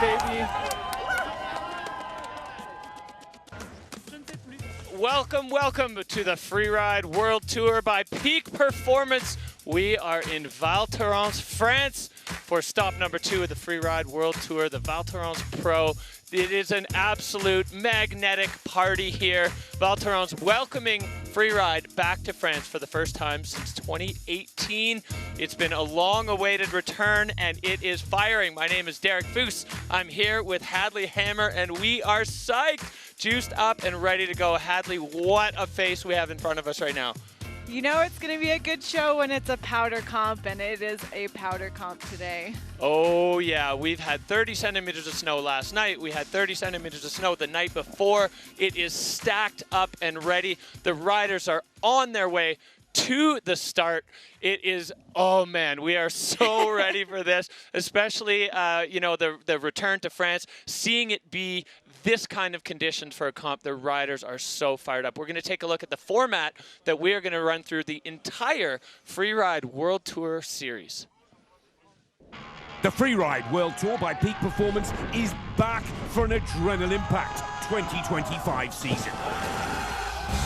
baby. Welcome, welcome to the Freeride World Tour by Peak Performance. We are in Val Thorens, France for stop number 2 of the Freeride World Tour, the Val Thorens Pro. It is an absolute magnetic party here. Val Thorens welcoming Freeride back to France for the first time since 2018. It's been a long-awaited return, and it is firing. My name is Derek Foose. I'm here with Hadley Hammer, and we are psyched, juiced up, and ready to go. Hadley, what a face we have in front of us right now. You know it's going to be a good show when it's a powder comp, and it is a powder comp today. Oh yeah, we've had 30 centimeters of snow last night. We had 30 centimeters of snow the night before. It is stacked up and ready. The riders are on their way to the start. It is, oh man, we are so ready for this, especially, you know, the return to France, seeing it be this kind of conditions for a comp. The riders are so fired up. We're going to take a look at the format that we are going to run through the entire Freeride World Tour series. The Freeride World Tour by Peak Performance is back for an adrenaline-packed 2025 season.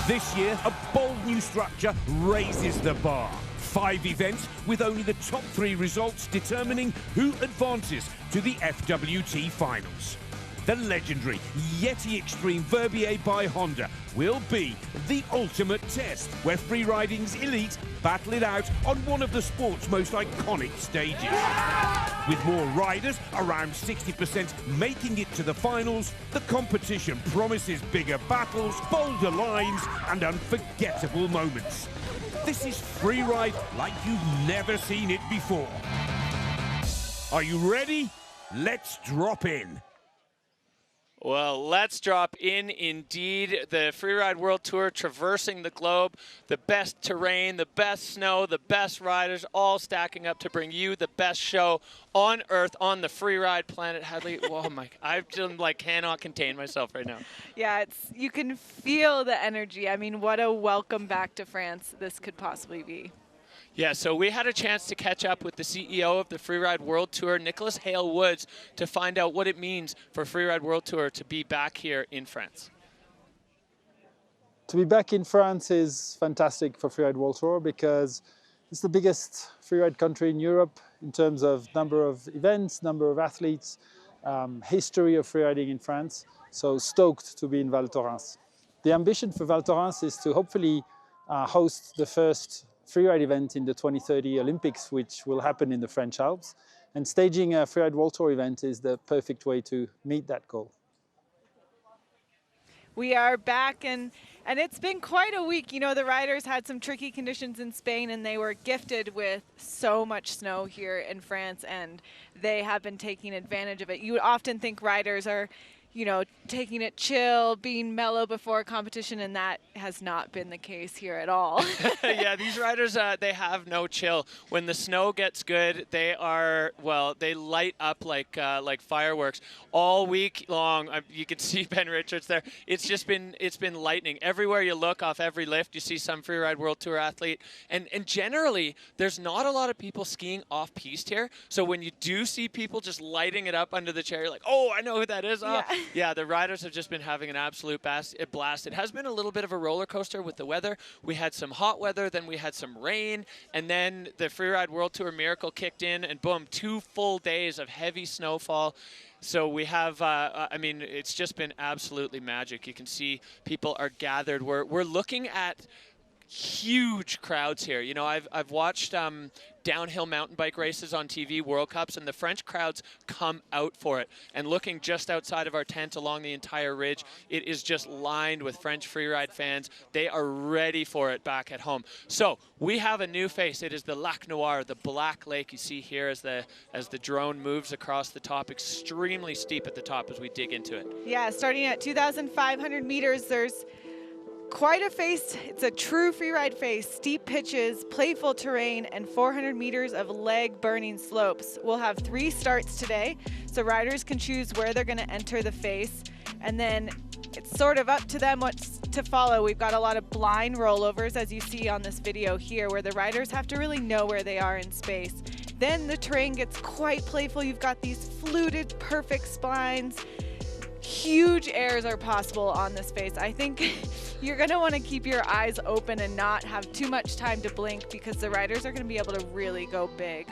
This year, a bold new structure raises the bar. 5 events with only the top 3 results determining who advances to the FWT finals. The legendary Yeti Extreme Verbier by Honda will be the ultimate test, where freeriding's elite battle it out on one of the sport's most iconic stages. With more riders, around 60% making it to the finals, the competition promises bigger battles, bolder lines, and unforgettable moments. This is Freeride like you've never seen it before. Are you ready? Let's drop in. Well, let's drop in indeed. The Freeride World Tour traversing the globe, the best terrain, the best snow, the best riders, all stacking up to bring you the best show on Earth, on the Freeride planet. Hadley, oh my, I just like cannot contain myself right now. Yeah, you can feel the energy. I mean, what a welcome back to France this could possibly be. Yeah, so we had a chance to catch up with the CEO of the Freeride World Tour, Nicholas Hale Woods, to find out what it means for Freeride World Tour to be back here in France. To be back in France is fantastic for Freeride World Tour because it's the biggest freeride country in Europe in terms of number of events, number of athletes, history of freeriding in France. So stoked to be in Val Thorens. The ambition for Val Thorens is to hopefully host the first freeride event in the 2030 Olympics, which will happen in the French Alps. And staging a Freeride World Tour event is the perfect way to meet that goal. We are back, and it's been quite a week. You know, the riders had some tricky conditions in Spain, and they were gifted with so much snow here in France, and they have been taking advantage of it. You would often think riders are, you know, taking it chill, being mellow before a competition, and that has not been the case here at all. Yeah, these riders, they have no chill. When the snow gets good, they are, well, they light up like fireworks all week long. You can see Ben Richards there. It's been lightning. Everywhere you look, off every lift, you see some Freeride World Tour athlete. And generally, there's not a lot of people skiing off-piste here. So when you do see people just lighting it up under the chair, you're like, oh, I know who that is. Yeah. Yeah, the riders have just been having an absolute blast. It has been a little bit of a roller coaster with the weather. We had some hot weather, then we had some rain, and then the Freeride World Tour miracle kicked in, and boom, 2 full days of heavy snowfall. So we have, I mean, it's just been absolutely magic. You can see people are gathered. We're looking at huge crowds here. You know, I've watched downhill mountain bike races on TV, World Cups, and the French crowds come out for it. And looking just outside of our tent along the entire ridge, it is just lined with French freeride fans. They are ready for it back at home. So we have a new face. It is the Lac Noir, the black lake you see here as the drone moves across the top. Extremely steep at the top as we dig into it. Yeah, starting at 2,500 meters, there's quite a face. It's a true freeride face. Steep pitches, playful terrain, and 400 meters of leg-burning slopes. We'll have 3 starts today, so riders can choose where they're going to enter the face, and then it's sort of up to them what's to follow. We've got a lot of blind rollovers, as you see on this video here, where the riders have to really know where they are in space. Then the terrain gets quite playful. You've got these fluted, perfect splines. Huge airs are possible on this face. I think you're going to want to keep your eyes open and not have too much time to blink, because the riders are going to be able to really go big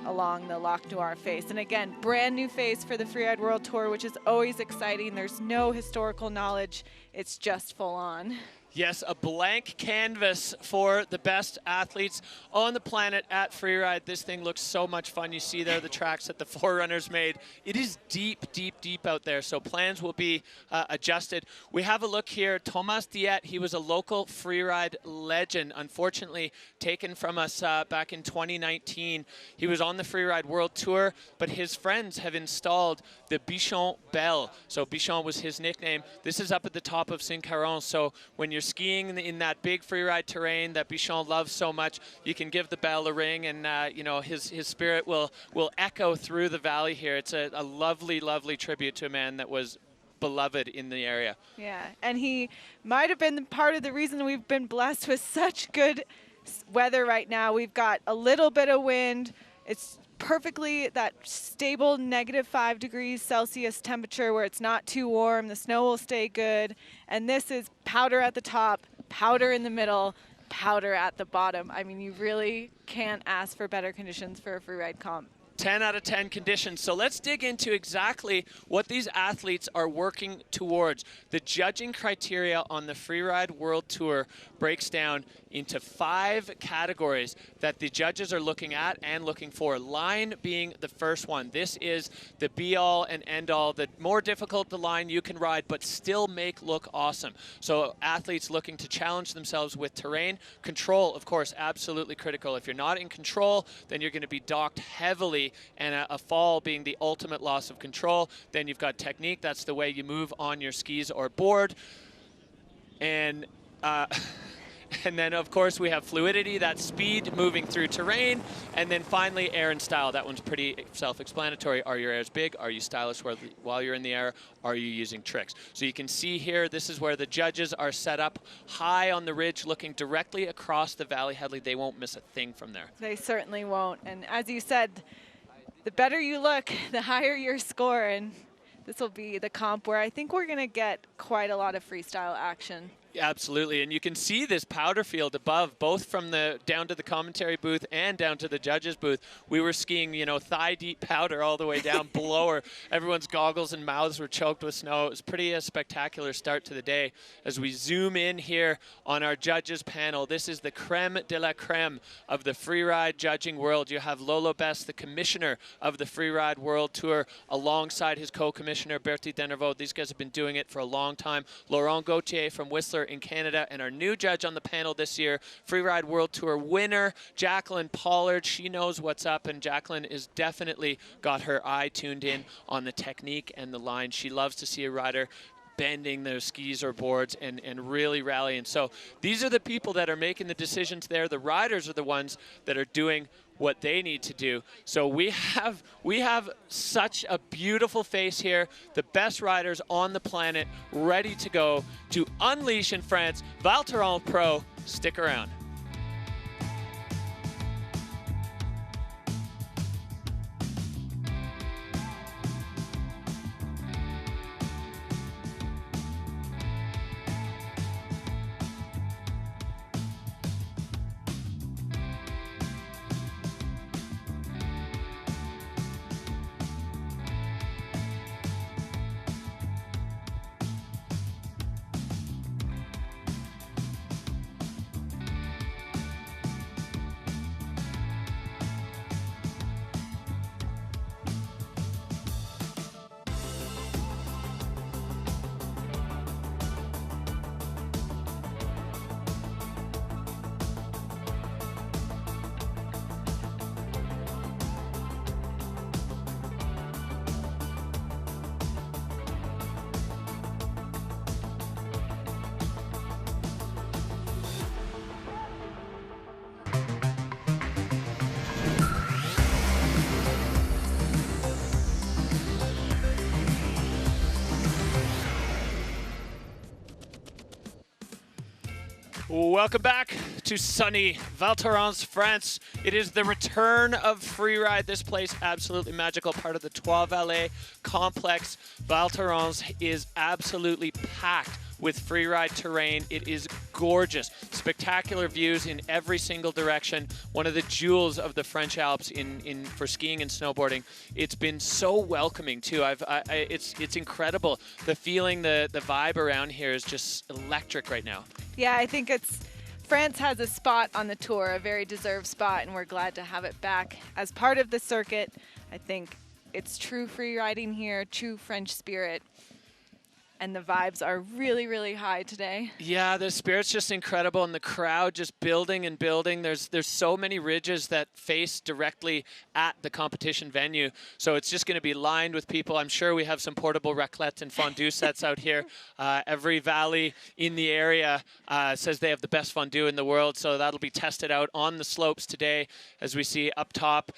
along the Lac Noir face. And again, brand new face for the Freeride World Tour, which is always exciting. There's no historical knowledge. It's just full on. Yes, a blank canvas for the best athletes on the planet at Freeride. This thing looks so much fun. You see there the tracks that the Forerunners made. It is deep, deep, deep out there, so plans will be adjusted. We have a look here. Thomas Diet, he was a local Freeride legend, unfortunately taken from us back in 2019. He was on the Freeride World Tour, but his friends have installed the Bichon Bell. So Bichon was his nickname. This is up at the top of Saint-Caron, so when you're skiing in that big freeride terrain that Bichon loves so much, you can give the bell a ring, and you know, his spirit will echo through the valley here. It's a lovely, lovely tribute to a man that was beloved in the area. Yeah, and he might have been part of the reason we've been blessed with such good weather right now. We've got a little bit of wind. It's perfectly that stable -5 degrees Celsius temperature where it's not too warm. The snow will stay good. And this is powder at the top, powder in the middle, powder at the bottom. I mean, you really can't ask for better conditions for a freeride comp. 10 out of 10 conditions. So let's dig into exactly what these athletes are working towards. The judging criteria on the Freeride World Tour breaks down into 5 categories that the judges are looking at and looking for. Line being the first one. This is the be-all and end-all. The more difficult the line you can ride, but still make look awesome. So athletes looking to challenge themselves with terrain. Control, of course, absolutely critical. If you're not in control, then you're going to be docked heavily, and a fall being the ultimate loss of control. Then you've got technique. That's the way you move on your skis or board. And and then, of course, we have fluidity, that's speed moving through terrain. And then finally, air and style. That one's pretty self-explanatory. Are your airs big? Are you stylish while you're in the air? Are you using tricks? So you can see here, this is where the judges are set up high on the ridge, looking directly across the valley headley. They won't miss a thing from there. They certainly won't. And as you said, the better you look, the higher your score. And this will be the comp where I think we're going to get quite a lot of freestyle action. Absolutely, and you can see this powder field above, both from the down to the commentary booth and down to the judges booth. We were skiing, you know, thigh-deep powder all the way down below her. Everyone's goggles and mouths were choked with snow. It was pretty a spectacular start to the day. As we zoom in here on our judges panel, this is the creme de la creme of the freeride judging world. You have Lolo Best, the commissioner of the Freeride World Tour, alongside his co-commissioner, Bertie Denervaux. These guys have been doing it for a long time. Laurent Gauthier from Whistler in Canada, and our new judge on the panel this year, Freeride World Tour winner, Jacqueline Pollard. She knows what's up, and Jacqueline is definitely got her eye tuned in on the technique and the line. She loves to see a rider bending their skis or boards and really rallying. So these are the people that are making the decisions there. The riders are the ones that are doing what they need to do. So we have such a beautiful face here. The best riders on the planet ready to go to unleash in France. Val Thorens Pro, stick around. Welcome back to sunny Val Thorens, France. It is the return of Freeride. This place, absolutely magical, part of the Trois Vallées complex. Val Thorens is absolutely packed with freeride terrain. It is gorgeous. Spectacular views in every single direction. One of the jewels of the French Alps for skiing and snowboarding. It's been so welcoming too. It's incredible. The feeling, the vibe around here is just electric right now. Yeah, I think France has a spot on the tour, a very deserved spot, and we're glad to have it back as part of the circuit. I think it's true free riding here, true French spirit. And the vibes are really, really high today. Yeah, the spirit's just incredible, and the crowd just building and building. There's so many ridges that face directly at the competition venue, so it's just going to be lined with people. I'm sure we have some portable raclette and fondue sets out here. Every valley in the area says they have the best fondue in the world, so that'll be tested out on the slopes today. As we see up top,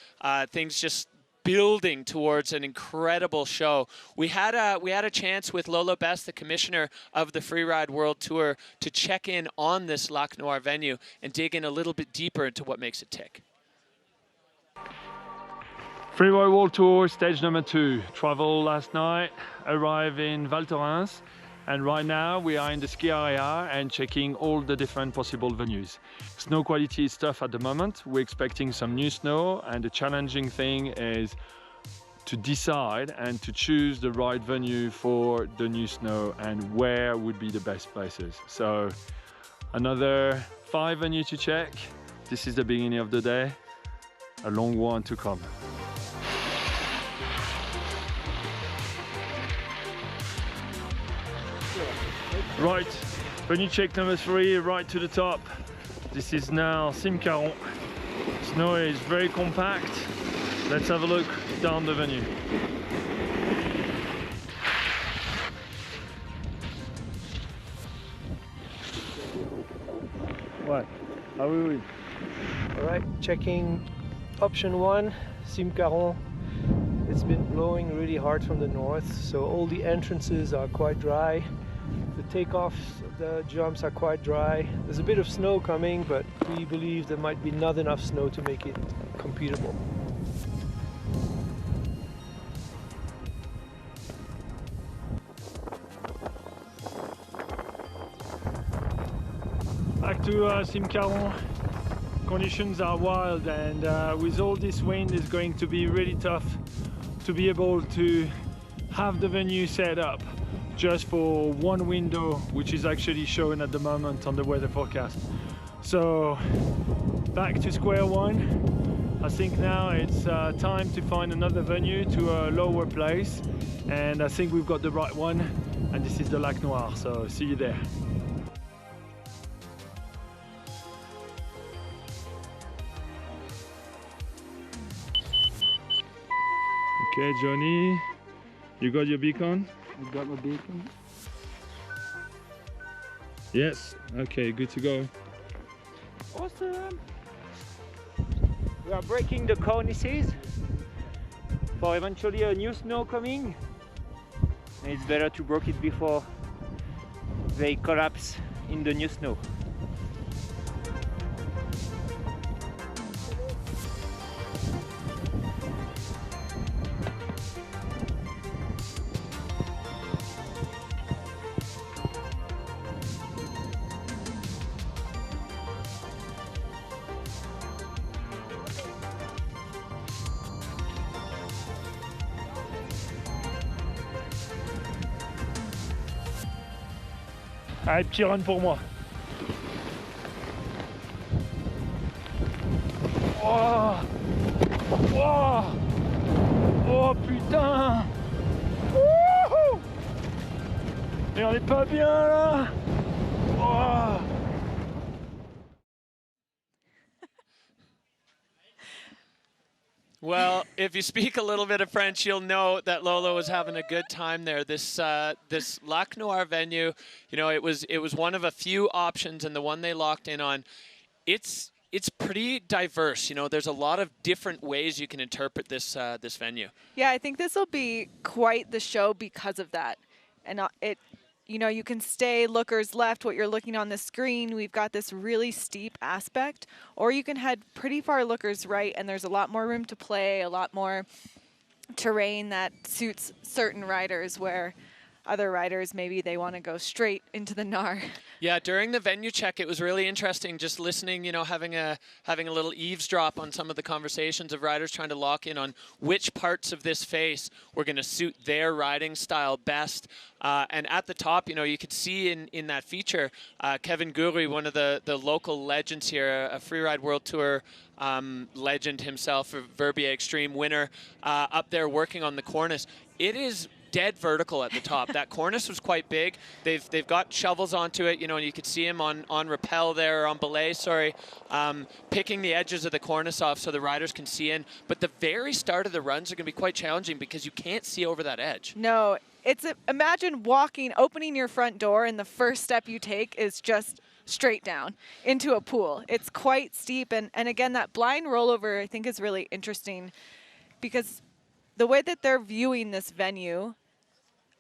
things just building towards an incredible show. We had a chance with Lolo Best, the commissioner of the Freeride World Tour, to check in on this Lac Noir venue and dig in a little bit deeper into what makes it tick. Freeride World Tour, stage number 2. Travel last night, arrived in Val Thorens, and right now we are in the ski area and checking all the different possible venues. Snow quality is tough at the moment. We're expecting some new snow, and the challenging thing is to decide and to choose the right venue for the new snow and where would be the best places. So another 5 venues to check. This is the beginning of the day, a long one to come. Right, venue check number 3, right to the top. This is now Simcaron. Snow is very compact. Let's have a look down the venue. What? How are we? Alright, checking option 1, Simcaron. It's been blowing really hard from the north, so all the entrances are quite dry. The takeoffs, the jumps are quite dry. There's a bit of snow coming, but we believe there might be not enough snow to make it completable. Back to Simcaron. Conditions are wild, and with all this wind it's going to be really tough to be able to have the venue set up just for one window, which is actually shown at the moment on the weather forecast. So back to square one. I think now it's time to find another venue to a lower place, and I think we've got the right one, and this is the Lac Noir, so see you there. Okay, Johnny, you got your beacon? I've got my beacon. Yes, okay, good to go. Awesome! We are breaking the cornices for eventually a new snow coming. And it's better to break it before they collapse in the new snow. Allez, petit run pour moi. Oh, oh, oh putain. Wouhou. Et on n'est pas bien là. Oh. Well, if you speak a little bit of French, you'll know that Lolo was having a good time there. This Lac Noir venue, you know, it was one of a few options, and the one they locked in on. It's pretty diverse. You know, there's a lot of different ways you can interpret this this venue. Yeah, I think this will be quite the show because of that, and you know, you can stay lookers left, what you're looking on the screen. We've got this really steep aspect, or you can head pretty far lookers right, and there's a lot more room to play, a lot more terrain that suits certain riders, where other riders, maybe they want to go straight into the Noir. Yeah, during the venue check, it was really interesting just listening, you know, having a little eavesdrop on some of the conversations of riders trying to lock in on which parts of this face were going to suit their riding style best. And at the top, you know, you could see in that feature, Kevin Guri, one of the local legends here, a Freeride World Tour legend himself, a Verbier Extreme winner, up there working on the cornice. It is dead vertical at the top. That cornice was quite big. They've got shovels onto it, you know, and you could see him on rappel there, or on belay, sorry, picking the edges of the cornice off so the riders can see in. But the very start of the runs are going to be quite challenging because you can't see over that edge. No, imagine opening your front door, and the first step you take is just straight down into a pool. It's quite steep, and again, that blind rollover I think is really interesting, because the way that they're viewing this venue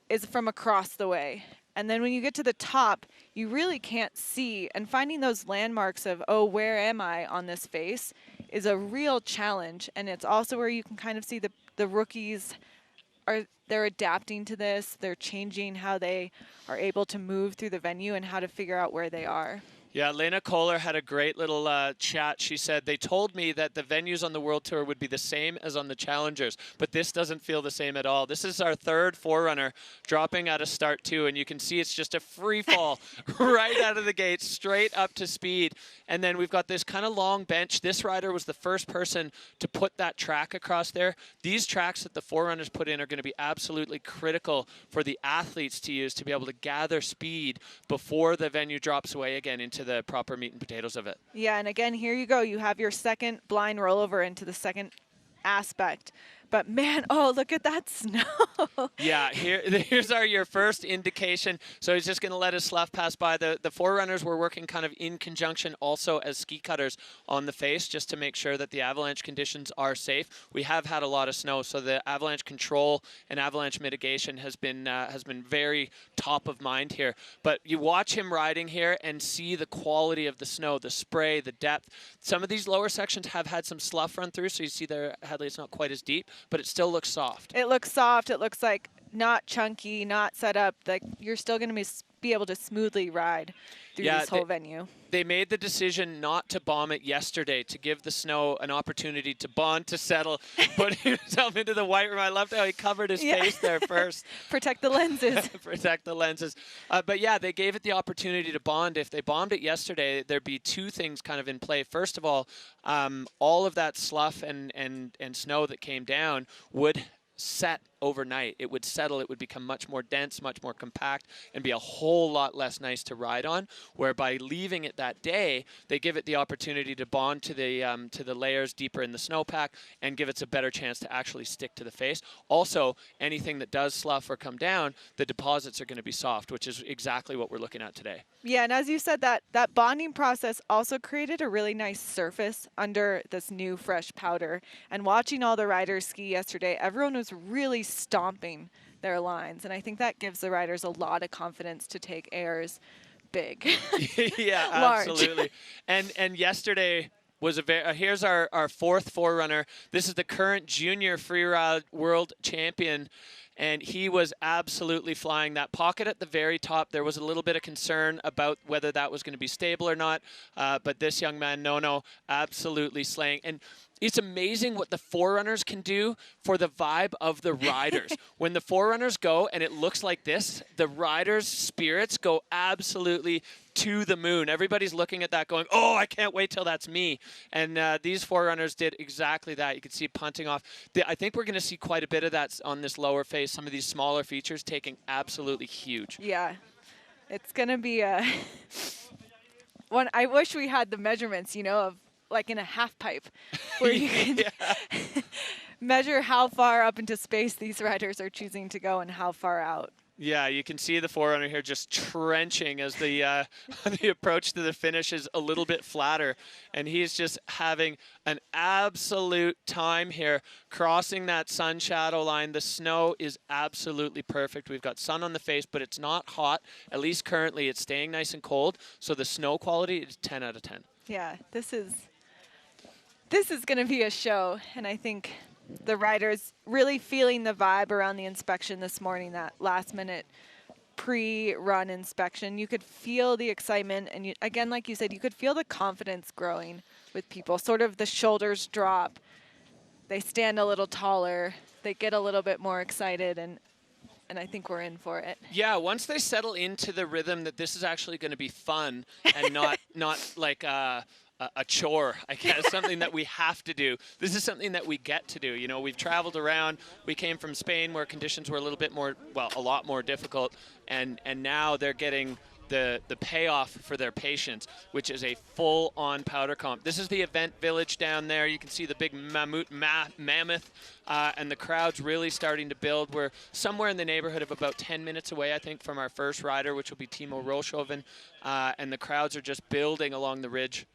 is from across the way. And then when you get to the top, you really can't see. And finding those landmarks of, oh, where am I on this face is a real challenge. And it's also where you can kind of see the rookies they're adapting to this. They're changing how they are able to move through the venue and how to figure out where they are. Yeah, Lena Kohler had a great little chat. She said, they told me that the venues on the World Tour would be the same as on the Challengers, but this doesn't feel the same at all. This is our third Forerunner dropping out of start 2, and you can see it's just a free fall right out of the gate, straight up to speed. And then we've got this kind of long bench. This rider was the first person to put that track across there. These tracks that the Forerunners put in are going to be absolutely critical for the athletes to use to be able to gather speed before the venue drops away again into the proper meat and potatoes of it. Yeah, and again, here you go. You have your second blind rollover into the second aspect. But man, oh, look at that snow. Yeah, here's your first indication. So he's just going to let his slough pass by. The Forerunners were working kind of in conjunction also as ski cutters on the face, just to make sure that the avalanche conditions are safe. We have had a lot of snow, so the avalanche control and avalanche mitigation has been very top of mind here. But you watch him riding here and see the quality of the snow, the spray, the depth. Some of these lower sections have had some slough run through, so you see there, Hadley, it's not quite as deep, but it still looks soft. It looks soft. It looks like not chunky, not set up. Like you're still going to be able to smoothly ride through this whole venue. They made the decision not to bomb it yesterday, to give the snow an opportunity to bond, to settle, put himself into the white room. I loved how he covered his face there first. Protect the lenses. Protect the lenses. But yeah, they gave it the opportunity to bond. If they bombed it yesterday, there'd be two things kind of in play. First of all of that slough and snow that came down would set overnight. It would settle. It would become much more dense, much more compact, and be a whole lot less nice to ride on. Where by leaving it that day, they give it the opportunity to bond to the layers deeper in the snowpack and give it a better chance to actually stick to the face. Also, anything that does slough or come down, the deposits are going to be soft, which is exactly what we're looking at today. Yeah, and as you said, that bonding process also created a really nice surface under this new fresh powder. And watching all the riders ski yesterday, everyone was really stomping their lines, and I think that gives the riders a lot of confidence to take airs big. Yeah, absolutely. And yesterday was here's our fourth Forerunner. This is the current junior Freeride World Champion, and he was absolutely flying. That pocket at the very top, there was a little bit of concern about whether that was going to be stable or not, but this young man, Nono, absolutely slaying. And it's amazing what the Forerunners can do for the vibe of the riders. When the Forerunners go and it looks like this, the riders' spirits go absolutely to the moon. Everybody's looking at that going, oh, I can't wait till that's me. And these Forerunners did exactly that. You can see punting off. I think we're going to see quite a bit of that on this lower face. Some of these smaller features taking absolutely huge. Yeah, it's going to be one. I wish we had the measurements, you know, of like in a half pipe where you can measure how far up into space these riders are choosing to go and how far out. Yeah, you can see the forerunner here just trenching as the the approach to the finish is a little bit flatter, and he's just having an absolute time here crossing that sun shadow line. The snow is absolutely perfect. We've got sun on the face, but it's not hot. At least currently, it's staying nice and cold, so the snow quality is 10 out of 10. Yeah, this is going to be a show, and I think the riders really feeling the vibe around the inspection this morning, that last-minute pre-run inspection. You could feel the excitement, and again, like you said, you could feel the confidence growing with people. Sort of the shoulders drop, they stand a little taller, they get a little bit more excited, and I think we're in for it. Yeah, once they settle into the rhythm that this is actually going to be fun and not like a chore, I guess, something that we have to do. This is something that we get to do. You know, we've traveled around. We came from Spain where conditions were a little bit more, well, a lot more difficult, and now they're getting the payoff for their patience, which is a full-on powder comp. This is the event village down there. You can see the big mammoth, and the crowd's really starting to build. We're somewhere in the neighborhood of about 10 minutes away, I think, from our first rider, which will be Timo Roelschoven, and the crowds are just building along the ridge.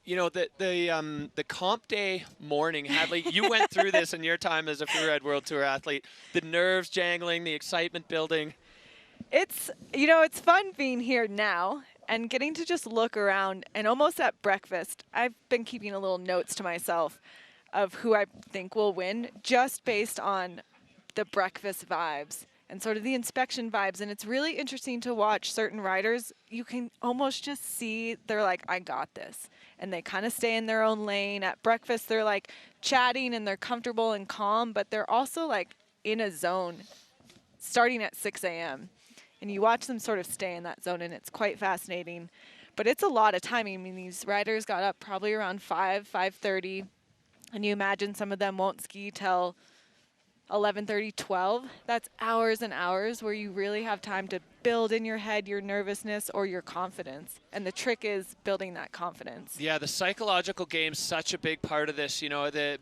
You know, the comp day morning, Hadley, you went through this in your time as a Freeride World Tour athlete. The nerves jangling, the excitement building. It's, you know, it's fun being here now and getting to just look around. And almost at breakfast, I've been keeping a little notes to myself of who I think will win just based on the breakfast vibes and sort of the inspection vibes. And it's really interesting to watch certain riders. You can almost just see they're like, I got this. And they kind of stay in their own lane. At breakfast, they're like chatting and they're comfortable and calm, but they're also like in a zone starting at 6 a.m. And you watch them sort of stay in that zone, and it's quite fascinating. But it's a lot of timing. I mean, these riders got up probably around 5:30, and you imagine some of them won't ski till 11:30, 12. That's hours and hours where you really have time to build in your head your nervousness or your confidence. And the trick is building that confidence. Yeah, the psychological game's such a big part of this. You know, the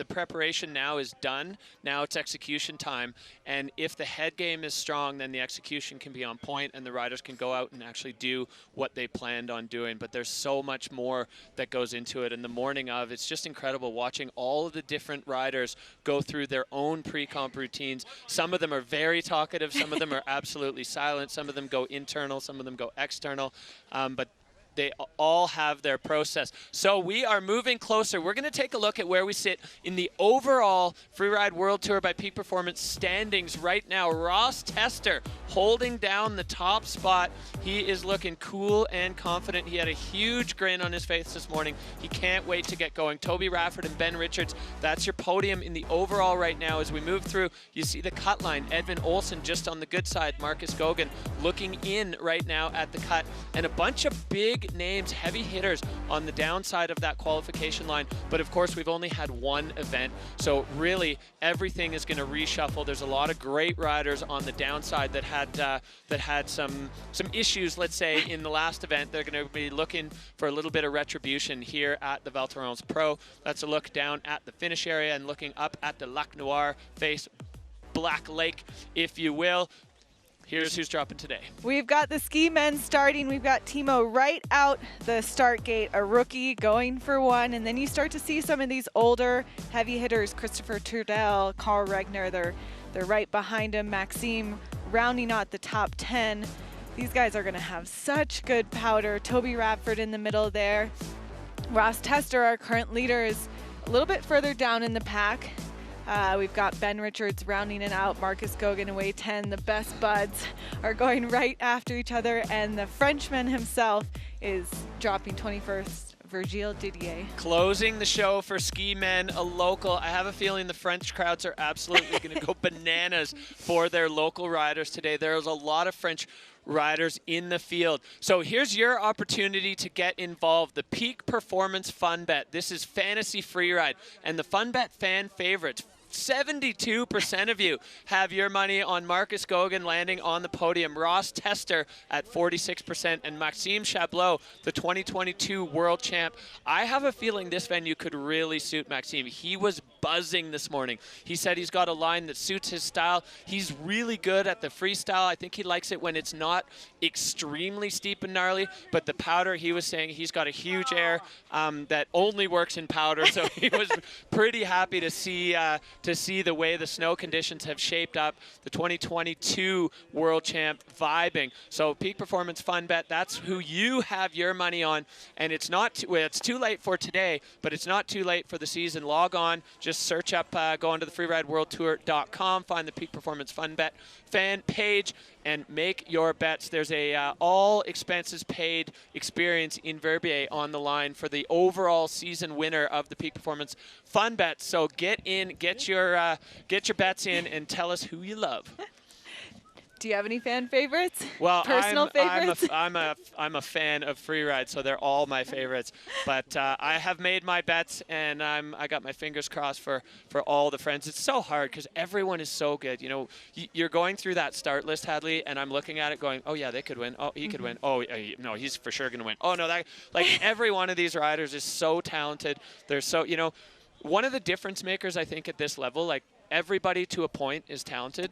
preparation now is done. Now it's execution time. And if the head game is strong, then the execution can be on point and the riders can go out and actually do what they planned on doing. But there's so much more that goes into it. And the morning of, it's just incredible watching all of the different riders go through their own pre-comp routines. Some of them are very talkative. Some of them are absolutely silent. Some of them go internal. Some of them go external. But they all have their process. So we are moving closer. We're going to take a look at where we sit in the overall Freeride World Tour by Peak Performance standings right now. Ross Tester holding down the top spot. He is looking cool and confident. He had a huge grin on his face this morning. He can't wait to get going. Toby Rafford and Ben Richards, that's your podium in the overall right now. As we move through, you see the cut line. Edvin Olsen just on the good side. Marcus Gogan looking in right now at the cut. And a bunch of big names, heavy hitters on the downside of that qualification line. But of course, we've only had one event. So really, everything is going to reshuffle. There's a lot of great riders on the downside that had some issues, let's say, in the last event. They're going to be looking for a little bit of retribution here at the Val Thorens Pro. That's a look down at the finish area and looking up at the Lac Noir face, Black Lake, if you will. Here's who's dropping today. We've got the ski men starting. We've got Timo right out the start gate, a rookie going for one. And then you start to see some of these older heavy hitters, Christopher Trudell, Carl Regner, they're right behind him. Maxime rounding out the top 10. These guys are gonna have such good powder. Toby Radford in the middle there. Ross Tester, our current leader, is a little bit further down in the pack. We've got Ben Richards rounding it out, Marcus Gogan away 10. The best buds are going right after each other, and the Frenchman himself is dropping 21st, Virgile Didier. Closing the show for ski men, a local. I have a feeling the French crowds are absolutely going to go bananas for their local riders today. There's a lot of French riders in the field. So here's your opportunity to get involved. The Peak Performance Fun Bet. This is Fantasy Freeride, and the Fun Bet fan favorites. 72% of you have your money on Marcus Gogan landing on the podium, Ross Tester at 46%, and Maxime Chablot, the 2022 world champ. I have a feeling this venue could really suit Maxime. He was buzzing this morning. He said he's got a line that suits his style. He's really good at the freestyle. I think he likes it when it's not extremely steep and gnarly, but the powder, he was saying he's got a huge air that only works in powder, so he was pretty happy to see the way the snow conditions have shaped up. The 2022 World Champ vibing. So Peak Performance Fun Bet, that's who you have your money on, and it's not it's too late for today, but it's not too late for the season. Log on, just search up, go onto the freerideworldtour.com, find the Peak Performance Fun Bet fan page, and make your bets. There's a all expenses paid experience in Verbier on the line for the overall season winner of the Peak Performance Fun Bet. So get in, get your bets in, and tell us who you love. Do you have any fan favorites? Well, Personal favorites? I'm a fan of Freeride, so they're all my favorites. But I have made my bets, and I got my fingers crossed for all the friends. It's so hard because everyone is so good. You know, you're going through that start list, Hadley, and I'm looking at it going, oh yeah, they could win. Oh, he could win. Oh no, he's for sure gonna win. Oh no, that like every one of these riders is so talented. They're so, you know, one of the difference makers I think at this level, like everybody to a point is talented.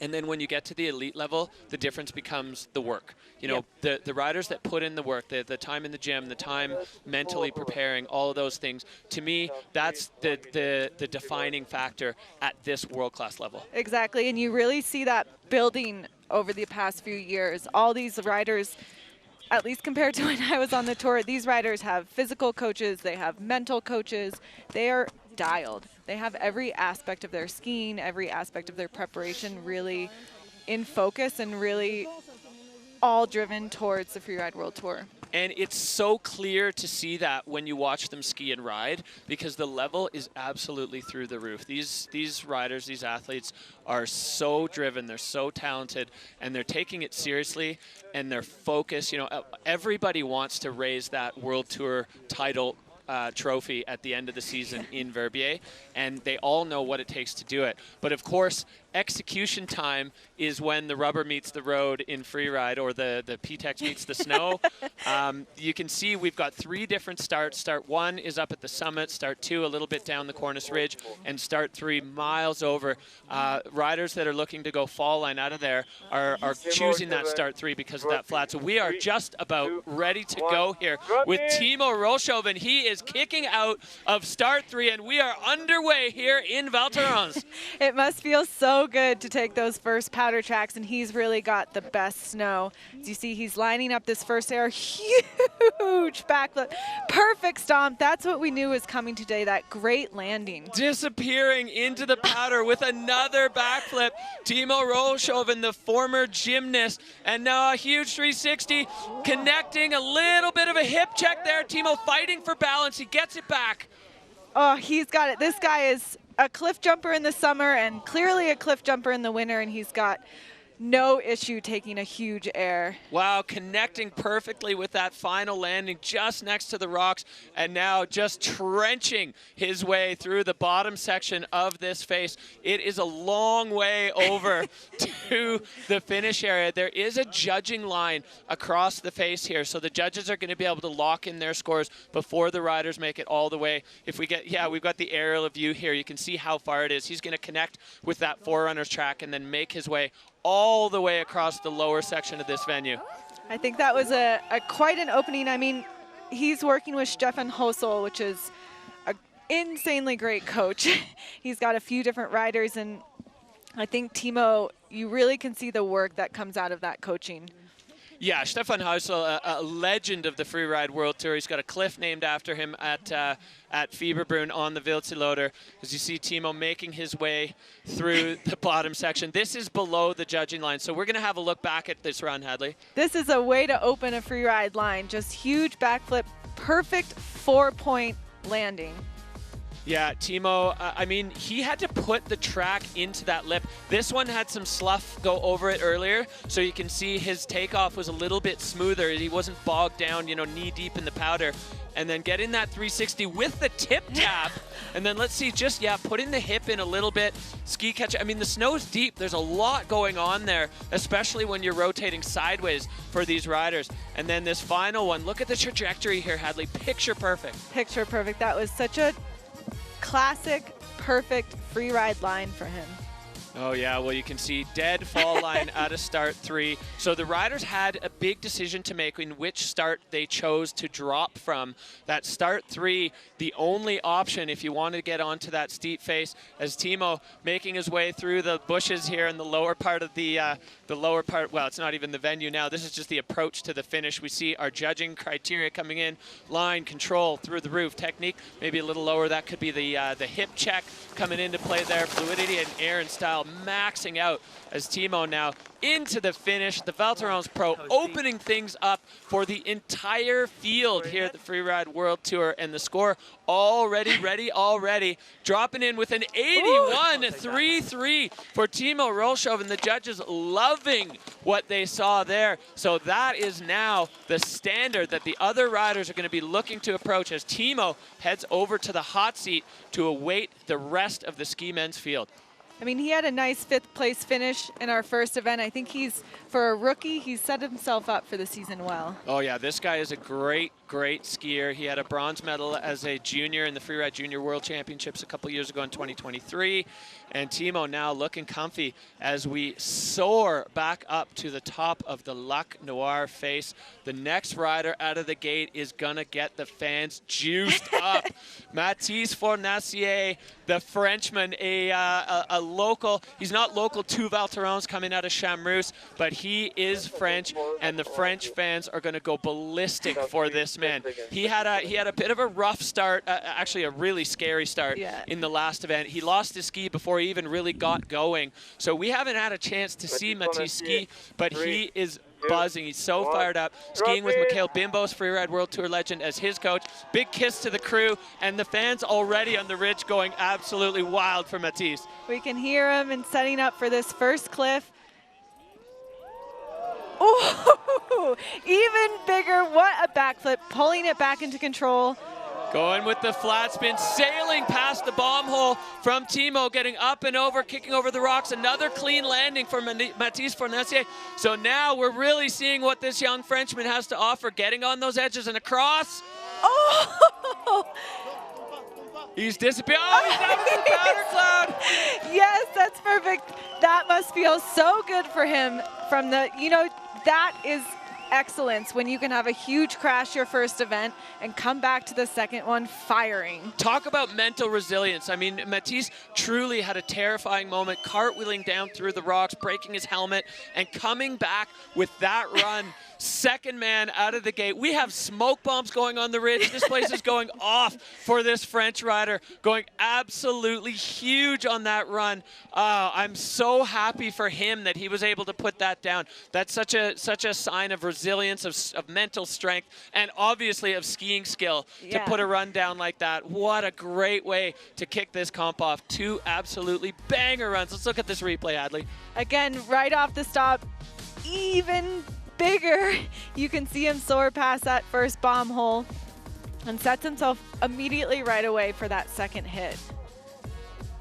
And then when you get to the elite level, the difference becomes the work. You know, the riders that put in the work, the time in the gym, the time mentally preparing, all of those things. To me, that's the defining factor at this world-class level. Exactly, and you really see that building over the past few years. All these riders, at least compared to when I was on the tour, these riders have physical coaches, they have mental coaches, they are dialed. They have every aspect of their skiing, every aspect of their preparation really in focus and really all driven towards the Freeride World Tour. And it's so clear to see that when you watch them ski and ride, because the level is absolutely through the roof. These riders, these athletes are so driven, they're so talented, and they're taking it seriously, and they're focused. You know, everybody wants to raise that World Tour title trophy at the end of the season in Verbier, and they all know what it takes to do it. But of course, execution time is when the rubber meets the road in Freeride, or the PTEX meets the snow. You can see we've got 3 different starts. Start 1 is up at the summit, start 2 a little bit down the Cornice Ridge, and start 3 miles over. Riders that are looking to go fall line out of there are choosing that start 3 because of that flat. So we are just about ready to go here with Timo Rolshoven. He is kicking out of start 3, and we are underway here in Val Thorens. It must feel so good to take those first powder tracks, and he's really got the best snow. As you see, he's lining up this first air, huge backflip, perfect stomp. That's what we knew was coming today, that great landing. Disappearing into the powder with another backflip. Timo Rolshoven, the former gymnast, and now a huge 360, connecting, a little bit of a hip check there. Timo fighting for balance, he gets it back. Oh, he's got it. This guy is a cliff jumper in the summer and clearly a cliff jumper in the winter, and he's got no issue taking a huge air. Wow, connecting perfectly with that final landing just next to the rocks, and now just trenching his way through the bottom section of this face. It is a long way over to the finish area. There is a judging line across the face here, so the judges are going to be able to lock in their scores before the riders make it all the way. If we get, we've got the aerial view here. You can see how far it is. He's going to connect with that Forerunners track and then make his way all the way across the lower section of this venue. I think that was a quite an opening. I mean, he's working with Stefan Hossel, which is an insanely great coach. He's got a few different riders, and I think Timo, you really can see the work that comes out of that coaching. Yeah, Stefan Hossel, a legend of the Freeride World Tour. He's got a cliff named after him at Fieberbrunn on the Wildseeloder. As you see Timo making his way through the bottom section. This is below the judging line, so we're going to have a look back at this run, Hadley. This is a way to open a Freeride line. Just huge backflip, perfect 4-point landing. Yeah, Timo, I mean, he had to put the track into that lip. This one had some slough go over it earlier, so you can see his takeoff was a little bit smoother. He wasn't bogged down, you know, knee deep in the powder. And then getting that 360 with the tip tap. And then let's see, just, putting the hip in a little bit. Ski catch, I mean, the snow's deep. There's a lot going on there, especially when you're rotating sideways for these riders. And then this final one, look at the trajectory here, Hadley. Picture perfect. Picture perfect. That was such a classic, perfect free ride line for him. Oh yeah, well you can see dead fall line out of start 3. So the riders had a big decision to make in which start they chose to drop from. That start 3, the only option if you wanted to get onto that steep face, as Timo making his way through the bushes here in the lower part of the lower part, well it's not even the venue now, this is just the approach to the finish. We see our judging criteria coming in, line, control, through the roof, technique, maybe a little lower, that could be the hip check coming into play there, fluidity and air and style maxing out as Timo now into the finish. The Val Thorens Pro opening things up for the entire field here at the Freeride World Tour, and the score already ready, dropping in with an 81.33 for Timo Rolshov, the judges loving what they saw there. So that is now the standard that the other riders are going to be looking to approach as Timo heads over to the hot seat to await the rest of the ski men's field. I mean, he had a nice 5th place finish in our first event. I think for a rookie, he's set himself up for the season well. Oh yeah, this guy is a great skier. He had a bronze medal as a junior in the Freeride Junior World Championships a couple years ago in 2023. And Timo now looking comfy as we soar back up to the top of the Lac Noir face. The next rider out of the gate is gonna get the fans juiced up. Mathis Fornacier, the Frenchman, a local. He's not local to Val Thorens, coming out of Chamrus, but he is French, and the French fans are gonna go ballistic for this man. He had a bit of a rough start, actually a really scary start in the last event. He lost his ski before he even really got going. So we haven't had a chance to see Mathis ski, but he is buzzing. He's so fired up. Skiing with Mikhail Bimbos, Freeride World Tour legend, as his coach. Big kiss to the crew, and the fans already on the ridge going absolutely wild for Mathis. We can hear him and setting up for this first cliff. Oh, even bigger. What a backflip, pulling it back into control. Going with the flat spin, sailing past the bomb hole from Timo, getting up and over, kicking over the rocks. Another clean landing for Mathis Fornacier. So now we're really seeing what this young Frenchman has to offer, getting on those edges and across. Oh! He's disappearing. Oh, he's out of the powder cloud. Yes, that's perfect. That must feel so good for him from the, that is excellence when you can have a huge crash your first event and come back to the second one firing. Talk about mental resilience. I mean, Mathis truly had a terrifying moment, cartwheeling down through the rocks, breaking his helmet, and coming back with that run. Second man out of the gate. We have smoke bombs going on the ridge. This place is going off for this French rider, going absolutely huge on that run. I'm so happy for him that he was able to put that down. That's such a sign of resilience, of mental strength, and obviously of skiing skill to put a run down like that. What a great way to kick this comp off. 2 absolutely banger runs. Let's look at this replay, Adley. Again, right off the stop, even bigger. You can see him soar past that first bomb hole and sets himself immediately right away for that second hit.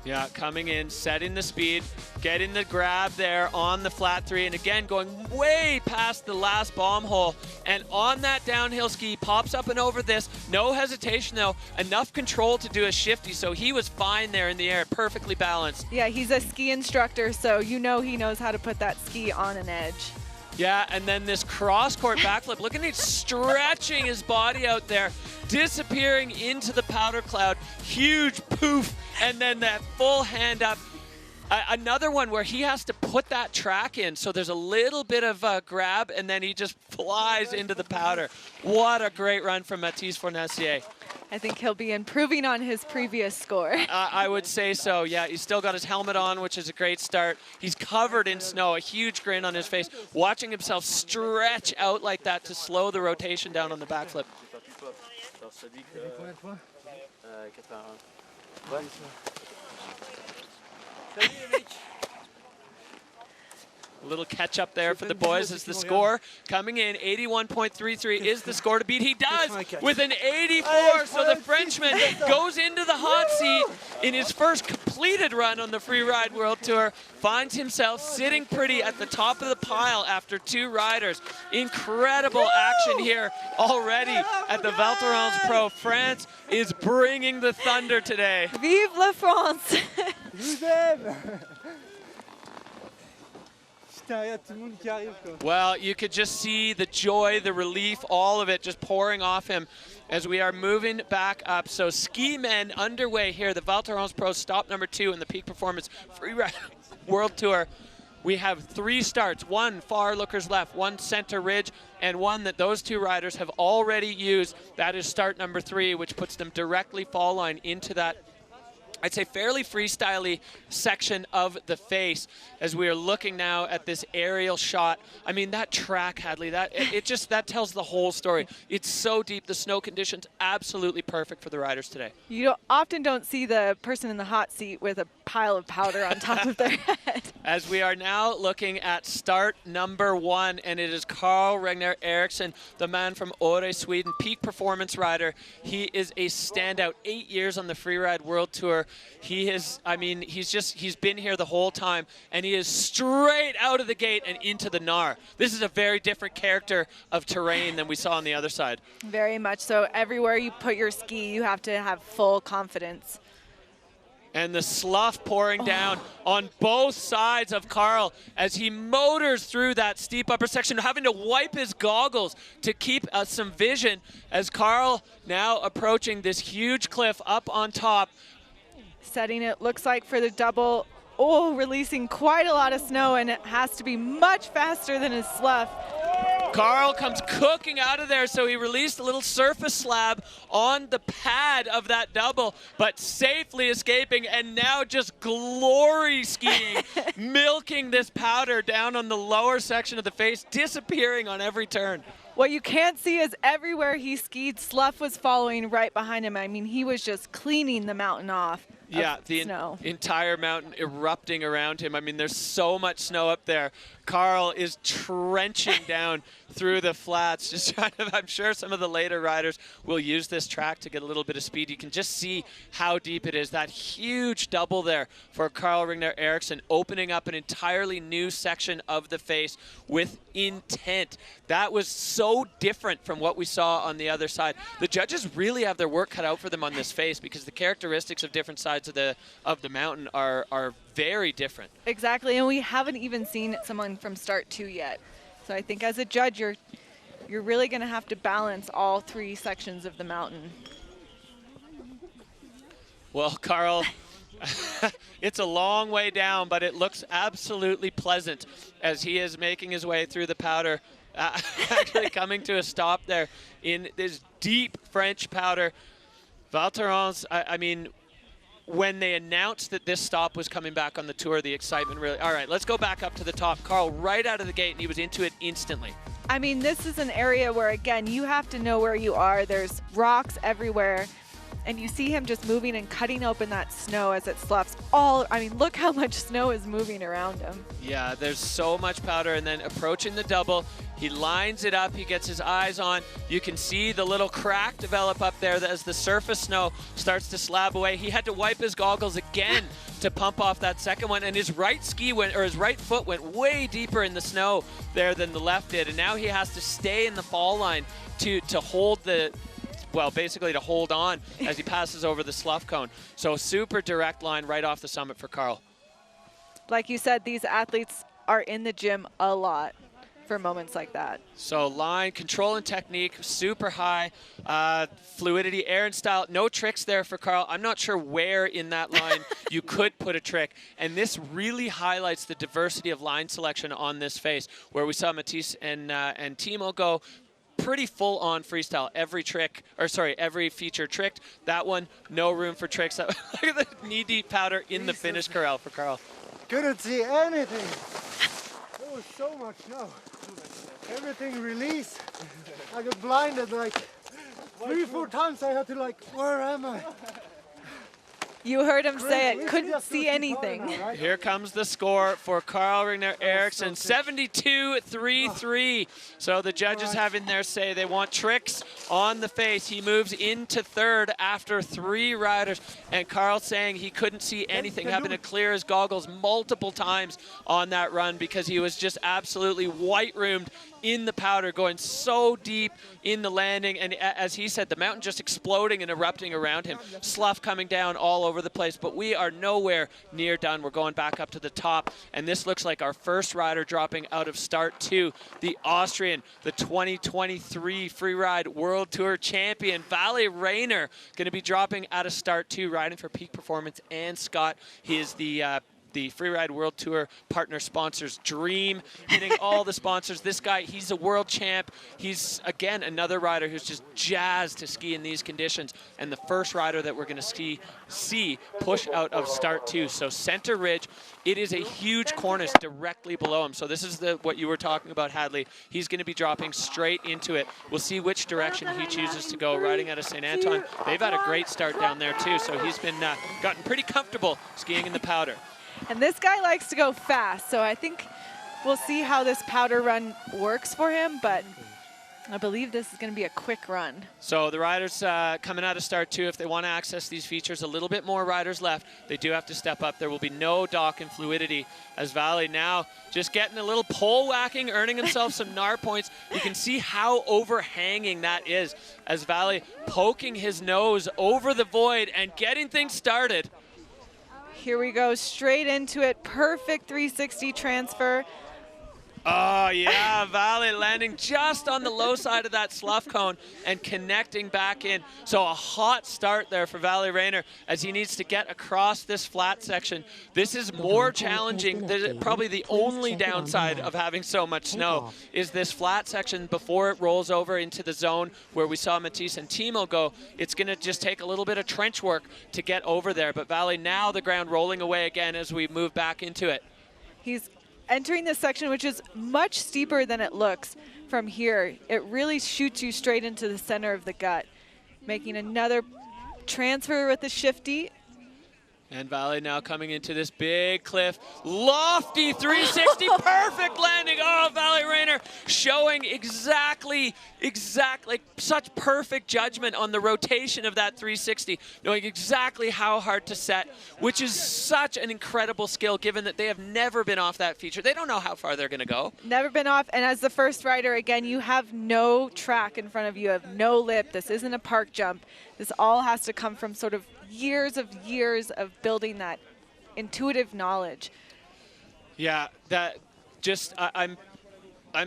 Yeah, coming in, setting the speed, getting the grab there on the flat 3, and again going way past the last bomb hole. And on that downhill ski, pops up and over this. No hesitation though, enough control to do a shifty, so he was fine there in the air, perfectly balanced. Yeah, he's a ski instructor, so he knows how to put that ski on an edge. Yeah, and then this cross-court backflip. Look at him stretching his body out there, disappearing into the powder cloud. Huge poof, and then that full hand up. Another one where he has to put that track in, so there's a little bit of a grab, and then he just flies into the powder. What a great run from Mathis Fornacier. I think he'll be improving on his previous score. I would say so, yeah. He's still got his helmet on, which is a great start. He's covered in snow, a huge grin on his face, watching himself stretch out like that to slow the rotation down on the backflip. A little catch up there for the boys as the score coming in. 81.33 is the score to beat. He does with an 84. So the Frenchman goes into the hot seat in his first completed run on the Freeride World Tour, finds himself sitting pretty at the top of the pile after 2 riders. Incredible action here already at the Val Thorens Pro. France is bringing the thunder today. Vive la France! Well, you could just see the joy, the relief, all of it just pouring off him as we are moving back up. So ski men underway here. The Val Thorens Pro stop number 2 in the Peak Performance Freeride World Tour. We have 3 starts, 1 far lookers left, 1 center ridge, and 1 that those 2 riders have already used. That is start number 3, which puts them directly fall line into that, I'd say, fairly freestyle-y section of the face as we are looking now at this aerial shot. I mean, that track, Hadley, that tells the whole story. It's so deep. The snow conditions absolutely perfect for the riders today. You often don't see the person in the hot seat with a pile of powder on top of their head. As we are now looking at start number 1, and it is Carl Ragnar Eriksson, the man from Åre, Sweden, peak performance rider. He is a standout. 8 years on the Freeride World Tour. He is, I mean, he's been here the whole time, and he is straight out of the gate and into the Noir. This is a very different character of terrain than we saw on the other side. Very much so. Everywhere you put your ski, you have to have full confidence. And the slough pouring down on both sides of Carl as he motors through that steep upper section, having to wipe his goggles to keep some vision as Carl now approaching this huge cliff up on top. Setting it, looks like, for the double. Oh, releasing quite a lot of snow, and it has to be much faster than his slough. Carl comes cooking out of there, so he released a little surface slab on the pad of that double, but safely escaping, and now just glory skiing, milking this powder down on the lower section of the face, disappearing on every turn. What you can't see is everywhere he skied, slough was following right behind him. I mean, he was just cleaning the mountain off. Yeah, the entire mountain erupting around him. I mean, there's so much snow up there. Carl is trenching down through the flats. Just trying to, I'm sure some of the later riders will use this track to get a little bit of speed. You can just see how deep it is. That huge double there for Carl Ragnar Eriksson, opening up an entirely new section of the face with intent. That was so different from what we saw on the other side. The judges really have their work cut out for them on this face because the characteristics of different sides of the mountain are very different. Exactly, and we haven't even seen someone from start 2 yet. So I think as a judge, you're really going to have to balance all 3 sections of the mountain. Well, Carl, it's a long way down, but it looks absolutely pleasant as he is making his way through the powder, actually coming to a stop there in this deep French powder. Val Thorens, I mean, when they announced that this stop was coming back on the tour, the excitement really... All right, let's go back up to the top. Carl, right out of the gate, and he was into it instantly. I mean, this is an area where, again, you have to know where you are. There's rocks everywhere, and you see him just moving and cutting open that snow as it sloughs. I mean, look how much snow is moving around him. Yeah, there's so much powder, and then approaching the double, he lines it up, he gets his eyes on. You can see the little crack develop up there as the surface snow starts to slab away. He had to wipe his goggles again to pump off that second one, and his right foot went way deeper in the snow there than the left did, and now he has to stay in the fall line to hold the, well, basically to hold on as he passes over the slough cone. So super direct line right off the summit for Carl. Like you said, these athletes are in the gym a lot for moments like that. So line, control and technique, super high, fluidity, air and style, no tricks there for Carl. I'm not sure where in that line you could put a trick. And this really highlights the diversity of line selection on this face, where we saw Matisse and Timo go pretty full on freestyle. Every feature tricked. That one, no room for tricks. Look at the knee-deep powder in the finish corral for Carl. Couldn't see anything. There was so much snow. Everything released. I got blinded like 3-4 times. I had to like, where am I? You heard him say it. Crazy. Couldn't Just see too far anything. now, right? Here comes the score for Carl Regner Eriksson, 72-3-3. So the judges having their say. They want tricks on the face. He moves into third after 3 riders. And Carl saying he couldn't see anything, having to clear his goggles multiple times on that run because he was just absolutely white-roomed in the powder, going so deep in the landing. And as he said, the mountain just exploding and erupting around him. Slough coming down all over the place, but we are nowhere near done. We're going back up to the top, and this looks like our first rider dropping out of start 2, the Austrian, the 2023 Freeride World Tour champion, Val Thorens, going to be dropping out of start 2, riding for Peak Performance and Scott. He is the Freeride World Tour partner sponsors Dream, hitting all the sponsors. This guy, he's a world champ. He's, again, another rider who's just jazzed to ski in these conditions, and the first rider that we're going to see push out of start 2. So center ridge, it is a huge cornice directly below him. So this is what you were talking about, Hadley. He's going to be dropping straight into it. We'll see which direction he chooses to go, riding out of St. Anton. They've had a great start down there, too, so he's been gotten pretty comfortable skiing in the powder. And this guy likes to go fast, so I think we'll see how this powder run works for him, but I believe this is going to be a quick run. So the riders coming out of start 2, if they want to access these features, a little bit more riders left. They do have to step up. There will be no dock and fluidity as Val now just getting a little pole whacking, earning himself some NAR points. You can see how overhanging that is as Val poking his nose over the void and getting things started. Here we go, straight into it. Perfect 360 transfer. Oh, yeah, Val landing just on the low side of that slough cone and connecting back in. So a hot start there for Val Thorens as he needs to get across this flat section. This is more challenging. Probably the only downside of having so much snow is this flat section before it rolls over into the zone where we saw Matisse and Timo go. It's going to just take a little bit of trench work to get over there. But Val, now the ground rolling away again as we move back into it. He's entering this section, which is much steeper than it looks from here. It really shoots you straight into the center of the gut. Making another transfer with the shifty. And Val now coming into this big cliff. Lofty 360, perfect landing. Oh, Val Thorens showing exactly such perfect judgment on the rotation of that 360, knowing exactly how hard to set, which is such an incredible skill given that they have never been off that feature. They don't know how far they're going to go. Never been off, and as the first rider, again, you have no track in front of you. You have no lip. This isn't a park jump. This all has to come from sort of years of building that intuitive knowledge. Yeah, that just I'm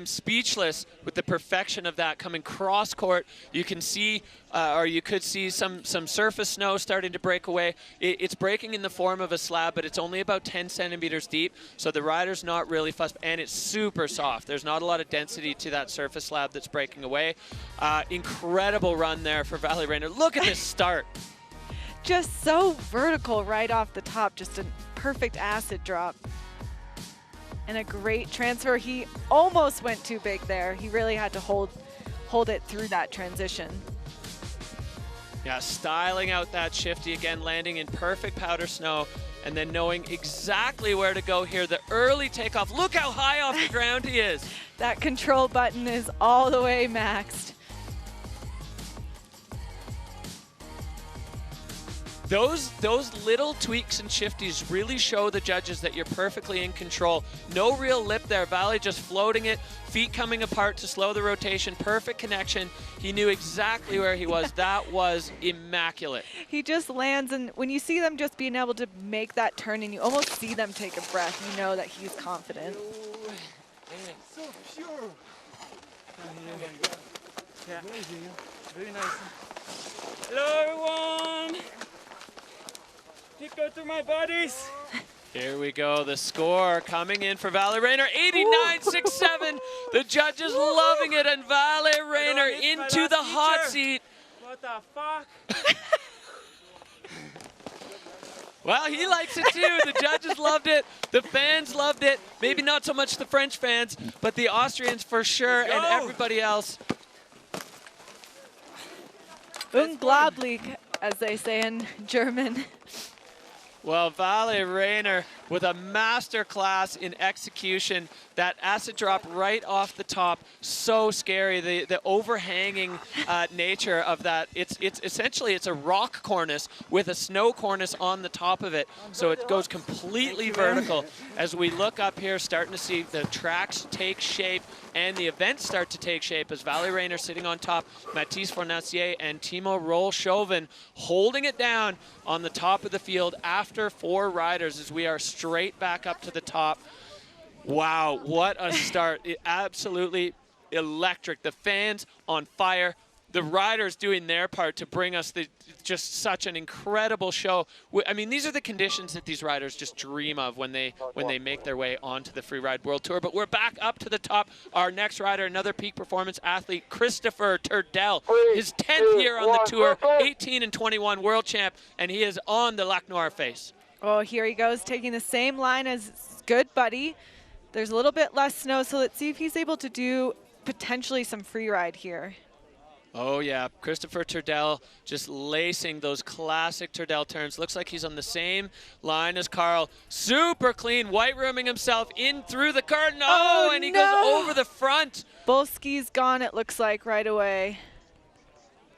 speechless with the perfection of that coming cross court. You can see, or you could see some surface snow starting to break away. It's breaking in the form of a slab, but it's only about 10 centimeters deep, so the rider's not really fussed, and it's super soft. There's not a lot of density to that surface slab that's breaking away. Incredible run there for Val Thorens. Look at this start. Just so vertical right off the top, just a perfect acid drop. And a great transfer. He almost went too big there. He really had to hold it through that transition. Yeah, styling out that shifty again, landing in perfect powder snow, and then knowing exactly where to go here. The early takeoff. Look how high off the ground he is. That control button is all the way maxed. Those little tweaks and shifties really show the judges that you're perfectly in control. No real lip there. Val just floating it, feet coming apart to slow the rotation, perfect connection. He knew exactly where he was. That was immaculate. He just lands, and when you see them just being able to make that turn and you almost see them take a breath, you know that he's confident. So pure. Oh my God. Yeah. Amazing. Very nice. Hello, everyone. Pick go to my buddies. Here we go, the score coming in for Val Thorens, 89.67. The judges loving it, and Val Thorens into the hot seat. What the fuck? Well, he likes it too. The judges loved it. The fans loved it. Maybe not so much the French fans, but the Austrians for sure, and everybody else. Unglaublich, as they say in German. Well, Val Rayner with a master class in execution. That acid drop right off the top, so scary. The overhanging nature of that. It's essentially it's a rock cornice with a snow cornice on the top of it. So it goes completely vertical. As we look up here, starting to see the tracks take shape and the events start to take shape as Val Rayner sitting on top, Mathis Fornacier and Timo Roll-Chauvin holding it down on the top of the field after 4 riders as we are straight back up to the top. Wow, what a start. Absolutely electric. The fans on fire. The riders doing their part to bring us just such an incredible show. I mean, these are the conditions that these riders just dream of when they make their way onto the Freeride World Tour. But we're back up to the top. Our next rider, another peak performance athlete, Christopher Turdell. His 10th year on the tour, 18 and 21 world champ, and he is on the Lac Noir face. Oh, here he goes, taking the same line as good buddy. There's a little bit less snow, so let's see if he's able to do potentially some free ride here. Oh yeah, Christopher Turdell just lacing those classic Turdell turns. Looks like he's on the same line as Carl. Super clean, white rooming himself in through the curtain. Oh, and he goes over the front. Both skis gone, it looks like, right away.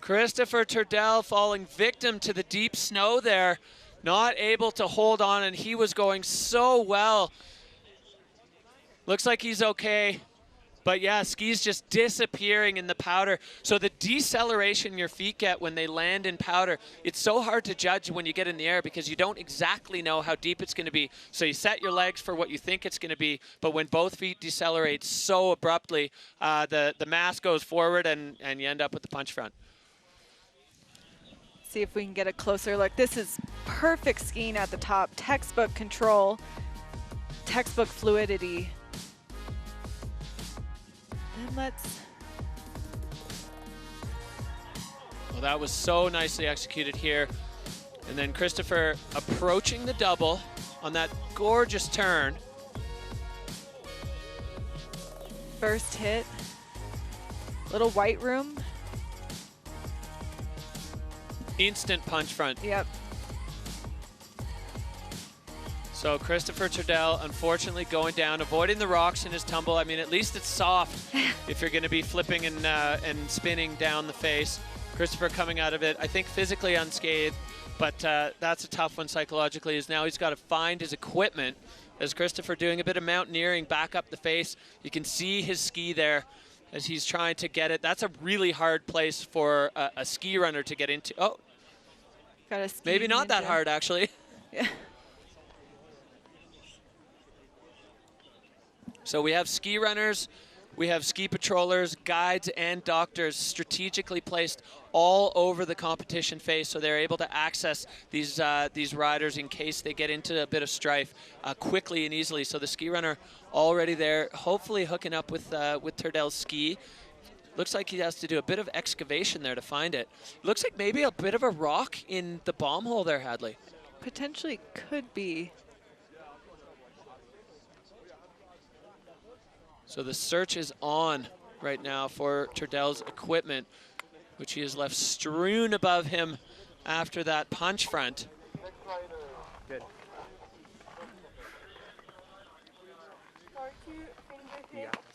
Christopher Turdell falling victim to the deep snow there. Not able to hold on, and he was going so well. Looks like he's okay. But yeah, skis just disappearing in the powder. So the deceleration your feet get when they land in powder, it's so hard to judge when you get in the air because you don't exactly know how deep it's going to be. So you set your legs for what you think it's going to be, but when both feet decelerate so abruptly, the mass goes forward and you end up with the punch front. See if we can get a closer look. This is perfect skiing at the top. Textbook control, textbook fluidity. Let's. Well, that was so nicely executed here. And then Christopher approaching the double on that gorgeous turn. First hit. Little white room. Instant punch front. Yep. So Christopher Turdell, unfortunately, going down, avoiding the rocks in his tumble. I mean, at least it's soft if you're going to be flipping and spinning down the face. Christopher coming out of it, I think physically unscathed, but that's a tough one psychologically, is now he's got to find his equipment. As Christopher doing a bit of mountaineering back up the face, you can see his ski there as he's trying to get it. That's a really hard place for a ski runner to get into. Oh, got a ski maybe not that hard, actually. Yeah. So we have ski runners, we have ski patrollers, guides, and doctors strategically placed all over the competition face, so they're able to access these riders in case they get into a bit of strife quickly and easily. So the ski runner already there, hopefully hooking up with Turdell's ski. Looks like he has to do a bit of excavation there to find it. Looks like maybe a bit of a rock in the bomb hole there, Hadley. Potentially could be. So the search is on right now for Turdell's equipment, which he has left strewn above him after that punch front. Good.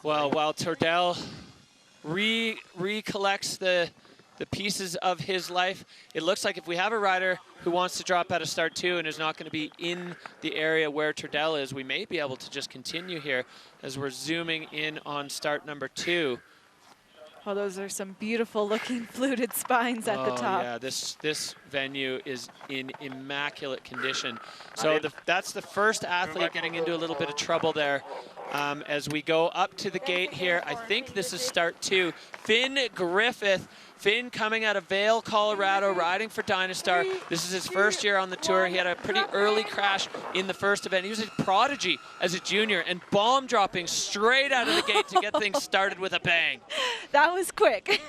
Well, while Turdell recollects the pieces of his life, it looks like if we have a rider who wants to drop out of start 2 and is not going to be in the area where Turdell is, we may be able to just continue here as we're zooming in on start number 2. Oh, those are some beautiful looking fluted spines at the top. Yeah, this venue is in immaculate condition. So that's the first athlete getting into a little bit of trouble there. As we go up to the gate here, I think this is start 2. Finn Griffith. Finn coming out of Vail, Colorado, riding for Dynastar. This is his first year on the tour. He had a pretty early crash in the first event. He was a prodigy as a junior and bomb dropping straight out of the gate to get things started with a bang. That was quick.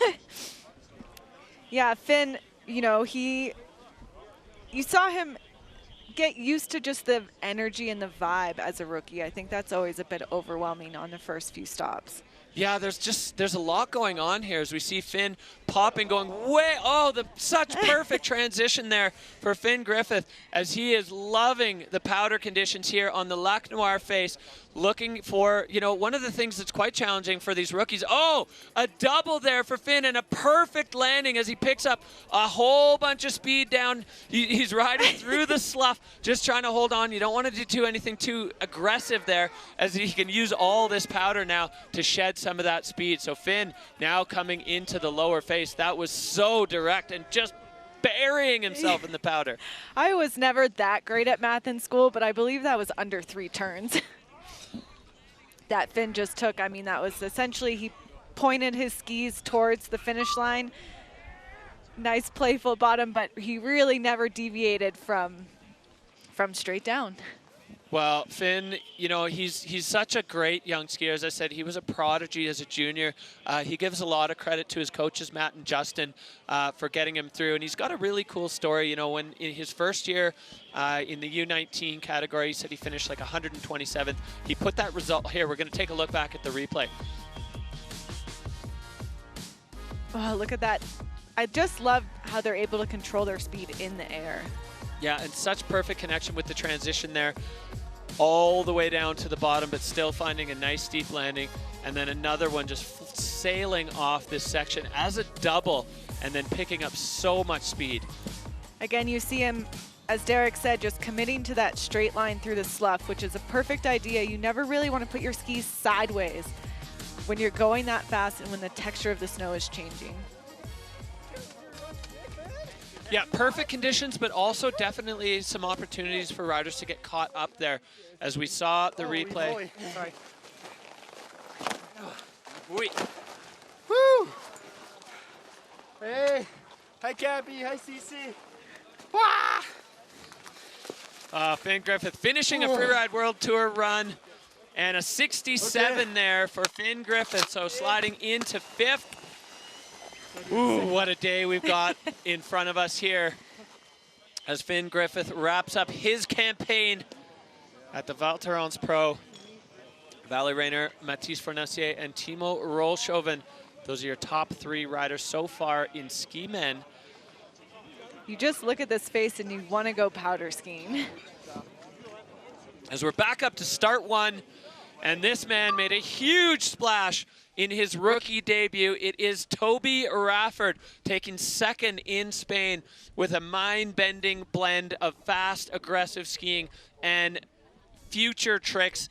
Yeah, Finn, you know, you saw him get used to just the energy and the vibe as a rookie. I think that's always a bit overwhelming on the first few stops. Yeah, there's a lot going on here as we see Finn popping, going such perfect transition there for Finn Griffith as he is loving the powder conditions here on the Lac Noir face, looking for, one of the things that's quite challenging for these rookies. Oh, a double there for Finn and a perfect landing as he picks up a whole bunch of speed down. He's riding through the slough, just trying to hold on. You don't want to do anything too aggressive there as he can use all this powder now to shed some of that speed. So Finn now coming into the lower face. That was so direct and just burying himself in the powder. I was never that great at math in school, but I believe that was under 3 turns that Finn just took. I mean, that was essentially, he pointed his skis towards the finish line. Nice playful bottom, but he really never deviated from straight down. Well, Finn, he's such a great young skier. As I said, he was a prodigy as a junior. He gives a lot of credit to his coaches, Matt and Justin, for getting him through. And he's got a really cool story. When in his first year in the U19 category, he said he finished like 127th. He put that result here. We're going to take a look back at the replay. Oh, look at that. I just love how they're able to control their speed in the air. Yeah, and such perfect connection with the transition there. All the way down to the bottom, but still finding a nice steep landing. And then another one just sailing off this section as a double and then picking up so much speed. Again, you see him, as Derek said, just committing to that straight line through the slough, which is a perfect idea. You never really want to put your skis sideways when you're going that fast and when the texture of the snow is changing. Yeah, perfect conditions, but also definitely some opportunities for riders to get caught up there. As we saw the replay. Sorry. Woo! Hey, hi Cappy, hi CC. Finn Griffith finishing a Freeride World Tour run and a 67 there for Finn Griffith, so sliding into 5th. Ooh, what a day we've got in front of us here as Finn Griffith wraps up his campaign at the Val Thorens Pro. Valley Rayner, Mathis Fournassier, and Timo Rollshoven. Those are your top 3 riders so far in ski men. You just look at this face and you want to go powder skiing. As we're back up to start 1, and this man made a huge splash in his rookie debut. It is Toby Rafford taking 2nd in Spain with a mind-bending blend of fast, aggressive skiing and future tricks.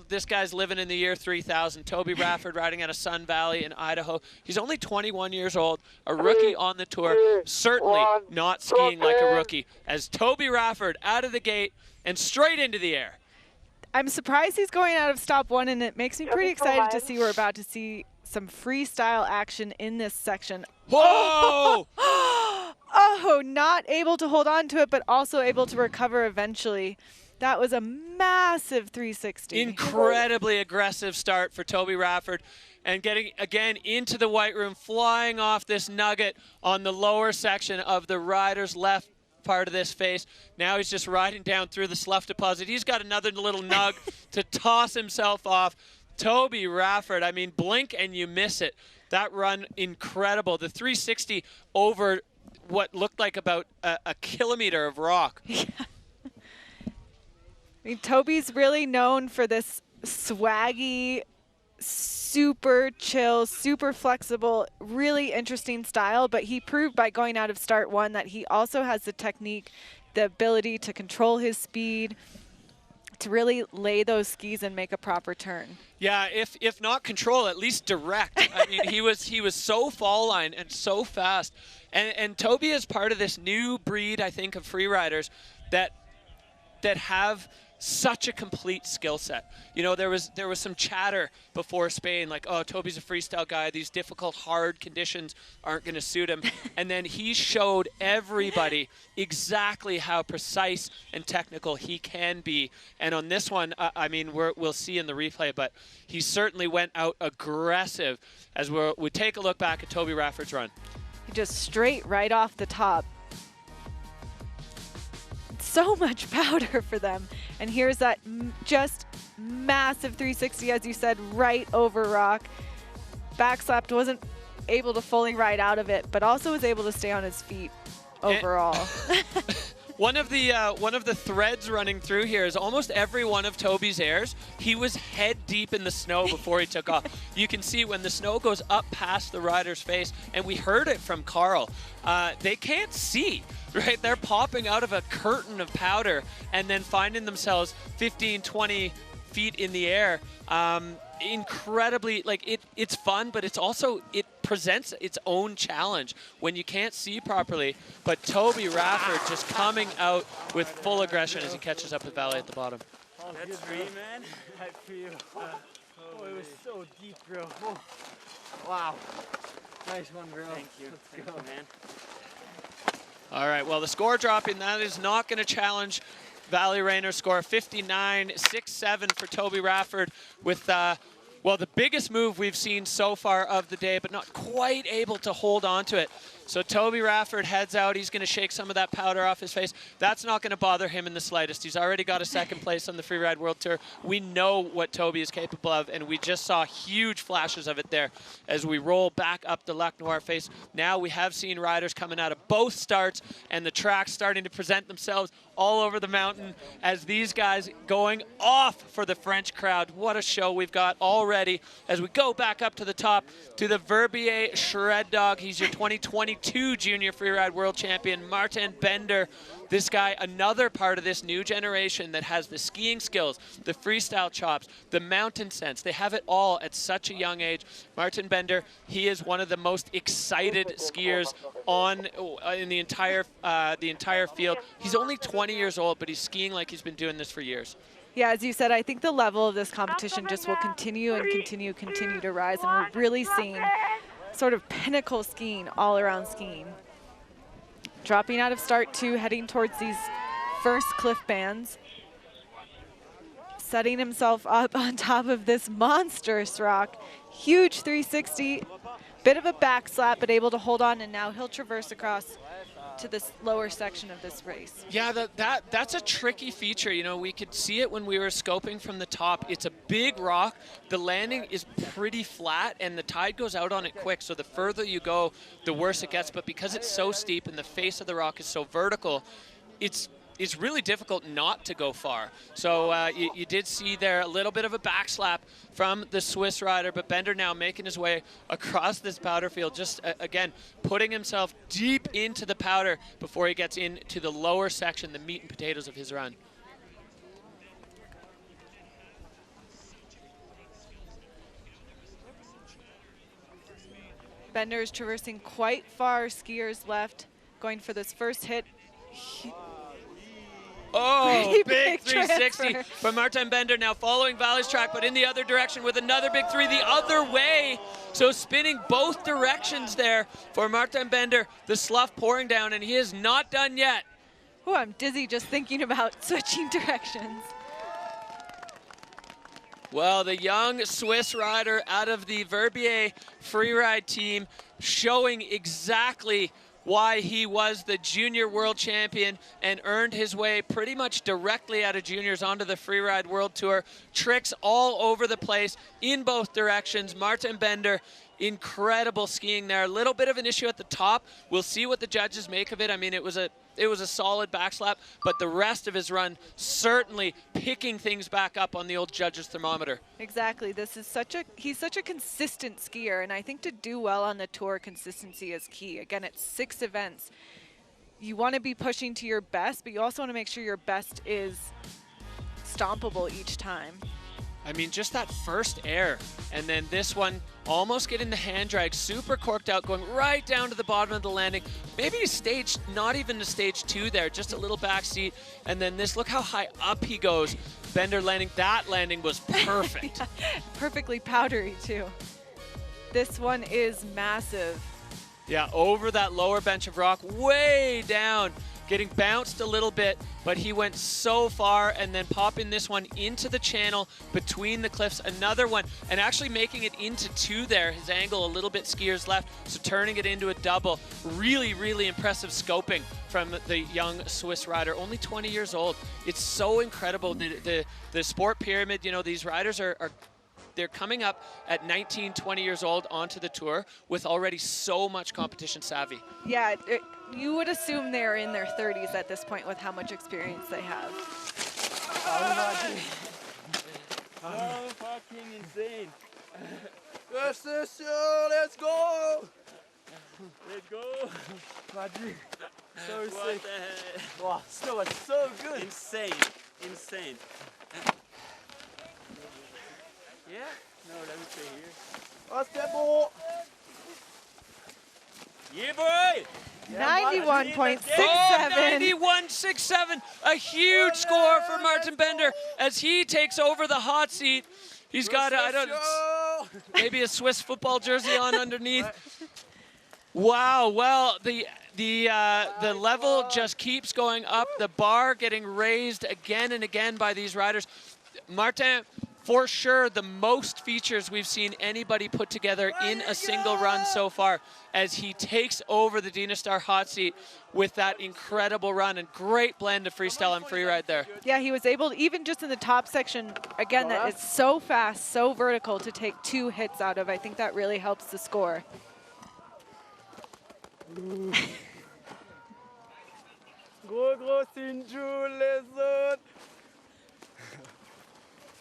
This guy's living in the year 3000. Toby Rafford riding out of Sun Valley in Idaho. He's only 21 years old, a rookie on the tour, certainly not skiing like a rookie. As Toby Rafford out of the gate and straight into the air. I'm surprised he's going out of stop 1, and it makes me pretty excited to see we're about to see some freestyle action in this section. Whoa! Oh, not able to hold on to it, but also able to recover eventually. That was a massive 360. Incredibly aggressive start for Toby Rafford, and getting again into the white room, flying off this nugget on the lower section of the rider's left part of this face. Now he's just riding down through the slough deposit. He's got another little nug to toss himself off. Toby Rafford, I mean, blink and you miss it. That run, incredible. The 360 over what looked like about a kilometer of rock. Yeah. I mean, Toby's really known for this swaggy, super chill, super flexible, really interesting style, but he proved by going out of start 1 that he also has the technique, the ability to control his speed, to really lay those skis and make a proper turn. Yeah, if not control, at least direct. I mean, he was so fall line and so fast. And Toby is part of this new breed, I think, of free riders that have such a complete skill set. There was some chatter before Spain, like, oh, Toby's a freestyle guy. These difficult, hard conditions aren't going to suit him. And then he showed everybody exactly how precise and technical he can be. And on this one, I mean, we'll see in the replay, but he certainly went out aggressive as we take a look back at Toby Rafford's run. He just straight right off the top. So much powder for them. And here's that just massive 360, as you said, right over rock. backslapped, wasn't able to fully ride out of it, but also was able to stay on his feet overall. One of the threads running through here is almost every one of Toby's airs, he was head deep in the snow before he took off. You can see when the snow goes up past the rider's face, and we heard it from Carl, they can't see, right? They're popping out of a curtain of powder and then finding themselves 15, 20 feet in the air. Incredibly, like it's fun, but it's also, it presents its own challenge when you can't see properly. But Toby Rafford just coming out with full aggression as he catches up with Valley at the bottom. That's free, man. I feel. Oh, it was so deep, bro. Oh. Wow. Nice one, bro. Thank you. Thank you, man. All right, well, the score dropping, that is not going to challenge Valley Rayner's score. 59-6-7 for Toby Rafford with, well, the biggest move we've seen so far of the day, but not quite able to hold on to it. So Toby Rafford heads out. He's going to shake some of that powder off his face. That's not going to bother him in the slightest. He's already got a second place on the Freeride World Tour. We know what Toby is capable of, and we just saw huge flashes of it there as we roll back up the Lac Noir face. Now we have seen riders coming out of both starts, and the tracks starting to present themselves all over the mountain as these guys going off for the French crowd. What a show we've got already as we go back up to the top to the Verbier Shred Dog. He's your 2022 Junior Freeride World Champion, Martin Bender. This guy, another part of this new generation that has the skiing skills, the freestyle chops, the mountain sense. They have it all at such a young age. Martin Bender, he is one of the most excited skiers in the entire field. He's only 20 years old, but he's skiing like he's been doing this for years. Yeah, as you said, I think the level of this competition just will continue and continue to rise, and we're really seeing sort of pinnacle skiing, all-around skiing. Dropping out of start 2, heading towards these first cliff bands. Setting himself up on top of this monstrous rock. Huge 360, bit of a backslap, but able to hold on, and now he'll traverse across to this lower section of this race. Yeah, that's a tricky feature. You know, we could see it when we were scoping from the top. It's a big rock. The landing is pretty flat, and the tide goes out on it quick. So the further you go, the worse it gets. But because it's so steep and the face of the rock is so vertical, it's really difficult not to go far. So you did see there a little bit of a backslap from the Swiss rider, but Bender now making his way across this powder field, just again, putting himself deep into the powder before he gets into the lower section, the meat and potatoes of his run. Bender is traversing quite far, skiers left, going for this first hit. Oh, Pretty big 360 transfer from Martin Bender, now following Valley's track, but in the other direction with another big 3 the other way. So spinning both directions there for Martin Bender. The slough pouring down, and he is not done yet. Oh, I'm dizzy just thinking about switching directions. Well, the young Swiss rider out of the Verbier Freeride team showing exactly why he was the junior world champion and earned his way pretty much directly out of juniors onto the Freeride World Tour. Tricks all over the place in both directions. Martin Bender, incredible skiing there. A little bit of an issue at the top. We'll see what the judges make of it. I mean, it was a solid backslap, but the rest of his run certainly picking things back up on the old judge's thermometer. Exactly. He's such a consistent skier, and I think to do well on the tour, consistency is key. Again, it's 6 events. You want to be pushing to your best, but you also want to make sure your best is stompable each time. I mean, just that first air, and then this one almost getting the hand drag, super corked out, going right down to the bottom of the landing. Maybe a stage, not even to stage 2 there, just a little back seat. And then this, look how high up he goes. Bender landing, that landing was perfect. Yeah, perfectly powdery too. This one is massive. Yeah, over that lower bench of rock, way down, getting bounced a little bit, but he went so far, and then popping this one into the channel between the cliffs, another one, and actually making it into 2 there. His angle a little bit skiers left, so turning it into a double. Really, really impressive scoping from the young Swiss rider, only 20 years old. It's so incredible. The sport pyramid, you know, these riders are they're coming up at 19, 20 years old onto the tour with already so much competition savvy. Yeah, you would assume they're in their 30s at this point with how much experience they have. So fucking insane. Let's go! Let's go. Magic. So What sick. the heck? Wow, snow was so good. Insane. Insane. Yeah? No, let me stay here. Oh, c'est bon. Yeah, boy! 91.67. Oh, 91.67, a huge score for Martin Bender as he takes over the hot seat. He's got, maybe a Swiss football jersey on underneath. Wow, well, the level just keeps going up. The bar getting raised again and again by these riders. Martin, for sure, the most features we've seen anybody put together in a single run so far as he takes over the Dynastar hot seat with that incredible run and great blend of freestyle and freeride there. Yeah, he was able to, even just in the top section, again, that it's so fast, so vertical, to take 2 hits out of. I think that really helps the score. Gros Sinjou, les autres.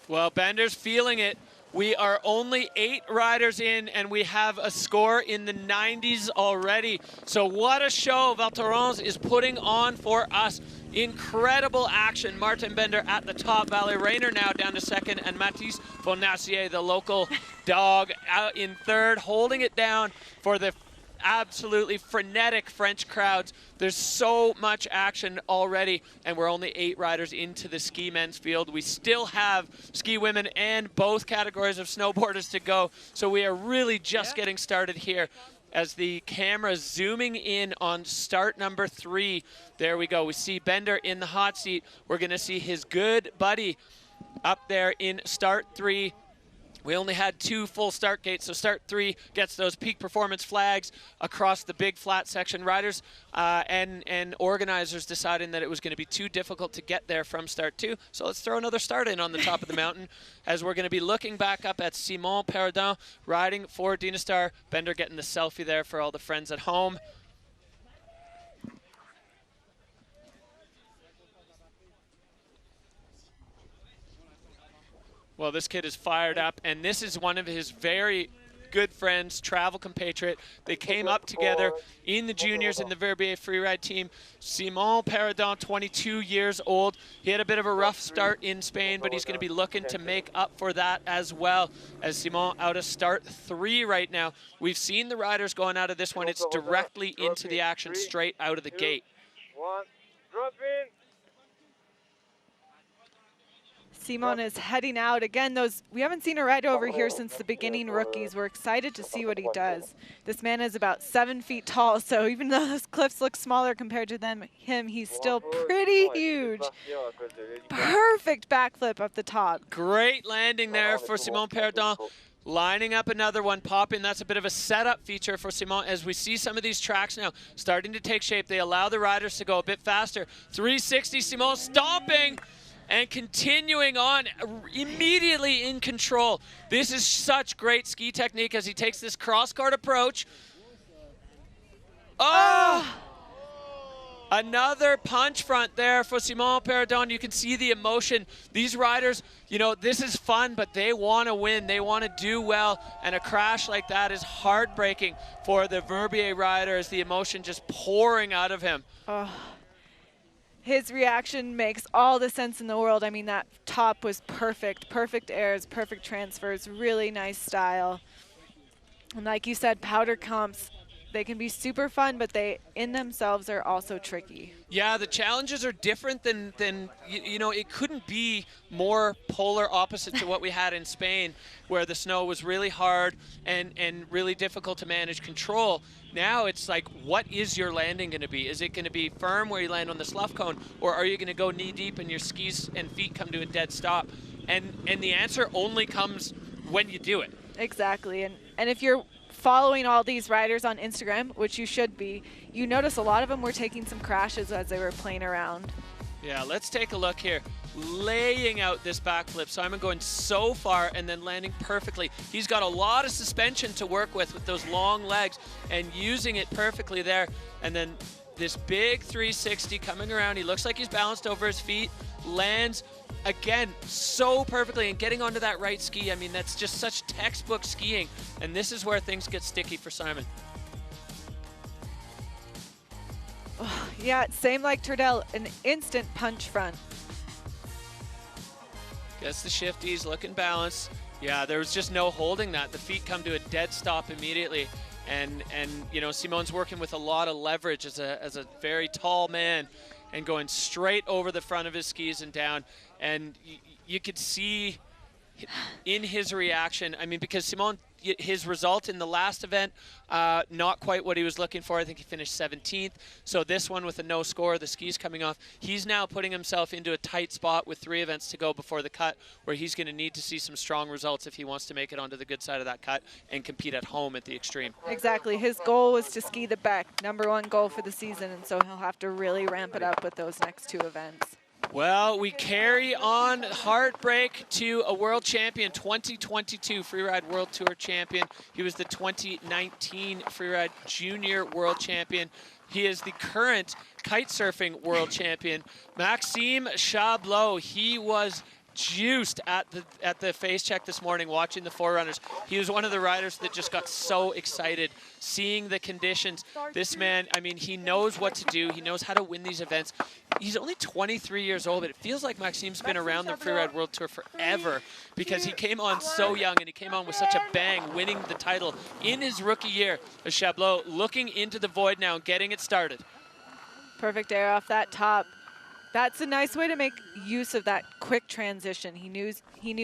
Well, Bender's feeling it. We are only 8 riders in, and we have a score in the 90s already. So what a show Val Thorens is putting on for us. Incredible action. Martin Bender at the top. Valet Rayner now down to second, and Mathis Fonacier, the local dog, out in third, holding it down for the absolutely frenetic French crowds. There's so much action already, and we're only 8 riders into the ski men's field. We still have ski women and both categories of snowboarders to go, so we are really just getting started here. As the camera zooming in on start number 3, there we go. We see Bender in the hot seat. We're going to see his good buddy up there in start 3. We only had 2 full start gates, so start 3 gets those peak performance flags across the big flat section. Riders and organizers deciding that it was going to be too difficult to get there from start 2, so let's throw another start in on the top of the mountain as we're going to be looking back up at Simon Perrodin riding for Dynastar. Bender getting the selfie there for all the friends at home. Well, this kid is fired up, and this is one of his very good friends, travel compatriot. They came up together in the juniors in the Verbier freeride team. Simon Perrodin, 22 years old. He had a bit of a rough start in Spain, but he's going to be looking to make up for that as well, as Simon out of start 3 right now. We've seen the riders going out of this one. It's directly into the action, straight out of the gate. 1, drop in. Simon is heading out. Again, we haven't seen a rider over here since the beginning rookies. We're excited to see what he does. This man is about 7 feet tall, so even though those cliffs look smaller compared to him, he's still pretty huge. Perfect backflip up the top. Great landing there for Simon Perrodin. Lining up another one, popping. That's a bit of a setup feature for Simon as we see some of these tracks now starting to take shape. They allow the riders to go a bit faster. 360, Simon stomping and continuing on, immediately in control. This is such great ski technique as he takes this cross-guard approach. Oh! Another punch front there for Simon Perrodin. You can see the emotion. These riders, you know, this is fun, but they want to win. They want to do well, and a crash like that is heartbreaking for the Verbier rider as the emotion just pouring out of him. Oh. His reaction makes all the sense in the world. I mean, that top was perfect. Perfect airs, perfect transfers, really nice style. And like you said, powder comps, they can be super fun, but they in themselves are also tricky. Yeah, the challenges are different than you know, it couldn't be more polar opposite to what we had in Spain, where the snow was really hard and really difficult to manage control. Now it's like, what is your landing going to be? Is it going to be firm where you land on the slough cone, or are you going to go knee deep and your skis and feet come to a dead stop? And the answer only comes when you do it. Exactly, and if you're following all these riders on Instagram, which you should be, you notice a lot of them were taking some crashes as they were playing around. Yeah, let's take a look here. Laying out this backflip. Simon going so far and then landing perfectly. He's got a lot of suspension to work with those long legs and using it perfectly there. And then this big 360 coming around. He looks like he's balanced over his feet, lands again so perfectly and getting onto that right ski. I mean, that's just such textbook skiing. And this is where things get sticky for Simon. Oh, yeah, same like Turdell, an instant punch front. Gets the shifties, looking balanced. Yeah, there was just no holding that. The feet come to a dead stop immediately. And you know, Simon's working with a lot of leverage as a very tall man and going straight over the front of his skis and down. And you could see in his reaction, I mean, because Simon, his result in the last event, not quite what he was looking for. I think he finished 17th. So this one with a no score, the skis coming off, he's now putting himself into a tight spot with 3 events to go before the cut, where he's going to need to see some strong results if he wants to make it onto the good side of that cut and compete at home at the extreme. Exactly. His goal was to ski the Beck, #1 goal for the season, and so he'll have to really ramp it up with those next 2 events. Well, we carry on heartbreak to a world champion, 2022 Freeride World Tour champion. He was the 2019 Freeride Junior World Champion. He is the current kite surfing world champion, Maxime Chablot. He was juiced at the face check this morning watching the Forerunners. He was one of the riders that just got so excited seeing the conditions. This man, I mean, he knows what to do. He knows how to win these events. He's only 23 years old, but it feels like Maxime's been around the Freeride World Tour forever because he came on so young and he came on with such a bang, winning the title in his rookie year. Chablot looking into the void now and getting it started. Perfect air off that top. That's a nice way to make use of that quick transition. He knew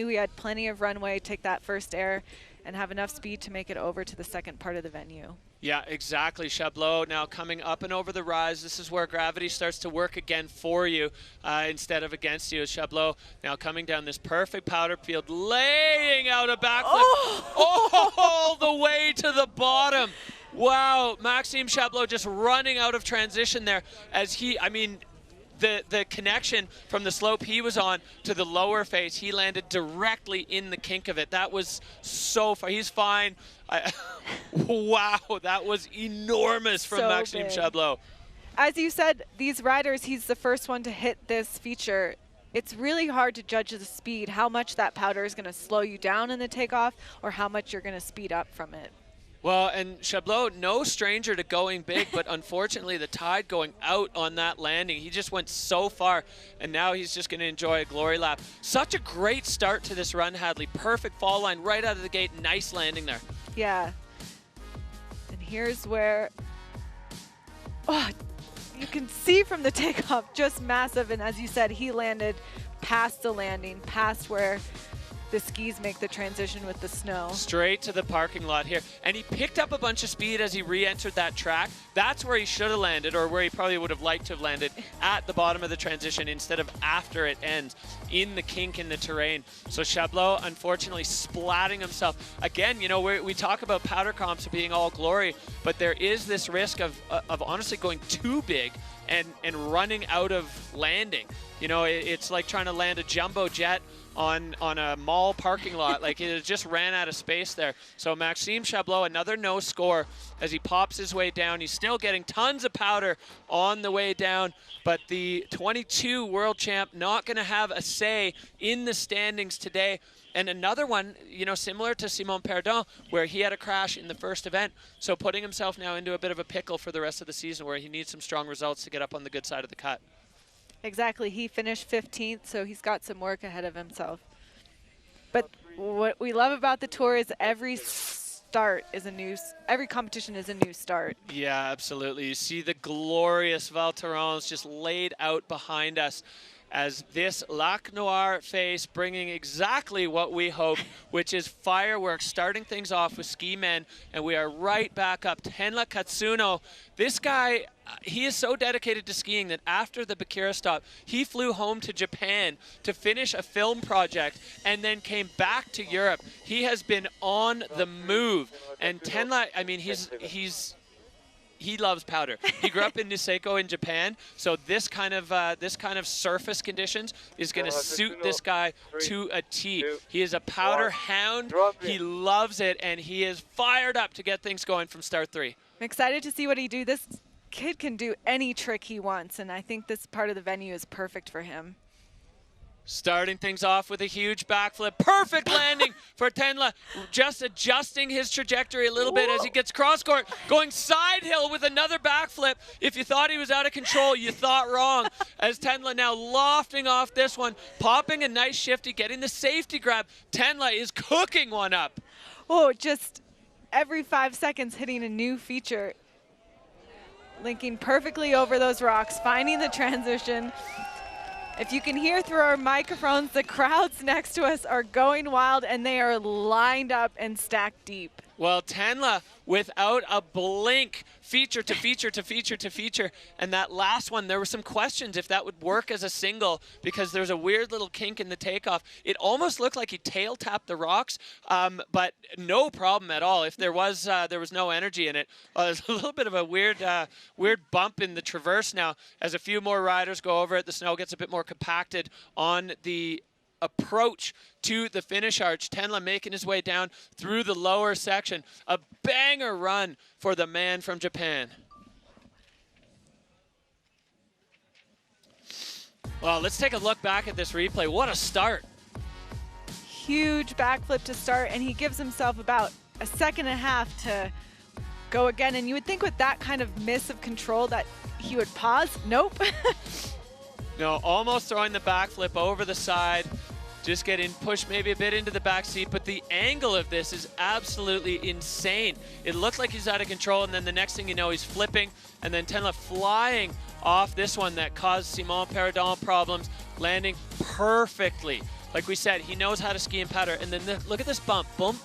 he had plenty of runway, take that first air, and have enough speed to make it over to the second part of the venue. Yeah, exactly. Chablot now coming up and over the rise. This is where gravity starts to work again for you instead of against you. Chablot now coming down this perfect powder field, laying out a backflip all the way to the bottom. Wow, Maxime Chablot just running out of transition there as he, I mean, the connection from the slope he was on to the lower face, he landed directly in the kink of it. That was so far. He's fine. Wow, that was enormous from So Maxime big. Chablot. As you said, these riders, he's the first one to hit this feature. It's really hard to judge the speed, how much that powder is going to slow you down in the takeoff or how much you're going to speed up from it. Well, and Chablot, no stranger to going big, but unfortunately the tide going out on that landing. He just went so far, and now he's just going to enjoy a glory lap. Such a great start to this run, Hadley. Perfect fall line right out of the gate. Nice landing there. Yeah. And here's where, oh, you can see from the takeoff, just massive. And as you said, he landed past the landing, past where the skis make the transition with the snow. Straight to the parking lot here. And he picked up a bunch of speed as he re-entered that track. That's where he should have landed, or where he probably would have liked to have landed, at the bottom of the transition instead of after it ends, in the kink in the terrain. So Chablot, unfortunately, splatting himself. Again, you know, we talk about powder comps being all glory, but there is this risk of honestly going too big and running out of landing. You know, it's like trying to land a jumbo jet on a mall parking lot. Like, it just ran out of space there. So Maxime Chablot, another no score as he pops his way down. He's still getting tons of powder on the way down, but the 22 world champ not going to have a say in the standings today. And another one, you know, similar to Simon Perdon, where he had a crash in the first event. So putting himself now into a bit of a pickle for the rest of the season, where he needs some strong results to get up on the good side of the cut. Exactly. He finished 15th, so he's got some work ahead of himself. But what we love about the tour is every competition is a new start. Yeah, absolutely. You see the glorious Val Thorens just laid out behind us as this Lac Noir face bringing exactly what we hope, which is fireworks, starting things off with ski men, and we are right back up. Tenla Katsuno, this guy, he is so dedicated to skiing that after the Bakura stop, he flew home to Japan to finish a film project and then came back to Europe. He has been on the move. And Tenla, I mean, he's he loves powder. He grew up in Niseko in Japan, so this kind of surface conditions is going to suit this guy to a T. He is a powder hound. He loves it, and he is fired up to get things going from start 3. I'm excited to see what he do. This kid can do any trick he wants, and I think this part of the venue is perfect for him. Starting things off with a huge backflip. Perfect landing for Tenla. Just adjusting his trajectory a little bit as he gets cross court. Going side hill with another backflip. If you thought he was out of control, you thought wrong. As Tenla now lofting off this one. Popping a nice shifty, getting the safety grab. Tenla is cooking one up. Oh, just every 5 seconds hitting a new feature. Linking perfectly over those rocks, finding the transition. If you can hear through our microphones, the crowds next to us are going wild, and they are lined up and stacked deep. Well, Tenla, without a blink, feature to feature to feature to feature. And that last one, there were some questions if that would work as a single because there's a weird little kink in the takeoff. It almost looked like he tail tapped the rocks, but no problem at all. If there was no energy in it. There's a little bit of a weird bump in the traverse now as a few more riders go over it. The snow gets a bit more compacted on the approach to the finish arch. Tenla making his way down through the lower section. A banger run for the man from Japan. Well, let's take a look back at this replay. What a start. Huge backflip to start, and he gives himself about a second and a half to go again. And you would think with that kind of miss of control that he would pause. Nope. No, almost throwing the backflip over the side. Just getting pushed maybe a bit into the back seat, but the angle of this is absolutely insane. It looked like he's out of control, and then the next thing you know, he's flipping, and then Tenla flying off this one that caused Simon Perrodon problems, landing perfectly. Like we said, he knows how to ski and powder, and then look at this bump, boom.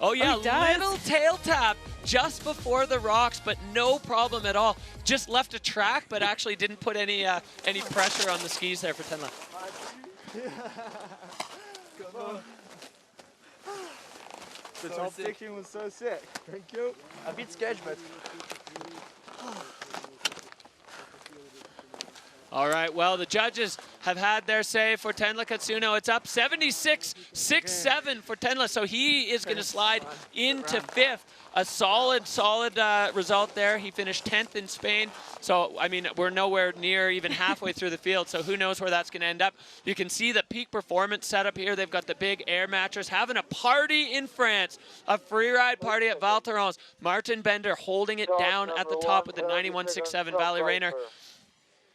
Oh yeah, little tail tap just before the rocks, but no problem at all. Just left a track, but actually didn't put any pressure on the skis there for Tenla. The top section was so sick. Thank you. A bit sketch, but. All right, well, the judges have had their say for Tenla Katsuno. It's up 76-6-7 for Tenla, so he is going to slide into 5th. A solid result there. He finished 10th in Spain. So, I mean, we're nowhere near even halfway through the field, so who knows where that's going to end up. You can see the peak performance setup here. They've got the big air mattress, having a party in France, a freeride party at Val Thorens. Martin Bender holding it down at the top with the 91.67 Valley Rayner.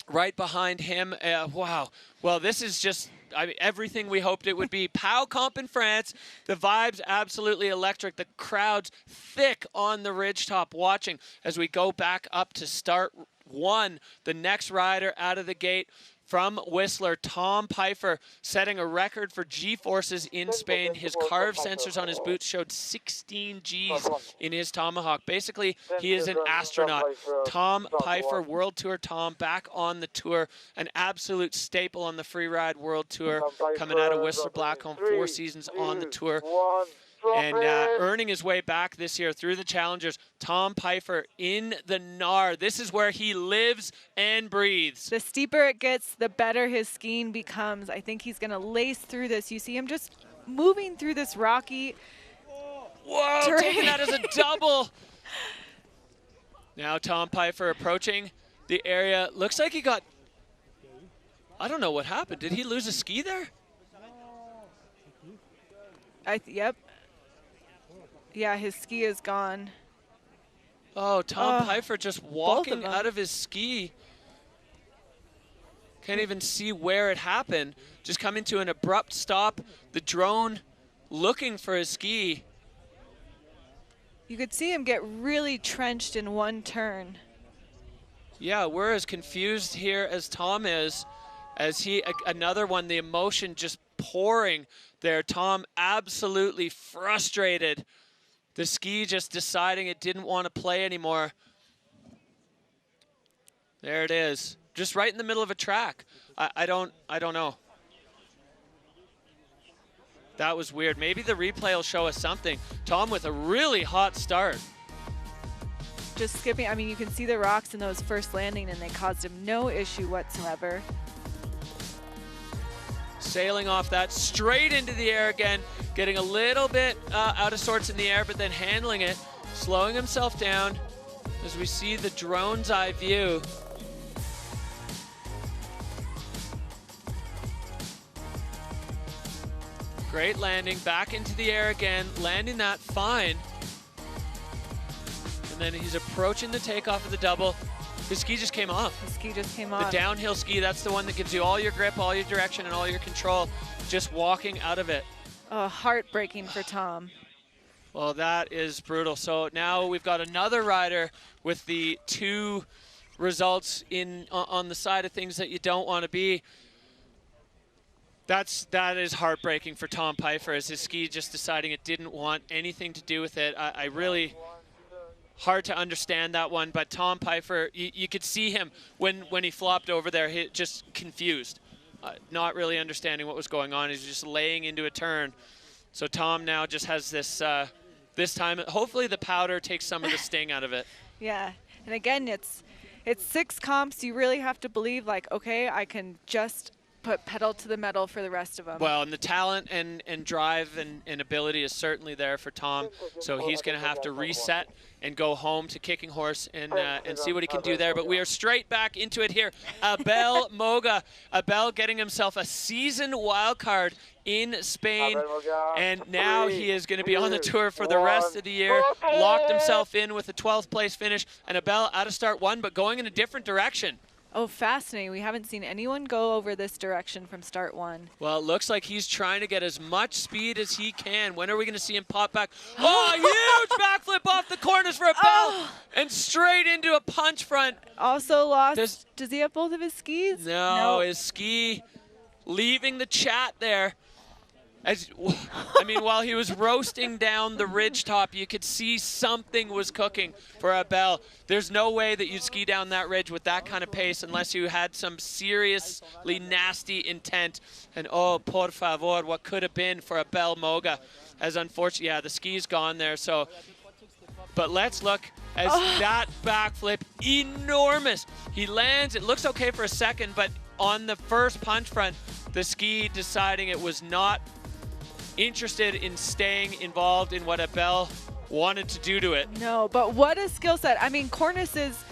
Right behind him, wow. Well, this is just everything we hoped it would be. POW Comp in France, the vibes absolutely electric. The crowd's thick on the ridgetop watching as we go back up to start 1. The next rider out of the gate from Whistler, Tom Pfeiffer, setting a record for G-forces in Spain. His carved sensors on his boots showed 16 Gs in his Tomahawk. Basically, he is an astronaut. Tom Pfeiffer, World Tour Tom, back on the tour. An absolute staple on the Freeride World Tour, coming out of Whistler Blackcomb, 4 seasons on the tour. And earning his way back this year through the challengers. Tom Pfeiffer in the Noir. This is where he lives and breathes. The steeper it gets, the better his skiing becomes. I think he's going to lace through this. You see him just moving through this rocky terrain. Taking that as a double. Now Tom Pfeiffer approaching the area. Looks like he got, I don't know what happened. Did he lose a ski there? Yep. Yeah, his ski is gone. Oh, Tom Pfeiffer just walking out of his ski. Can't even see where it happened. Just coming to an abrupt stop. The drone looking for his ski. You could see him get really trenched in one turn. Yeah, we're as confused here as Tom is. As he, another one, the emotion just pouring there. Tom absolutely frustrated. The ski just deciding it didn't want to play anymore. There it is. Just right in the middle of a track. I don't know. That was weird. Maybe the replay will show us something. Tom with a really hot start. just skipping. I mean, you can see the rocks in those first landing, and they caused him no issue whatsoever. Sailing off that straight into the air again, getting a little bit out of sorts in the air, but then handling it, slowing himself down as we see the drone's eye view. Great landing, back into the air again, landing that fine. And then he's approaching the takeoff of the double. His ski just came off. The ski just came The off. downhill ski, that's the one that gives you all your grip, all your direction, and all your control, just walking out of it. Oh, heartbreaking for Tom. Well, that is brutal. So now we've got another rider with the 2 results on the side of things that you don't want to be. That is heartbreaking for Tom Pfeiffer, as his ski just deciding it didn't want anything to do with it. I really, hard to understand that one, but Tom Pfeiffer, you could see him when he flopped over there, just confused, not really understanding what was going on. He's just laying into a turn. So Tom now just has this, this time, hopefully the powder takes some of the sting out of it. Yeah, and again, it's 6 comps. You really have to believe, like, okay, I can just put pedal to the metal for the rest of them. Well, and the talent and drive and ability is certainly there for Tom, so he's going to have to reset and go home to Kicking Horse and see what he can do there. But we are straight back into it here. Abel Moga. Abel getting himself a season wild card in Spain, and now he is going to be on the tour for the rest of the year. Locked himself in with a 12th place finish, and Abel out of start 1, but going in a different direction. Oh, fascinating. We haven't seen anyone go over this direction from start 1. Well, it looks like he's trying to get as much speed as he can. When are we going to see him pop back? Oh, huge backflip off the corners for Abel, and straight into a punch front. Also lost. Does he have both of his skis? No, his ski leaving the chat there. I mean, while he was roasting down the ridge top, you could see something was cooking for Abel. There's no way that you'd ski down that ridge with that kind of pace unless you had some seriously nasty intent. And oh, por favor, what could have been for Abel Moga. As unfortunately, yeah, the ski's gone there. So, but let's look as that backflip, enormous. He lands, it looks okay for a second, but on the first punch front, the ski deciding it was not interested in staying involved in what Abel wanted to do to it. No, but what a skill set. I mean, cornices,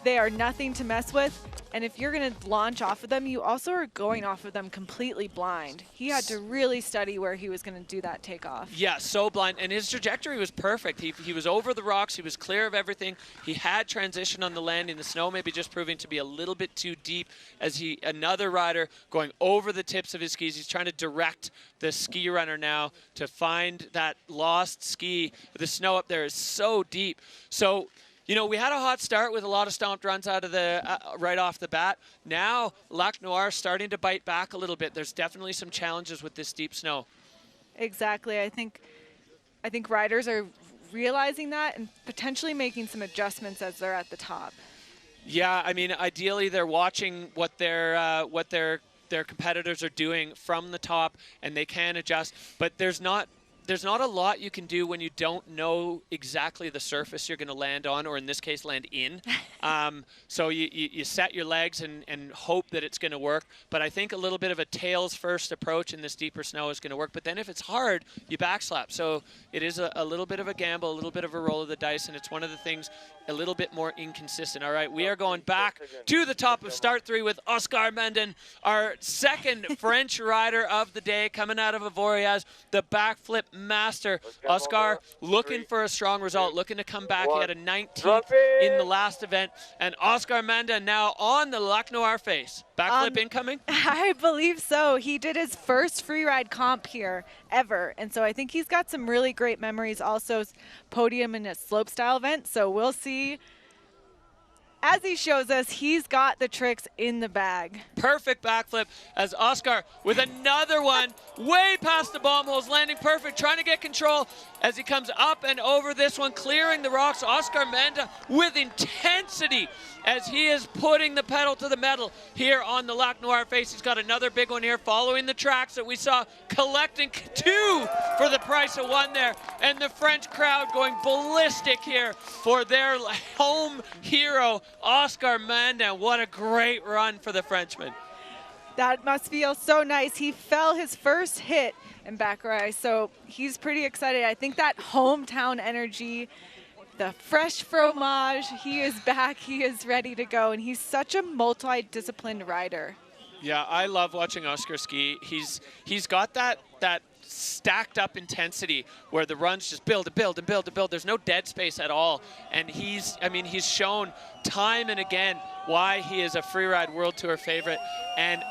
they are nothing to mess with. And if you're going to launch off of them, you also are going off of them completely blind. He had to really study where he was going to do that takeoff. Yeah, so blind. And his trajectory was perfect. He was over the rocks. He was clear of everything. He had transition on the landing. The snow maybe just proving to be a little bit too deep as another rider going over the tips of his skis. He's trying to direct the ski runner now to find that lost ski. The snow up there is so deep. So, you know, we had a hot start with a lot of stomped runs out of the right off the bat. Now, Lac Noir starting to bite back a little bit. There's definitely some challenges with this deep snow. Exactly. I think riders are realizing that and potentially making some adjustments as they're at the top. Yeah, I mean, ideally they're watching what their competitors are doing from the top, and they can adjust. But there's not a lot you can do when you don't know exactly the surface you're going to land on, or in this case, land in. So you set your legs and hope that it's going to work. But I think a little bit of a tails first approach in this deeper snow is going to work. But then if it's hard, you backslap. So it is a little bit of a gamble, a little bit of a roll of the dice, and it's one of the things a little bit more inconsistent. All right, we are going back to the top of start 3 with Oscar Menden, our second French rider of the day, coming out of Avoriaz, the backflip master. Oscar looking for a strong result, looking to come back. He had a 19th in the last event, and Oscar Menden now on the Lac Noir face. Backflip incoming? I believe so. He did his first freeride comp here ever, and so I think he's got some really great memories. Also, podium in a slopestyle event, so we'll see. As he shows us, he's got the tricks in the bag. Perfect backflip as Oscar with another one way past the bomb holes, landing perfect, trying to get control as he comes up and over this one, clearing the rocks. Oscar Menden with intensity as he is putting the pedal to the metal here on the Lac Noir face. He's got another big one here following the tracks that we saw, collecting 2 for the price of 1 there. And the French crowd going ballistic here for their home hero, Oscar Mandin. What a great run for the Frenchman. That must feel so nice. He fell his first hit in Baccarat, so he's pretty excited. I think that hometown energy, the fresh fromage, he is back, he is ready to go, and he's such a multi-disciplined rider. Yeah, I love watching Oscar ski. He's got that stacked up intensity where the runs just build and build and build and build. There's no dead space at all. And he's shown time and again why he is a Freeride World Tour favorite. And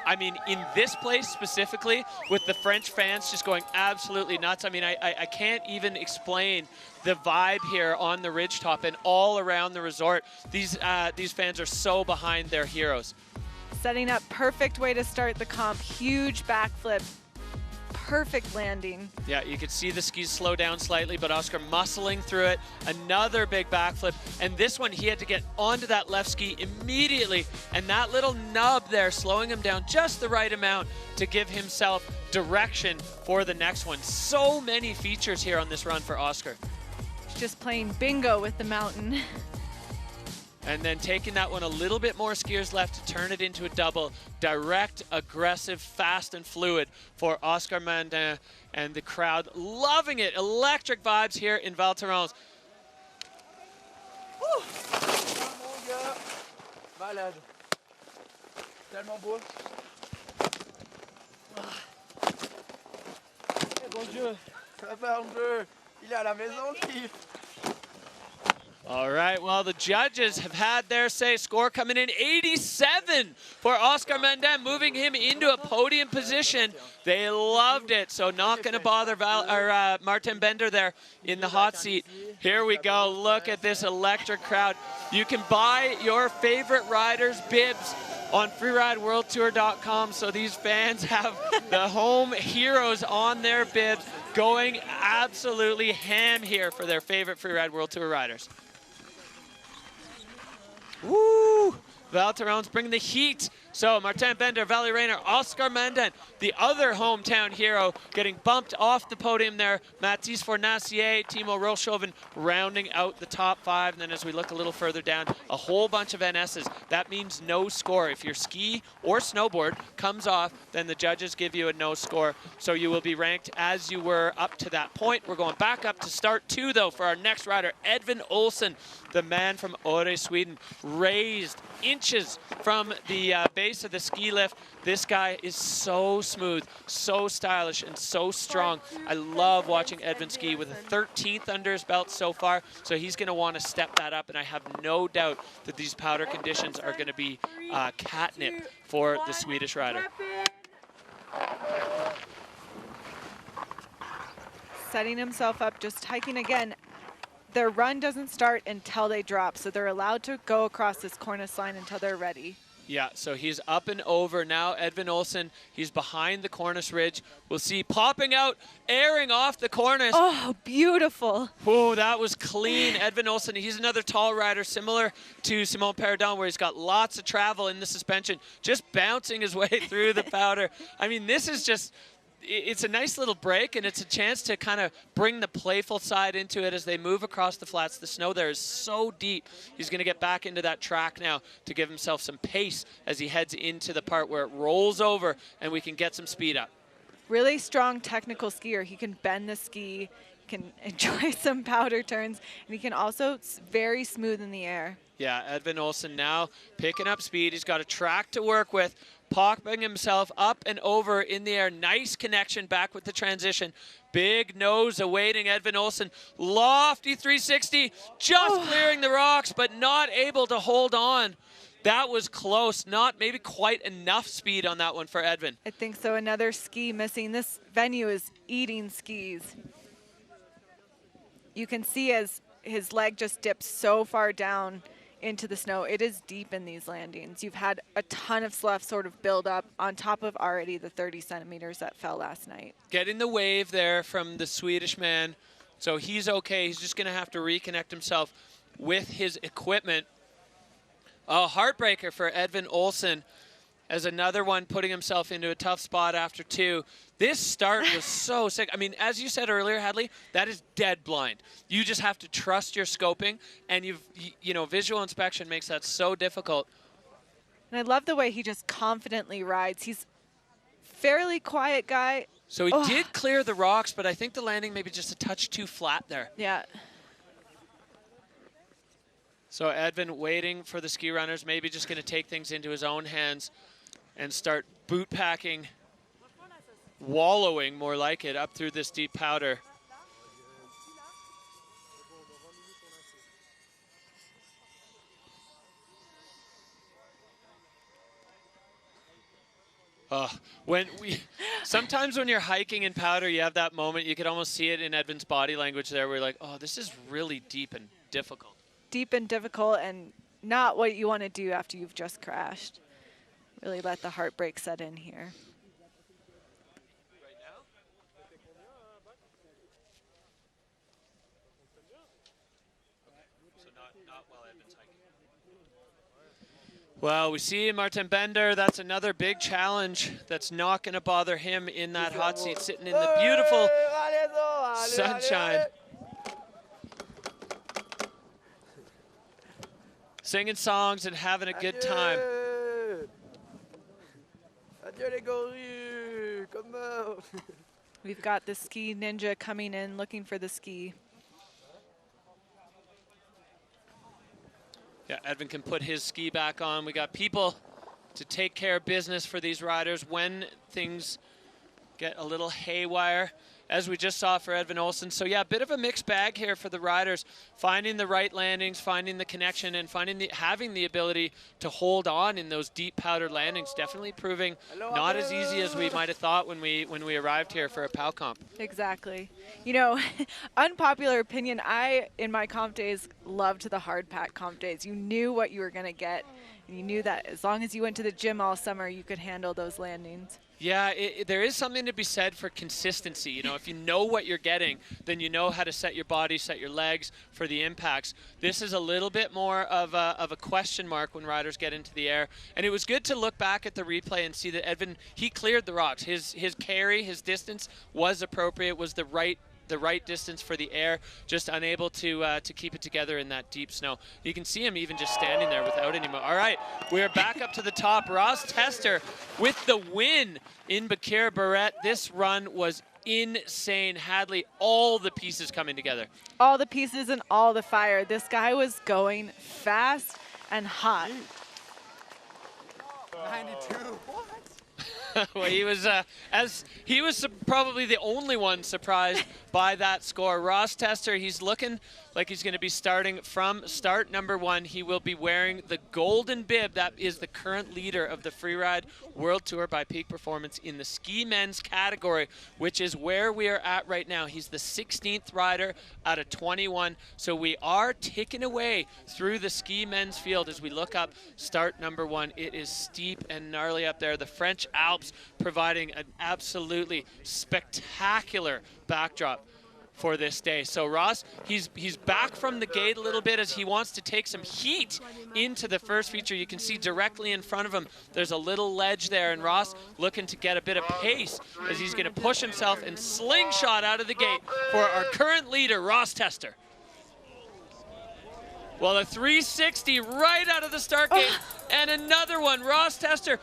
I mean, in this place specifically, with the French fans just going absolutely nuts, I mean, I can't even explain the vibe here on the ridgetop and all around the resort. These fans are so behind their heroes. Setting up perfect way to start the comp. Huge backflip. Perfect landing. Yeah, you could see the skis slow down slightly, but Oscar muscling through it. Another big backflip. And this one, he had to get onto that left ski immediately. And that little nub there, slowing him down just the right amount to give himself direction for the next one. So many features here on this run for Oscar. He's just playing bingo with the mountain. And then taking that one a little bit more skiers left to turn it into a double. Direct, aggressive, fast, and fluid for Oscar Mandin, and the crowd loving it. Electric vibes here in Val Thorens. Malade. Tellement beau. Eh bon Dieu, ça va un peu. Il est à la maison, le type. All right, well, the judges have had their say. Score coming in 87 for Oscar Mandin, moving him into a podium position. They loved it, so not going to bother Martin Bender there in the hot seat. Here we go. Look at this electric crowd. You can buy your favorite riders' bibs on freerideworldtour.com, so these fans have the home heroes on their bibs, going absolutely ham here for their favorite Freeride World Tour riders. Woo! Val Thorens bringing the heat. So Martin Bender, Valley Rayner, Oscar Mandin, the other hometown hero, getting bumped off the podium there. Mathis Fornacier, Timo Rochhoven rounding out the top 5. And then as we look a little further down, a whole bunch of NSs. That means no score. If your ski or snowboard comes off, then the judges give you a no score. So you will be ranked as you were up to that point. We're going back up to start 2, though, for our next rider, Edvin Olsen, the man from Åre, Sweden, raised inches from the base of the ski lift. This guy is so smooth, so stylish, and so strong. I love watching Edvin ski with a 13th under his belt so far, so he's going to want to step that up, and I have no doubt that these powder conditions are going to be catnip for the Swedish rider. Setting himself up, just hiking again. Their run doesn't start until they drop, so they're allowed to go across this cornice line until they're ready. Yeah, so he's up and over now. Edvin Olsen, he's behind the cornice ridge. We'll see popping out, airing off the cornice. Oh, beautiful. Oh, that was clean. Edvin Olsen, he's another tall rider, similar to Simon Paradon, where he's got lots of travel in the suspension, just bouncing his way through the powder. I mean, this is just... It's a nice little break, and it's a chance to kind of bring the playful side into it as they move across the flats. The snow there is so deep. He's going to get back into that track now to give himself some pace as he heads into the part where it rolls over and we can get some speed up. Really strong technical skier. He can bend the ski, can enjoy some powder turns, and he can also very smooth in the air. Yeah, Edvin Olsen now picking up speed. He's got a track to work with, popping himself up and over in the air. Nice connection back with the transition. Big nose awaiting Edvin Olsen. Lofty 360, just clearing the rocks, but not able to hold on. That was close, not maybe quite enough speed on that one for Edvin. I think so. Another ski missing. This venue is eating skis. You can see as his leg just dips so far down into the snow. It is deep in these landings. You've had a ton of slough sort of build up on top of already the 30 centimeters that fell last night. Getting the wave there from the Swedish man. So he's okay. He's just going to have to reconnect himself with his equipment. Oh, heartbreaker for Edvin Olsen as another one putting himself into a tough spot after 2. This start was so sick. I mean, as you said earlier, Hadley, that is dead blind. You just have to trust your scoping, and you know, visual inspection makes that so difficult. And I love the way he just confidently rides. He's fairly quiet guy. So he did clear the rocks, but I think the landing maybe just a touch too flat there. Yeah. So Edvin waiting for the ski runners, maybe just going to take things into his own hands and start boot packing, wallowing more like it up through this deep powder. Sometimes when you're hiking in powder, you have that moment, you could almost see it in Edvin's body language there, where you're like, oh, this is really deep and difficult. Deep and difficult, and not what you want to do after you've just crashed. Really let the heartbreak set in here. Well, we see Martin Bender. That's another big challenge that's not going to bother him in that hot seat, sitting in the beautiful sunshine. Singing songs and having a good time. We've got the ski ninja coming in, looking for the ski. Yeah, Edvin can put his ski back on. We got people to take care of business for these riders when things get a little haywire, as we just saw for Edvin Olsen. So yeah, a bit of a mixed bag here for the riders, finding the right landings, finding the connection, and having the ability to hold on in those deep powdered landings. Definitely proving not as easy as we might have thought when we arrived here for a POW comp. Exactly. You know, unpopular opinion, I, in my comp days, loved the hard pack comp days. You knew what you were going to get, and you knew that as long as you went to the gym all summer, you could handle those landings. Yeah, there is something to be said for consistency. You know, if you know what you're getting, then you know how to set your body, set your legs for the impacts. This is a little bit more of a question mark when riders get into the air. And it was good to look back at the replay and see that Edvin, he cleared the rocks. His carry, his distance was appropriate, was the right distance for the air, just unable to keep it together in that deep snow. You can see him even just standing there without any more. All right, we're back up to the top. Ross Tester with the win in Bakir Barrett. This run was insane. Hadley, all the pieces coming together. All the pieces and all the fire. This guy was going fast and hot. 92. What? Well, he was probably the only one surprised by that score. Ross Tester, he's looking like he's going to be starting from start number 1. He will be wearing the golden bib. That is the current leader of the Freeride World Tour by Peak Performance in the ski men's category, which is where we are at right now. He's the 16th rider out of 21. So we are ticking away through the ski men's field as we look up start number 1. It is steep and gnarly up there. The French Alps providing an absolutely spectacular backdrop for this day. So Ross, he's back from the gate a little bit as he wants to take some heat into the first feature. You can see directly in front of him, there's a little ledge there, and Ross looking to get a bit of pace as he's going to push himself and slingshot out of the gate for our current leader, Ross Tester. Well, a 360 right out of the start gate, and another one. Ross Tester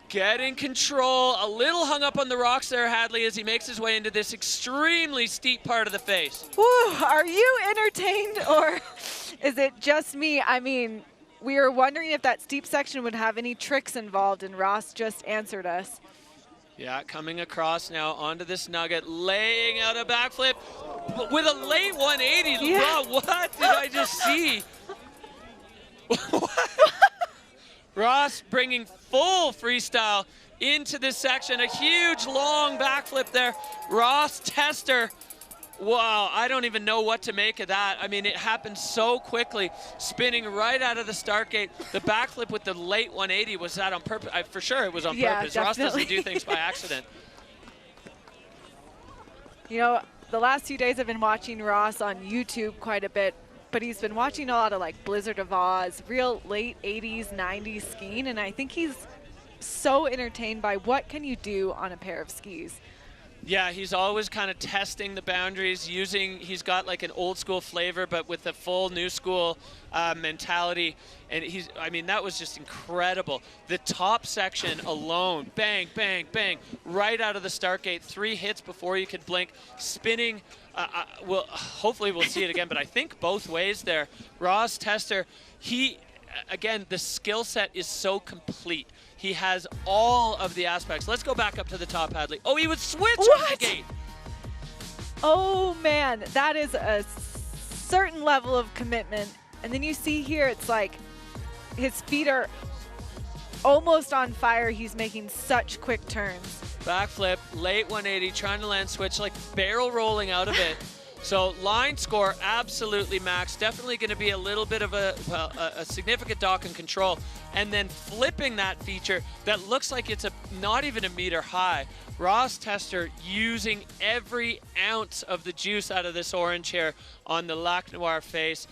getting control, a little hung up on the rocks there, Hadley, as he makes his way into this extremely steep part of the face. Woo, are you entertained, or is it just me? I mean, we were wondering if that steep section would have any tricks involved, and Ross just answered us. Yeah, coming across now onto this nugget, laying out a backflip with a late 180. Yeah. Wow, what did I just see? Ross bringing full freestyle into this section. A huge, long backflip there. Ross Tester, wow, I don't even know what to make of that. I mean, it happened so quickly, spinning right out of the start gate. The backflip with the late 180, was that on purpose? For sure it was on purpose. Definitely. Ross doesn't do things by accident. You know, the last few days I've been watching Ross on YouTube quite a bit. but he's been watching a lot of like Blizzard of Oz, real late 80s, 90s skiing, and I think he's so entertained by what can you do on a pair of skis. Yeah, he's always kind of testing the boundaries, he's got like an old school flavor, but with a full new school mentality. And I mean, that was just incredible. The top section alone, bang, bang, bang, right out of the start gate, 3 hits before you could blink, spinning. Hopefully we'll see it again, but I think both ways there. Ross Tester, again, the skill set is so complete. He has all of the aspects. Let's go back up to the top, Hadley. Oh, he would switch on the gate. Oh, man, that is a certain level of commitment. And then you see here, it's like his feet are almost on fire. He's making such quick turns. Backflip, late 180, trying to land switch, like barrel rolling out of it. So line score, absolutely max. Definitely going to be a little bit of a significant dock and control. And then flipping that feature that looks like it's not even a meter high. Ross Tester using every ounce of the juice out of this orange here on the Lac Noir face.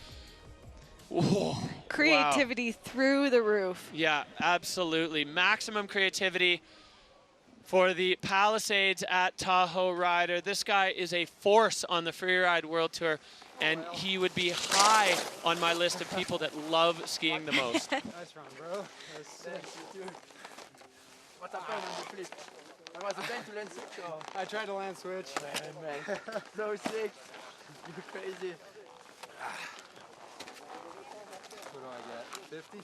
Whoa, creativity through the roof. Yeah, absolutely. Maximum creativity for the Palisades at Tahoe rider. This guy is a force on the Freeride World Tour, and he would be high on my list of people that love skiing the most. Nice run, bro. That's sick. What happened on the flip? I was attempting to land switch. I tried to land switch. Man. So sick. You're crazy. What do I get? 50?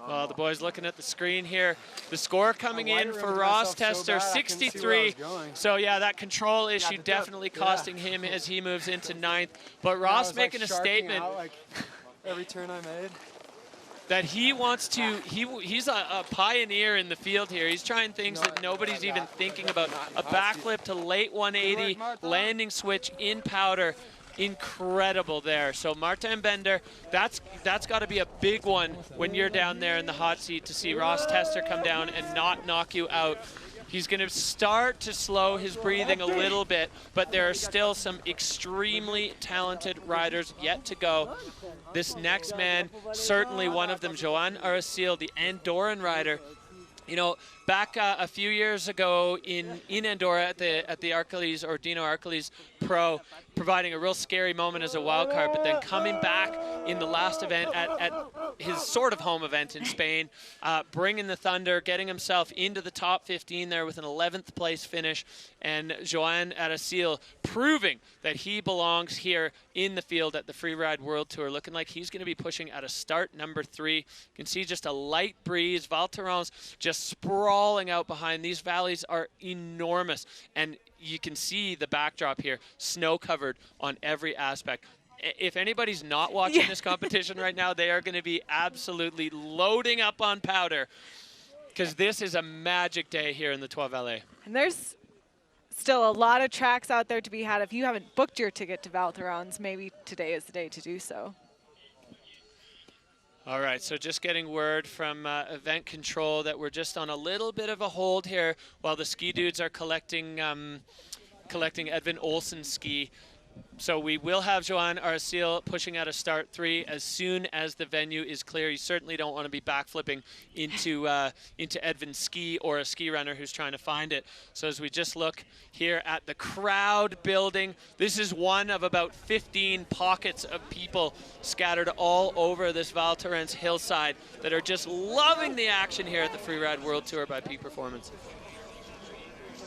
Well, the boys looking at the screen here. The score coming in for Ross Tester, 63. So yeah, that control issue definitely costing him as he moves into 9th. But Ross making a statement every turn I made. That he wants to, he's a pioneer in the field here. He's trying things that nobody's even thinking about. A backflip to late 180, landing switch in powder. Incredible there. So Martin Bender, that's got to be a big one when you're down there in the hot seat to see Ross Tester come down and not knock you out. He's going to start to slow his breathing a little bit, but there are still some extremely talented riders yet to go. This next man, certainly one of them, Joan Aracil, the Andorran rider. You know, back a few years ago in Andorra at the Arcalys or Dino Arcalys Pro, providing a real scary moment as a wild card, but then coming back in the last event at his sort of home event in Spain, bringing the thunder, getting himself into the top 15 there with an 11th place finish, and Joan Aracil proving that he belongs here in the field at the Freeride World Tour, looking like he's going to be pushing at a start number 3. You can see just a light breeze. Val Thorens just sprawling out behind. These valleys are enormous, and you can see the backdrop here, snow covered on every aspect. If anybody's not watching this competition right now, they are going to be absolutely loading up on powder, because this is a magic day here in the Trois Vallées. And there's still a lot of tracks out there to be had. If you haven't booked your ticket to Val Thorens, maybe today is the day to do so. All right, so just getting word from event control that we're just on a little bit of a hold here while the ski dudes are collecting Edvin Olsen's ski. So we will have Joan Aracil pushing out a start 3 as soon as the venue is clear. You certainly don't want to be backflipping into Edvin's ski or a ski runner who's trying to find it. So as we just look here at the crowd building, this is one of about 15 pockets of people scattered all over this Val Thorens hillside that are just loving the action here at the Freeride World Tour by Peak Performance.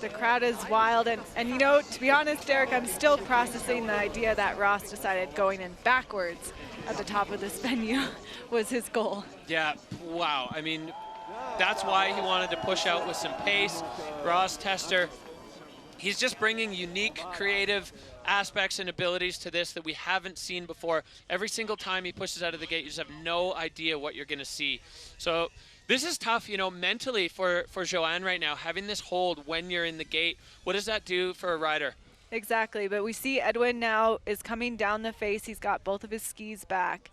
The crowd is wild, and you know, to be honest, Derek, I'm still processing the idea that Ross decided going in backwards at the top of this venue was his goal. Yeah, wow. I mean, that's why he wanted to push out with some pace. Ross Tester, he's just bringing unique, creative aspects and abilities to this that we haven't seen before. Every single time he pushes out of the gate, you just have no idea what you're going to see. So this is tough, you know, mentally for Joan right now, having this hold when you're in the gate. What does that do for a rider? Exactly, but we see Edwin now is coming down the face. He's got both of his skis back.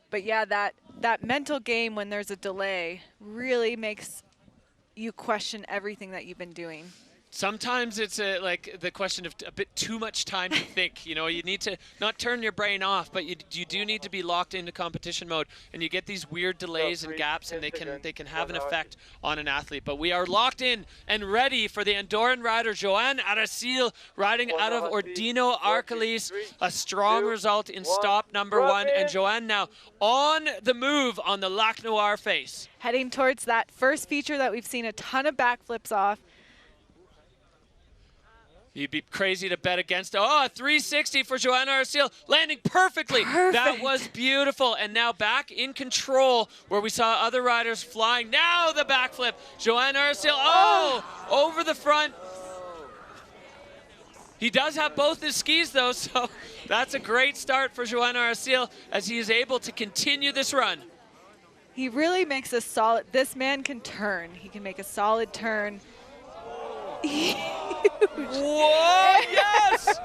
But yeah, that mental game when there's a delay really makes you question everything that you've been doing. sometimes it's like the question of a bit too much time to think. You know, you need to not turn your brain off, but you do need to be locked into competition mode, and you get these weird delays and gaps, and they can have an effect on an athlete. But we are locked in and ready for the Andorran rider Joan Aracil riding out of Ordino Arcalis. A strong result in stop number 1, and Joan now on the move on the Lac Noir face. Heading towards that first feature that we've seen a ton of backflips off. You'd be crazy to bet against. Oh, a 360 for Joan Aracil, landing perfectly. That was beautiful. And now back in control where we saw other riders flying. Now the backflip. Joan Aracil, over the front. He does have both his skis, though, so that's a great start for Joan Aracil as he is able to continue this run. He really makes a solid, this man can turn. He can make a solid turn. Whoa, yes!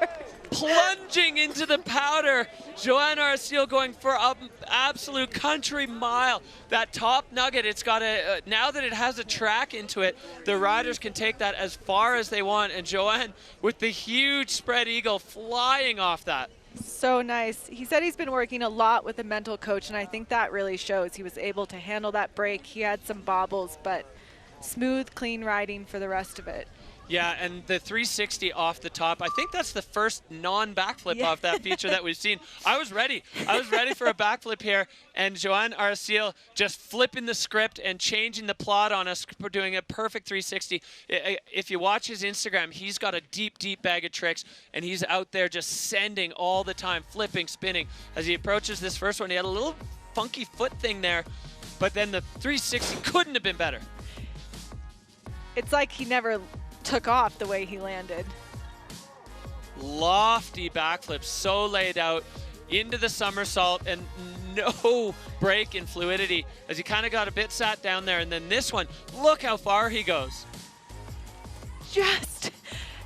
Plunging into the powder. Joan Aracil going for an absolute country mile. That top nugget, it's got a, now that it has a track into it, the riders can take that as far as they want. And Joan with the huge spread eagle flying off that. So nice. He said he's been working a lot with a mental coach, and I think that really shows. He was able to handle that break. He had some bobbles, but smooth, clean riding for the rest of it. Yeah, and the 360 off the top, I think that's the first non-backflip off that feature that we've seen. I was ready. I was ready for a backflip here, and Joan Aracil just flipping the script and changing the plot on us for doing a perfect 360. If you watch his Instagram, he's got a deep, deep bag of tricks, and he's out there just sending all the time, flipping, spinning. As he approaches this first one, he had a little funky foot thing there, but then the 360 couldn't have been better. It's like he never took off the way he landed. Lofty backflip, so laid out into the somersault, and no break in fluidity as he kind of got a bit sat down there. And then this one, look how far he goes. Just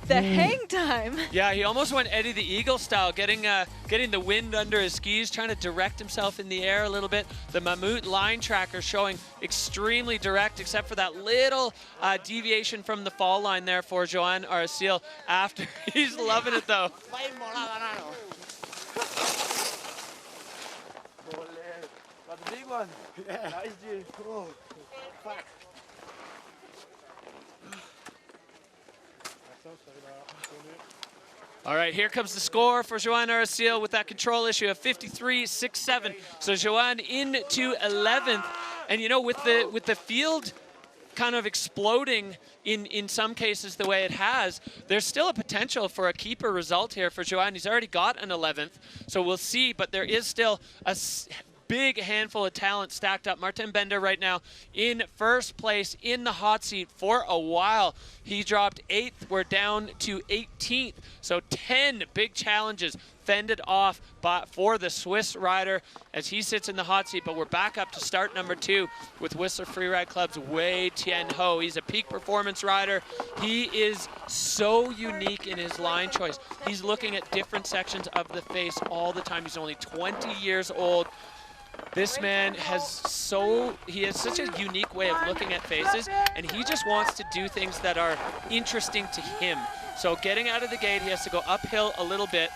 the hang time. Yeah, he almost went Eddie the Eagle style, getting the wind under his skis, trying to direct himself in the air a little bit. The Mammut line tracker showing extremely direct, except for that little deviation from the fall line there for Joan Aracil after. He's loving it, though. Got the big one. Yeah. Nice, dude. Oh, fuck. All right, here comes the score for Joan Aracil with that control issue of 53.67. So Joan into 11th, and you know, with the field kind of exploding in some cases the way it has, there's still a potential for a keeper result here for Joan. He's already got an 11th, so we'll see, but there is still a big handful of talent stacked up. Martin Bender right now in first place in the hot seat for a while. He dropped 8th. We're down to 18th. So 10 big challenges fended off for the Swiss rider as he sits in the hot seat. But we're back up to start number 2 with Whistler Freeride Club's Wei Tian Ho. He's a peak performance rider. He is so unique in his line choice. He's looking at different sections of the face all the time. He's only 20 years old. This man has such a unique way of looking at faces, and he just wants to do things that are interesting to him. So getting out of the gate, he has to go uphill a little bit.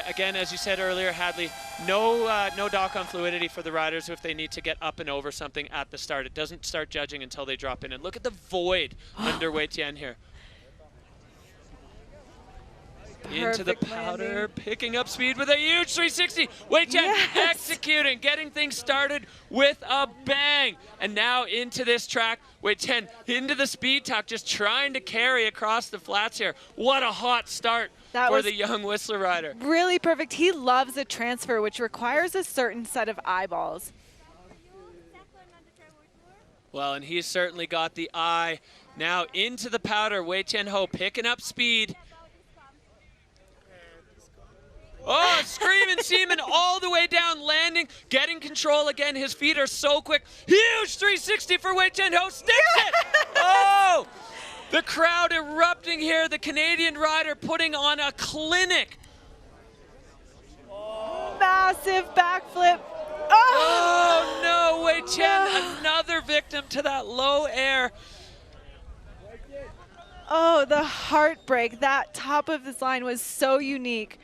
Again, as you said earlier, Hadley, no dock on fluidity for the riders if they need to get up and over something at the start. It doesn't start judging until they drop in. And look at the void under Wei Tian here. Into the powder, landing. Picking up speed with a huge 360. Wei Tian executing, getting things started with a bang. And now into this track, Wei Tian into the speed tuck, just trying to carry across the flats here. What a hot start for the young Whistler rider. Really perfect. He loves a transfer, which requires a certain set of eyeballs. Well, and he's certainly got the eye. Now into the powder, Wei Tian Ho picking up speed. Oh, screaming seaman all the way down, landing, getting control again. His feet are so quick. Huge 360 for Wei Tian Ho, sticks it! Oh! The crowd erupting here. The Canadian rider putting on a clinic. Massive backflip. Oh no, Wei Tian, another victim to that low air. Oh, the heartbreak. That top of this line was so unique,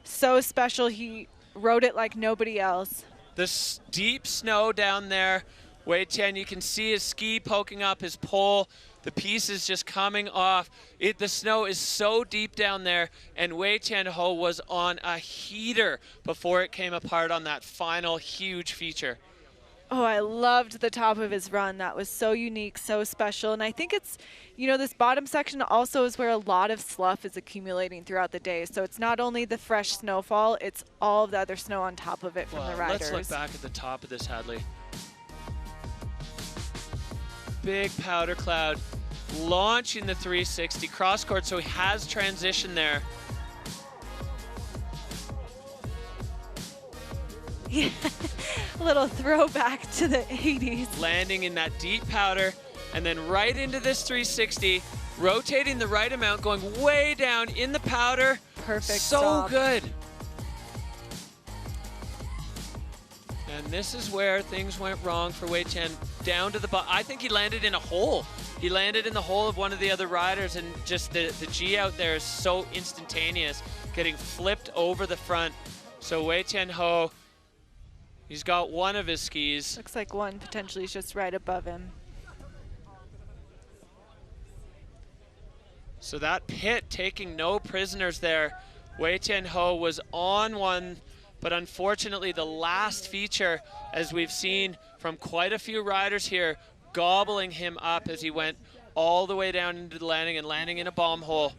so special. He rode it like nobody else. The deep snow down there. Wei Tian, you can see his ski poking up, his pole. The piece is just coming off. The snow is so deep down there, and Wei Tian Ho was on a heater before it came apart on that final huge feature. Oh, I loved the top of his run. That was so unique, so special. And I think it's, you know, this bottom section also is where a lot of slough is accumulating throughout the day. So it's not only the fresh snowfall, it's all of the other snow on top of it from the riders. Let's look back at the top of this, Hadley. Big powder cloud launching the 360 cross court, so he has transition there. Yeah, a little throwback to the 80s. Landing in that deep powder, and then right into this 360, rotating the right amount, going way down in the powder. Perfect So stop. good. And this is where things went wrong for Wei Tian. Down to the bottom. I think he landed in a hole. He landed in the hole of one of the other riders, and just the G out there is so instantaneous, getting flipped over the front. So Wei Tian Ho, he's got one of his skis. Looks like one potentially is just right above him. So that pit taking no prisoners there. Wei Tian Ho was on one, but unfortunately the last feature, as we've seen from quite a few riders here, gobbling him up as he went all the way down into the landing and landing in a bomb hole.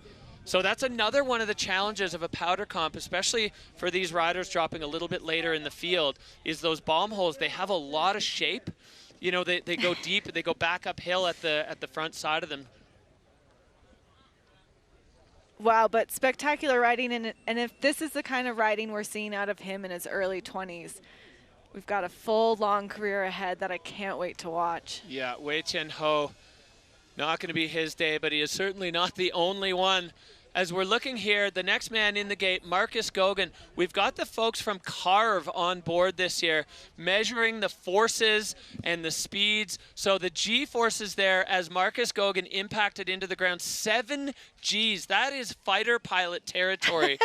So that's another one of the challenges of a powder comp, especially for these riders dropping a little bit later in the field, is those bomb holes. They have a lot of shape. You know, they go deep, they go back uphill at the front side of them. Wow, but spectacular riding, and if this is the kind of riding we're seeing out of him in his early 20s, we've got a full, long career ahead that I can't wait to watch. Yeah, Wei Tian Ho, not going to be his day, but he is certainly not the only one. As we're looking here, the next man in the gate, Marcus Goguen. We've got the folks from Carve on board this year, measuring the forces and the speeds. So the G forces there as Marcus Goguen impacted into the ground, 7 Gs. That is fighter pilot territory.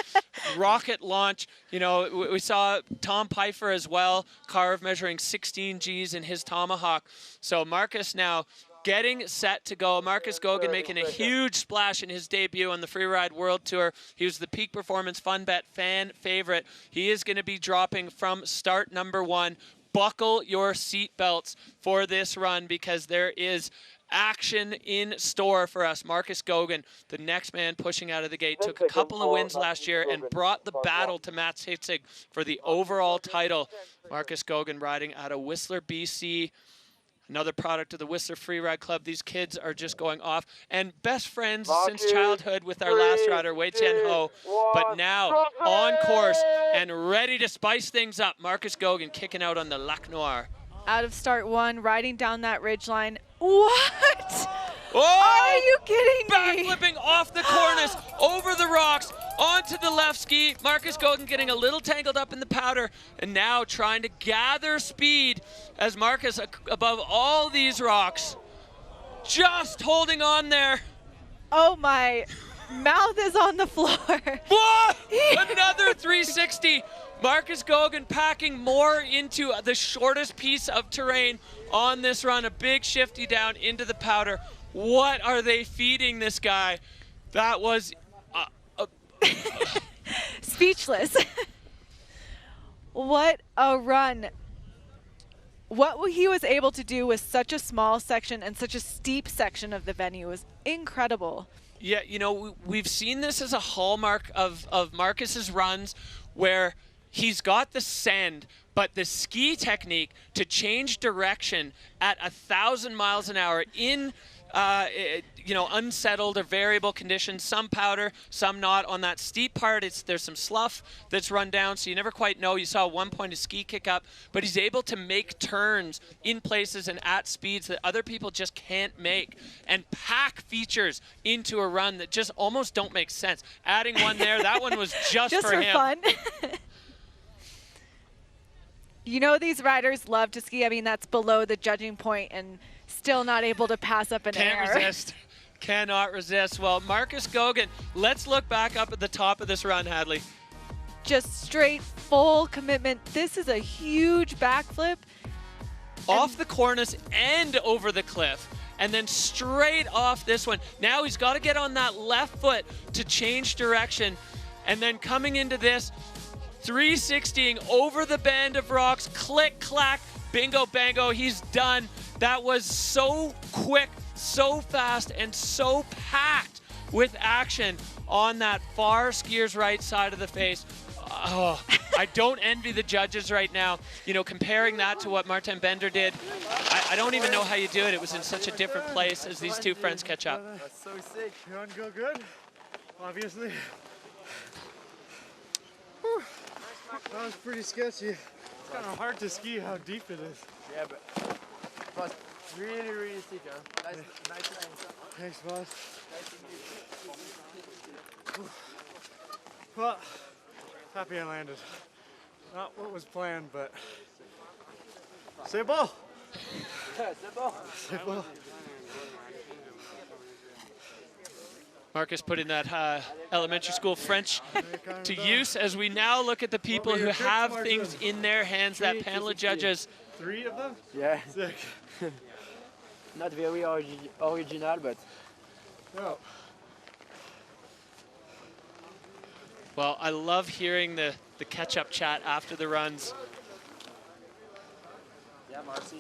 Rocket launch. You know, we saw Tom Pfeiffer as well, Carve measuring 16 Gs in his Tomahawk. So Marcus now getting set to go. Marcus Goguen making a huge splash in his debut on the Freeride World Tour. He was the Peak Performance Fun Bet fan favorite. He is going to be dropping from start number 1. Buckle your seat belts for this run, because there is action in store for us. Marcus Goguen, the next man pushing out of the gate, took a couple of wins last year and brought the battle to Mats Hitzig for the overall title. Marcus Goguen riding out of Whistler, BC. Another product of the Whistler Freeride Club. These kids are just going off. And best friends since childhood with our last rider, Wei Tian Ho. But now on course and ready to spice things up. Marcus Goguen kicking out on the Lac Noir. Out of start 1, riding down that ridgeline. What? Oh! Are you kidding me? Backflipping off the cornice, over the rocks, onto the left ski. Marcus Goguen getting a little tangled up in the powder, and now trying to gather speed as Marcus above all these rocks. Just holding on there. Oh, my mouth is on the floor. What? Another 360. Marcus Goguen packing more into the shortest piece of terrain on this run. A big shifty down into the powder. What are they feeding this guy? That was speechless. What a run. What he was able to do with such a small section and such a steep section of the venue was incredible. Yeah, you know, we've seen this as a hallmark of Marcus's runs, where he's got the send, but the ski technique to change direction at 1,000 miles an hour in you know, unsettled or variable conditions, some powder, some not. On that steep part, there's some slough that's run down, so you never quite know. You saw one point a ski kick up, but he's able to make turns in places and at speeds that other people just can't make, and pack features into a run that just almost don't make sense. Adding one there, that one was just for him. Fun. You know, these riders love to ski. I mean, that's below the judging point, and still not able to pass up an air. Can't resist. Cannot resist. Well, Marcus Gogan, let's look back up at the top of this run, Hadley. Just straight, full commitment. This is a huge backflip. Off the cornice and over the cliff. And then straight off this one. Now he's got to get on that left foot to change direction. And then coming into this, 360ing over the band of rocks, click, clack, bingo, bango, he's done. That was so quick, so fast, and so packed with action on that far skier's right side of the face. Oh, I don't envy the judges right now. You know, comparing that to what Martin Bender did, I don't even know how you do it. It was in such a different place as these two friends catch up. That's so sick. You want to go good? Obviously. Whew. That was pretty sketchy. It's kind of hard to ski how deep it is. Yeah, but really, really steep, huh? Nice to meet you. Thanks, boss. Well, happy I landed. Not what was planned, but c'est bon. C'est bon. C'est bon. Marcus putting that elementary school French to use as we now look at the people who have things in their hands, that panel of judges. 3 of them? Yeah. Sick. Not very original, but No. Well, I love hearing the catch-up chat after the runs. yeah, Marcy.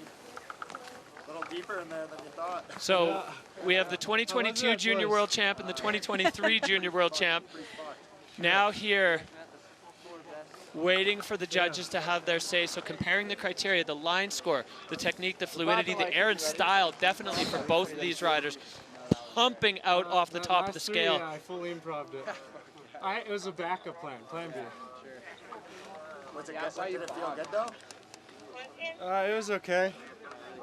A little deeper in there than you thought. So we have the 2022 that Junior place. World Champ and the 2023 Junior World Champ. Now here, waiting for the judges to have their say. So comparing the criteria, the line score, the technique, the fluidity, the air and style, definitely for both of these riders, pumping out off the top of the scale. I fully improv'd it. It was a backup plan, plan B. What's it good? Did it feel good though? It was okay.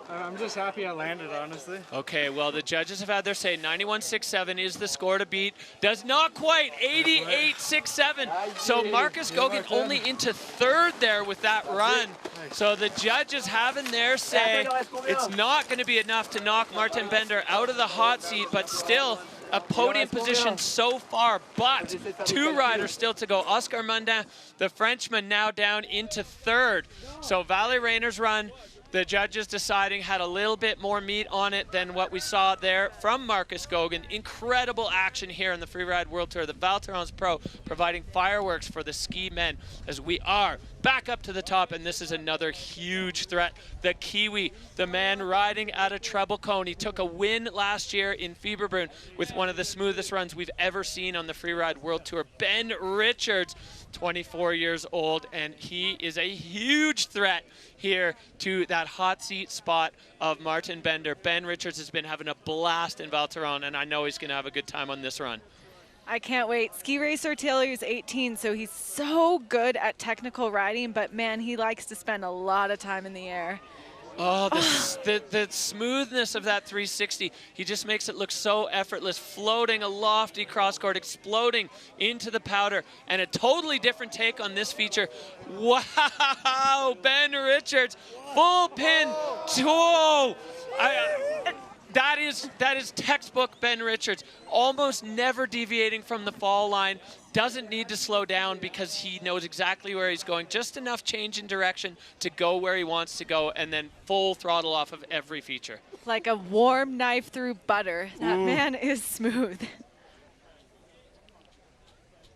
I'm just happy I landed, honestly. Okay, well, the judges have had their say. 91.67 is the score to beat. Does not quite. 88.67. So Marcus Gogan only into third there with that run. So the judges having their say. It's not going to be enough to knock Martin Bender out of the hot seat, but still a podium position so far. But 2 riders still to go. Oscar Mundin, the Frenchman, now down into third. So Valley Rayner's run, the judges deciding had a little bit more meat on it than what we saw there from Marcus Gogan. Incredible action here in the Freeride World Tour. The Val Thorens Pro providing fireworks for the ski men as we are back up to the top, and this is another huge threat. The Kiwi, the man riding at a treble cone. He took a win last year in Fieberbrunn with one of the smoothest runs we've ever seen on the Freeride World Tour. Ben Richards, 24 years old, and he is a huge threat here to that hot seat spot of Martin Bender. Ben Richards has been having a blast in Val Thorens, and I know he's going to have a good time on this run. I can't wait. Ski Racer Taylor is 18, so he's so good at technical riding, but man, he likes to spend a lot of time in the air. Oh, the smoothness of that 360. He just makes it look so effortless, floating a lofty crosscourt, exploding into the powder, and a totally different take on this feature. Wow, Ben Richards, full pin. Whoa! That is textbook Ben Richards, almost never deviating from the fall line, doesn't need to slow down because he knows exactly where he's going, just enough change in direction to go where he wants to go, and then full throttle off of every feature. Like a warm knife through butter. That man is smooth.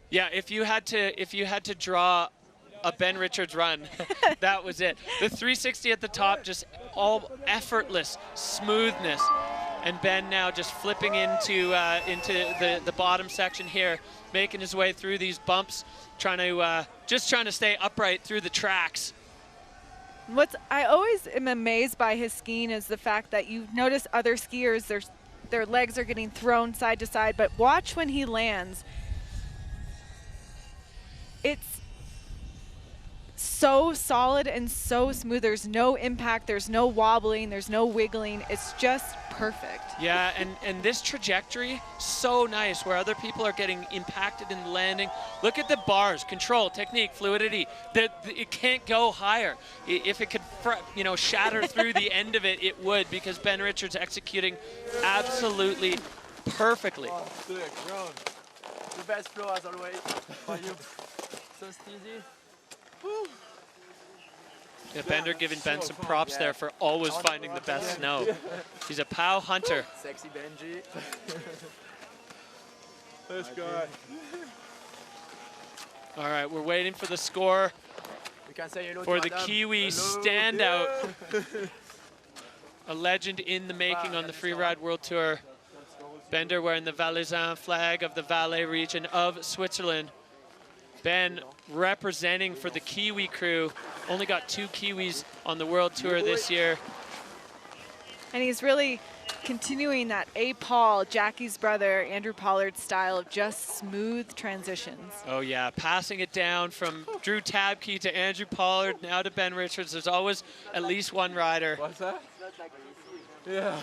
Yeah, if you had to draw a Ben Richards run, that was it. The 360 at the top, just all effortless smoothness. And Ben now just flipping into the bottom section here, making his way through these bumps, trying to stay upright through the tracks. I always am amazed by his skiing is the fact that you notice other skiers, their legs are getting thrown side to side, but watch when he lands. It's so solid and so smooth. There's no impact, there's no wobbling, there's no wiggling. It's just perfect. Yeah, and this trajectory, so nice, where other people are getting impacted in landing. Look at the bars, control, technique, fluidity. It can't go higher. If it could, shatter through the end of it, it would, because Ben Richards executing absolutely perfectly. Oh, sick, Ron. The best flow as always. For you. So easy. Woo. Yeah, Bender giving Ben some props there for always finding the best snow. He's a POW hunter. Sexy Benji. This guy. All right, we're waiting for the score We can say hello for to the Adam. Kiwi Hello. standout. A legend in the making on the Freeride World Tour. Bender wearing the Valaisan flag of the Valais region of Switzerland. Ben representing for the Kiwi crew. Only got 2 Kiwis on the World Tour this year. And he's really continuing that A. Paul, Jackie's brother, Andrew Pollard style of just smooth transitions. Oh yeah, passing it down from Drew Tabke to Andrew Pollard, now to Ben Richards. There's always at least one rider. What's that? Yeah.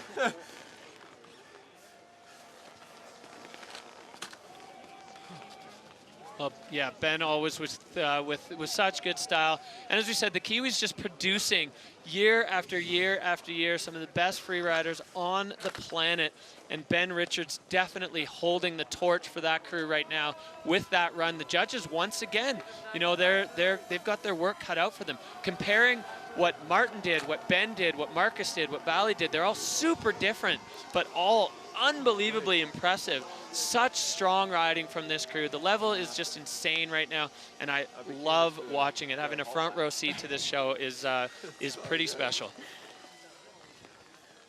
Yeah, Ben always was with such good style. And as we said, the Kiwis just producing year after year after year some of the best free riders on the planet. And Ben Richards definitely holding the torch for that crew right now with that run. The judges, once again, you know, they've got their work cut out for them. Comparing what Martin did, what Ben did, what Marcus did, what Valley did, they're all super different, but all unbelievably impressive. Such strong riding from this crew. The level is just insane right now, and I love watching it. Having a front row seat to this show is pretty special.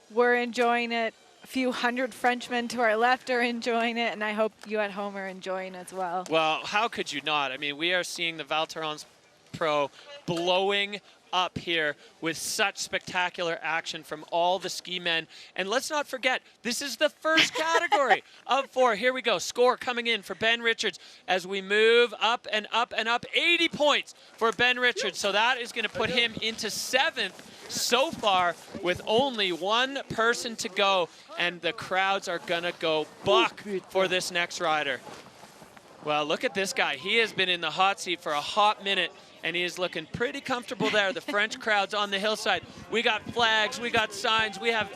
We're enjoying it. A few hundred Frenchmen to our left are enjoying it, and I hope you at home are enjoying as well. Well, how could you not? I mean, we are seeing the Val Thorens Pro blowing up here with such spectacular action from all the ski men. And let's not forget, this is the first category of 4. Here we go. Score coming in for Ben Richards as we move up and up and up. 80 points for Ben Richards. So that is going to put him into 7th so far with only 1 person to go. And the crowds are going to go buck for this next rider. Well, look at this guy. He has been in the hot seat for a hot minute, and he is looking pretty comfortable there. The French crowd's on the hillside. We got flags, we got signs, we have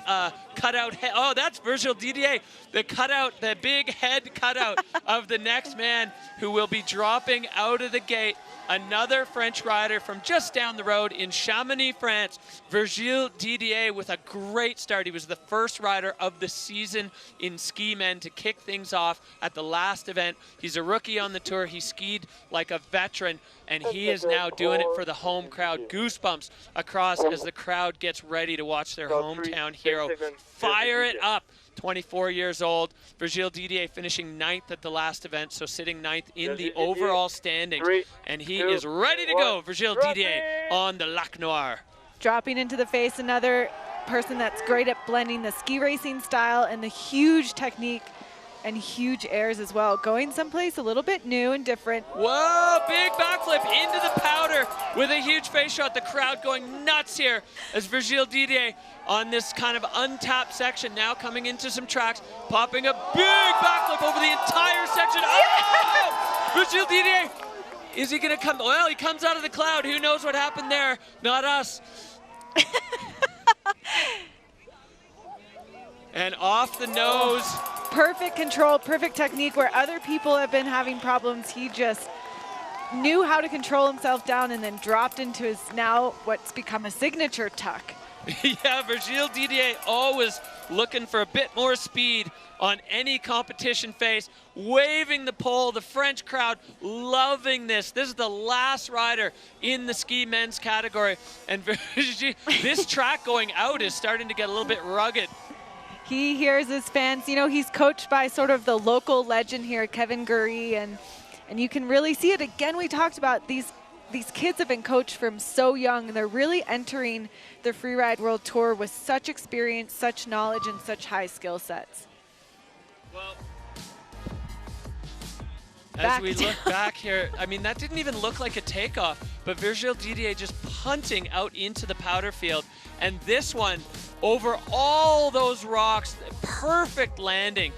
cutout head. Oh, that's Virgil Didier, the cutout, the big head cutout of the next man who will be dropping out of the gate. Another French rider from just down the road in Chamonix, France. Virgil Didier with a great start. He was the first rider of the season in ski men to kick things off at the last event. He's a rookie on the tour. He skied like a veteran, and he is now doing it for the home crowd. Goosebumps across as the crowd gets ready to watch their hometown hero fire it up. 24 years old. Virgil Didier finishing 9th at the last event, so sitting 9th in the overall standings. And he is ready to go, Virgil Didier, on the Lac Noir. Dropping into the face, another person that's great at blending the ski racing style and the huge technique and huge airs as well. Going someplace a little bit new and different. Whoa, big backflip into the powder with a huge face shot. The crowd going nuts here as Virgil Didier on this kind of untapped section, now coming into some tracks, popping a big backflip over the entire section. Oh! Virgil Didier, is he gonna come? Well, he comes out of the cloud. Who knows what happened there? Not us. And off the nose. Perfect control, perfect technique. Where other people have been having problems, he just knew how to control himself down and then dropped into his now what's become a signature tuck. Yeah, Virgil Didier always looking for a bit more speed on any competition face, waving the pole. The French crowd loving this. This is the last rider in the ski men's category. And this track going out is starting to get a little bit rugged. He hears his fans. You know, he's coached by sort of the local legend here, Kevin Gurry, and you can really see it. Again, we talked about these kids have been coached from so young, and they're really entering the Freeride World Tour with such experience, such knowledge, and such high skill sets. Well, as we look back here, I mean, that didn't even look like a takeoff, but Virgil Didier just punting out into the powder field. And this one, over all those rocks, perfect landing.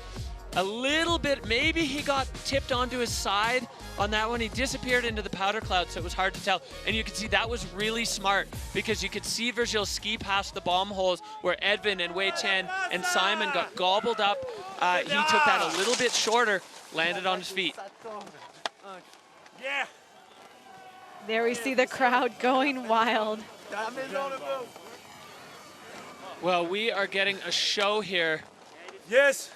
A little bit, maybe he got tipped onto his side on that one. He disappeared into the powder cloud, so it was hard to tell. And you can see that was really smart because you could see Virgil ski past the bomb holes where Edvin and Wei Chen and Simon got gobbled up. He took that a little bit shorter, landed on his feet. Yeah. There we see the crowd going wild. Well, we are getting a show here. Yes.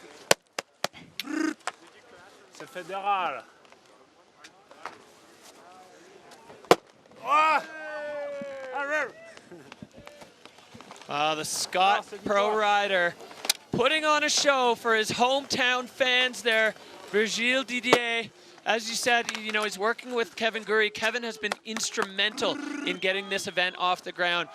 C'est fédéral. The Scott pro rider putting on a show for his hometown fans there. Virgile Didier, as you said, you know, he's working with Kevin Gurry. Kevin has been instrumental in getting this event off the ground.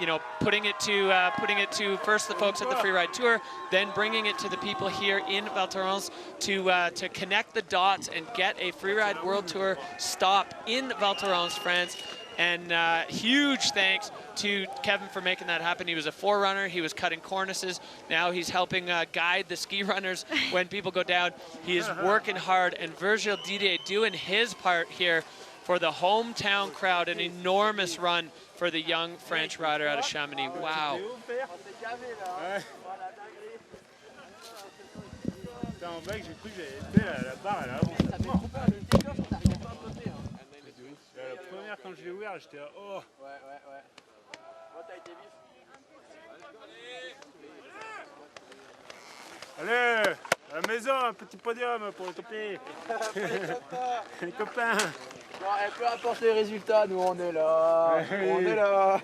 You know, putting it to first the folks at the Freeride Tour, then bringing it to the people here in Val Thorens to connect the dots and get a Freeride World Tour stop in Val Thorens, France. And huge thanks to Kevin for making that happen. He was a forerunner. He was cutting cornices. Now he's helping guide the ski runners when people go down. He is working hard, and Virgile Didier doing his part here for the hometown crowd. An enormous run for the young French rider out of Chamonix. Wow. Quand je l'ai ouvert, j'étais oh. Ouais. Moi, t'as été vif. Allez, à la maison, un petit podium pour les copains. Les copains. Bon, peu importe les résultats, nous on est là. On est là.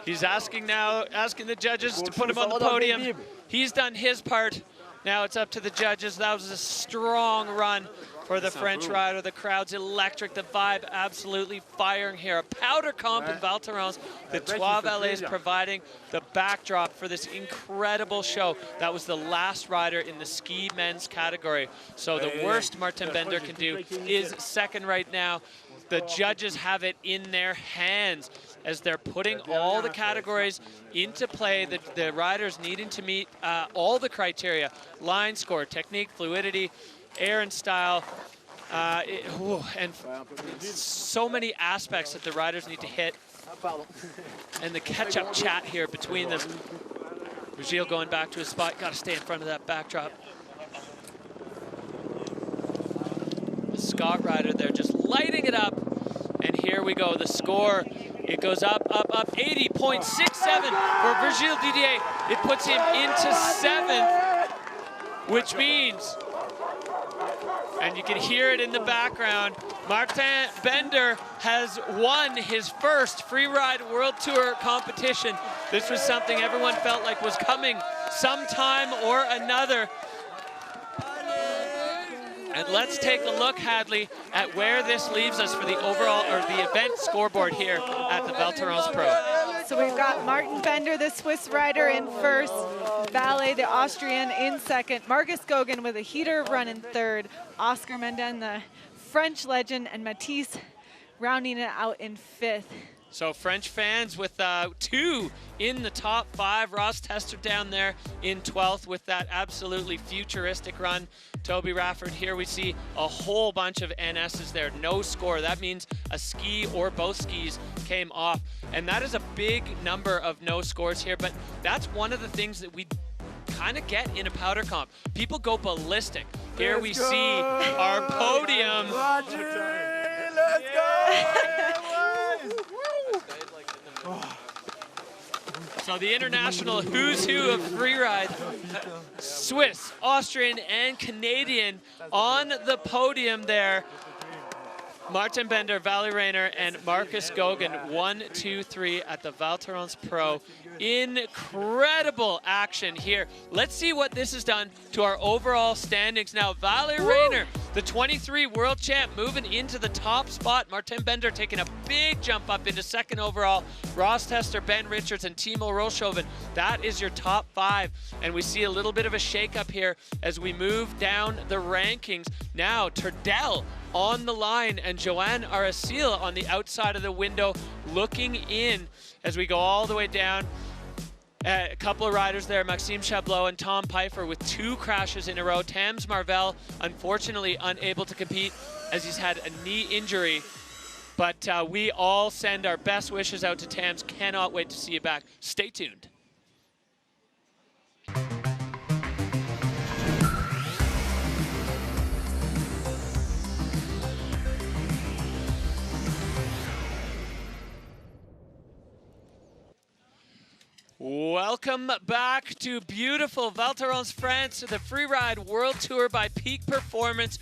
He's asking the judges to put him on the podium. He's done his part. Now it's up to the judges. That was a strong run for the French rider. The crowd's electric. The vibe absolutely firing here. A powder comp in Val Thorens. The Trois Vallées providing the backdrop for this incredible show. That was the last rider in the ski men's category. So the worst Martin Bender can do is second right now. The judges have it in their hands as they're putting all the categories into play. The riders needing to meet all the criteria: line score, technique, fluidity, air and style, and so many aspects that the riders need to hit. And the catch-up chat here between them. Virgile going back to his spot. Got to stay in front of that backdrop. The Scott rider there just lighting it up. And here we go. The score, it goes up, 80.67 for Virgile Didier. It puts him into 7th, which means, and you can hear it in the background, Martin Bender has won his first Freeride World Tour competition. This was something everyone felt like was coming sometime or another. And let's take a look, Hadley, at where this leaves us for the overall, or the event scoreboard here at the Val Thorens Pro. So we've got Martin Bender, the Swiss rider, in first. Valle, the Austrian, in second. Marcus Goguen with a heater run in third. Oscar Menden, the French legend, and Matisse rounding it out in 5th. So French fans with 2 in the top 5. Ross Tester down there in 12th with that absolutely futuristic run. Toby Rafford, here we see a whole bunch of NSs there. No score. That means a ski or both skis came off. And that is a big number of no scores here, but that's one of the things that we kind of get in a powder comp. People go ballistic. Here we see our podium. Let's go! So the international who's who of freeride, Swiss, Austrian, and Canadian on the podium there. Martin Bender, Valle Rayner, and Marcus Goguen, 1, 2, 3 at the Val Thorens Pro. Incredible action here. Let's see what this has done to our overall standings now. Valle Rayner, the 23 world champ, moving into the top spot. Martin Bender taking a big jump up into 2nd overall. Ross Tester, Ben Richards, and Timo Rolshoven. That is your top 5. And we see a little bit of a shakeup here as we move down the rankings. Now, Turdell on the line, and Joanne Aracil on the outside of the window looking in as we go all the way down. A couple of riders there, Maxime Chablot and Tom Pfeiffer, with 2 crashes in a row. Tams Marvell, unfortunately, unable to compete as he's had a knee injury. But we all send our best wishes out to Tams. Cannot wait to see you back. Stay tuned. Welcome back to beautiful Val Thorens, France, the Freeride World Tour by Peak Performance.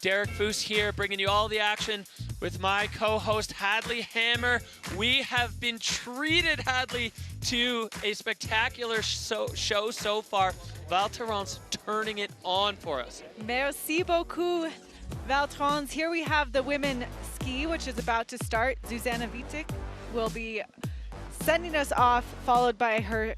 Derek Foose here, bringing you all the action with my co-host Hadley Hammer. We have been treated, Hadley, to a spectacular show so far. Val Thorens turning it on for us. Merci beaucoup, Val Thorens. Here we have the women ski, which is about to start. Zuzana Vitek will be sending us off, followed by her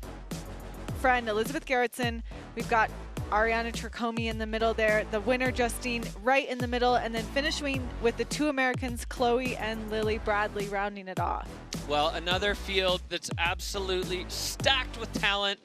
friend Elizabeth Gerritsen. We've got Ariana Tricomi in the middle there, the winner Justine right in the middle, and then finishing with the 2 Americans, Chloe and Lily Bradley, rounding it off. Well, another field that's absolutely stacked with talent.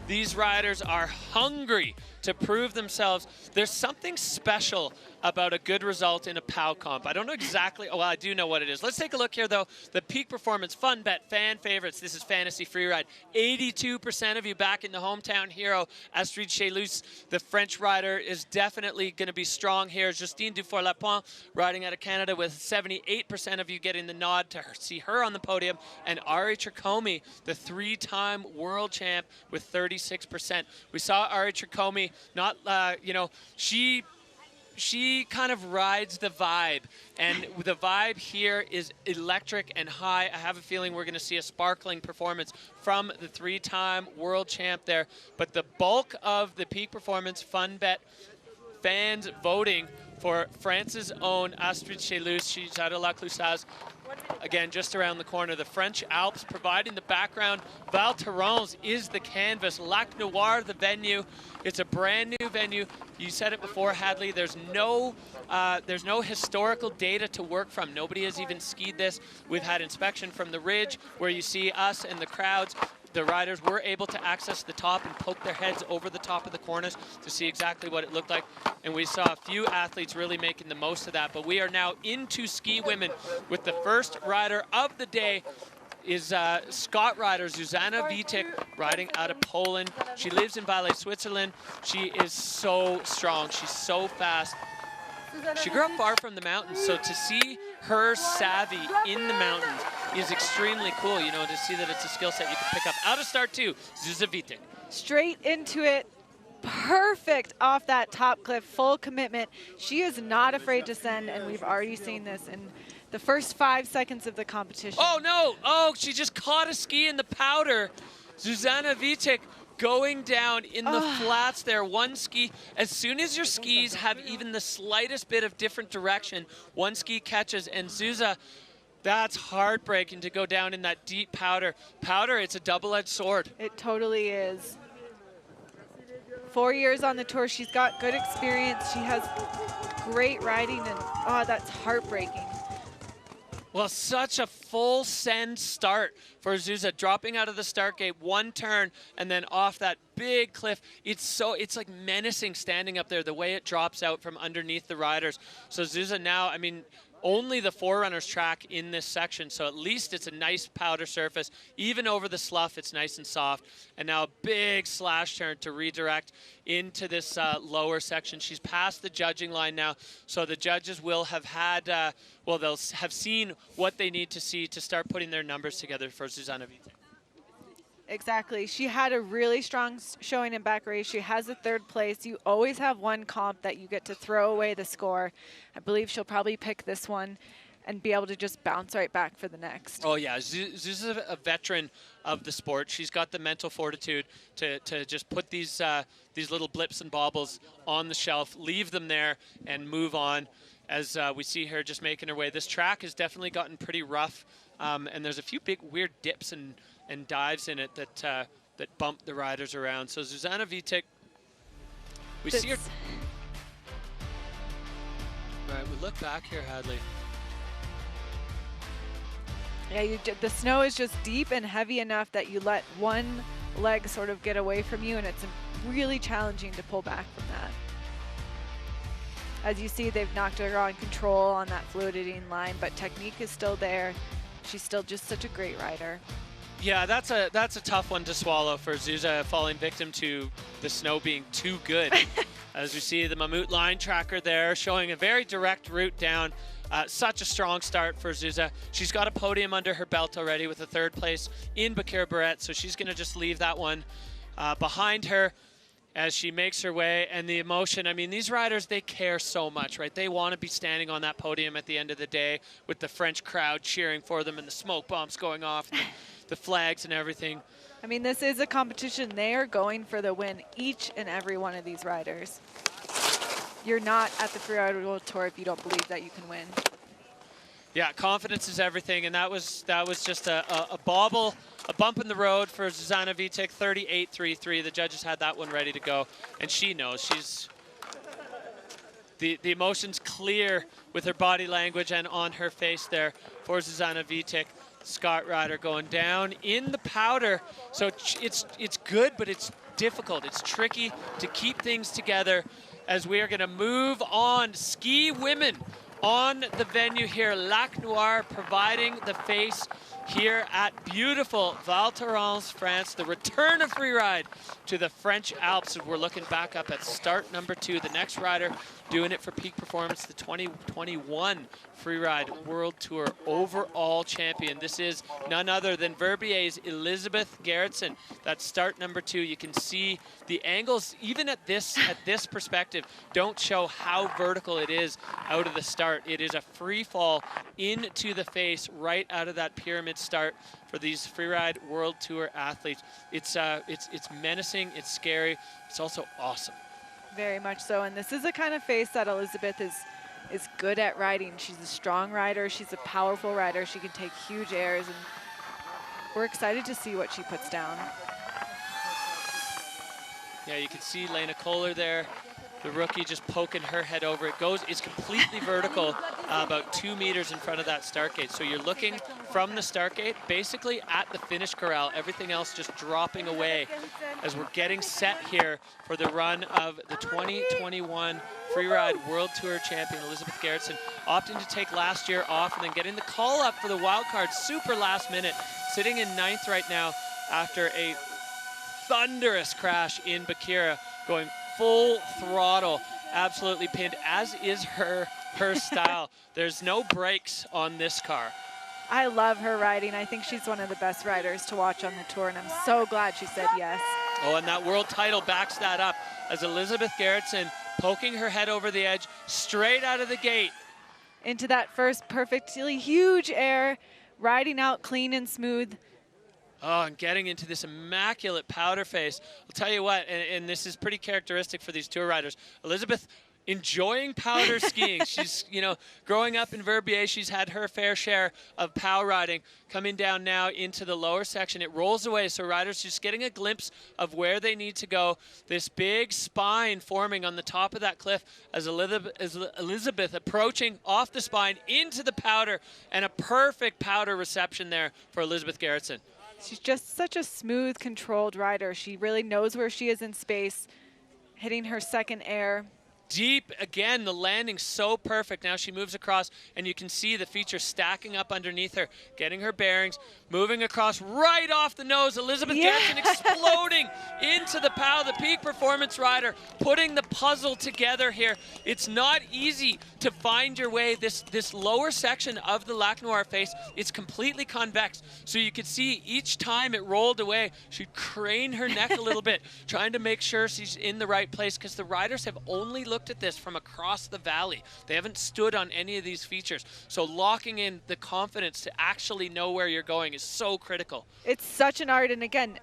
These riders are hungry to prove themselves. There's something special about a good result in a POW comp. I don't know exactly, well, I do know what it is. Let's take a look here, though. The Peak Performance Fun Bet fan favorites. This is Fantasy Freeride. 82% of you back in the hometown hero, Astrid Chelus. The French rider is definitely going to be strong here. Justine Dufour-Lapointe riding out of Canada with 78% of you getting the nod to see her on the podium. And Ari Tricomi, the 3-time world champ, with 36%. We saw Ari Tricomi, not, you know, she kind of rides the vibe, and the vibe here is electric and high. I have a feeling we're going to see a sparkling performance from the 3-time world champ there. But the bulk of the Peak Performance Fun Bet fans voting for France's own Astrid Chelus. She's out of La Clusaz. Again, just around the corner. The French Alps providing the background. Val Thorens is the canvas. Lac Noir, the venue. It's a brand new venue. You said it before, Hadley. There's no historical data to work from. Nobody has even skied this. We've had inspection from the ridge, where you see us and the crowds. The riders were able to access the top and poke their heads over the top of the cornice to see exactly what it looked like. And we saw a few athletes really making the most of that. But we are now into ski women with the first rider of the day is Scott rider Zuzana Vitek, riding out of Poland. She lives in Valais, Switzerland. She is so strong. She's so fast. She grew up far from the mountains, so to see her savvy in the mountains is extremely cool, you know, to see that it's a skill set you can pick up. Out of start 2, Zuzana Vitek. Straight into it. Perfect off that top cliff, full commitment. She is not afraid to send, and we've already seen this in the first 5 seconds of the competition. Oh, no. Oh, she just caught a ski in the powder. Zuzana Vitek going down in the flats there. One ski, as soon as your skis have even the slightest bit of different direction, one ski catches, and Zuza, that's heartbreaking to go down in that deep powder. Powder, it's a double-edged sword. It totally is. 4 years on the tour, she's got good experience. She has great riding, and that's heartbreaking. Well, such a full send start for Zuza, dropping out of the start gate, one turn, and then off that big cliff. It's like menacing standing up there, the way it drops out from underneath the riders. So Zuza now, I mean, only the Forerunners track in this section, so at least it's a nice powder surface. Even over the slough, it's nice and soft. And now a big slash turn to redirect into this lower section. She's past the judging line now, so the judges will have had, well, they'll have seen what they need to see to start putting their numbers together for Zuzana Vitek. Exactly. She had a really strong showing in back race. She has a 3rd place. You always have one comp that you get to throw away the score. I believe she'll probably pick this one and be able to just bounce right back for the next. Oh, yeah. Zuza's a veteran of the sport. She's got the mental fortitude to just put these little blips and bobbles on the shelf, leave them there, and move on. As we see her just making her way. This track has definitely gotten pretty rough, and there's a few big weird dips and dives in it that bump the riders around. So Zuzana Vitek, we see her. Right, we look back here, Hadley. Yeah, the snow is just deep and heavy enough that you let one legs sort of get away from you, and it's really challenging to pull back from that. As you see, they've knocked her on control on that fluidity line, but technique is still there. She's still just such a great rider. Yeah, that's a tough one to swallow for Zuzia, falling victim to the snow being too good. As we see the Mammut line tracker there showing a very direct route down. Such a strong start for Zuzia. She's got a podium under her belt already with a 3rd place in Bakir Barrett, so she's going to just leave that one behind her as she makes her way. And the emotion, I mean, these riders, they care so much, right? They want to be standing on that podium at the end of the day with the French crowd cheering for them and the smoke bombs going off, and the flags and everything. I mean, this is a competition. They are going for the win, each and every one of these riders. You're not at the Freeride World Tour if you don't believe that you can win. Yeah, confidence is everything, and that was just a bobble, a bump in the road for Zuzana Vitek, 38.33. The judges had that one ready to go, and she knows. She's the emotions clear with her body language and on her face there for Zuzana Vitek. Scott rider going down in the powder, so it's good, but it's difficult. It's tricky to keep things together as we are going to move on. Ski women on the venue here. Lac Noir providing the face here at beautiful Val Thorens, France. The return of Freeride to the French Alps. We're looking back up at start number 2. The next rider doing it for peak performance, the 2021 Freeride World Tour overall champion. This is none other than Verbier's Elizabeth Gerritsen. That's start number 2. You can see the angles, even at this perspective, don't show how vertical it is out of the start. It is a free fall into the face right out of that pyramid start for these Freeride World Tour athletes. It's menacing, it's scary, it's also awesome. Very much so, and this is the kind of face that Elizabeth is good at riding. She's a strong rider, she's a powerful rider, she can take huge airs, and we're excited to see what she puts down. Yeah, you can see Lena Kohler there, the rookie, just poking her head over. It's completely vertical, about 2 meters in front of that start gate. So you're looking from the start gate, basically at the finish corral, everything else just dropping away as we're getting set here for the run of the 2021 Freeride World Tour champion, Elizabeth Gerritsen, opting to take last year off and then getting the call up for the wild card, super last minute, sitting in 9th right now after a thunderous crash in Bakira, going full throttle, absolutely pinned, as is her style. There's no brakes on this car. I love her riding. I think she's one of the best riders to watch on the tour, and I'm so glad she said yes. Oh, and that world title backs that up as Elizabeth Gerritsen poking her head over the edge straight out of the gate. Into that first perfectly huge air, riding out clean and smooth. Oh, and getting into this immaculate powder face. I'll tell you what, and this is pretty characteristic for these tour riders. Elizabeth enjoying powder skiing. She's, growing up in Verbier, she's had her fair share of pow riding. Coming down now into the lower section, it rolls away, so riders just getting a glimpse of where they need to go. This big spine forming on the top of that cliff as Elizabeth approaching off the spine into the powder, and a perfect powder reception there for Elizabeth Gerritsen. She's just such a smooth, controlled rider. She really knows where she is in space, hitting her second air. Deep, again, the landing so perfect. Now she moves across, and you can see the feature stacking up underneath her, getting her bearings, moving across right off the nose. Elizabeth Gerritsen exploding into the POW, the peak performance rider, putting the puzzle together here. It's not easy to find your way. This lower section of the Lac Noir face, it's completely convex. So you could see each time it rolled away, she'd crane her neck a little bit, trying to make sure she's in the right place, because the riders have only looked at this from across the valley. They haven't stood on any of these features. So locking in the confidence to actually know where you're going is so critical. It's such an art, and again,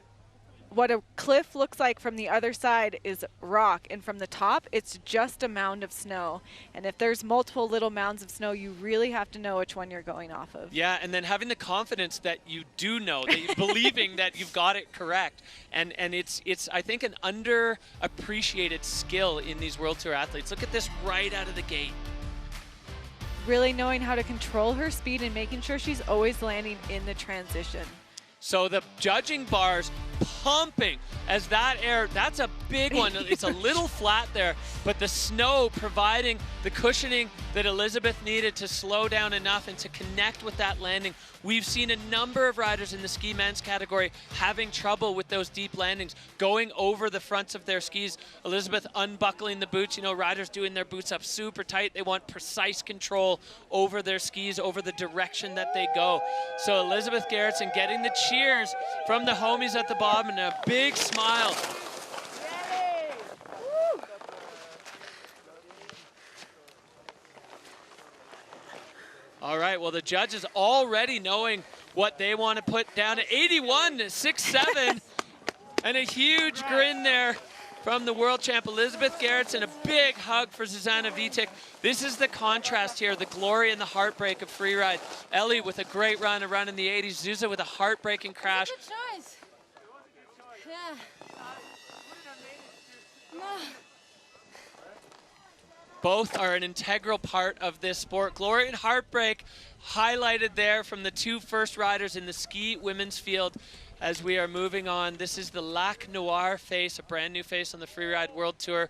what a cliff looks like from the other side is rock, and from the top it's just a mound of snow. And if there's multiple little mounds of snow, you really have to know which one you're going off of. Yeah, and then having the confidence that you do know, that you're believing that you've got it correct. And it's I think an underappreciated skill in these World Tour athletes. Look at this right out of the gate. Really knowing how to control her speed and making sure she's always landing in the transition. So the judging bars pumping as that air, that's a big one. It's a little flat there, but the snow providing the cushioning that Elizabeth needed to slow down enough and to connect with that landing. We've seen a number of riders in the ski men's category having trouble with those deep landings, going over the fronts of their skis. Elizabeth unbuckling the boots, you know, riders doing their boots up super tight. They want precise control over their skis, over the direction that they go. So Elizabeth Gerritsen getting the cheers from the homies at the bottom and a big smile. All right, well, the judges already knowing what they want to put down at 81.67, and a huge grin there from the world champ Elizabeth Gerritsen. A big hug for Zuzana Vitek. This is the contrast here, the glory and the heartbreak of freeride. Ellie with a great run, a run in the 80s. Zuza with a heartbreaking crash. Good choice. Yeah. No. Both are an integral part of this sport. Glory and heartbreak highlighted there from the two first riders in the ski women's field as we are moving on. This is the Lac Noir face, a brand new face on the Freeride World Tour.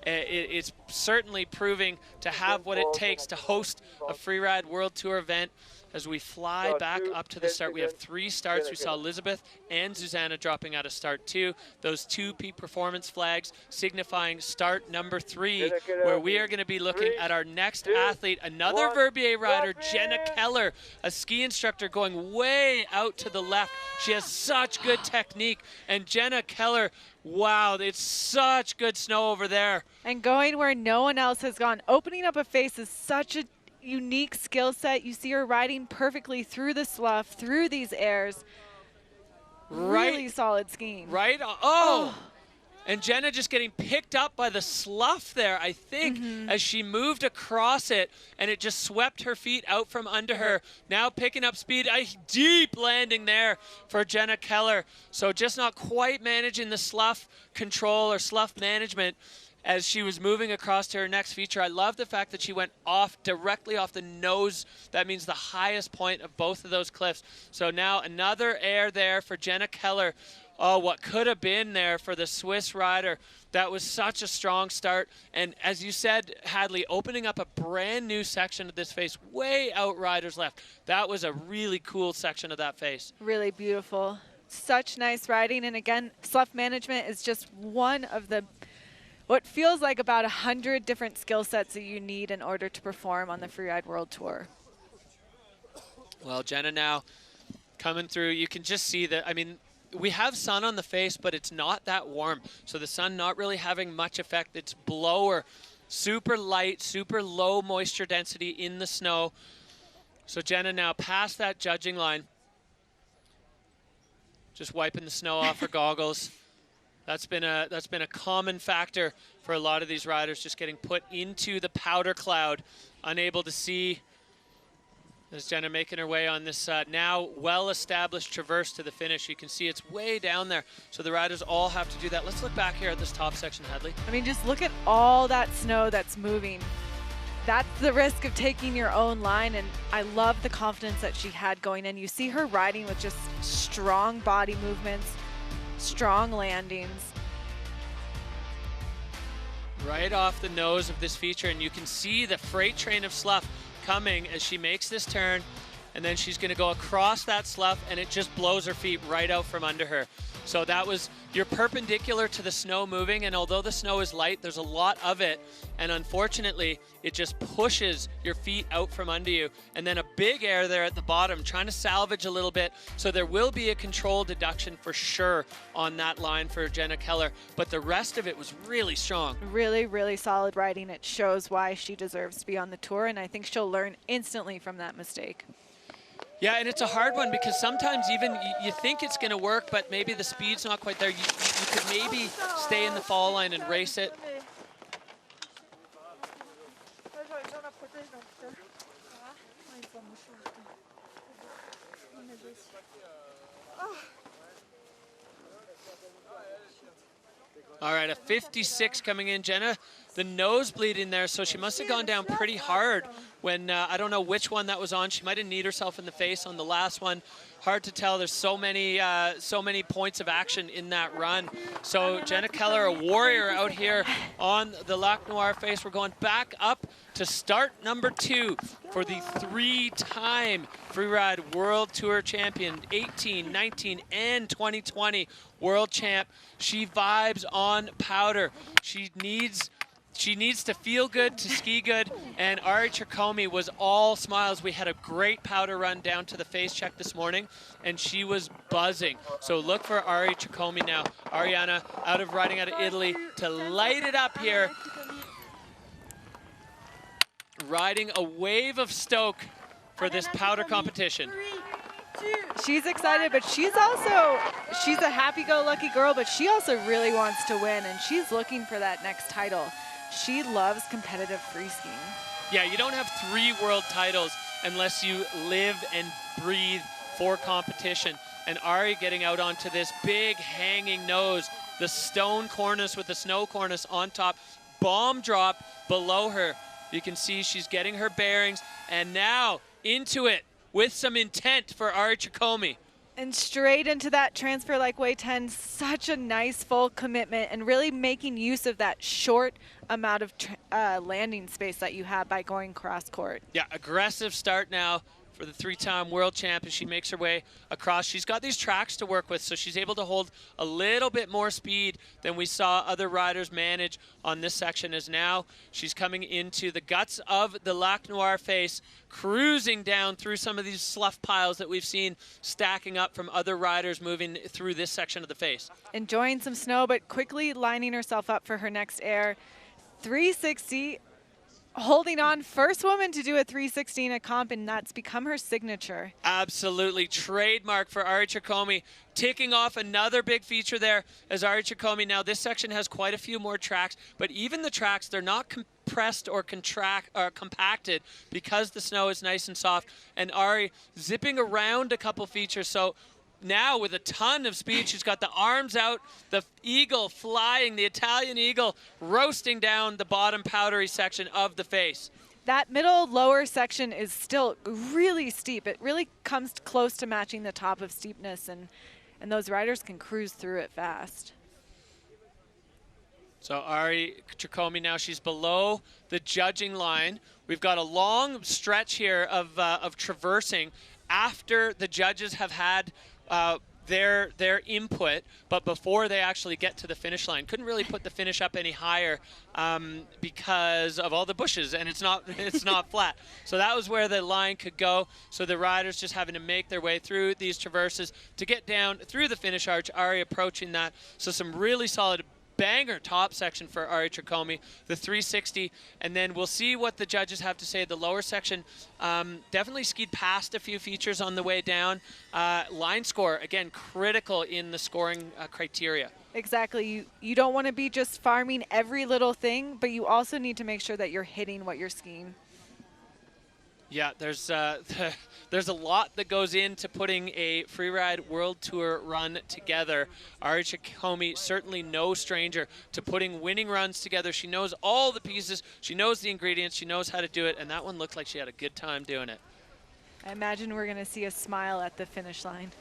It's certainly proving to have what it takes to host a Freeride World Tour event. As we fly back up to the start, we have 3 starts. We saw Elizabeth and Zuzana dropping out of start 2. Those 2 peak performance flags signifying start number 3, where we are going to be looking at our next athlete, another Verbier rider, Jenna Keller, a ski instructor going way out to the left. She has such good technique. And Jenna Keller, wow, it's such good snow over there. And going where no one else has gone. Opening up a face is such a unique skill set. You see her riding perfectly through the slough, through these airs. Really solid skiing. Right? Oh! And Jenna just getting picked up by the slough there, I think, as she moved across it, and it just swept her feet out from under her. Now picking up speed, a deep landing there for Jenna Keller. So just not quite managing the slough control or slough management as she was moving across to her next feature. I love the fact that she went off, directly off the nose. That means the highest point of both of those cliffs. So now another air there for Jenna Keller. Oh, what could have been there for the Swiss rider. That was such a strong start. And as you said, Hadley, opening up a brand new section of this face, way out riders left. That was a really cool section of that face. Really beautiful. Such nice riding. And again, slough management is just one of the what feels like about 100 different skill sets that you need in order to perform on the Freeride World Tour. Well, Jenna now coming through. You can just see that, I mean, we have sun on the face, but it's not that warm. So the sun not really having much effect. It's blower, super light, super low moisture density in the snow. So Jenna now past that judging line. Just wiping the snow off her goggles. That's been a common factor for a lot of these riders, just getting put into the powder cloud, unable to see. As Jenna making her way on this now well-established traverse to the finish. You can see it's way down there, so the riders all have to do that. Let's look back here at this top section, Hadley. I mean, just look at all that snow that's moving. That's the risk of taking your own line, and I love the confidence that she had going in. You see her riding with just strong body movements, strong landings. Right off the nose of this feature, and you can see the freight train of slough coming as she makes this turn, and then she's going to go across that slough, and it just blows her feet right out from under her. So that was, you're perpendicular to the snow moving, and although the snow is light, there's a lot of it, and unfortunately, it just pushes your feet out from under you. And then a big air there at the bottom, trying to salvage a little bit, so there will be a control deduction for sure on that line for Jenna Keller, but the rest of it was really strong. Really, really solid riding. It shows why she deserves to be on the tour, and I think she'll learn instantly from that mistake. Yeah, and it's a hard one because sometimes even you think it's going to work, but maybe the speed's not quite there. You could maybe stay in the fall line and race it. All right, a 56 coming in. Jenna, the nose bleeding there, so she must have gone down pretty hard when I don't know which one that was on. She might have kneed herself in the face on the last one. Hard to tell. There's so many points of action in that run. So Jenna Keller, a warrior out here on the Lac Noir face. We're going back up to start number 2 for the 3-time Freeride World Tour champion, 18, 19, and 2020 world champ. She vibes on powder. She needs to feel good to ski good, and Ari Chikomi was all smiles. We had a great powder run down to the face check this morning, and she was buzzing. So look for Ari Chikomi now. Ariana riding out of Italy to light it up here. Riding a wave of stoke for this powder competition. She's excited, but she's a happy-go-lucky girl, but she also really wants to win, and she's looking for that next title. She loves competitive free skiing. Yeah, you don't have 3 world titles unless you live and breathe for competition. And Ari getting out onto this big hanging nose, the stone cornice with the snow cornice on top, bomb drop below her. You can see she's getting her bearings, and now into it with some intent for Ari Chikomi. And straight into that transfer like way 10, such a nice full commitment, and really making use of that short amount of landing space that you have by going cross court. Yeah, aggressive start now for the 3-time world champion. She makes her way across. She's got these tracks to work with, so she's able to hold a little bit more speed than we saw other riders manage on this section, as now she's coming into the guts of the Lac Noir face, cruising down through some of these slough piles that we've seen stacking up from other riders moving through this section of the face. Enjoying some snow, but quickly lining herself up for her next air. 360. Holding on, first woman to do a 360 in a comp, and that's become her signature. Absolutely, trademark for Ari Chikomi. Ticking off another big feature there as Ari Chikomi. Now this section has quite a few more tracks, but even the tracks, they're not compressed or compacted because the snow is nice and soft. And Ari zipping around a couple features, so now with a ton of speed, she's got the arms out, the eagle flying, the Italian eagle roasting down the bottom powdery section of the face. That middle lower section is still really steep. It really comes close to matching the top of steepness, and those riders can cruise through it fast. So Ari Chikomi now, she's below the judging line. We've got a long stretch here of traversing after the judges have had their input, but before they actually get to the finish line. Couldn't really put the finish up any higher because of all the bushes, and it's not flat. So that was where the line could go. So the riders just having to make their way through these traverses to get down through the finish arch. Ari approaching that. So some really solid banger top section for Ari Chikomi, the 360, and then we'll see what the judges have to say. The lower section definitely skied past a few features on the way down. Line score, again, critical in the scoring criteria. Exactly. You don't want to be just farming every little thing, but you also need to make sure that you're hitting what you're skiing. Yeah, there's a lot that goes into putting a Freeride World Tour run together. Ari Chikomi, certainly no stranger to putting winning runs together. She knows all the pieces, she knows the ingredients, she knows how to do it, and that one looked like she had a good time doing it. I imagine we're going to see a smile at the finish line.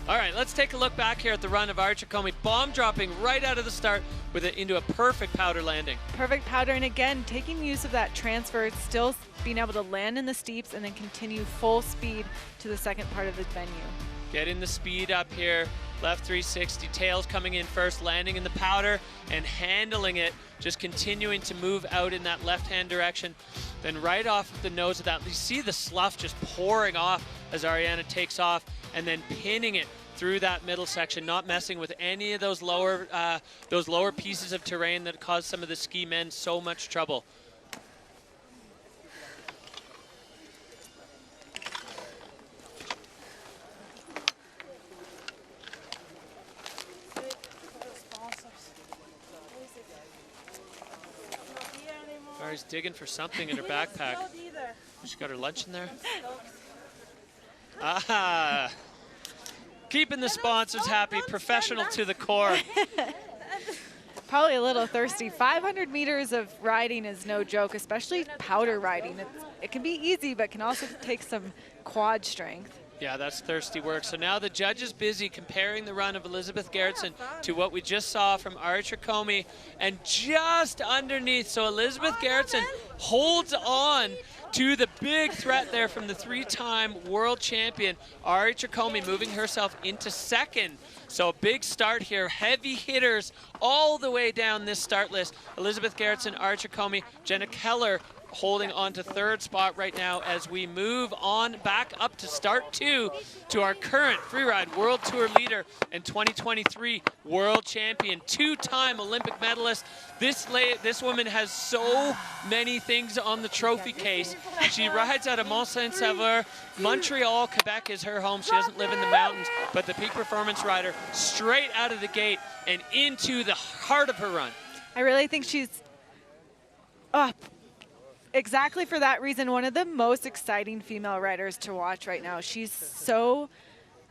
All right, let's take a look back here at the run of Ari Chikomi, bomb dropping right out of the start with it into a perfect powder landing. Perfect powder, and again, taking use of that transfer, still being able to land in the steeps and then continue full speed to the second part of the venue. Getting the speed up here, left 360, tails coming in first, landing in the powder and handling it, just continuing to move out in that left-hand direction. Then right off the nose of that, you see the slough just pouring off as Ariana takes off, and then pinning it through that middle section, not messing with any of those lower pieces of terrain that caused some of the ski men so much trouble. Ari's digging for something in her backpack. She got her lunch in there. Ah, keeping the sponsors happy, professional to the core. probably a little thirsty. 500 meters of riding is no joke, especially powder riding. It can be easy, but can also take some quad strength. Yeah, that's thirsty work. So now the judge is busy comparing the run of Elizabeth Gerritsen to what we just saw from Ari Tricome, and just underneath. So Elizabeth Gerritsen holds on to the big threat there from the 3-time world champion Ari Tricome, moving herself into second. So a big start here, heavy hitters all the way down this start list. Elizabeth Gerritsen, Ari Tricome, Jenna Keller holding on to third spot right now as we move on back up to start 2 to our current Freeride World Tour leader and 2023 world champion, 2-time Olympic medalist. This woman has so many things on the trophy case. She rides out of Mont-Saint-Sauveur. Montreal, Quebec is her home. She doesn't live in the mountains, but the peak performance rider straight out of the gate and into the heart of her run. I really think she's exactly for that reason, one of the most exciting female riders to watch right now. She's so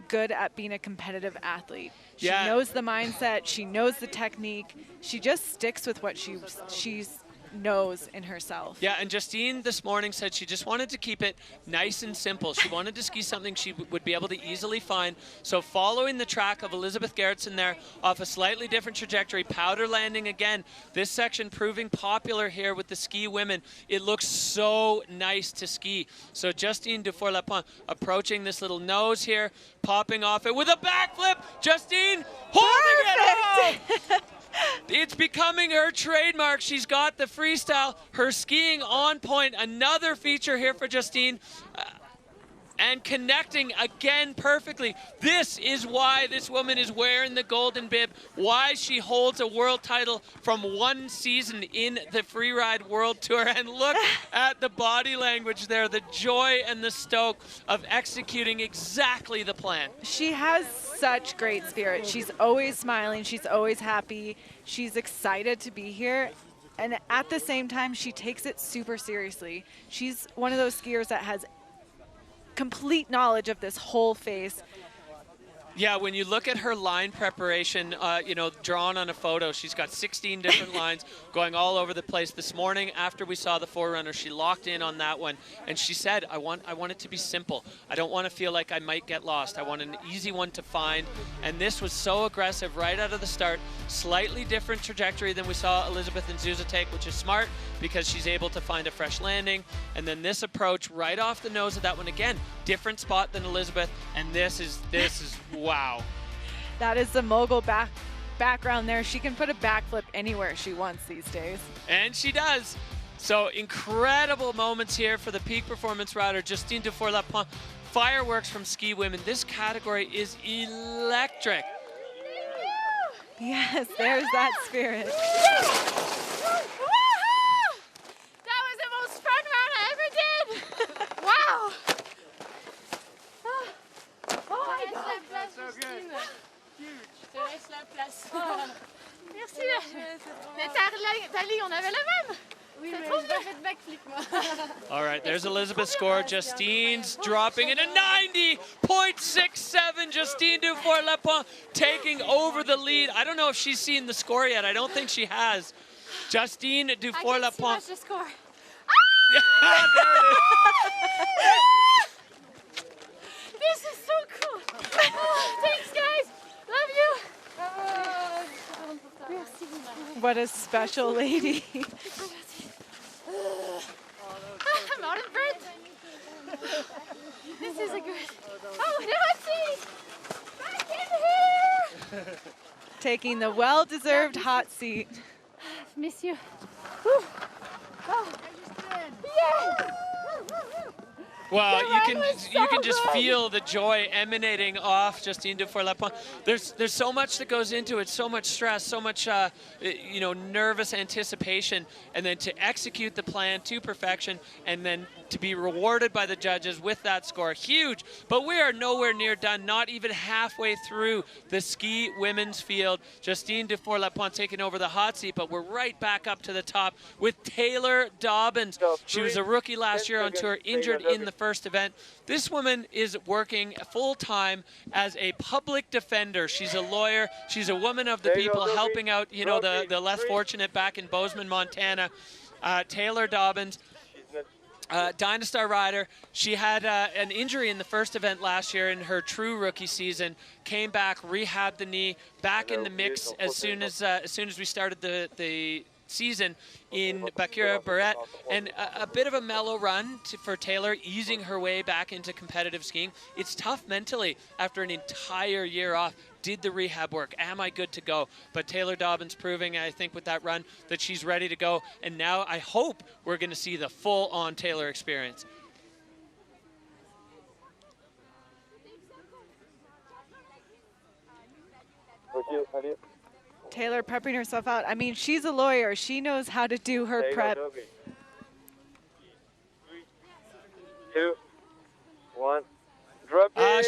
good at being a competitive athlete. She knows the mindset, she knows the technique, she just sticks with what she knows in herself. Yeah, and Justine this morning said she just wanted to keep it nice and simple. She wanted to ski something she would be able to easily find. So following the track of Elizabeth Gerritsen there off a slightly different trajectory, powder landing again. This section proving popular here with the ski women. It looks so nice to ski. So Justine Dufour-Lapont approaching this little nose here, popping off it with a backflip. Justine holding it off. It's becoming her trademark. She's got the freestyle, her skiing on point. Another feature here for Justine. And connecting again perfectly. This is why this woman is wearing the golden bib, why she holds a world title from one season in the Freeride World Tour. And look at the body language there, the joy and the stoke of executing exactly the plan. She has such great spirit. She's always smiling, she's always happy, she's excited to be here. And at the same time, she takes it super seriously. She's one of those skiers that has complete knowledge of this whole face. Yeah, when you look at her line preparation, you know, drawn on a photo, she's got 16 different lines going all over the place. This morning, after we saw the Forerunner, she locked in on that one, and she said, I want it to be simple. I don't want to feel like I might get lost. I want an easy one to find, and this was so aggressive right out of the start. Slightly different trajectory than we saw Elizabeth and Zuza take, which is smart because she's able to find a fresh landing, and then this approach right off the nose of that one again, different spot than Elizabeth, and this is wow. That is the mogul background there. She can put a backflip anywhere she wants these days. And she does. So incredible moments here for the peak performance rider, Justine Dufour-Lapont. Fireworks from ski women. This category is electric. Yes, there's that spirit. That was the most fun run I ever did. Wow. Oh my God. That's so good. Huge. Je te laisse la place. Merci. Mais ta ligne, on avait la même. Oui, mais j'ai pas fait de backflip, moi. All right, there's Elizabeth's score. Justine's dropping it at 90.67. Justine Dufour-Lapont taking over the lead. I don't know if she's seen the score yet. I don't think she has. Justine Dufour-Lapont. I can see the score. Yeah, there it is. This is so cool. Thanks, guys. Love you. Merci. What a special lady. I'm out of breath. This is a good. Oh, the hot seat. Back in here. Taking the well-deserved hot seat. Messieurs. Oh. Yeah. Well, you can just feel the joy emanating off Justine Dufour-Lapont. There's so much that goes into it, so much stress, so much nervous anticipation, and then to execute the plan to perfection, and then to be rewarded by the judges with that score. Huge, but we are nowhere near done, not even halfway through the ski women's field. Justine Dufour-Lapointe taking over the hot seat, but we're right back up to the top with Taylor Dobbins. She was a rookie last year on tour, injured in the first event. This woman is working full-time as a public defender. She's a lawyer. She's a woman of the people, helping out, you know, the less fortunate back in Bozeman, Montana. Taylor Dobbins, Dynastar rider. She had an injury in the first event last year in her true rookie season. Came back, rehabbed the knee, back in the mix as soon as we started the season in Bacura-Barrette, and a bit of a mellow run for Taylor, easing her way back into competitive skiing. It's tough mentally after an entire year off. Did the rehab work? Am I good to go? But Taylor Dobbins proving, I think, with that run that she's ready to go. And now I hope we're going to see the full-on Taylor experience. Taylor prepping herself out. I mean, she's a lawyer. She knows how to do her prep. 3, 2, 1.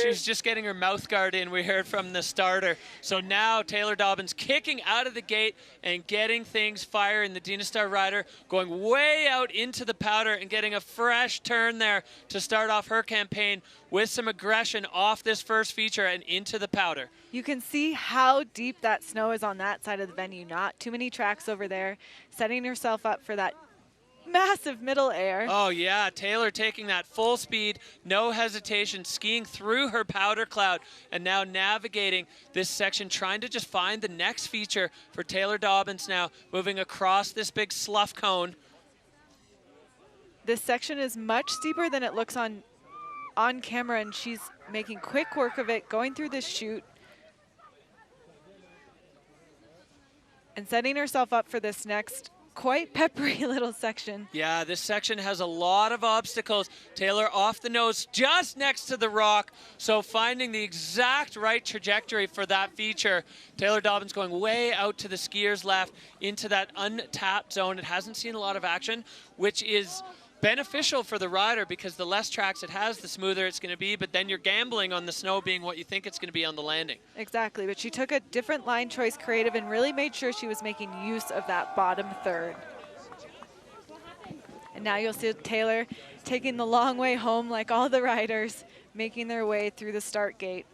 She's just getting her mouth guard in, we heard from the starter. So now Taylor Dobbins kicking out of the gate and getting things firing. The Dynastar rider going way out into the powder and getting a fresh turn there to start off her campaign with some aggression off this first feature and into the powder. You can see how deep that snow is on that side of the venue. Not too many tracks over there. Setting herself up for that massive middle air. Oh yeah, Taylor taking that full speed, no hesitation, skiing through her powder cloud, and now navigating this section, trying to just find the next feature for Taylor Dobbins now, moving across this big slough cone. This section is much steeper than it looks on camera, and she's making quick work of it, going through this chute and setting herself up for this next quite peppery little section. Yeah, this section has a lot of obstacles. Taylor off the nose, just next to the rock, so finding the exact right trajectory for that feature. Taylor Dobbins going way out to the skier's left into that untapped zone. It hasn't seen a lot of action, which is beneficial for the rider because the less tracks it has, the smoother it's going to be, but then you're gambling on the snow being what you think it's going to be on the landing. Exactly, but she took a different line choice creative and really made sure she was making use of that bottom third. And now you'll see Taylor taking the long way home like all the riders, making their way through the start gate,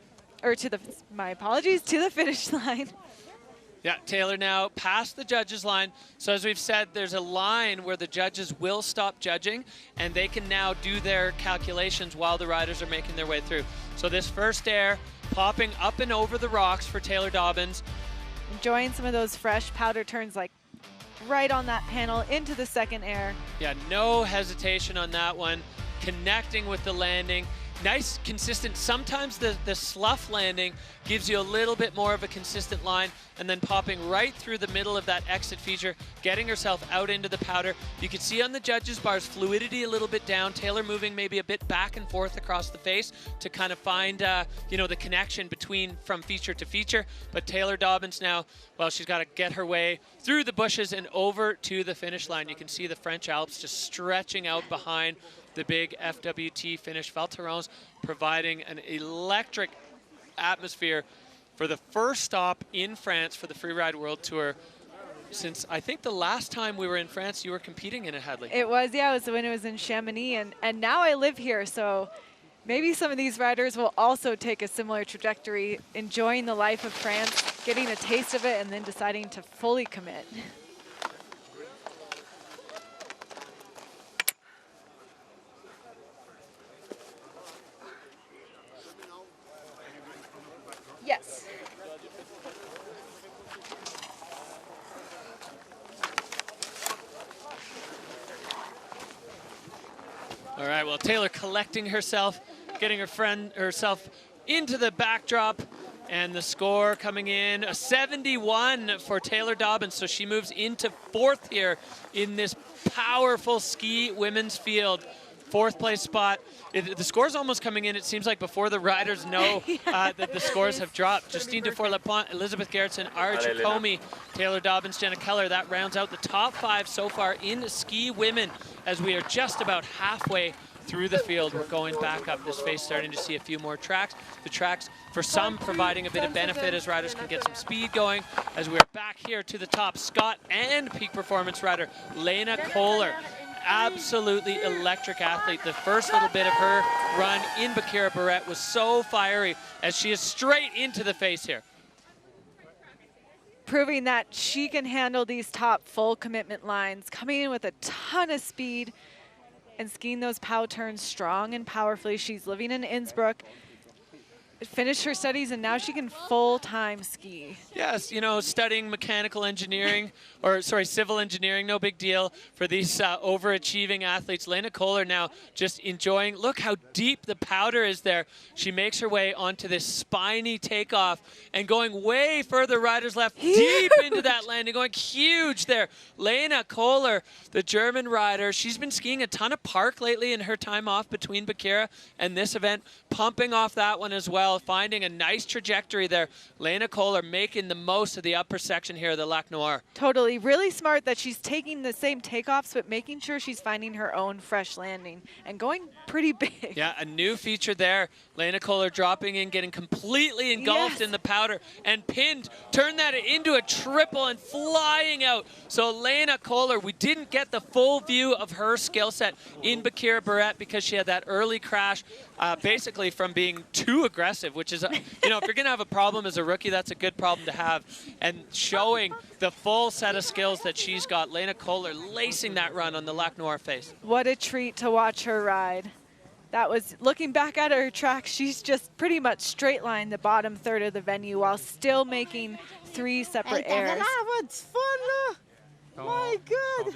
or to the, my apologies, to the finish line. Yeah, Taylor now past the judges line. So as we've said, there's a line where the judges will stop judging and they can now do their calculations while the riders are making their way through. So this first air, popping up and over the rocks for Taylor Dobbins. Enjoying some of those fresh powder turns, like right on that panel into the second air. Yeah, no hesitation on that one. Connecting with the landing. Nice, consistent. Sometimes the slough landing gives you a little bit more of a consistent line, and then popping right through the middle of that exit feature, getting herself out into the powder. You can see on the judges' bars fluidity a little bit down. Taylor moving maybe a bit back and forth across the face to kind of find you know, the connection between from feature to feature. But Taylor Dobbins now, well, she's got to get her way through the bushes and over to the finish line. You can see the French Alps just stretching out behind the big FWT finish. Val Thorens providing an electric atmosphere for the first stop in France for the Freeride World Tour since I think the last time we were in France, you were competing in it, Hadley. It was, yeah, it was when it was in Chamonix, and now I live here, so maybe some of these riders will also take a similar trajectory, enjoying the life of France, getting a taste of it, and then deciding to fully commit. Yes. All right, well, Taylor collecting herself, getting herself into the backdrop, and the score coming in, a 71 for Taylor Dobbins, so she moves into fourth here in this powerful ski women's field. 4th place spot. The score's almost coming in, it seems like, before the riders know that the scores have dropped. Justine Dufour-Lapointe, Elizabeth Gerritsen, Ara Jacomi, Taylor Dobbins, Jenna Keller. That rounds out the top 5 so far in ski women as we are just about halfway through the field. We're going back up this face, starting to see a few more tracks. The tracks, for some, providing a bit of benefit as riders can get some speed going. As we're back here to the top, Scott and peak performance rider Lena Kohler. Absolutely electric athlete. The first little bit of her run in Bakira Barrette was so fiery as she is straight into the face here. Proving that she can handle these top full commitment lines, coming in with a ton of speed and skiing those POW turns strong and powerfully. She's living in Innsbruck, finished her studies, and now she can full-time ski. Yes, you know, studying mechanical engineering, or sorry, civil engineering, no big deal for these overachieving athletes. Lena Kohler now just enjoying, look how deep the powder is there. She makes her way onto this spiny takeoff and going way further, riders left, deep into that landing, going huge there. Lena Kohler, the German rider, she's been skiing a ton of park lately in her time off between Bakira and this event, pumping off that one as well, finding a nice trajectory there. Lena Kohler making the most of the upper section here of the Lac Noir. Totally. Really smart that she's taking the same takeoffs, but making sure she's finding her own fresh landing and going pretty big. Yeah, a new feature there. Lena Kohler dropping in, getting completely engulfed in the powder and pinned. Turn that into a triple and flying out. So Lena Kohler, we didn't get the full view of her skill set in Bakira Barrette because she had that early crash, basically from being too aggressive, which is, you know, if you're going to have a problem as a rookie, that's a good problem to have. And showing the full set of skills that she's got. Lena Kohler lacing that run on the Lac Noir face. What a treat to watch her ride. That was, looking back at her track, she's just pretty much straight line the bottom third of the venue while still making 3 separate airs. What's fun, my God.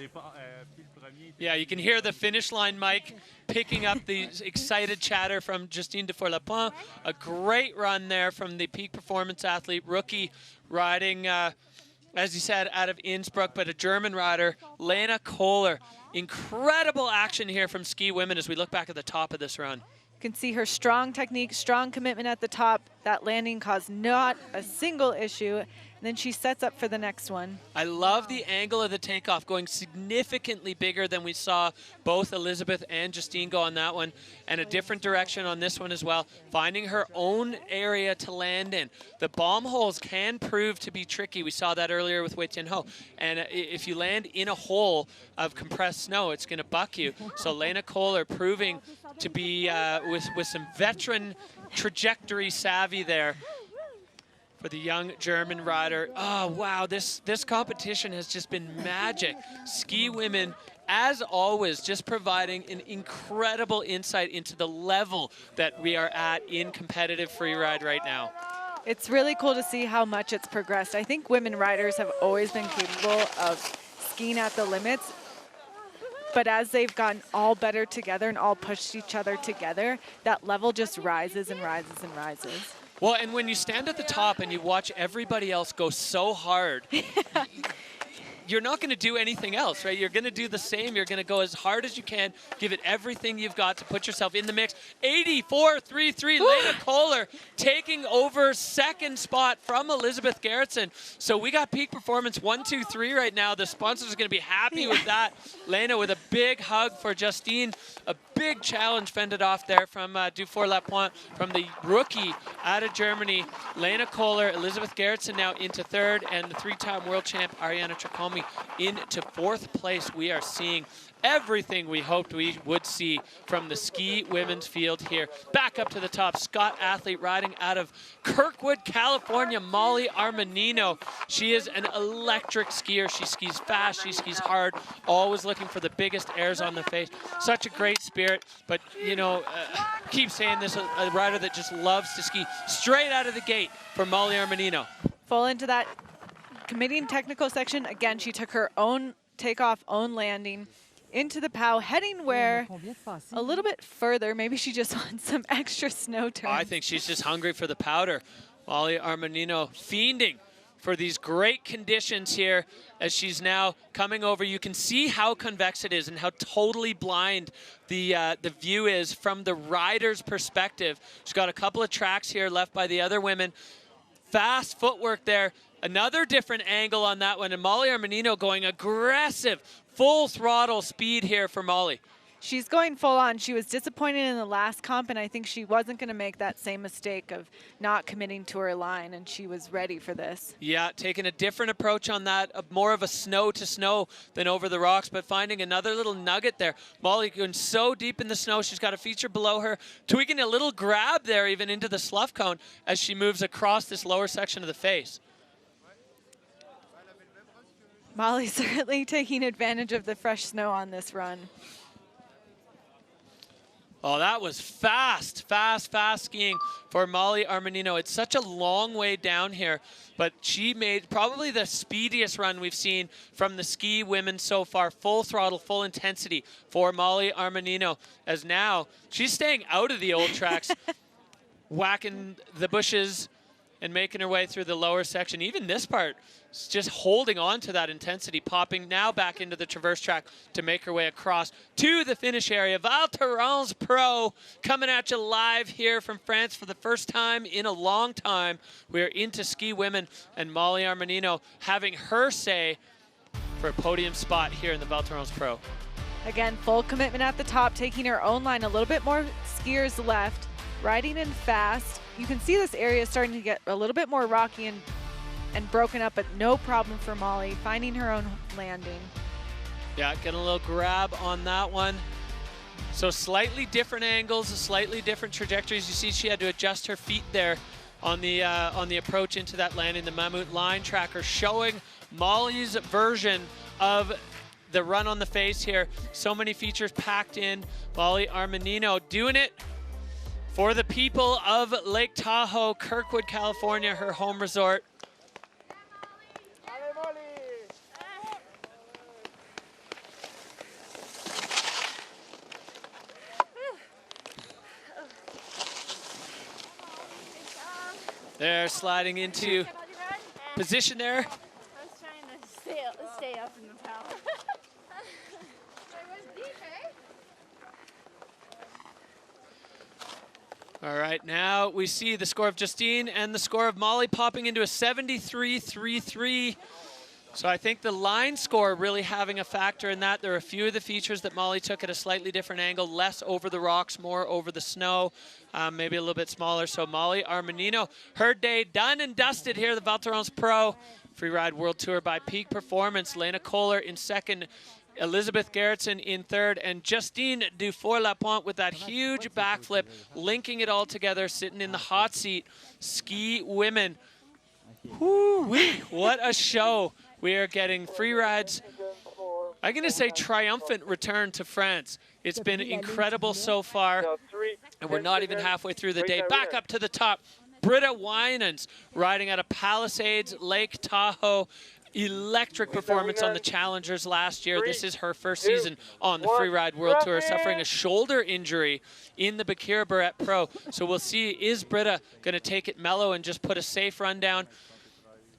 Yeah, you can hear the finish line mic picking up the excited chatter from Justine Dufour-Lapointe. A great run there from the peak performance athlete, rookie riding, as you said, out of Innsbruck, but a German rider, Lena Kohler. Incredible action here from ski women as we look back at the top of this run. You can see her strong technique, strong commitment at the top. That landing caused not a single issue. And then she sets up for the next one. I love the angle of the takeoff, going significantly bigger than we saw both Elizabeth and Justine go on that one, and a different direction on this one as well, finding her own area to land in. The bomb holes can prove to be tricky. We saw that earlier with Wei Tian Ho. And if you land in a hole of compressed snow, it's going to buck you. So Lena Kohler proving to be with some veteran trajectory savvy there for the young German rider. Oh, wow, this competition has just been magic. Ski women, as always, just providing an incredible insight into the level that we are at in competitive freeride right now. It's really cool to see how much it's progressed. I think women riders have always been capable of skiing at the limits, but as they've gotten all better together and all pushed each other together, that level just rises and rises and rises. Well, and when you stand at the top and you watch everybody else go so hard, you're not going to do anything else, right? You're going to do the same. You're going to go as hard as you can, give it everything you've got to put yourself in the mix. 84.33, Lena Kohler taking over second spot from Elizabeth Gerritsen. So we got peak performance 1, 2, 3 right now. The sponsors are going to be happy with that. Lena with a big hug for Justine. A big challenge fended off there from Dufour-Lapointe, from the rookie out of Germany. Lena Kohler, Elizabeth Gerritsen now into third, and the 3-time world champ Ariana Tracomi into 4th place. We are seeing everything we hoped we would see from the ski women's field here. Back up to the top, Scott athlete riding out of Kirkwood, California, Molly Armanino. She is an electric skier. She skis fast, she skis hard, always looking for the biggest airs on the face. Such a great spirit, but you know, keep saying this, a rider that just loves to ski. Straight out of the gate for Molly Armanino. Full into that committing technical section. Again, she took her own takeoff, own landing into the POW, heading where a little bit further. Maybe she just wants some extra snow turns. I think she's just hungry for the powder. Molly Armanino fiending for these great conditions here as she's now coming over. You can see how convex it is and how totally blind the view is from the rider's perspective. She's got a couple of tracks here left by the other women. Fast footwork there. Another different angle on that one. And Molly Armanino going aggressive, full throttle speed here for Molly. She's going full on. She was disappointed in the last comp, and I think she wasn't going to make that same mistake of not committing to her line, and she was ready for this. Yeah, taking a different approach on that, more of a snow to snow than over the rocks, but finding another little nugget there. Molly going so deep in the snow, she's got a feature below her, tweaking a little grab there even into the slough cone as she moves across this lower section of the face. Molly certainly taking advantage of the fresh snow on this run. Oh, that was fast, fast, fast skiing for Molly Armanino. It's such a long way down here, but she made probably the speediest run we've seen from the ski women so far. Full throttle, full intensity for Molly Armanino, as now she's staying out of the old tracks, whacking the bushes and making her way through the lower section. Even this part, just holding on to that intensity, popping now back into the traverse track to make her way across to the finish area. Val Thorens Pro coming at you live here from France for the first time in a long time. We're into ski women, and Molly Armanino having her say for a podium spot here in the Val Thorens Pro. Again, full commitment at the top, taking her own line, a little bit more skiers left, riding in fast. You can see this area starting to get a little bit more rocky and broken up, but no problem for Molly, finding her own landing. Yeah, getting a little grab on that one. So slightly different angles, slightly different trajectories. You see she had to adjust her feet there on the approach into that landing. The Mammut line tracker showing Molly's version of the run on the face here. So many features packed in. Molly Armanino doing it for the people of Lake Tahoe, Kirkwood, California, her home resort. They're sliding into position there. I was trying to stay up in the power. All right, now we see the score of Justine and the score of Molly popping into a 73.33. So I think the line score really having a factor in that. There are a few of the features that Molly took at a slightly different angle, less over the rocks, more over the snow, maybe a little bit smaller. So Molly Armanino, her day done and dusted here at the Val Thorens Pro Freeride World Tour by Peak Performance. Lena Kohler in second, Elizabeth Gerritsen in third, and Justine Dufour-Lapointe with that huge backflip, linking it all together, sitting in the hot seat. Ski women. Whoo-wee, what a show. We are getting Freeride's, I'm going to say, triumphant return to France. It's been incredible so far, and we're not even halfway through the day. Back up to the top, Britta Winans riding out of Palisades, Lake Tahoe. Electric performance on the Challengers last year. This is her first season on the Freeride World Tour, suffering a shoulder injury in the Bakira Barrett Pro. So we'll see, is Britta going to take it mellow and just put a safe run down?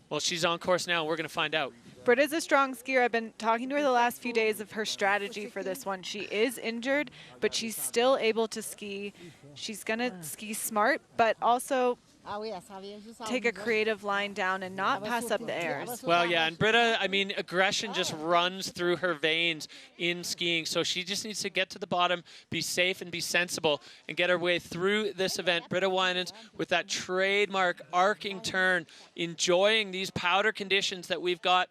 Well, she's on course now. We're going to find out. Britta's a strong skier. I've been talking to her the last few days of her strategy for this one. She is injured, but she's still able to ski. She's going to ski smart, but also take a creative line down and not pass up the airs. Well, yeah, and Britta, I mean, aggression just runs through her veins in skiing, so she just needs to get to the bottom, be safe and be sensible, and get her way through this event. Britta Winans with that trademark arcing turn, enjoying these powder conditions that we've got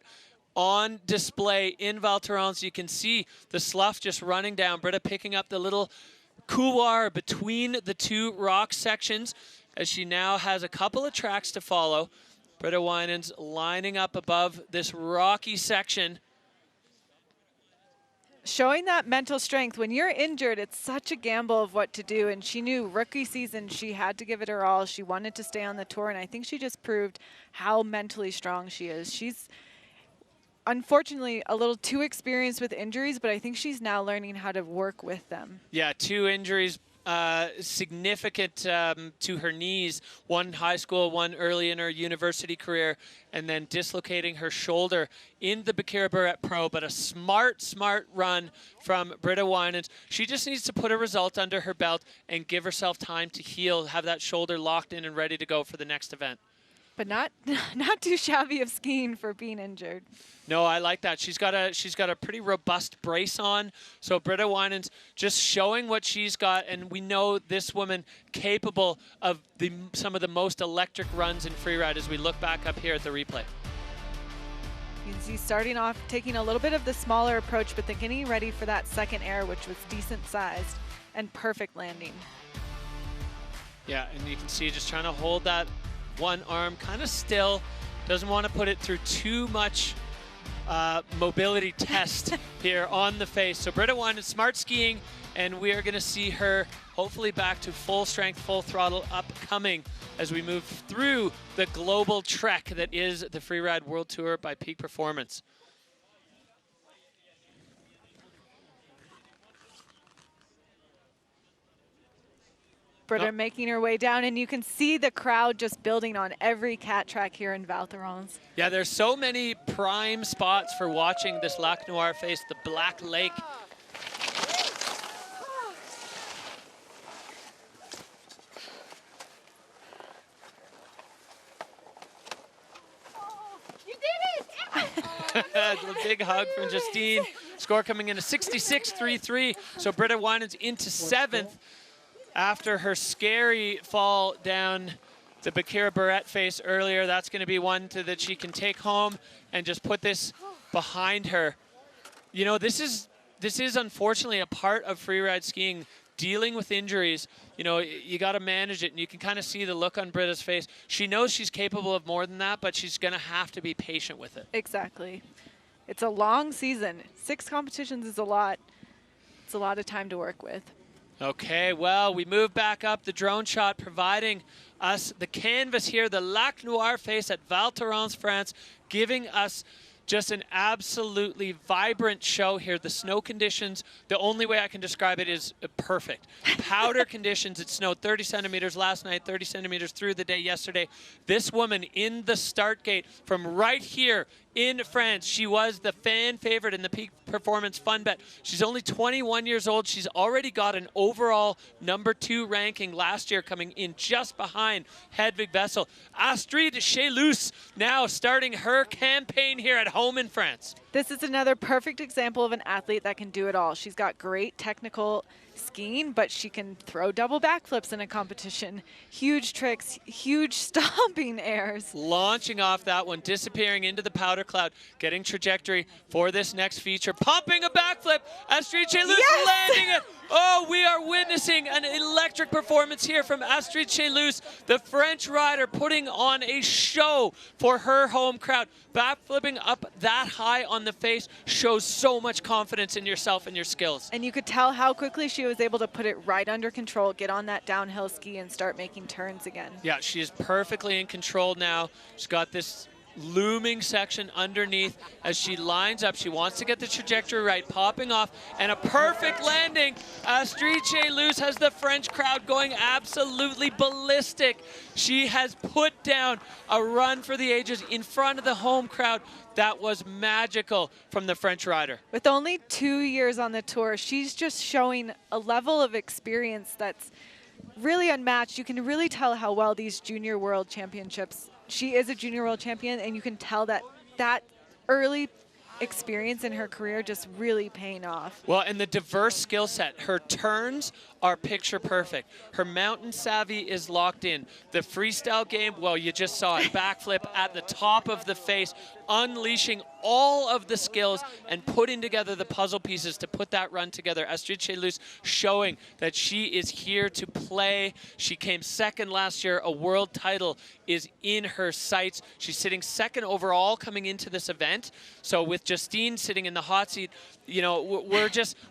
on display in Val Thorens. You can see the slough just running down. Britta picking up the little couloir between the two rock sections, as she now has a couple of tracks to follow. Britta Winans lining up above this rocky section. Showing that mental strength. When you're injured, it's such a gamble of what to do, and she knew rookie season she had to give it her all. She wanted to stay on the tour, and I think she just proved how mentally strong she is. She's unfortunately a little too experienced with injuries, but I think she's now learning how to work with them. Yeah, 2 injuries significant to her knees, one high school, one early in her university career, and then dislocating her shoulder in the Bakira Barrett Pro. But a smart run from Britta Winans. She just needs to put a result under her belt and give herself time to heal, have that shoulder locked in and ready to go for the next event. But not too shabby of skiing for being injured. No, I like that. She's got a pretty robust brace on. So Britta Winans just showing what she's got, and we know this woman capable of some of the most electric runs in freeride as we look back up here at the replay. You can see starting off taking a little bit of the smaller approach, but then getting ready for that second air, which was decent sized and perfect landing. Yeah, and you can see just trying to hold that one arm kind of still, doesn't want to put it through too much mobility test here on the face. So Britta Winans, smart skiing, and we are going to see her hopefully back to full strength, full throttle upcoming as we move through the global trek that is the Freeride World Tour by Peak Performance. Britta making her way down, and you can see the crowd just building on every cat track here in Val Thorens. Yeah, there's so many prime spots for watching this Lac Noir face, the Black Lake. You did it! A big hug from Justine. Score coming in at 66.33. So Britta Winans into 7th. After her scary fall down the Bakira Barrett face earlier. That's going to be one that she can take home and just put this behind her. You know, this is unfortunately a part of freeride skiing, dealing with injuries. You know, you got to manage it, and you can kind of see the look on Britta's face. She knows she's capable of more than that, but she's going to have to be patient with it. Exactly. It's a long season. 6 competitions is a lot. It's a lot of time to work with. Okay, well, we move back up, the drone shot providing us the canvas here, the Lac Noir face at Val Thorens, France, giving us just an absolutely vibrant show here. The snow conditions, the only way I can describe it is perfect. Powder conditions. It snowed 30 centimeters last night, 30 centimeters through the day yesterday. This woman in the start gate from right here in France. She was the fan favorite in the Peak Performance Fun Bet. She's only 21 years old. She's already got an overall #2 ranking last year, coming in just behind Hedvig Vessel. Astrid Chelus now starting her campaign here at home in France. This is another perfect example of an athlete that can do it all. She's got great technical skiing, but she can throw double backflips in a competition. Huge tricks, huge stomping airs. Launching off that one, disappearing into the powder cloud, getting trajectory for this next feature. Pumping a backflip. Astrid Chelus landing it. Oh, we are witnessing an electric performance here from Astrid Chelus, the French rider, putting on a show for her home crowd. Backflipping up that high on the face shows so much confidence in yourself and your skills. And you could tell how quickly she was able to put it right under control, get on that downhill ski and start making turns again. Yeah, she is perfectly in control now. She's got this looming section underneath as she lines up. She wants to get the trajectory right, popping off, and a perfect landing. Astrid Chelus has the French crowd going absolutely ballistic. She has put down a run for the ages in front of the home crowd. That was magical from the French rider. With only 2 years on the tour, she's just showing a level of experience that's really unmatched. You can really tell how well these junior world championships, she is a junior world champion, and you can tell that that early experience in her career just really paying off. Well, and the diverse skill set. Her turns are picture perfect. Her mountain savvy is locked in. The freestyle game, well, you just saw it. Backflip at the top of the face, unleashing all of the skills and putting together the puzzle pieces to put that run together. Astrid Chelus showing that she is here to play. She came second last year. A world title is in her sights. She's sitting second overall coming into this event. So with Justine sitting in the hot seat, you know,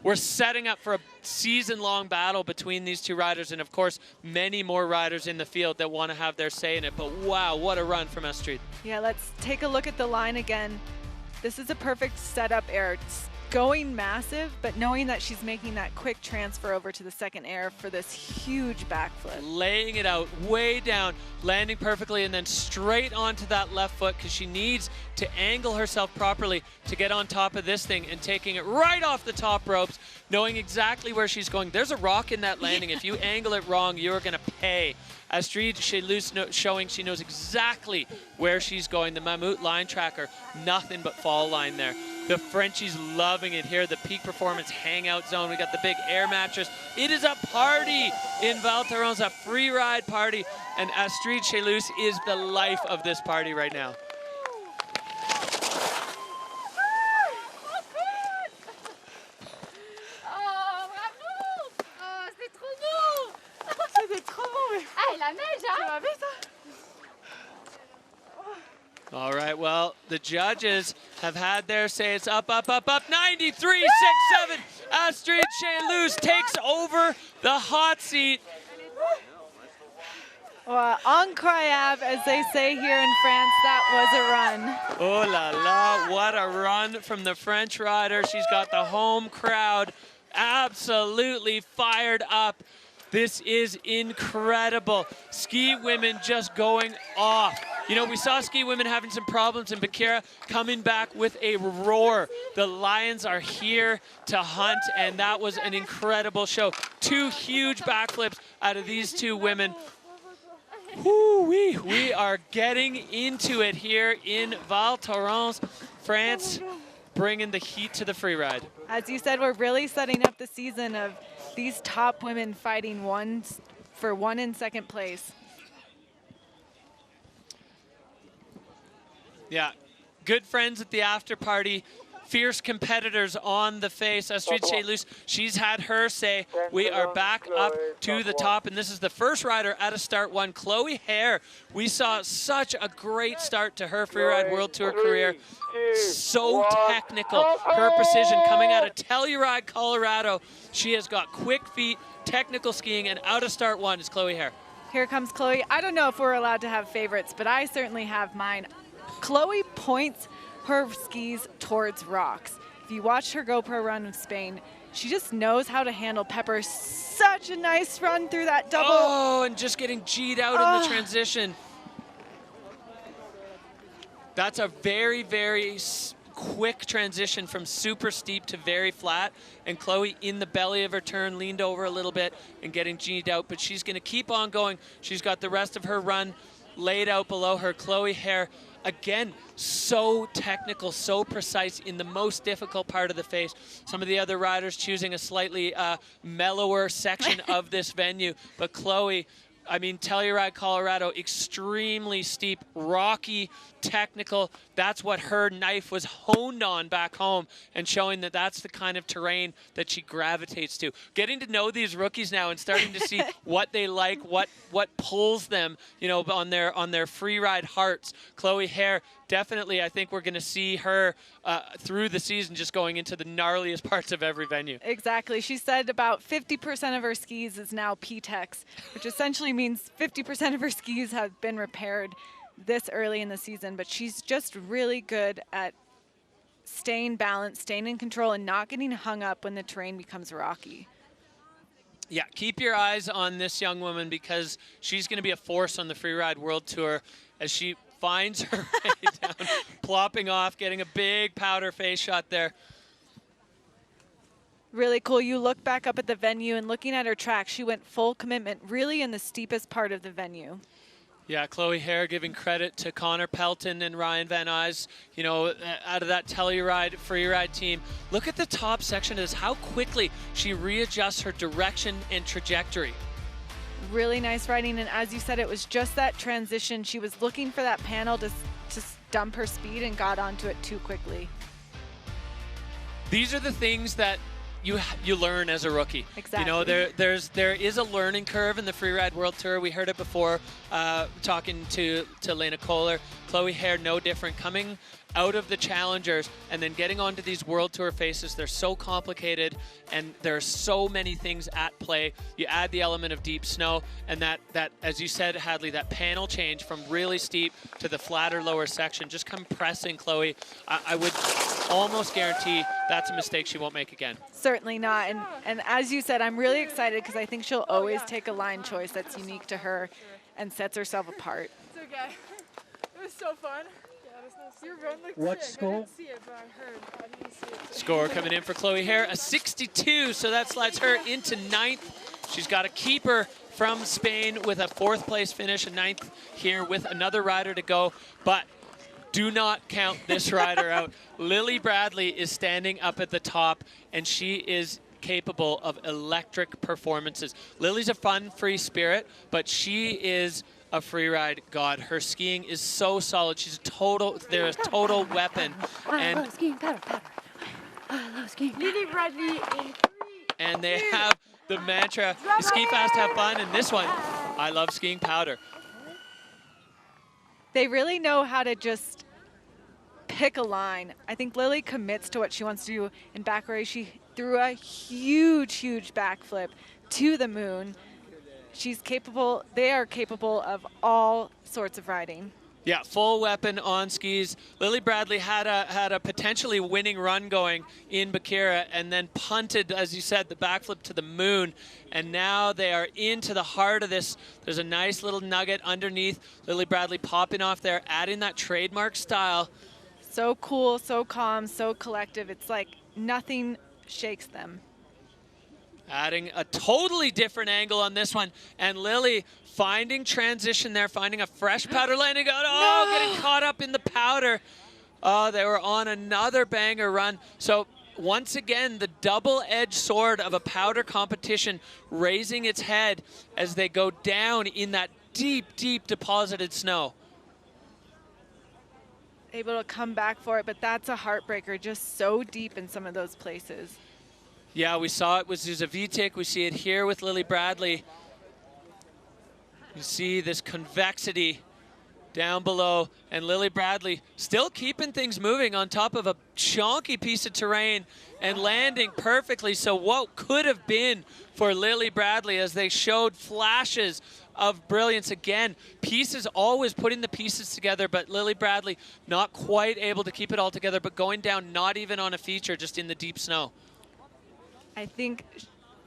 we're setting up for a season-long battle between these two riders, and of course many more riders in the field that want to have their say in it. But wow, what a run from Astrid. Yeah, let's take a look at the line again. This is a perfect setup air. It's going massive, but knowing that she's making that quick transfer over to the second air for this huge backflip. Laying it out way down, landing perfectly, and then straight onto that left foot because she needs to angle herself properly to get on top of this thing and taking it right off the top ropes, knowing exactly where she's going. There's a rock in that landing. If you angle it wrong, you're going to pay. Astrid Chelus showing she knows exactly where she's going. The Mammut line tracker, nothing but fall line there. The Frenchies loving it here. The peak performance hangout zone. We got the big air mattress. It is a party in Val Thorens, a free ride party. And Astrid Chelus is the life of this party right now. Ah, la neige, hein? All right, well, the judges have had their say. It's up, up, up, up. 93, 6, 7. Astrid Chelus takes over the hot seat. Well, incroyable, as they say here in France, that was a run. Oh la la, what a run from the French rider. She's got the home crowd absolutely fired up. This is incredible. Ski women just going off. You know, we saw ski women having some problems in Bakira, coming back with a roar. The Lions are here to hunt, and that was an incredible show. 2 huge backflips out of these 2 women. Woo-wee. We are getting into it here in Val Thorens, France, bringing the heat to the freeride. As you said, we're really setting up the season of these top women fighting for 1 in second place. Yeah, good friends at the after party, fierce competitors on the face. Astrid Chelus, she's had her say. We are back up to the top, and this is the first rider at a start 1, Chloe Hare. We saw such a great start to her Freeride World Tour career. So technical, her precision coming out of Telluride, Colorado. She has got quick feet, technical skiing, and out of start 1 is Chloe Hare. Here comes Chloe. I don't know if we're allowed to have favorites, but I certainly have mine. Chloe points her skis towards rocks. If you watched her GoPro run in Spain, she just knows how to handle Pepper. Such a nice run through that double. Oh, and just getting G'd out in the transition. That's a very, very quick transition from super steep to very flat. And Chloe in the belly of her turn, leaned over a little bit and getting G'd out. But she's going to keep on going. She's got the rest of her run laid out below her. Chloe Hare, again, so technical, so precise in the most difficult part of the face. Some of the other riders choosing a slightly mellower section of this venue, but Chloe, I mean, Telluride, Colorado, extremely steep, rocky, technical. That's what her knife was honed on back home, and showing that that's the kind of terrain that she gravitates to. Getting to know these rookies now and starting to see what they like, what pulls them, you know, on their free ride hearts. Chloe Hare, definitely, I think we're going to see her through the season just going into the gnarliest parts of every venue. Exactly. She said about 50% of her skis is now P-Tex, which essentially means 50% of her skis have been repaired this early in the season, but she's just really good at staying balanced, staying in control, and not getting hung up when the terrain becomes rocky. Yeah, keep your eyes on this young woman because she's going to be a force on the Freeride World Tour as she finds her way down, plopping off, getting a big powder face shot there. Really cool. You look back up at the venue and looking at her track, she went full commitment really in the steepest part of the venue. Yeah, Chloe Hare giving credit to Connor Pelton and Ryan Van Nuys, you know, out of that Telluride Freeride team. Look at the top section of this, how quickly she readjusts her direction and trajectory. Really nice riding, and as you said, it was just that transition. She was looking for that panel to dump her speed and got onto it too quickly. These are the things that you learn as a rookie. Exactly. You know, there is a learning curve in the Freeride World Tour. We heard it before talking to Lena Kohler. Chloe Hare, no different, coming out of the challengers and then getting onto these World Tour faces. They're so complicated and there are so many things at play. You add the element of deep snow and that as you said, Hadley, that panel change from really steep to the flatter lower section, just compressing Chloe. I would almost guarantee that's a mistake she won't make again. Certainly not. And as you said, I'm really excited because I think she'll always take a line choice that's unique to her and sets herself apart. It's okay. It was so fun. Your run looked What's sick. score? I didn't see it, but I heard. I didn't see it. Score coming in for Chloe Hare, a 62, so that slides her into 9th. She's got a keeper from Spain with a 4th place finish, a 9th here with another rider to go, but do not count this rider out. Lily Bradley is standing up at the top, and she is capable of electric performances. Lily's a fun, free spirit, but she is a freeride god. Her skiing is so solid. She's they're a total weapon. I love skiing powder. I love skiing. Lily Bradley in 3. And they have the mantra, ski fast, have fun, and this one, I love skiing powder. They really know how to just pick a line. I think Lily commits to what she wants to do. In back race, she threw a huge, huge backflip to the moon. She's capable, they are capable of all sorts of riding. Yeah, full weapon on skis. Lily Bradley had a potentially winning run going in Bakira and then punted, as you said, the backflip to the moon. And now they are into the heart of this. There's a nice little nugget underneath. Lily Bradley popping off there, adding that trademark style. So cool, so calm, so collective. It's like nothing shakes them. Adding a totally different angle on this one. And Lily finding transition there, finding a fresh powder landing. Oh, no! Getting caught up in the powder. Oh, they were on another banger run. So once again, the double-edged sword of a powder competition raising its head as they go down in that deep, deep deposited snow. Able to come back for it, but that's a heartbreaker, just so deep in some of those places. Yeah, we saw it with Zuza Vitek. We see it here with Lily Bradley. You see this convexity down below, and Lily Bradley still keeping things moving on top of a chonky piece of terrain and landing perfectly. So what could have been for Lily Bradley as they showed flashes of brilliance again. Pieces, always putting the pieces together, but Lily Bradley not quite able to keep it all together, but going down not even on a feature, just in the deep snow. I think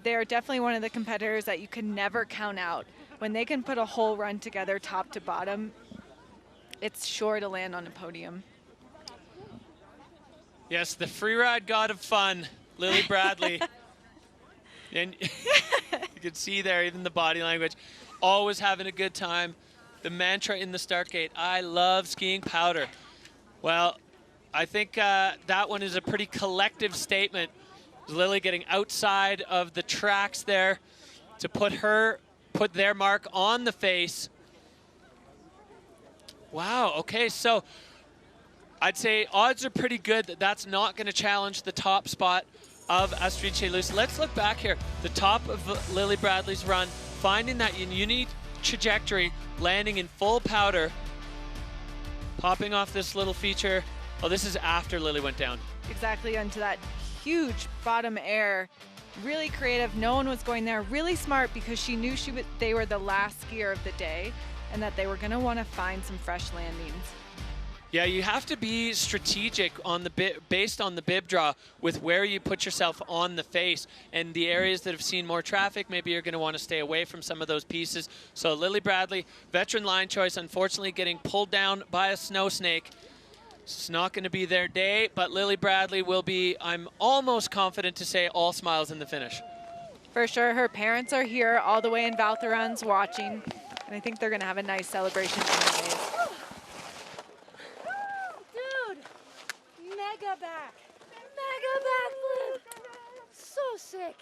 they're definitely one of the competitors that you can never count out. When they can put a whole run together top to bottom, it's sure to land on a podium. Yes, the freeride god of fun, Lily Bradley. And you can see there even the body language, always having a good time. The mantra in the start gate, I love skiing powder. Well, I think that one is a pretty collective statement. Lily getting outside of the tracks there to put their mark on the face. Wow, okay, so I'd say odds are pretty good that that's not going to challenge the top spot of Astrid Chelus. Let's look back here. The top of Lily Bradley's run, finding that unique trajectory, landing in full powder, popping off this little feature. Oh, this is after Lily went down. Exactly, onto that huge bottom air. Really creative. No one was going there. Really smart because she knew they were the last skier of the day and that they were going to want to find some fresh landings. Yeah, you have to be strategic on the based on the bib draw with where you put yourself on the face, and the areas that have seen more traffic, maybe you're going to want to stay away from some of those pieces. So Lily Bradley, veteran line choice, unfortunately getting pulled down by a snow snake. It's not going to be their day, but Lily Bradley will be, I'm almost confident to say, all smiles in the finish. For sure, her parents are here all the way in Val Thorens watching, and I think they're going to have a nice celebration anyways. Dude, mega backflip, so sick.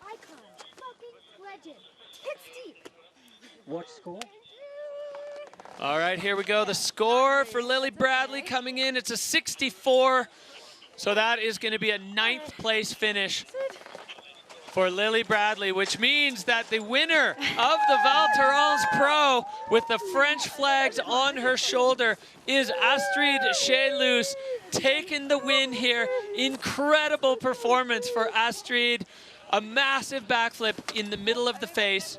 Icon, fucking legend, hit steep. What score? All right, here we go. The score for Lily Bradley coming in, it's a 64. So that is going to be a 9th place finish for Lily Bradley, which means that the winner of the Val Thorens Pro with the French flags on her shoulder is Astrid Chelus, taking the win here. Incredible performance for Astrid. A massive backflip in the middle of the face.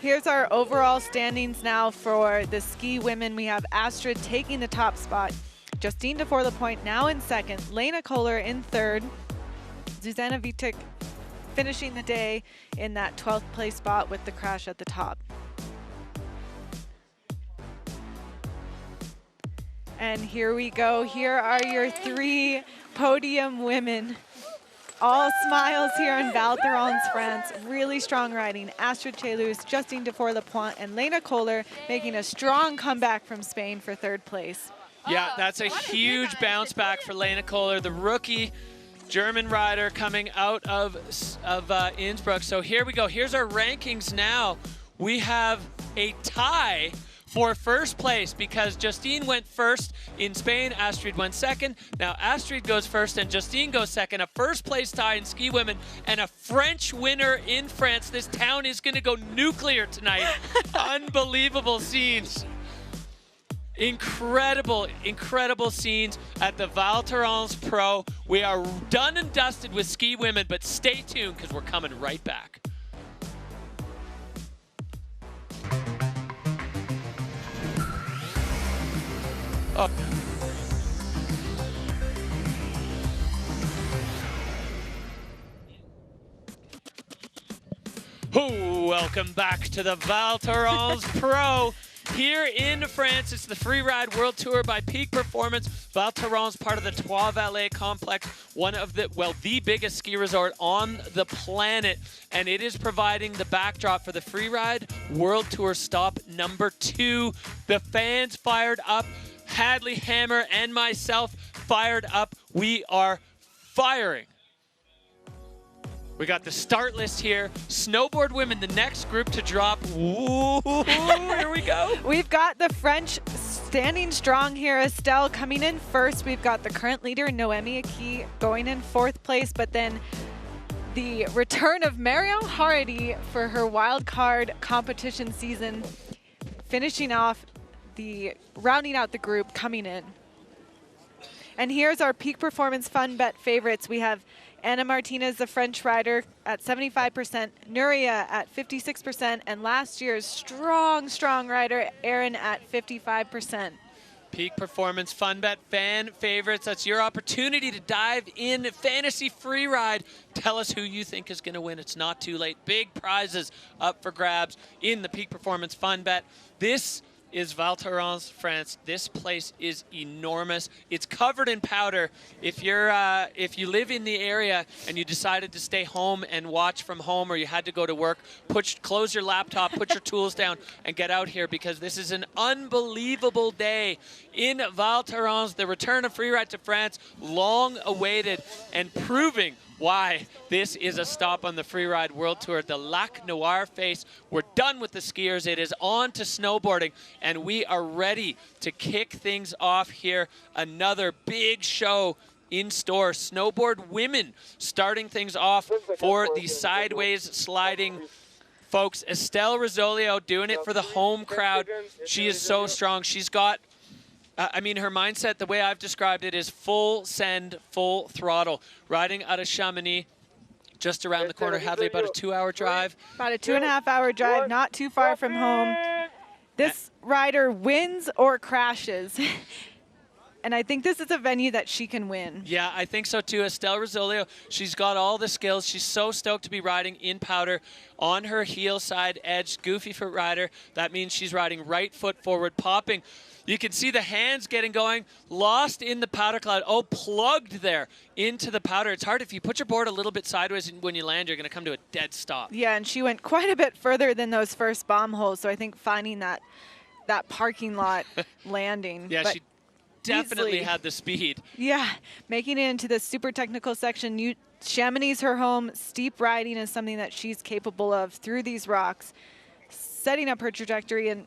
Here's our overall standings now for the ski women. We have Astrid taking the top spot, Justine Defour-Lapointe now in second, Lena Kohler in third, Zuzana Vitek finishing the day in that 12th place spot with the crash at the top. And here we go. Here are your 3 podium women. All smiles here in Val Thorens, France. Really strong riding. Astrid Chelus, Justine Defour-Lapointe, and Lena Kohler making a strong comeback from Spain for 3rd place. Yeah, that's a huge bounce back for Lena Kohler, the rookie German rider coming out of Innsbruck. So here we go. Here's our rankings now. We have a tie for 1st place because Justine went 1st in Spain, Astrid went 2nd. Now Astrid goes 1st and Justine goes 2nd. A 1st place tie in ski women and a French winner in France. This town is going to go nuclear tonight. Unbelievable scenes. Incredible, incredible scenes at the Val Thorens Pro. We are done and dusted with ski women, but stay tuned because we're coming right back. Oh. Welcome back to the Val Thorens Pro. Here in France, it's the Freeride World Tour by Peak Performance. Val Thorens, part of the Trois Vallées complex, one of the, well, the biggest ski resort on the planet. And it is providing the backdrop for the Freeride World Tour stop number 2. The fans fired up. Hadley Hammer and myself fired up. We are firing. We got the start list here. Snowboard Women, the next group to drop. Ooh, here we go. We've got the French standing strong here. Estelle coming in 1st. We've got the current leader, Noemi Aki, going in 4th place. But then the return of Marion Hardy for her wild card competition season, finishing off rounding out the group coming in. And here's our Peak Performance Fun Bet favorites. We have Anna Martinez, the French rider, at 75%, Nuria at 56%, and last year's strong rider, Erin, at 55%. Peak Performance Fun Bet fan favorites. That's your opportunity to dive in fantasy free ride. Tell us who you think is going to win. It's not too late. Big prizes up for grabs in the Peak Performance Fun Bet. This is Val Thorens, France. This place is enormous. It's covered in powder. If you live in the area and you decided to stay home and watch from home, or you had to go to work, close your laptop, put your tools down, and get out here because this is an unbelievable day in Val Thorens. The return of Freeride to France, long awaited, and proving why this is a stop on the Freeride World Tour. The Lac Noir face. We're done with the skiers. It is on to snowboarding, and we are ready to kick things off here. Another big show in store. Snowboard Women starting things off for the sideways sliding folks. Estelle Rizzolio doing it for the home crowd. She is so strong. She's got I mean, her mindset, the way I've described it, is full send, full throttle. Riding out of Chamonix, just around the corner. Hadley, about a 2-hour drive. About a 2.5-hour drive, not too far from home. This rider wins or crashes. And I think this is a venue that she can win. Yeah, I think so too. Estelle Rizzolio, she's got all the skills. She's so stoked to be riding in powder on her heel side edge. Goofy foot rider. That means she's riding right foot forward, popping. You can see the hands getting going, lost in the powder cloud. Oh, plugged there into the powder. It's hard if you put your board a little bit sideways and when you land, you're going to come to a dead stop. Yeah, and she went quite a bit further than those first bomb holes. So I think finding that parking lot landing. Yeah, she definitely had the speed. Yeah, making it into the super technical section. Chamonix, her home. Steep riding is something that she's capable of through these rocks, setting up her trajectory. And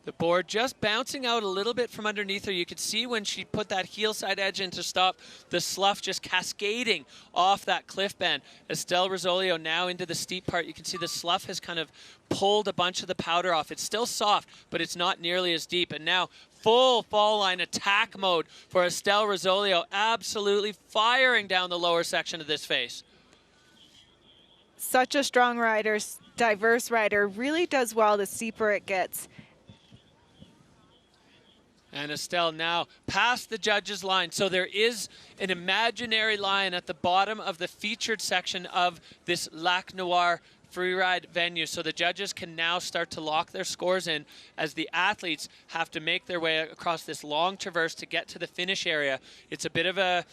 the board just bouncing out a little bit from underneath her. You could see when she put that heel side edge in to stop, the slough just cascading off that cliff band. Estelle Rizzolio now into the steep part. You can see the slough has kind of pulled a bunch of the powder off. It's still soft, but it's not nearly as deep. And now full fall line attack mode for Estelle Rizzolio, absolutely firing down the lower section of this face. such a strong rider, diverse rider, really does well the steeper it gets. And Estelle now past the judges' line. So there is an imaginary line at the bottom of the featured section of this Lac Noir freeride venue. So the judges can now start to lock their scores in as the athletes have to make their way across this long traverse to get to the finish area. It's a bit of a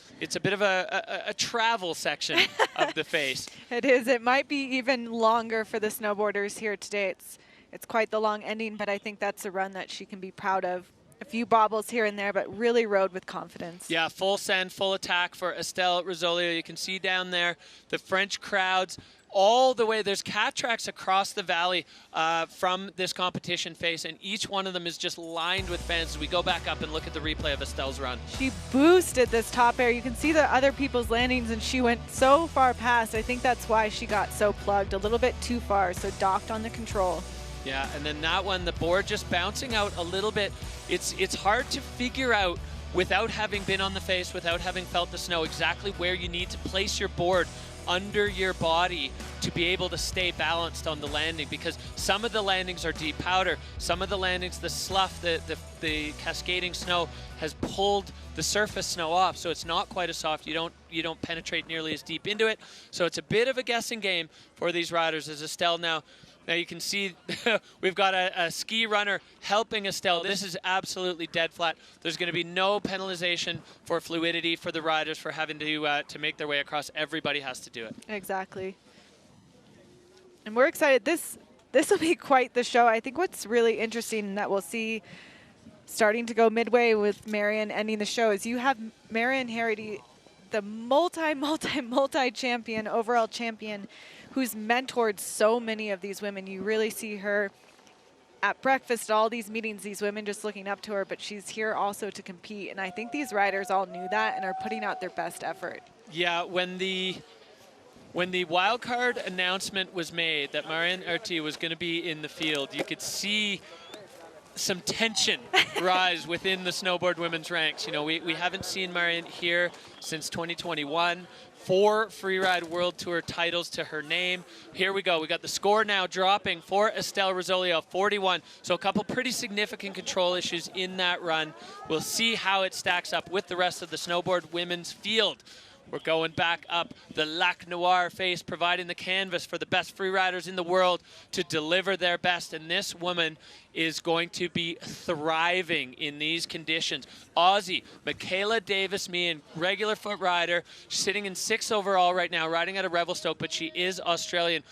travel section of the face. It is. It might be even longer for the snowboarders here today. It's quite the long ending, but I think that's a run that she can be proud of. A few bobbles here and there, but really rode with confidence. Yeah, full send, full attack for Estelle Rosolio. You can see down there the French crowds all the way. There's cat tracks across the valley from this competition face, and each one of them is just lined with fans as we go back up and look at the replay of Estelle's run. She boosted this top air. You can see the other people's landings, and she went so far past. I think that's why she got so plugged, a little bit too far, so docked on the control. Yeah, and then that one, the board just bouncing out a little bit. It's hard to figure out without having been on the face, without having felt the snow, exactly where you need to place your board under your body to be able to stay balanced on the landing, because some of the landings are deep powder, some of the landings, the slough, the cascading snow has pulled the surface snow off, so it's not quite as soft. You don't penetrate nearly as deep into it, so it's a bit of a guessing game for these riders. As Estelle now you can see we've got a ski runner helping Estelle. This is absolutely dead flat. There's going to be no penalization for fluidity for the riders for having to make their way across. Everybody has to do it. Exactly. And we're excited. This will be quite the show. I think what's really interesting that we'll see starting to go midway with Marion ending the show is you have Marion Harity, the multi champion, overall champion, who's mentored so many of these women. You really see her at breakfast, all these meetings, these women just looking up to her, but she's here also to compete. And I think these riders all knew that and are putting out their best effort. Yeah, when the wild card announcement was made that Marion Harity was going to be in the field, you could see some tension rise within the snowboard women's ranks. You know, we haven't seen Marion here since 2021. 4 Freeride World Tour titles to her name. Here we go. We got the score now dropping for Estelle Rosolio, 41. So a couple pretty significant control issues in that run. We'll see how it stacks up with the rest of the snowboard women's field. We're going back up the Lac Noir face, providing the canvas for the best freeriders in the world to deliver their best. And this woman is going to be thriving in these conditions. Aussie, Michaela Davis-Meehan, regular foot rider, sitting in 6th overall right now, riding out of Revelstoke, but she is Australian.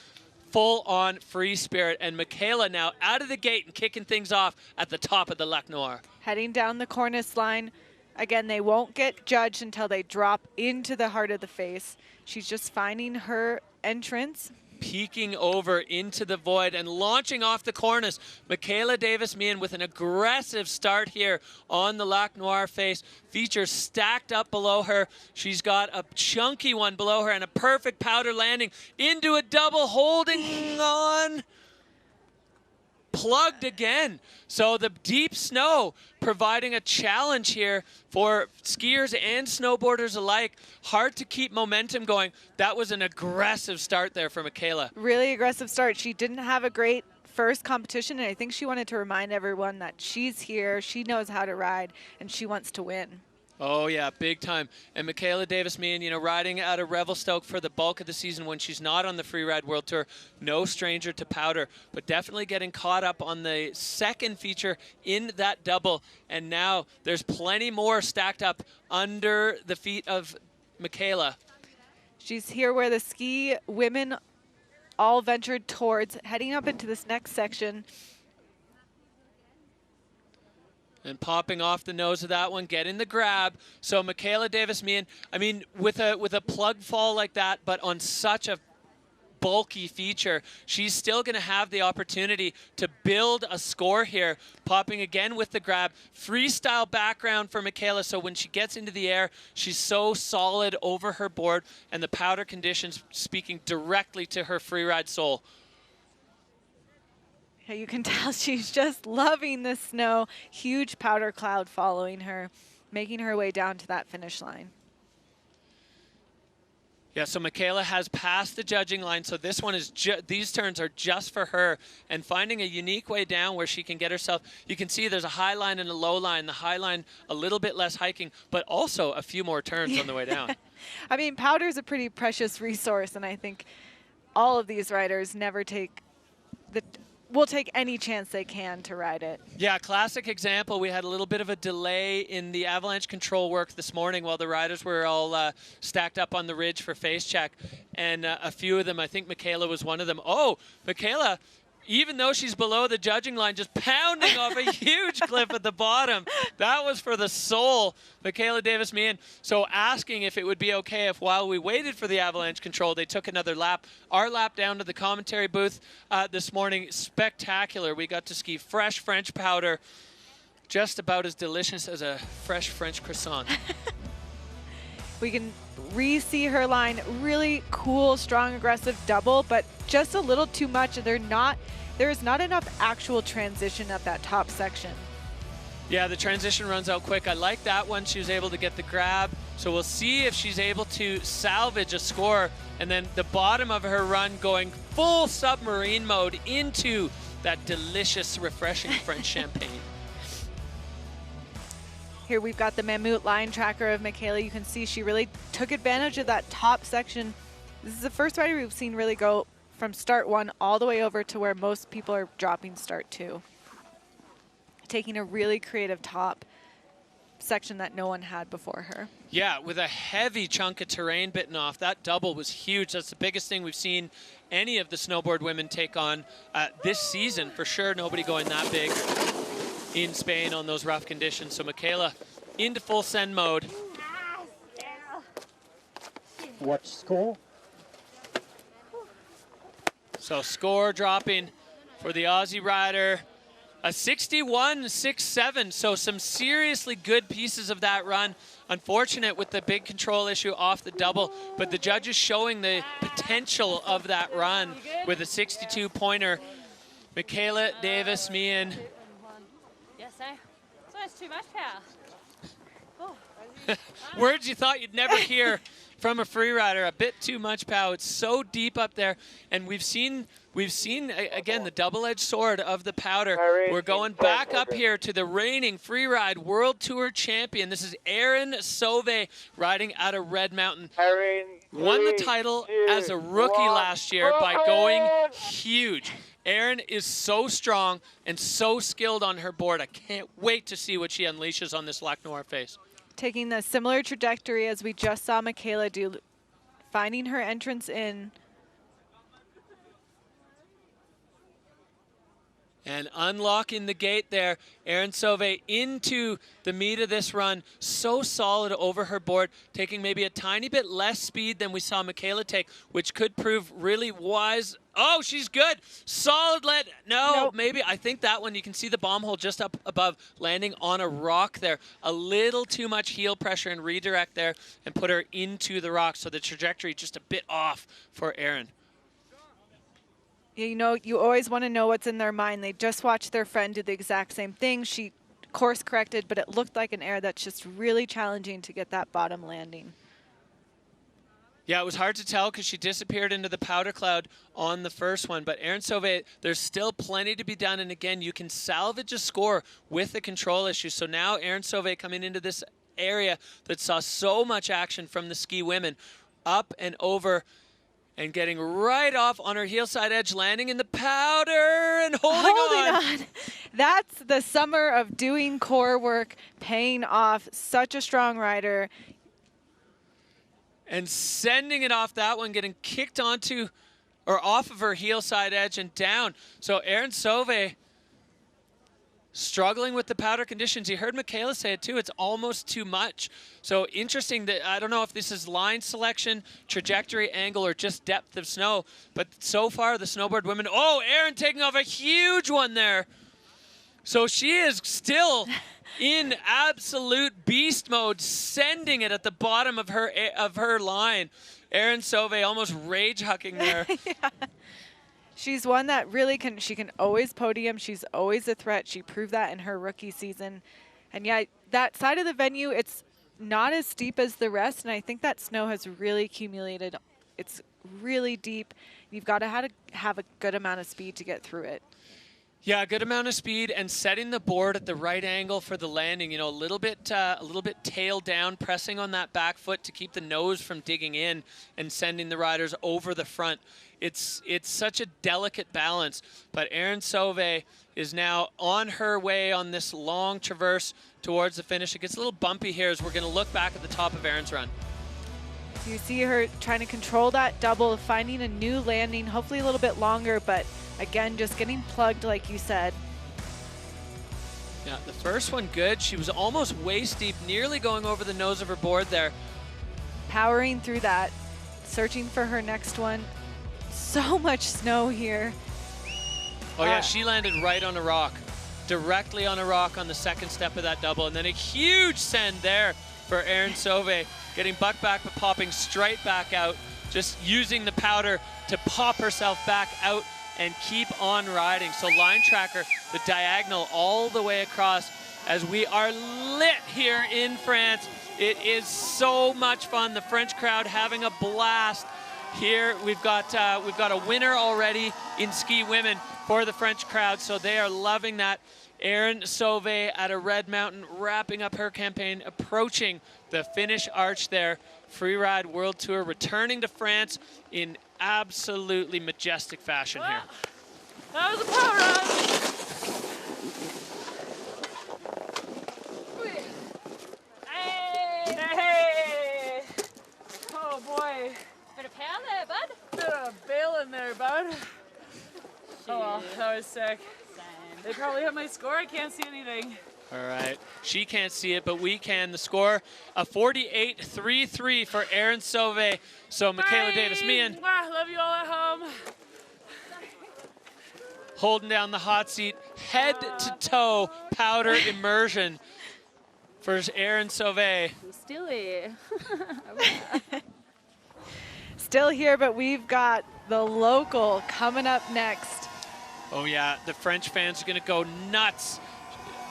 Full-on free spirit. And Michaela now out of the gate and kicking things off at the top of the Lac Noir. Heading down the cornice line. Again, they won't get judged until they drop into the heart of the face. She's just finding her entrance. Peeking over into the void and launching off the cornice. Michaela Davis-Meehan with an aggressive start here on the Lac Noir face. Features stacked up below her. She's got a chunky one below her and a perfect powder landing into a double, holding on. Plugged again. So the deep snow providing a challenge here for skiers and snowboarders alike. Hard to keep momentum going. That was an aggressive start there for Michaela. Really aggressive start. She didn't have a great first competition, and I think she wanted to remind everyone that she's here, she knows how to ride, and she wants to win. Oh, yeah, big time. And Michaela Davis-Meehan, you know, riding out of Revelstoke for the bulk of the season when she's not on the Freeride World Tour. No stranger to powder, but definitely getting caught up on the second feature in that double. And now there's plenty more stacked up under the feet of Michaela. She's here where the ski women all ventured towards, heading up into this next section. And popping off the nose of that one, getting the grab. So Michaela Davis-Meehan, I mean, with a plug fall like that, but on such a bulky feature, she's still going to have the opportunity to build a score here. Popping again with the grab. Freestyle background for Michaela, so when she gets into the air, she's so solid over her board, and the powder conditions speaking directly to her freeride soul. You can tell she's just loving the snow. Huge powder cloud following her, making her way down to that finish line. Yeah, so Michaela has passed the judging line, so this one is these turns are just for her, and finding a unique way down where she can get herself. You can see there's a high line and a low line. The high line a little bit less hiking, but also a few more turns on the way down. I mean, powder's a pretty precious resource, and I think all of these riders will take any chance they can to ride it. Yeah, classic example. We had a little bit of a delay in the avalanche control work this morning while the riders were all stacked up on the ridge for face check. And a few of them, I think Michaela was one of them. Oh, Michaela, even though she's below the judging line, just pounding off a huge cliff at the bottom. That was for the soul, Michaela Davis-Meehan. So asking if it would be okay if while we waited for the avalanche control, they took another lap. Our lap down to the commentary booth this morning, spectacular. We got to ski fresh French powder, just about as delicious as a fresh French croissant. We can re-see her line, really cool, strong, aggressive double, but just a little too much. There is not enough actual transition at that top section. Yeah, the transition runs out quick. I like that one. She was able to get the grab. So we'll see if she's able to salvage a score. And then the bottom of her run going full submarine mode into that delicious, refreshing French champagne. Here we've got the Mammut line tracker of Michaela. You can see she really took advantage of that top section. This is the first rider we've seen really go from start one all the way over to where most people are dropping start two. Taking a really creative top section that no one had before her. Yeah, with a heavy chunk of terrain bitten off. That double was huge. That's the biggest thing we've seen any of the snowboard women take on this season. For sure, nobody going that big in Spain on those rough conditions. So Michaela into full send mode. Watch score. So score dropping for the Aussie rider, a 61.67. So some seriously good pieces of that run. Unfortunate with the big control issue off the double, but the judges showing the potential of that run with a 62 pointer. Michaela Davis-Meehan. Yes, sir. So it's too much power. Words you thought you'd never hear from a free rider. A bit too much power. It's so deep up there, and we've seen again the double-edged sword of the powder. We're going back up here to the reigning Freeride World Tour champion. This is Erin Sauvé riding out of Red Mountain. Won the title as a rookie last year by going huge. Erin is so strong and so skilled on her board. I can't wait to see what she unleashes on this Lac Noir face. Taking the similar trajectory as we just saw Michaela do, finding her entrance in. And unlocking the gate there, Erin Sauvé into the meat of this run. So solid over her board, taking maybe a tiny bit less speed than we saw Michaela take, which could prove really wise. Oh, she's good. Solid let. No, nope. Maybe. I think that one, you can see the bomb hole just up above, landing on a rock there. A little too much heel pressure and redirect there and put her into the rock. So the trajectory just a bit off for Erin. You know, you always want to know what's in their mind. They just watched their friend do the exact same thing. She course corrected, but it looked like an air that's just really challenging to get that bottom landing. Yeah, it was hard to tell because she disappeared into the powder cloud on the first one. But Erin Sauvé, there's still plenty to be done. And again, you can salvage a score with the control issue. So now Erin Sauvé coming into this area that saw so much action from the ski women, up and over, and getting right off on her heel side edge, landing in the powder and holding on. That's the summer of doing core work, paying off. Such a strong rider. And sending it off that one, getting kicked onto or off of her heel side edge and down. So Erin Sauvé struggling with the powder conditions. You heard Michaela say it too. It's almost too much. So interesting that I don't know if this is line selection, trajectory, angle, or just depth of snow. But so far, the snowboard women. Oh, Erin taking off a huge one there. So she is still in absolute beast mode, sending it at the bottom of her line. Erin Sauvé almost rage hucking there. Yeah. She's one that really she can always podium. She's always a threat. She proved that in her rookie season. And yeah, that side of the venue, it's not as steep as the rest, and I think that snow has really accumulated. It's really deep. You've got to have a good amount of speed to get through it. Yeah, a good amount of speed and setting the board at the right angle for the landing. You know, a little bit tail down, pressing on that back foot to keep the nose from digging in and sending the riders over the front. It's such a delicate balance. But Erin Sauvé is now on her way on this long traverse towards the finish. It gets a little bumpy here as we're going to look back at the top of Erin's run. So you see her trying to control that double, finding a new landing, hopefully a little bit longer, but again, just getting plugged like you said. Yeah, the first one good. She was almost waist deep, nearly going over the nose of her board there. Powering through that, searching for her next one. So much snow here. Oh yeah, she landed right on a rock, directly on a rock on the second step of that double, and then a huge send there for Erin Sauvé, getting buck back but popping straight back out, just using the powder to pop herself back out and keep on riding. So line tracker, the diagonal all the way across as we are lit here in France. It is so much fun. The French crowd having a blast here. We've got a winner already in ski women for the French crowd, so they are loving that. Erin Sauvé at a Red Mountain, wrapping up her campaign, approaching the finish arch there. Freeride World Tour returning to France in absolutely majestic fashion here. That was a power run. Hey! Oh boy. Bit of power there, bud. Bit of bail in there, bud. Oh well, that was sick. They probably have my score. I can't see anything. All right, she can't see it, but we can. The score, a 48-3-3 for Erin Sauvé. So Michaela Davis, Meehan. Love you all at home. Holding down the hot seat, head to toe powder immersion for Erin Sauvé. Still here. Still here, but we've got the local coming up next. Oh yeah, the French fans are gonna go nuts.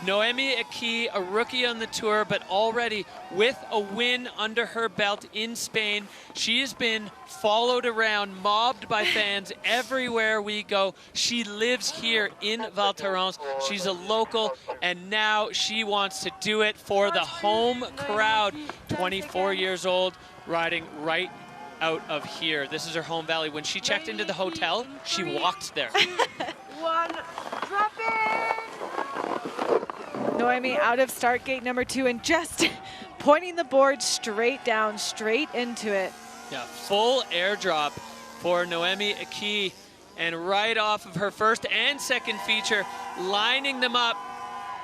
Noémie Aki, a rookie on the tour, but already with a win under her belt in Spain. She has been followed around, mobbed by fans everywhere we go. She lives here in Val Thorens. She's a local, and now she wants to do it for the home crowd. 24 years old, riding right out of here. This is her home valley. When she checked into the hotel, she walked there. One, drop it! Noémie out of start gate number 2 and just pointing the board straight down, straight into it. Yeah, full airdrop for Noémie Aki, and right off of her first and second feature, lining them up.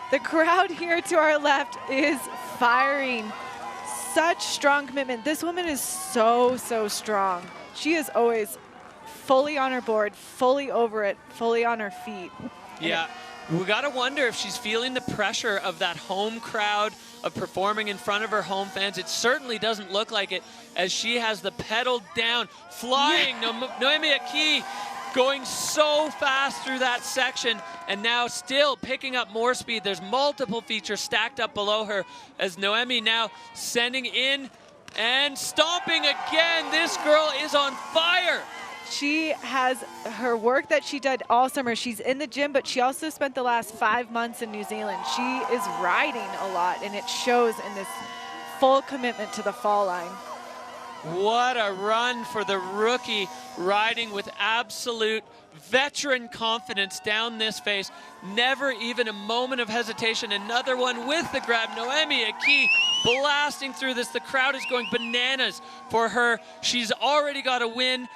The crowd here to our left is firing. Such strong commitment. This woman is so, so strong. She is always fully on her board, fully over it, fully on her feet. Yeah, we gotta wonder if she's feeling the pressure of that home crowd, of performing in front of her home fans. It certainly doesn't look like it, as she has the pedal down, flying. Yeah. Noémie Aki going so fast through that section, and now still picking up more speed. There's multiple features stacked up below her as Noémie now sending in and stomping again. This girl is on fire. She has her work that she did all summer. She's in the gym, but she also spent the last 5 months in New Zealand. She is riding a lot, and it shows in this full commitment to the fall line. What a run for the rookie, riding with absolute veteran confidence down this face. Never even a moment of hesitation. Another one with the grab. Noémie Aki blasting through this. The crowd is going bananas for her. She's already got a win.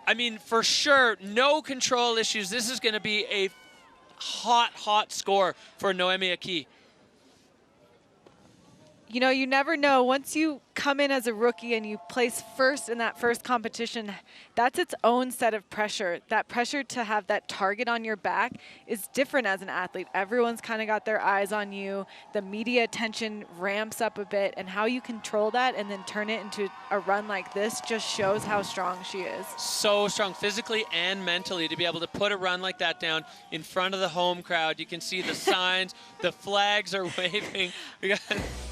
I mean, for sure, no control issues. This is going to be a hot, hot score for Noémie Aki. You know, you never know. Once you come in as a rookie and you place first in that first competition, that's its own set of pressure. That pressure to have that target on your back is different as an athlete. Everyone's kind of got their eyes on you. The media attention ramps up a bit, and how you control that and then turn it into a run like this just shows how strong she is. So strong physically and mentally to be able to put a run like that down in front of the home crowd. You can see the signs, the flags are waving. We got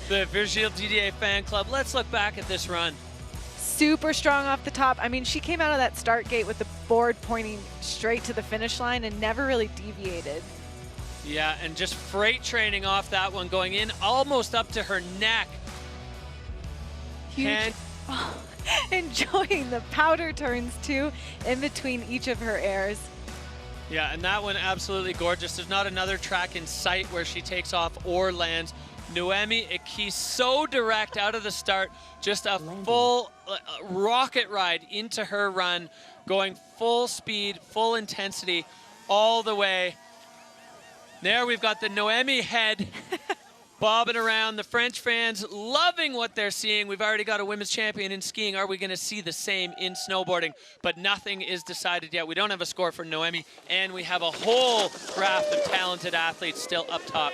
the Virgile Didier fan club. Let's look back at this run. Super strong off the top. I mean, she came out of that start gate with the board pointing straight to the finish line and never really deviated. Yeah, and just freight training off that one, going in almost up to her neck. Huge. Enjoying the powder turns too in between each of her airs. Yeah, and that one absolutely gorgeous. There's not another track in sight where she takes off or lands. Noemi Iki so direct out of the start, just a full rocket ride into her run, going full speed, full intensity all the way. There we've got the Noemi head bobbing around. The French fans loving what they're seeing. We've already got a women's champion in skiing. Are we going to see the same in snowboarding? But nothing is decided yet. We don't have a score for Noemi, and we have a whole raft of talented athletes still up top.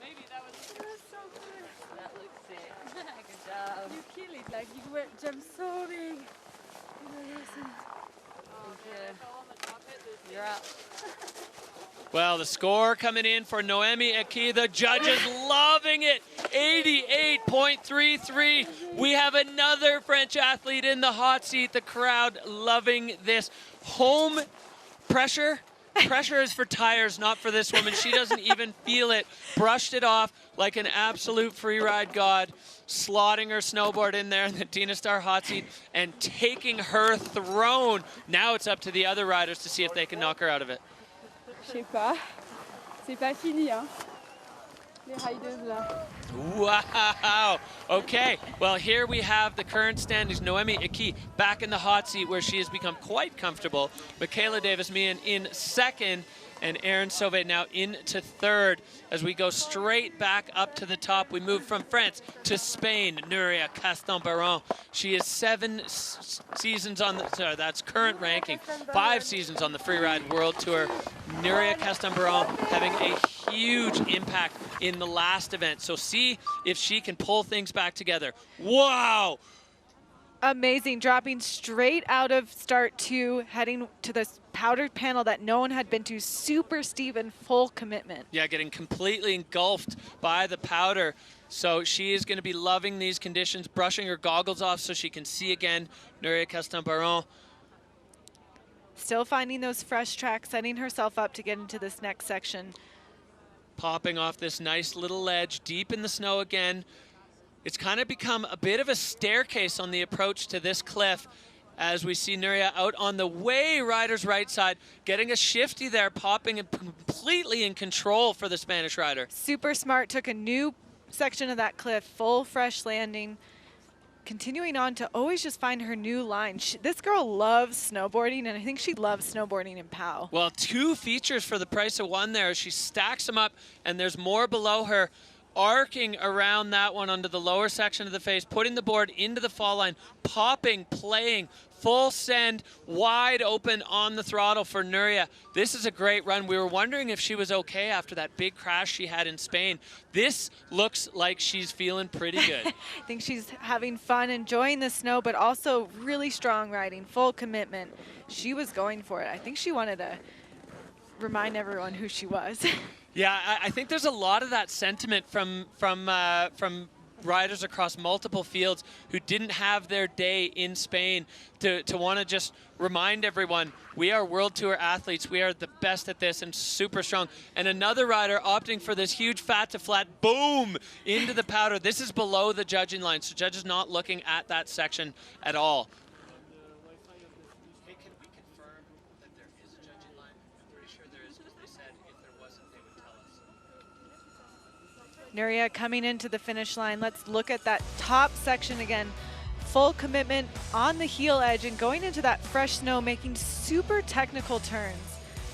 Maybe that was so good. That looks sick. Good job. You kill it, like you went jump so big. You're up. Well, the score coming in for Noemi Iki. The judges loving it. 88.33. We have another French athlete in the hot seat. The crowd loving this. Home pressure. Pressure is for tires, not for this woman. She doesn't even feel it. Brushed it off like an absolute freeride god, slotting her snowboard in there in the Tina Star hot seat and taking her throne. Now it's up to the other riders to see if they can knock her out of it. Je sais pas. C'est pas fini, hein. Les riders là. Wow. Okay. Well, here we have the current standings. Noemi Iki back in the hot seat where she has become quite comfortable. Michaela Davis-Meehan in second, and Erin Sauvé now into third. As we go straight back up to the top, we move from France to Spain. Nuria Castan-Baron. She is 7 seasons on the, sorry, that's current ranking, 5 seasons on the Freeride World Tour. Nuria Castan-Baron having a huge impact in the last event. So see if she can pull things back together. Wow. Amazing, dropping straight out of start 2, heading to this powdered panel that no one had been to. Super steep and full commitment. Yeah, getting completely engulfed by the powder. So she is going to be loving these conditions, brushing her goggles off so she can see again. Nuria Castan-Baron. Still finding those fresh tracks, setting herself up to get into this next section. Popping off this nice little ledge, deep in the snow again. It's kind of become a bit of a staircase on the approach to this cliff as we see Nuria out on the way rider's right side, getting a shifty there, popping and completely in control for the Spanish rider. Super smart, took a new section of that cliff, full fresh landing, continuing on to always just find her new line. This girl loves snowboarding, and I think she loves snowboarding in POW. Well, 2 features for the price of 1 there. She stacks them up, and there's more below her. Arcing around that one under the lower section of the face, putting the board into the fall line, popping, playing, full send, wide open on the throttle for Nuria. This is a great run. We were wondering if she was okay after that big crash she had in Spain. This looks like she's feeling pretty good. I think she's having fun, enjoying the snow, but also really strong riding, full commitment. She was going for it. I think she wanted to remind everyone who she was. Yeah, I think there's a lot of that sentiment from riders across multiple fields who didn't have their day in Spain to want to just remind everyone, we are World Tour athletes, we are the best at this and super strong. And another rider opting for this huge fat to flat, boom, into the powder. This is below the judging line, so judges not looking at that section at all. Nuria coming into the finish line. Let's look at that top section again. Full commitment on the heel edge and going into that fresh snow, making super technical turns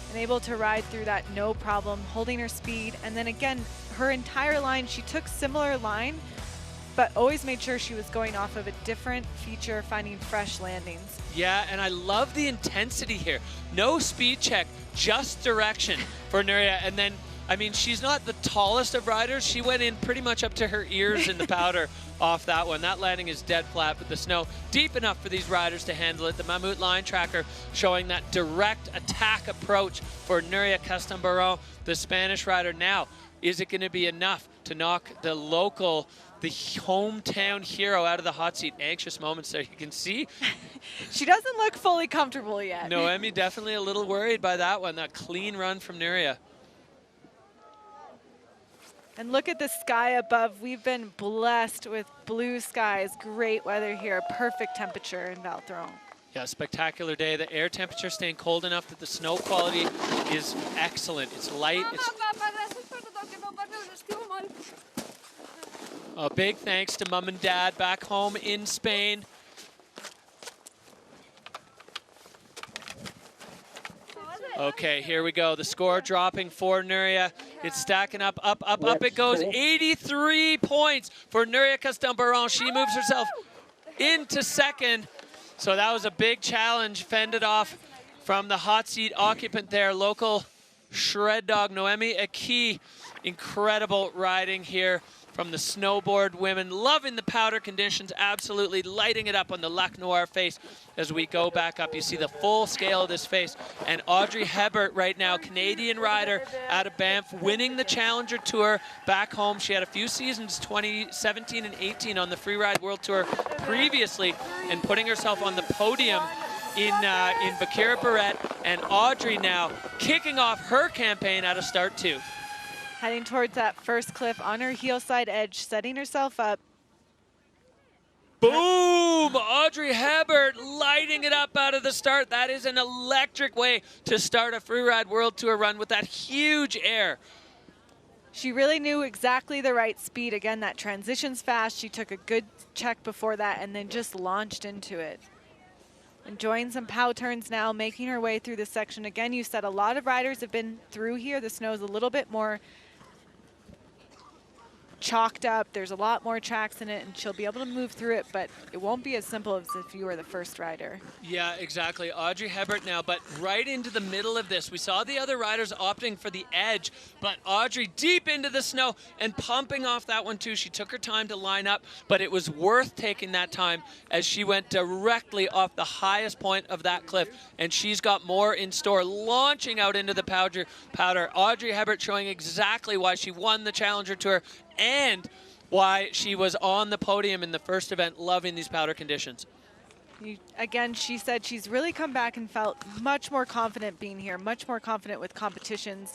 and able to ride through that no problem, holding her speed. And then again, her entire line, she took similar line, but always made sure she was going off of a different feature, finding fresh landings. Yeah, and I love the intensity here. No speed check, just direction for Nuria, and then I mean, she's not the tallest of riders. She went in pretty much up to her ears in the powder off that one. That landing is dead flat, but the snow deep enough for these riders to handle it. The Mammut line tracker showing that direct attack approach for Nuria Castambaron, the Spanish rider. Now, is it going to be enough to knock the local, the hometown hero out of the hot seat? Anxious moments there, you can see. She doesn't look fully comfortable yet. Noemi definitely a little worried by that one, that clean run from Nuria. And look at the sky above. We've been blessed with blue skies, great weather here, perfect temperature in Val Thorens. Yeah, spectacular day. The air temperature staying cold enough that the snow quality is excellent. It's light. A big thanks to Mom and Dad back home in Spain. Okay, here we go. The score dropping for Nuria. It's stacking up, up it goes. 83 points for Nuria Castambaron. She moves herself into second. So that was a big challenge, fended off from the hot seat occupant there, local shred dog Noemi Aki. Incredible riding here from the Snowboard Women. Loving the powder conditions, absolutely lighting it up on the Lac Noir face as we go back up. You see the full scale of this face. And Audrey Hebert right now, Canadian rider out of Banff, winning the Challenger Tour back home. She had a few seasons, 2017 and 18 on the Freeride World Tour previously, and putting herself on the podium in Bakira Barrett. And Audrey now kicking off her campaign out of start 2. Heading towards that first cliff on her heel side edge, setting herself up. Boom! Audrey Hebert lighting it up out of the start. That is an electric way to start a Freeride World Tour run with that huge air. She really knew exactly the right speed. Again, that transition's fast. She took a good check before that and then just launched into it. Enjoying some pow turns now, making her way through this section. Again, you said a lot of riders have been through here. The snow's a little bit more chalked up. There's a lot more tracks in it, and she'll be able to move through it, but it won't be as simple as if you were the first rider. Yeah, exactly. Audrey Hebert now, but right into the middle of this. We saw the other riders opting for the edge, but Audrey deep into the snow and pumping off that one too. She took her time to line up, but it was worth taking that time as she went directly off the highest point of that cliff, and she's got more in store, launching out into the powder. Audrey Hebert showing exactly why she won the Challenger Tour and why she was on the podium in the first event, loving these powder conditions. Again, she said she's really come back and felt much more confident being here, much more confident with competitions.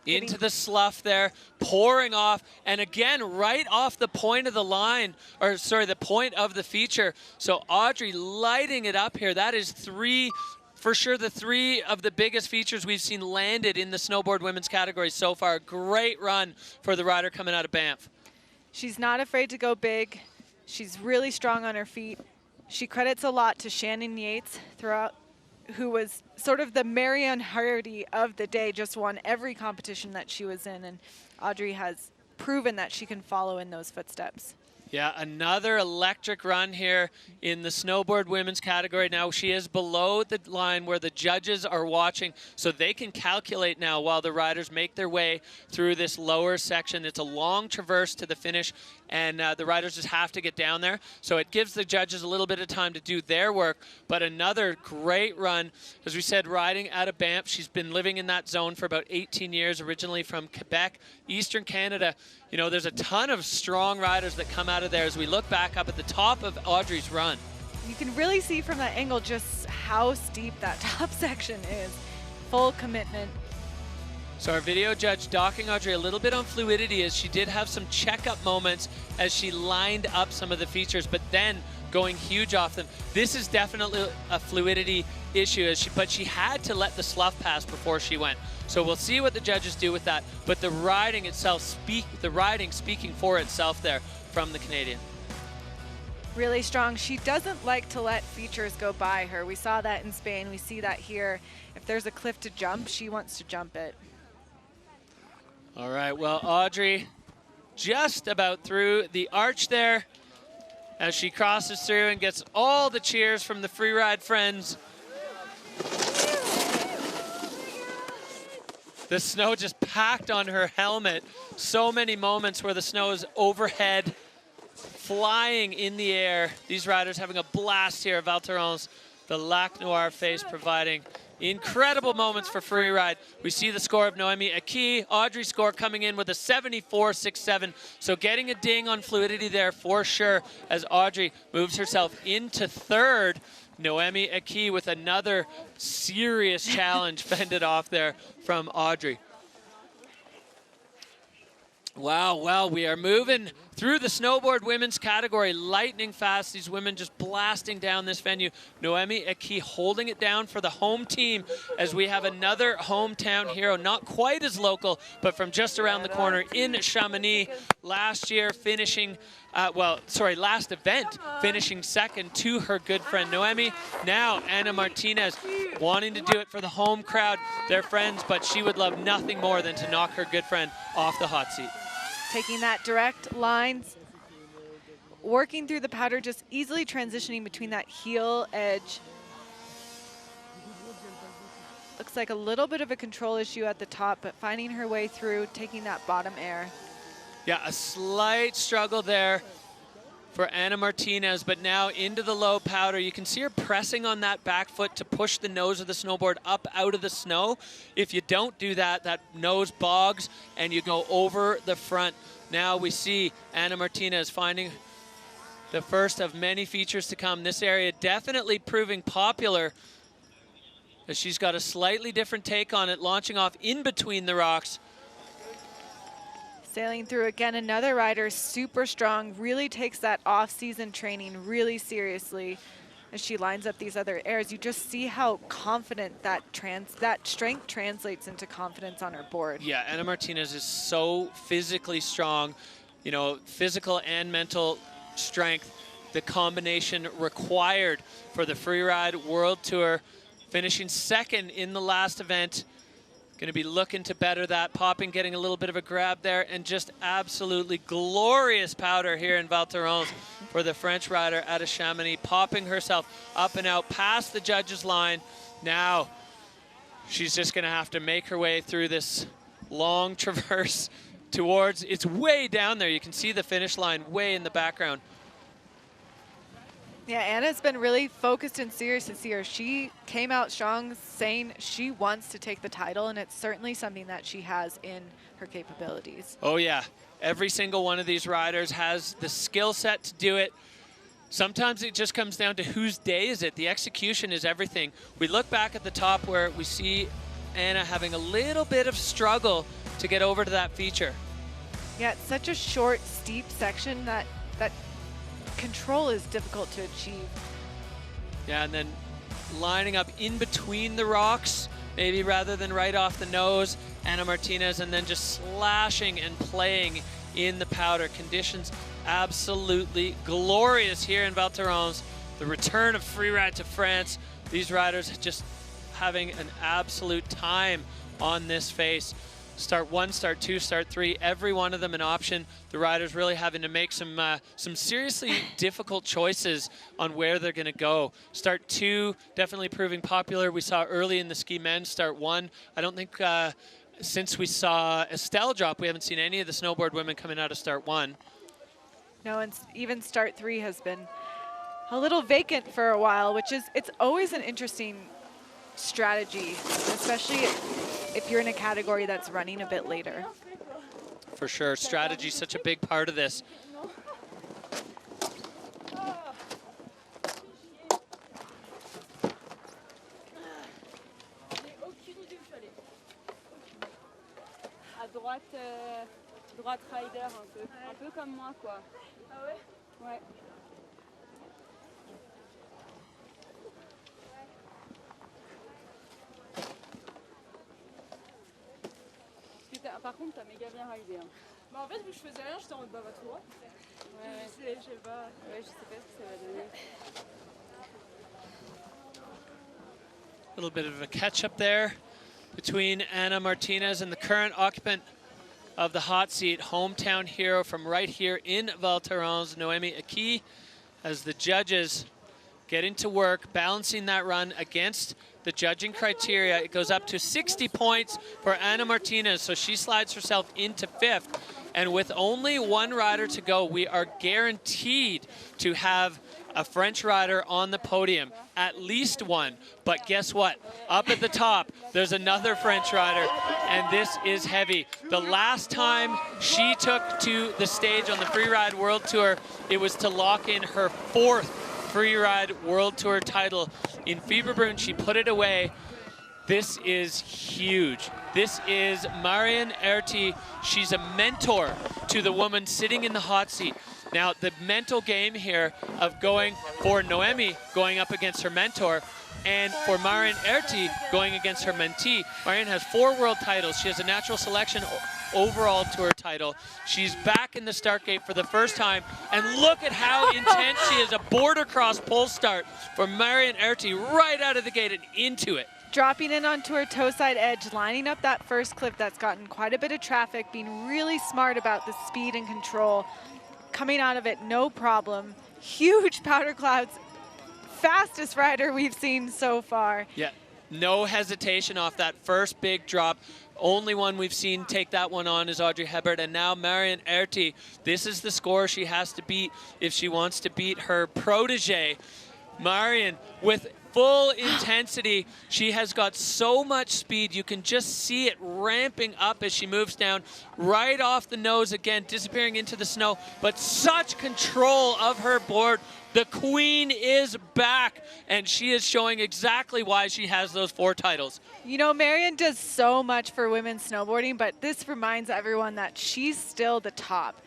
Into the slough there, pouring off, and again, right off the point of the line, or sorry, the point of the feature. So Audrey lighting it up here. That is for sure the 3 of the biggest features we've seen landed in the snowboard women's category so far. Great run for the rider coming out of Banff. She's not afraid to go big. She's really strong on her feet. She credits a lot to Shannon Yates throughout, who was sort of the Marianne Hardy of the day, just won every competition that she was in, and Audrey has proven that she can follow in those footsteps. Yeah, another electric run here in the snowboard women's category. Now she is below the line where the judges are watching, so they can calculate now while the riders make their way through this lower section. It's a long traverse to the finish, and the riders just have to get down there. So it gives the judges a little bit of time to do their work, but another great run. As we said, riding out of Banff, she's been living in that zone for about 18 years, originally from Quebec, Eastern Canada. You know, there's a ton of strong riders that come out of there as we look back up at the top of Audrey's run. You can really see from that angle just how steep that top section is. Full commitment. So our video judge docking Audrey a little bit on fluidity, as she did have some checkup moments as she lined up some of the features, but then going huge off them. This is definitely a fluidity issue, but she had to let the slough pass before she went. So we'll see what the judges do with that. But the riding itself, speaking for itself there from the Canadian. Really strong. She doesn't like to let features go by her. We saw that in Spain. We see that here. If there's a cliff to jump, she wants to jump it. All right, well, Audrey just about through the arch there as she crosses through and gets all the cheers from the Freeride friends. The snow just packed on her helmet. So many moments where the snow is overhead, flying in the air. These riders having a blast here. Val Thorens, the Lac Noir face, providing incredible moments for Freeride. We see the score of Noémie Aki. Audrey's score coming in with a 74.67. So getting a ding on fluidity there for sure as Audrey moves herself into third. Noémie Aki with another serious challenge fended off there from Audrey. Wow, well, we are moving through the snowboard women's category, lightning fast. These women just blasting down this venue. Noémie Aki holding it down for the home team as we have another hometown hero, not quite as local, but from just around the corner in Chamonix. Last year finishing, last event finishing second to her good friend Noémie. Now Anna Martinez wanting to do it for the home crowd, their friends, but she would love nothing more than to knock her good friend off the hot seat. Taking that direct lines, working through the powder, just easily transitioning between that heel edge. Looks like a little bit of a control issue at the top, but finding her way through, taking that bottom air. Yeah, a slight struggle there for Anna Martinez, but now into the low powder. You can see her pressing on that back foot to push the nose of the snowboard up out of the snow. If you don't do that, that nose bogs and you go over the front. Now we see Anna Martinez finding the first of many features to come. This area definitely proving popular as she's got a slightly different take on it, launching off in between the rocks. Sailing through again, another rider, super strong, really takes that off-season training really seriously as she lines up these other airs. You just see how confident that strength translates into confidence on her board. Yeah, Anna Martinez is so physically strong, you know, physical and mental strength, the combination required for the Freeride World Tour, finishing second in the last event. Going to be looking to better that. Popping, getting a little bit of a grab there, and just absolutely glorious powder here in Val Thorens for the French rider out of Chamonix, popping herself up and out past the judges' line. Now she's just going to have to make her way through this long traverse towards, it's way down there. You can see the finish line way in the background. Yeah, Anna's been really focused and serious this year. She came out strong saying she wants to take the title, and it's certainly something that she has in her capabilities. Oh yeah, every single one of these riders has the skill set to do it. Sometimes it just comes down to whose day is it. The execution is everything. We look back at the top where we see Anna having a little bit of struggle to get over to that feature. Yeah, it's such a short, steep section that control is difficult to achieve. Yeah, and then lining up in between the rocks, maybe rather than right off the nose, Anna Martinez, and then just slashing and playing in the powder. Conditions absolutely glorious here in Val Thorens. The return of Freeride to France. These riders just having an absolute time on this face. Start 1, start 2, start 3, every one of them an option. The riders really having to make some seriously difficult choices on where they're going to go. Start 2 definitely proving popular. We saw early in the ski men. Start 1, I don't think since we saw Estelle drop, we haven't seen any of the snowboard women coming out of start 1. No, and even start 3 has been a little vacant for a while, which is, it's always an interesting strategy, especially if you're in a category that's running a bit later. For sure, strategy is such a big part of this. Droite rider un peu comme moi quoi. Ah ouais? Ouais. Par contre, t'as méga bien ridé. Hein. Bah en fait, vu que je faisais rien, j'étais en mode bah va toi. Ouais, je sais pas. Ouais, je sais pas ce que ça va donner. A little bit of a catch-up there between Anna Martinez and the current occupant of the hot seat, hometown hero from right here in Val Thorens, Noémie Aki, as the judges getting to work, balancing that run against the judging criteria. It goes up to 60 points for Ana Martinez, so she slides herself into 5th. And with only one rider to go, we are guaranteed to have a French rider on the podium, at least one. But guess what? Up at the top, there's another French rider, and this is heavy. The last time she took to the stage on the Freeride World Tour, it was to lock in her 4th Freeride World Tour title. In Fieberbrunn, she put it away. This is huge. This is Marion Erti. She's a mentor to the woman sitting in the hot seat. Now, the mental game here of going for Noemi, going up against her mentor, and for Marion Erti going against her mentee. Marion has 4 world titles. She has a natural selection overall tour title. She's back in the start gate for the first time, and look at how intense she is. A border cross pole start for Marion Erti right out of the gate and into it. Dropping in onto her toe side edge, lining up that first clip that's gotten quite a bit of traffic, being really smart about the speed and control. Coming out of it, no problem. Huge powder clouds. Fastest rider we've seen so far. Yeah, no hesitation off that first big drop. Only one we've seen take that one on is Audrey Hebert, and now Marion Erti. This is the score she has to beat if she wants to beat her protege. Marion, with full intensity, she has got so much speed. You can just see it ramping up as she moves down, right off the nose again, disappearing into the snow, but such control of her board. The queen is back, and she is showing exactly why she has those 4 titles. You know, Marion does so much for women's snowboarding, but this reminds everyone that she's still the top.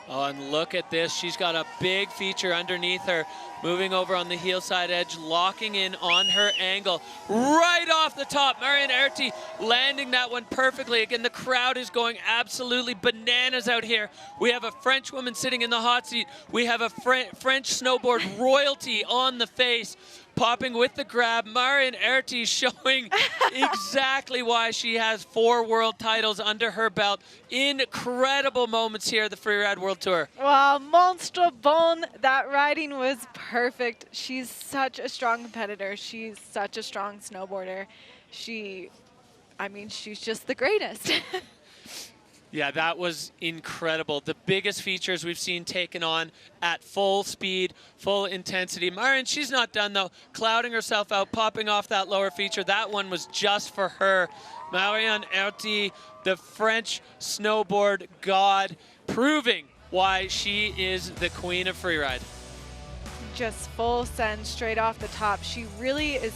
Oh, and look at this. She's got a big feature underneath her, moving over on the heel side edge, locking in on her angle. Right off the top, Marion Erti landing that one perfectly. Again, the crowd is going absolutely bananas out here. We have a French woman sitting in the hot seat. We have a French snowboard royalty on the face, popping with the grab. Marion Erti showing exactly why she has 4 world titles under her belt. Incredible moments here at the Freeride World Tour. Wow, monstre bon. That riding was perfect. She's such a strong competitor. She's such a strong snowboarder. She's just the greatest. Yeah, that was incredible. The biggest features we've seen taken on at full speed, full intensity. Marion, she's not done though. Clouding herself out, popping off that lower feature. That one was just for her. Marion Erti, the French snowboard god, proving why she is the queen of freeride. Just full send straight off the top. She really is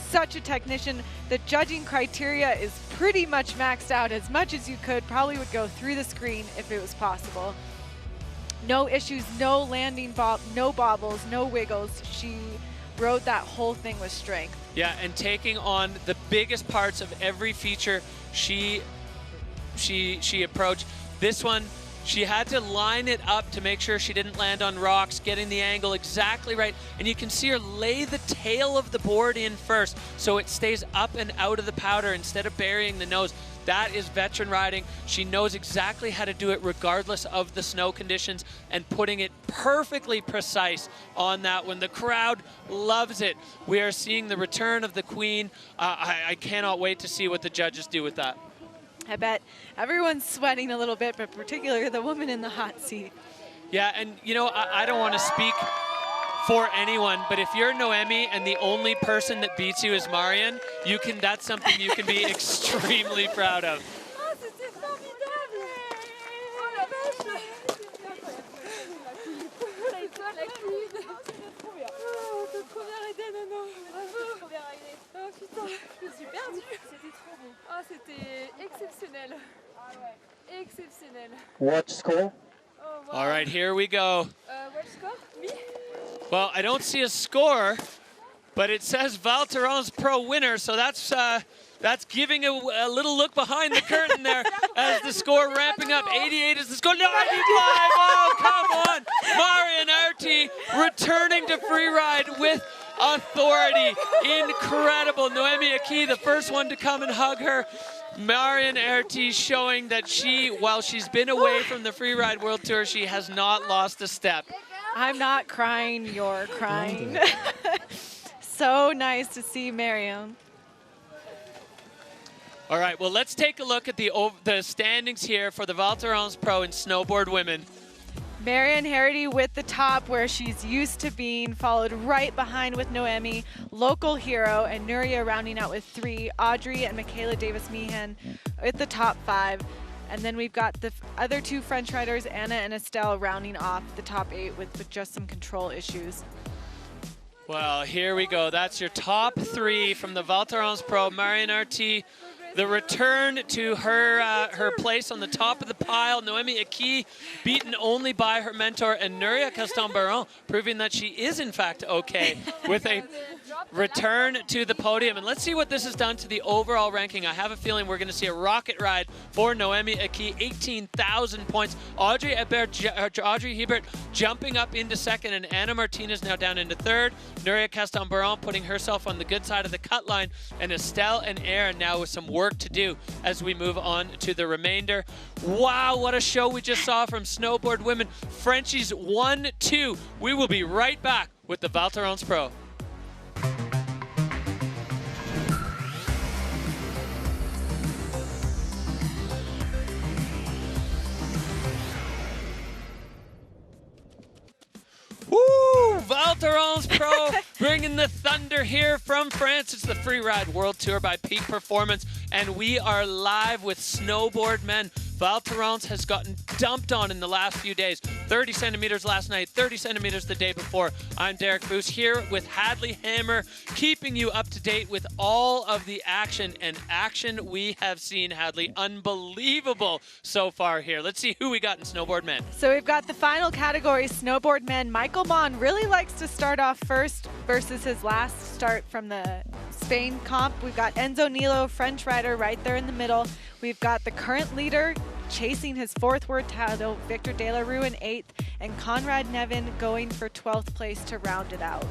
such a technician. The judging criteria is pretty much maxed out. As much as you could, probably would go through the screen if it was possible. No issues, no landing, no bobbles, no wiggles. She rode that whole thing with strength. Yeah, and taking on the biggest parts of every feature she approached. This one, she had to line it up to make sure she didn't land on rocks, getting the angle exactly right. And you can see her lay the tail of the board in first so it stays up and out of the powder instead of burying the nose. That is veteran riding. She knows exactly how to do it regardless of the snow conditions and putting it perfectly precise on that one. The crowd loves it. We are seeing the return of the queen. I cannot wait to see what the judges do with that. I bet everyone's sweating a little bit, but particularly the woman in the hot seat. Yeah, and you know, I don't want to speak for anyone, but if you're Noemi and the only person that beats you is Marion, that's something you can be extremely proud of. What score? All right, here we go. What score? Me? Well, I don't see a score, but it says Val Thorens pro winner, so that's giving a little look behind the curtain there as the score ramping up. 88 is the score. 95! Oh, come on! Marion Erti returning to freeride with authority. Incredible. Noemi Aki, the first one to come and hug her. Marion Erti showing that while she's been away from the Freeride World Tour, she has not lost a step. I'm not crying, you're crying. So nice to see Marion. All right, well, let's take a look at the standings here for the Val Thorens Pro in Snowboard Women. Marion Harity with the top where she's used to being, followed right behind with Noemi, local hero, and Nuria rounding out with 3. Audrey and Michaela Davis-Meehan with the top 5. And then we've got the other 2 French riders, Anna and Estelle, rounding off the top 8 with just some control issues. Well, here we go. That's your top 3 from the Val Thorens Pro. Marion Harity, the return to her place on the top of the pile. Noemi Aki, beaten only by her mentor, and Nuria Castan-Baron, proving that she is in fact okay with a return to the podium. And let's see what this has done to the overall ranking. I have a feeling we're going to see a rocket ride for Noemi Aki, 18,000 points. Audrey Hebert jumping up into 2nd, and Anna Martinez now down into 3rd. Nuria Castan-Baron putting herself on the good side of the cut line, and Estelle and Aaron now with some work to do as we move on to the remainder. Wow, what a show we just saw from Snowboard Women. Frenchies 1-2. We will be right back with the Val Thorens Pro. Woo! Val Thorens Pro bringing the thunder here from France. It's the Freeride World Tour by Peak Performance, and we are live with Snowboard Men. Val Thorens has gotten dumped on in the last few days. 30 centimeters last night, 30 centimeters the day before. I'm Derek Boos here with Hadley Hammer, keeping you up to date with all of the action we have seen, Hadley. Unbelievable so far here. Let's see who we got in Snowboard Men. So we've got the final category, Snowboard Men. Michael Mon really likes to start off first versus his last start from the Spain comp. We've got Enzo Nilo, French rider, right there in the middle. We've got the current leader chasing his 4th world title, Victor De La Rue in 8th, and Conrad Nevin going for 12th place to round it out.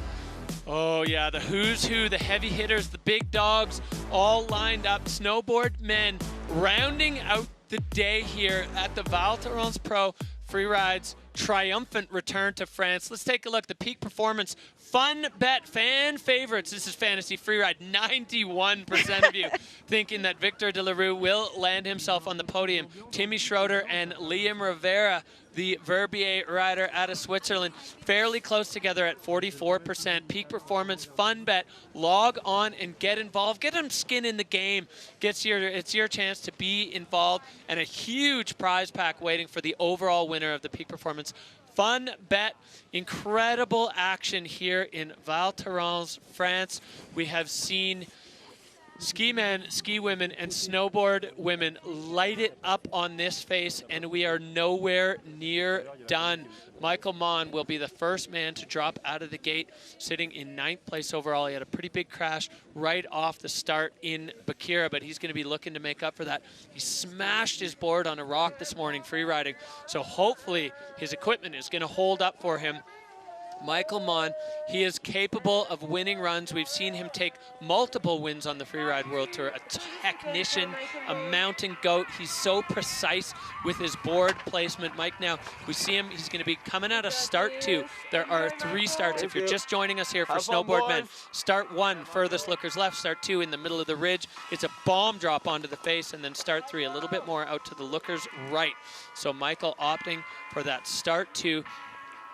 Oh yeah, the who's who, the heavy hitters, the big dogs, all lined up. Snowboard Men rounding out the day here at the Val Thorens Pro Freeride's triumphant return to France. Let's take a look. The Peak Performance Fun Bet fan favorites. This is Fantasy Freeride. 91% of you thinking that Victor De La Rue will land himself on the podium. Timmy Schroeder and Liam Rivera, the Verbier rider out of Switzerland, fairly close together at 44%. Peak Performance Fun Bet. Log on and get involved. Get them skin in the game. It's your chance to be involved, and a huge prize pack waiting for the overall winner of the Peak Performance Fun Bet. Incredible action here in Val Thorens, France. We have seen ski men, ski women, and snowboard women light it up on this face, and we are nowhere near done. Michael Mon will be the first man to drop out of the gate, sitting in 9th place overall. He had a pretty big crash right off the start in Bakira, but he's going to be looking to make up for that. He smashed his board on a rock this morning free riding, so hopefully his equipment is going to hold up for him. Michael Mon, he is capable of winning runs. We've seen him take multiple wins on the Freeride World Tour. A technician, a mountain goat. He's so precise with his board placement. Mike, now we see him, he's going to be coming out of start 2. There are 3 starts. If you're just joining us here for Snowboard Men, start 1, furthest lookers left. Start 2, in the middle of the ridge. It's a bomb drop onto the face, and then start 3, a little bit more out to the lookers right. So Michael opting for that start 2.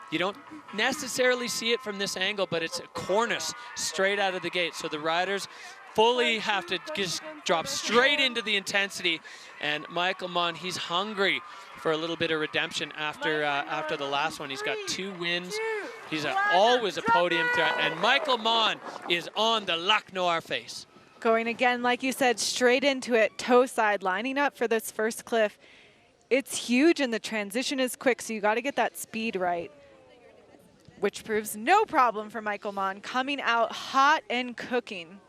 You don't necessarily see it from this angle, but it's a cornice straight out of the gate. So the riders fully have to just drop straight into the intensity. And Michael Mon, he's hungry for a little bit of redemption after the last one. He's got 2 wins. He's always a podium threat. And Michael Mon is on the Lac Noir face. Going again, like you said, straight into it, toe side, lining up for this first cliff. It's huge and the transition is quick, so you got to get that speed right, which proves no problem for Michael Mon, coming out hot and cooking.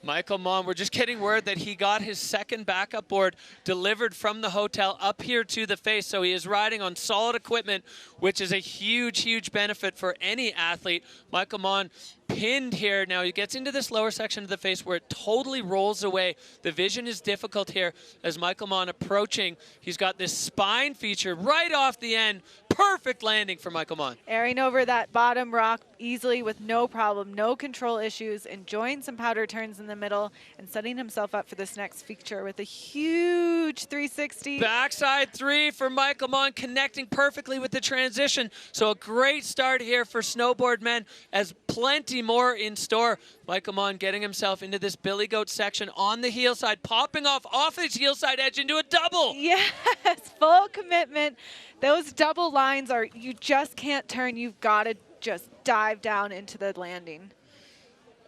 Michael Mon, we're just getting word that he got his 2nd backup board delivered from the hotel up here to the face, so he is riding on solid equipment, which is a huge, huge benefit for any athlete. Michael Mon pinned here. Now he gets into this lower section of the face where it totally rolls away. The vision is difficult here as Michael Mon approaching. He's got this spine feature right off the end, perfect landing for Michael Mann. Airing over that bottom rock easily with no problem, no control issues, enjoying some powder turns in the middle, and setting himself up for this next feature with a huge 360. Backside 3 for Michael Mann, connecting perfectly with the transition. So a great start here for Snowboard Men, as plenty more in store. Michael Mann getting himself into this billy goat section on the heel side, popping off his heel side edge into a double. Yes, full commitment. Those double lines are, you just can't turn. You've got to just dive down into the landing.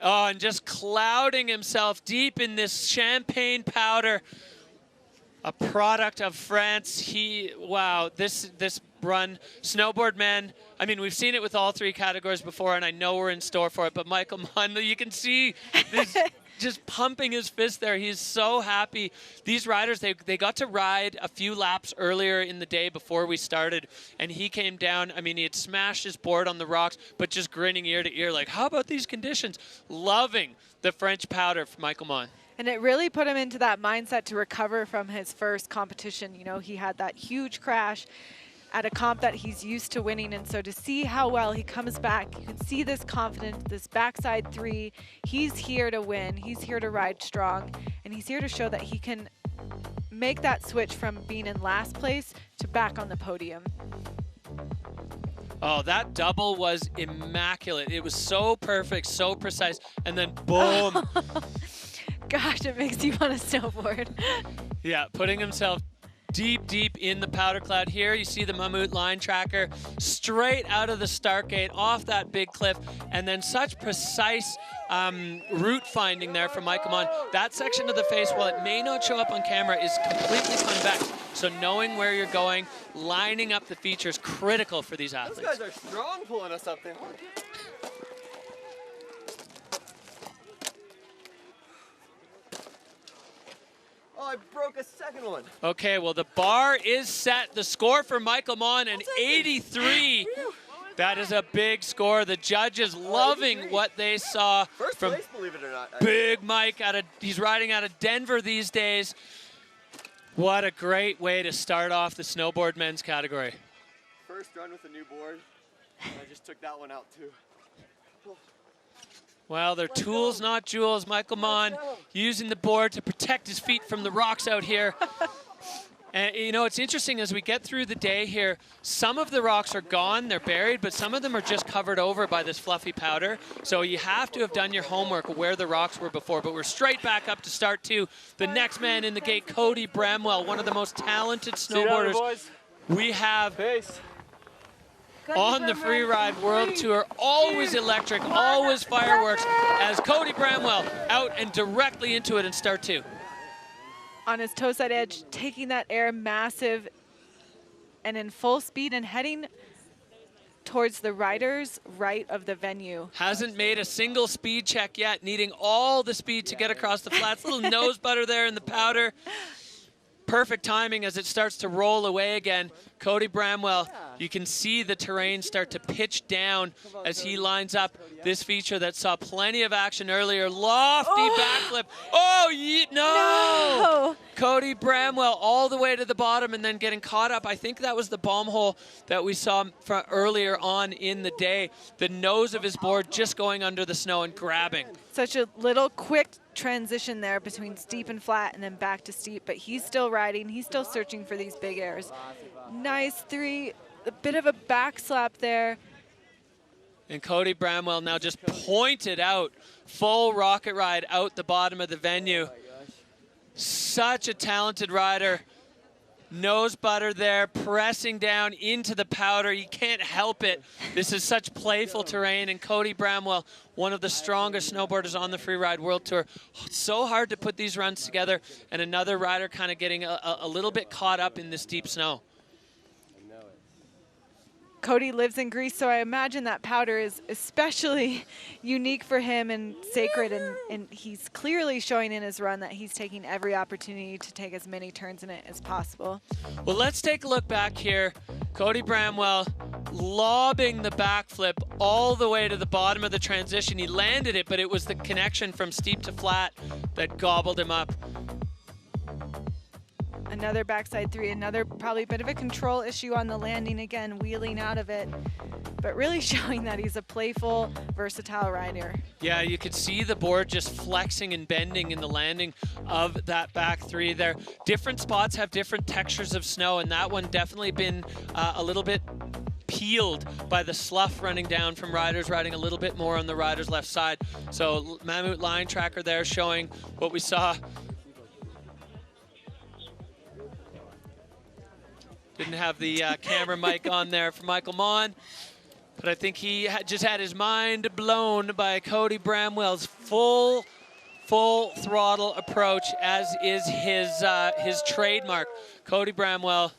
Oh, and just clouding himself deep in this champagne powder. A product of France. Wow, this run, Snowboard Men, I mean, we've seen it with all 3 categories before, and I know we're in store for it, but Michael Mann, you can see this just pumping his fist there. He's so happy. These riders, they got to ride a few laps earlier in the day before we started, and he came down. I mean, he had smashed his board on the rocks, but just grinning ear to ear, like, how about these conditions? Loving the French powder for Michael Mann. And it really put him into that mindset to recover from his first competition. You know, he had that huge crash at a comp that he's used to winning, and so to see how well he comes back, you can see this confidence, this backside 3. He's here to win, he's here to ride strong, and he's here to show that he can make that switch from being in last place to back on the podium. Oh, that double was immaculate. It was so perfect, so precise, and then boom. Gosh, it makes you want to snowboard. Yeah, putting himself deep in the powder cloud. Here you see the Mammut line tracker straight out of the start gate off that big cliff, and then such precise route finding there from Michael Mann. That section of the face, while it may not show up on camera, is completely convex. So knowing where you're going, lining up the features, critical for these athletes. Those guys are strong pulling us up there. Oh, I broke a second one. Okay, well, the bar is set. The score for Michael Mann, an 83. That is a big score. The judges loving what they saw from place, believe it or not. Big Mike. He's riding out of Denver these days. What a great way to start off the snowboard men's category. First run with a new board. I just took that one out too. Well, they're tools, not jewels. Michael Mann using the board to protect his feet from the rocks out here. And, you know, it's interesting as we get through the day here, some of the rocks are gone, they're buried, but some of them are just covered over by this fluffy powder. So you have to have done your homework where the rocks were before. But we're straight back up to start 2. The next man in the gate, Cody Bramwell, one of the most talented snowboarders we have on the Freeride World Tour. Always electric, always fireworks, as Cody Bramwell out and directly into it in start 2. On his toe side edge, taking that air massive and in full speed and heading towards the riders right of the venue. Hasn't made a single speed check yet, needing all the speed to get across the flats. Little nose butter there in the powder. Perfect timing as it starts to roll away again. Cody Bramwell, you can see the terrain start to pitch down as he lines up this feature that saw plenty of action earlier. Lofty backflip. Oh, no! Cody Bramwell all the way to the bottom and then getting caught up. I think that was the bomb hole that we saw from earlier on in the day. The nose of his board just going under the snow and grabbing. Such a little quick transition there between steep and flat and then back to steep, but he's still riding. He's still searching for these big airs. Nice 3, a bit of a back slap there. And Cody Bramwell now just pointed out, full rocket ride out the bottom of the venue. Such a talented rider. Nose butter there, pressing down into the powder. You can't help it. This is such playful terrain, and Cody Bramwell, one of the strongest snowboarders on the Freeride World Tour. It's so hard to put these runs together, and another rider kind of getting a little bit caught up in this deep snow. Cody lives in Greece, so I imagine that powder is especially unique for him and sacred, and he's clearly showing in his run that he's taking every opportunity to take as many turns in it as possible. Well, let's take a look back here. Cody Bramwell lobbing the backflip all the way to the bottom of the transition. He landed it, but it was the connection from steep to flat that gobbled him up. A another backside 3, another probably bit of a control issue on the landing again, wheeling out of it, but really showing that he's a playful, versatile rider. Yeah, you could see the board just flexing and bending in the landing of that back 3 there. Different spots have different textures of snow, and that one definitely been a little bit peeled by the slough running down from riders riding a little bit more on the rider's left side. So Mammut line tracker there showing what we saw. Didn't have the camera mic on there for Michael Mon, but I think he just had his mind blown by Cody Bramwell's full throttle approach, as is his trademark. Cody Bramwell.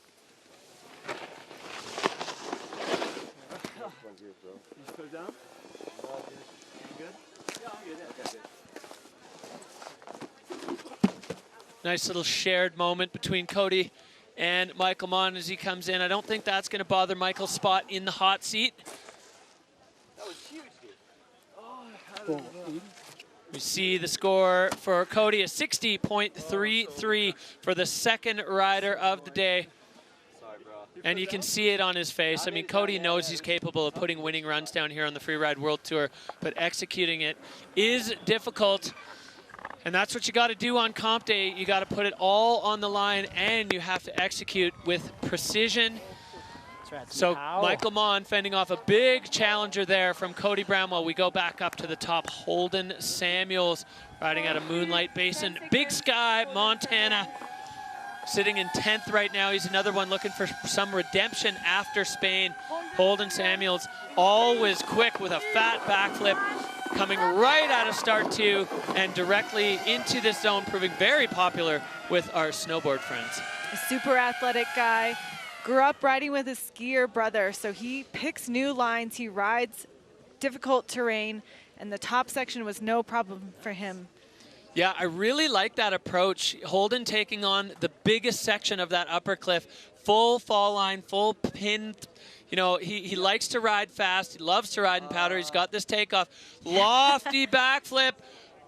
Nice little shared moment between Cody and Michael Mon as he comes in. I don't think that's going to bother Michael's spot in the hot seat. That was huge, dude. We see the score for Cody, a 60.33 for the second rider of the day. And you can see it on his face. I mean, Cody knows he's capable of putting winning runs down here on the Freeride World Tour, but executing it is difficult. And that's what you got to do on comp day. You got to put it all on the line, and you have to execute with precision. So Michael Mon fending off a big challenger there from Cody Bramwell. We go back up to the top. Holden Samuels riding out of Moonlight Basin. Big Sky, Montana. Sitting in 10th right now. He's another one looking for some redemption after Spain. Holden Samuels always quick with a fat backflip, coming right out of start 2 and directly into this zone, proving very popular with our snowboard friends. A super athletic guy. Grew up riding with his skier brother, so he picks new lines. He rides difficult terrain, and the top section was no problem for him. Yeah, I really like that approach. Holden taking on the biggest section of that upper cliff, full fall line, full pin. You know, he likes to ride fast. He loves to ride in powder. He's got this takeoff. Lofty backflip.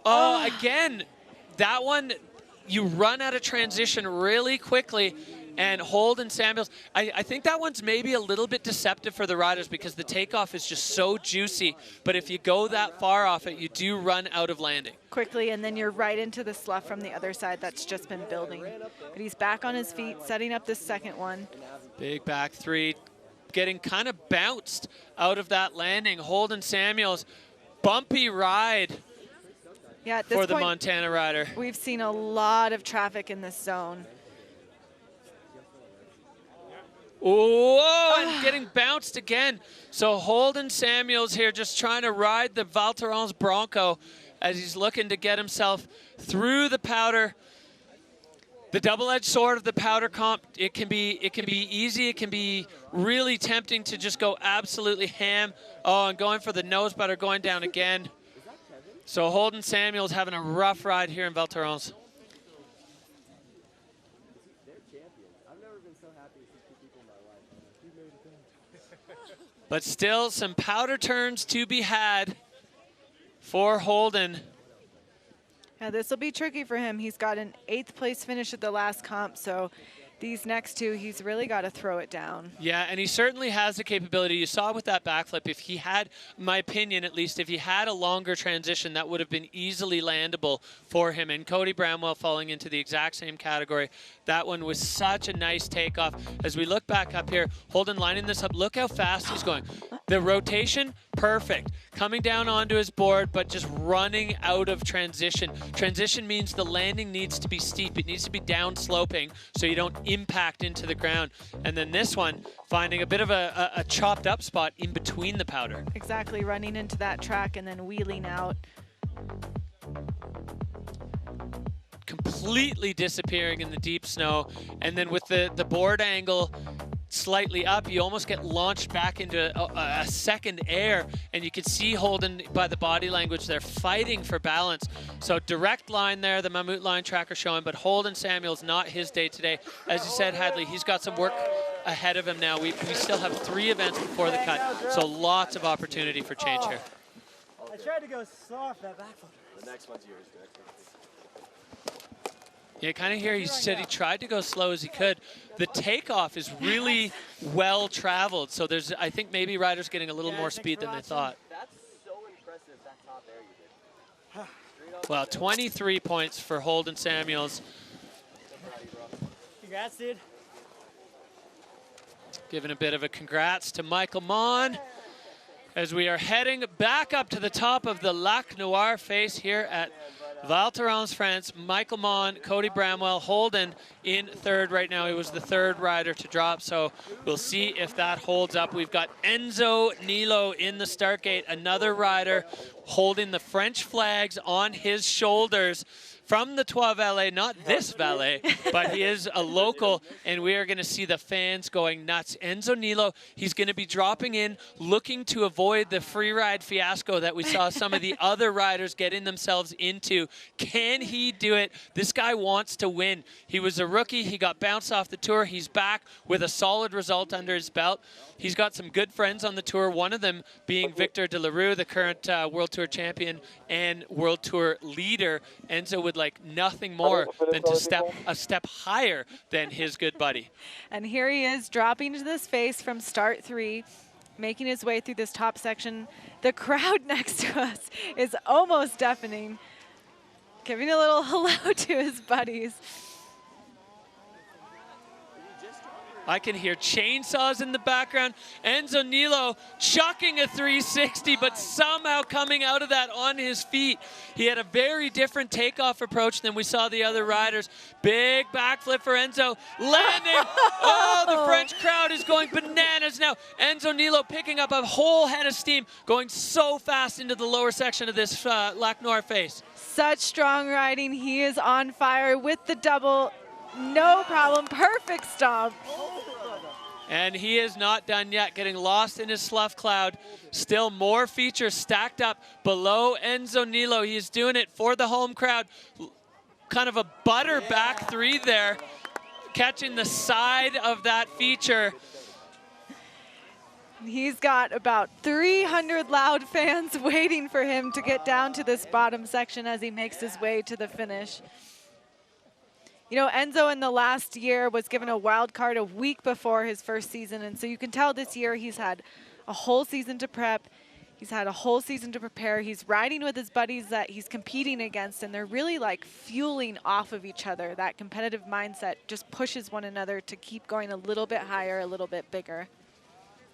Oh, again, that one, you run out of transition really quickly. And Holden Samuels, I think that one's maybe a little bit deceptive for the riders because the takeoff is just so juicy. But if you go that far off it, you do run out of landing. Quickly, and then you're right into the slough from the other side that's just been building. But he's back on his feet, setting up this second one. Big back 3, getting kind of bounced out of that landing. Holden Samuels, bumpy ride for the Montana rider. We've seen a lot of traffic in this zone. Whoa, and getting bounced again. So Holden Samuels here just trying to ride the Val Thorens Bronco as he's looking to get himself through the powder. The double-edged sword of the powder comp, it can be easy, it can be really tempting to just go absolutely ham. Oh, and going for the nose butter, going down again. So Holden Samuels having a rough ride here in Val Thorens. But still some powder turns to be had for Holden. Yeah, this will be tricky for him. He's got an 8th place finish at the last comp, so these next two, he's really got to throw it down. Yeah, and he certainly has the capability. You saw with that backflip, if he had, in my opinion at least, if he had a longer transition, that would have been easily landable for him. And Cody Bramwell falling into the exact same category. That one was such a nice takeoff. As we look back up here, Holden lining this up, look how fast he's going. The rotation, perfect. Coming down onto his board, but just running out of transition. Transition means the landing needs to be steep. It needs to be down sloping so you don't impact into the ground. And then this one, finding a bit of a chopped up spot in between the powder. Exactly, running into that track and then wheeling out. Completely disappearing in the deep snow. And then with the board angle slightly up, you almost get launched back into a second air, and you can see Holden by the body language they're fighting for balance. So direct line there, the Mammut line tracker showing, but Holden Samuels, not his day today. As you said, Hadley, he's got some work ahead of him now. We still have 3 events before the cut, so lots of opportunity for change here. I tried to go soft that backflip. The next one's yours. Yeah, kind of here he said he tried to go slow as he could. The takeoff is really well traveled, so there's, I think maybe riders getting a little more speed than they thought. That's so impressive, that top air you did. Well, 23 points for Holden Samuels. Congrats, dude. Giving a bit of a congrats to Michael Mon as we are heading back up to the top of the Lac Noir face here at Val Thorens, France. Michael Mon, Cody Bramwell, Holden in third right now. He was the third rider to drop, so we'll see if that holds up. We've got Enzo Nilo in the start gate, another rider holding the French flags on his shoulders from the Trois Vallées, not this valet, but he is a local, and we are going to see the fans going nuts. Enzo Nilo, he's going to be dropping in, looking to avoid the free ride fiasco that we saw some of the other riders getting themselves into. Can he do it? This guy wants to win. He was a rookie. He got bounced off the tour. He's back with a solid result under his belt. He's got some good friends on the tour, one of them being Victor de la Rue, the current World Tour champion and World Tour leader. Enzo would like nothing more than to step a step higher than his good buddy. And here he is dropping to this face from start 3, making his way through this top section. The crowd next to us is almost deafening, giving a little hello to his buddies. I can hear chainsaws in the background. Enzo Nilo chucking a 360, but somehow coming out of that on his feet. He had a very different takeoff approach than we saw the other riders. Big backflip for Enzo, landing. Oh, the French crowd is going bananas now. Enzo Nilo picking up a whole head of steam, going so fast into the lower section of this Lac Noir face. Such strong riding. He is on fire with the double. No problem, perfect stomp. And he is not done yet, getting lost in his slough cloud. Still more features stacked up below Enzo Nilo. He's doing it for the home crowd. Kind of a butter back 3 there, catching the side of that feature. He's got about 300 loud fans waiting for him to get down to this bottom section as he makes his way to the finish. You know, Enzo in the last year was given a wild card a week before his first season, and so you can tell this year he's had a whole season to prep. He's had a whole season to prepare. He's riding with his buddies that he's competing against, and they're really like fueling off of each other. That competitive mindset just pushes one another to keep going a little bit higher, a little bit bigger.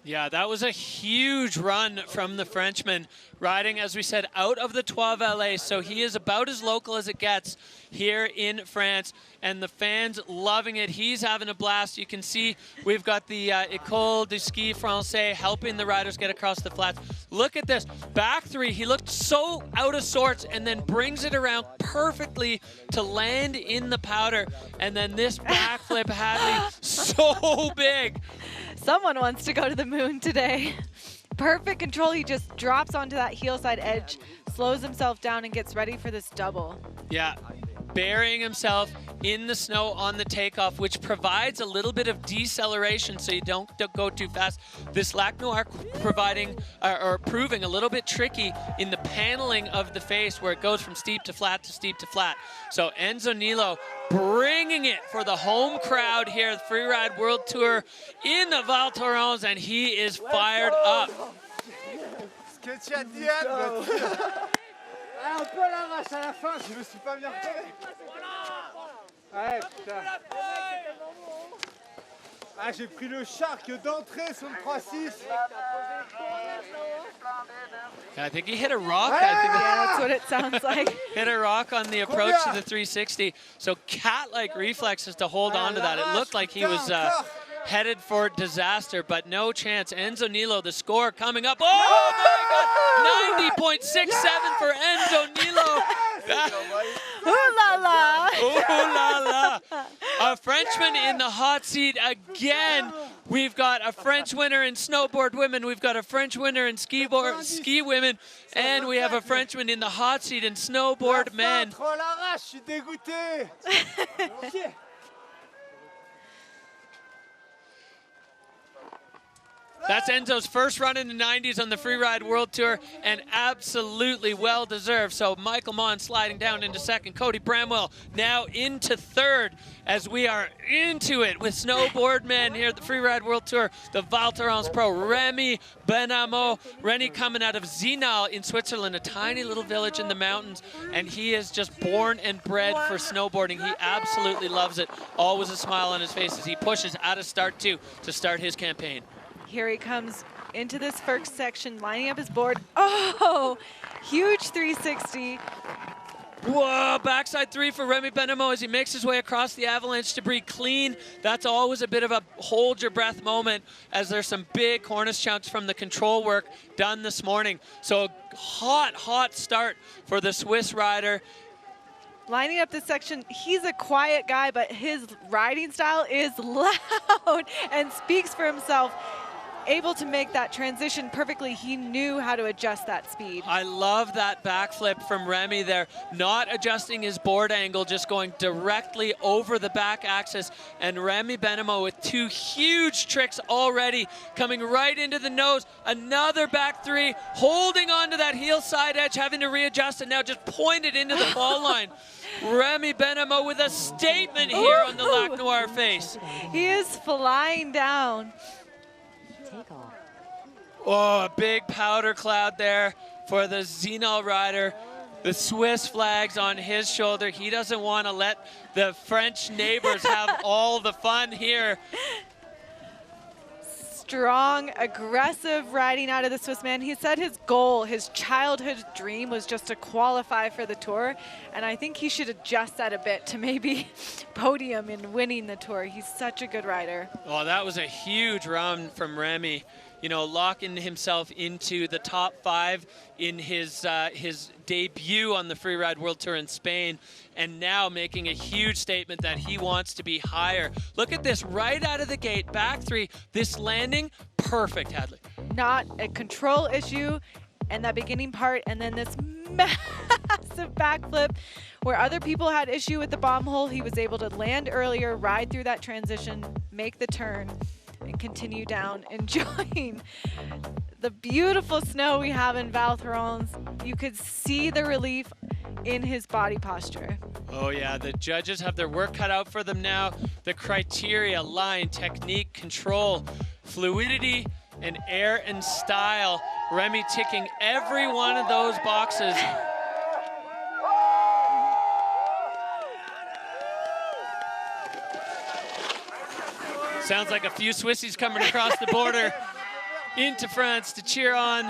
Yeah, that was a huge run from the Frenchman, riding, as we said, out of the Trois Vallées. So he is about as local as it gets here in France, and the fans loving it. He's having a blast. You can see we've got the École du Ski Français helping the riders get across the flats. Look at this. Back 3, he looked so out of sorts and then brings it around perfectly to land in the powder. And then this backflip, Hadley, so big. Someone wants to go to the moon today. Perfect control. He just drops onto that heel side edge, slows himself down, and gets ready for this double. Yeah, burying himself in the snow on the takeoff, which provides a little bit of deceleration so you don't go too fast. This Lac Noir providing or proving a little bit tricky in the paneling of the face, where it goes from steep to flat to steep to flat. So Enzo Nilo bringing it for the home crowd here at the Freeride World Tour in the Val Thorens, and he is fired up. Un peu l'arrache à la fin, je me suis pas bien repéré. Ouais, putain. Ah, j'ai pris le shark d'entrée sur le 3-6. I think he hit a rock. Yeah, that's what it sounds like. Hit a rock on the approach to the 360. So cat-like reflexes to hold on to that. It looked like he was headed for disaster, but no chance. Enzo Nilo, the score coming up. Oh my God! 90.67 for Enzo Nilo. Ooh la la! Ooh la la! A Frenchman in the hot seat again. We've got a French winner in Snowboard Women. We've got a French winner in Ski Women. And we have a Frenchman in the hot seat in Snowboard Men. That's Enzo's first run in the 90s on the Freeride World Tour, and absolutely well-deserved. So Michael Mon sliding down into second. Cody Bramwell now into third as we are into it with Snowboard Men here at the Freeride World Tour. The Val Thorens pro, Remy Benamo. Rennie coming out of Zinal in Switzerland, a tiny little village in the mountains, and he is just born and bred for snowboarding. He absolutely loves it. Always a smile on his face as he pushes out of start 2 to start his campaign. Here he comes into this first section, lining up his board. Oh, huge 360. Whoa, backside 3 for Remy Benamo as he makes his way across the avalanche debris clean. That's always a bit of a hold your breath moment as there's some big cornice chunks from the control work done this morning. So a hot start for the Swiss rider. Lining up this section, he's a quiet guy, but his riding style is loud and speaks for himself. Able to make that transition perfectly. He knew how to adjust that speed. I love that backflip from Remy there, not adjusting his board angle, just going directly over the back axis. And Remy Benamo with 2 huge tricks already, coming right into the nose. Another back 3, holding onto that heel side edge, having to readjust, and now just pointed into the fall line. Remy Benamo with a statement here on the Lac Noir face. He is flying down. Oh, a big powder cloud there for the Zinal rider. The Swiss flag's on his shoulder. He doesn't want to let the French neighbors have all the fun here. Strong, aggressive riding out of the Swiss man. He said his goal, his childhood dream was just to qualify for the Tour, and I think he should adjust that a bit to maybe podium in winning the Tour. He's such a good rider. Oh, that was a huge run from Remy. You know, locking himself into the top 5 in his debut on the Freeride World Tour in Spain, and now making a huge statement that he wants to be higher. Look at this, right out of the gate, back 3, this landing, perfect, Hadley. Not a control issue, and that beginning part, and then this massive backflip where other people had issue with the bomb hole. He was able to land earlier, ride through that transition, make the turn, and continue down, enjoying the beautiful snow we have in Val Thorens. You could see the relief in his body posture. Oh yeah, the judges have their work cut out for them now. The criteria, line, technique, control, fluidity, and air and style. Remy ticking every one of those boxes. Sounds like a few Swissies coming across the border into France to cheer on.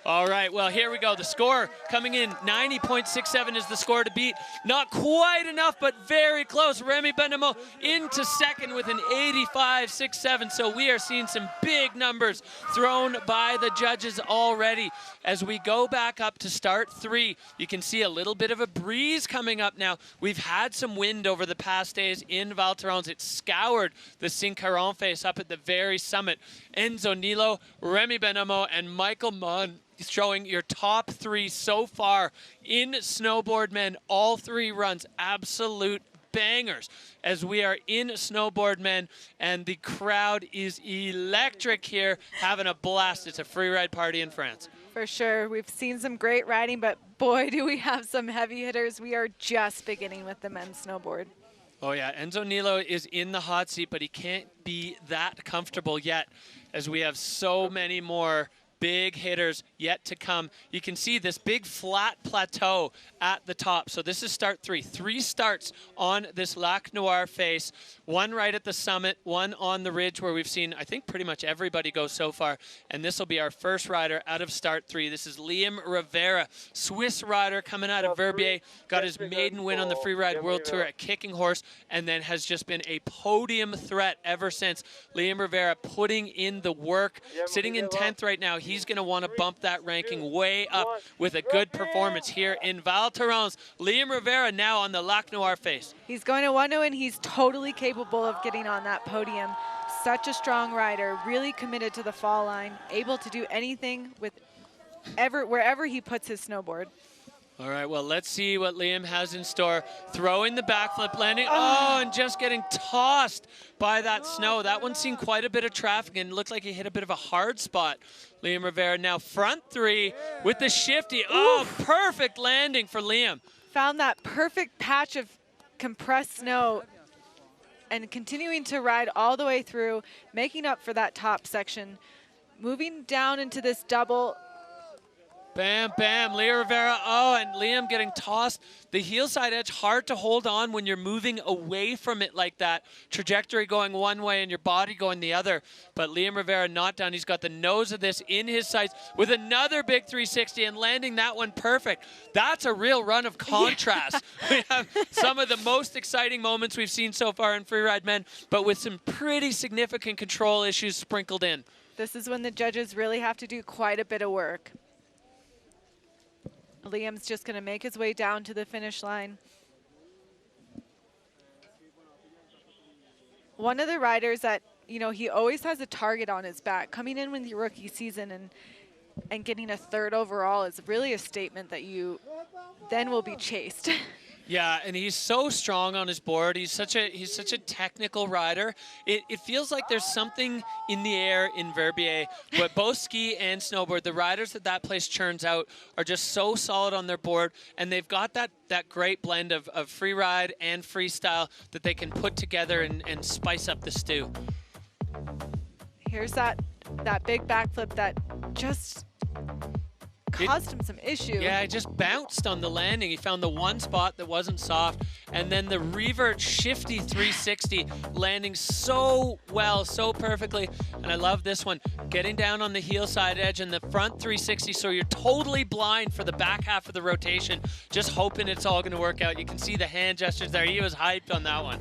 All right, well, here we go. The score coming in, 90.67 is the score to beat. Not quite enough, but very close. Remy Benamo into second with an 85.67. So we are seeing some big numbers thrown by the judges already. As we go back up to start 3, you can see a little bit of a breeze coming up now. We've had some wind over the past days in Val Thorens. It scoured the Cinqueron face up at the very summit. Enzo Nilo, Remy Benamo, and Michael Mon showing your top 3 so far in Snowboard Men. All 3 runs, absolute bangers as we are in Snowboard Men, and the crowd is electric here, having a blast. It's a free ride party in France. For sure. We've seen some great riding, but boy, do we have some heavy hitters. We are just beginning with the men's snowboard. Oh yeah, Enzo Nilo is in the hot seat, but he can't be that comfortable yet as we have so many more big hitters yet to come. You can see this big flat plateau at the top. So this is start 3. 3 starts on this Lac Noir face. 1 right at the summit, 1 on the ridge where we've seen, I think, pretty much everybody go so far. And this will be our first rider out of start 3. This is Liam Rivera, Swiss rider coming out of Verbier. Got his maiden win on the Freeride World Tour at Kicking Horse, and then has just been a podium threat ever since. Liam Rivera putting in the work, sitting in 10th right now. He's going to want to bump that ranking way up with a good performance here in Val Thorens. Liam Rivera now on the Lac Noir face. He's going to want to, and he's totally capable of getting on that podium. Such a strong rider, really committed to the fall line, able to do anything with wherever he puts his snowboard. All right, well, let's see what Liam has in store. Throwing the backflip, landing, oh, and just getting tossed by that snow. That one seen quite a bit of traffic and looked like he hit a bit of a hard spot. Liam Rivera now front three with the shifty. Oh, perfect landing for Liam. Found that perfect patch of compressed snow and continuing to ride all the way through, making up for that top section, moving down into this double. Bam, bam, Liam Rivera, oh, and Liam getting tossed. The heel side edge, hard to hold on when you're moving away from it like that. Trajectory going one way and your body going the other. But Liam Rivera not done. He's got the nose of this in his sights with another big 360 and landing that one perfect. That's a real run of contrast. We have some of the most exciting moments we've seen so far in Freeride Men, but with some pretty significant control issues sprinkled in. This is when the judges really have to do quite a bit of work. Liam's just going to make his way down to the finish line. One of the riders that, you know, he always has a target on his back. Coming in with your rookie season and getting a 3rd overall is really a statement that you then will be chased. Yeah, and he's so strong on his board. He's such a technical rider. It feels like there's something in the air in Verbier, but both ski and snowboard, the riders that place churns out are just so solid on their board, and they've got that great blend of free ride and freestyle that they can put together and spice up the stew. Here's that big backflip that just caused him some issue. Yeah, he just bounced on the landing. He found the one spot that wasn't soft, and then the revert shifty 360 landing so well, so perfectly. And I love this one, getting down on the heel side edge and the front 360, so you're totally blind for the back half of the rotation, just hoping it's all going to work out. You can see the hand gestures there. He was hyped on that one.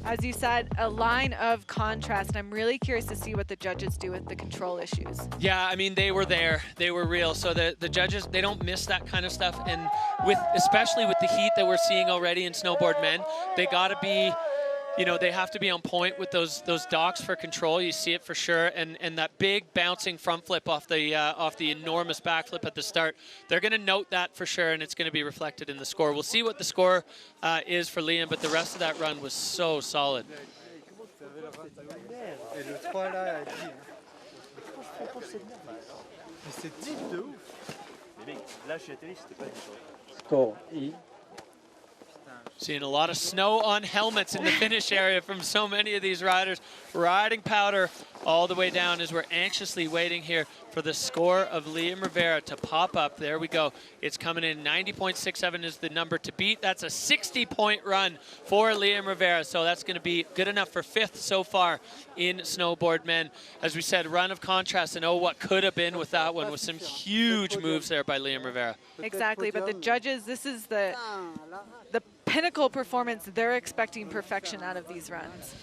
As you said, a line of contrast. I'm really curious to see what the judges do with the control issues. Yeah, I mean, they were there. They were real. So the judges, they don't miss that kind of stuff. And especially with the heat that we're seeing already in Snowboard Men, they got to be, you know, they have to be on point with those docks for control. You see it for sure. And that big bouncing front flip off the enormous back flip at the start. They're going to note that for sure, and it's going to be reflected in the score. We'll see what the score is for Liam, but the rest of that run was so solid. Score E. Seeing a lot of snow on helmets in the finish area from so many of these riders. Riding powder all the way down as we're anxiously waiting here for the score of Liam Rivera to pop up. There we go. It's coming in. 90.67 is the number to beat. That's a 60-point run for Liam Rivera. So that's going to be good enough for 5th so far in Snowboard Men. As we said, run of contrast, and oh, what could have been with that one with some huge moves there by Liam Rivera. Exactly, but the judges, this is the pinnacle performance. They're expecting perfection out of these runs.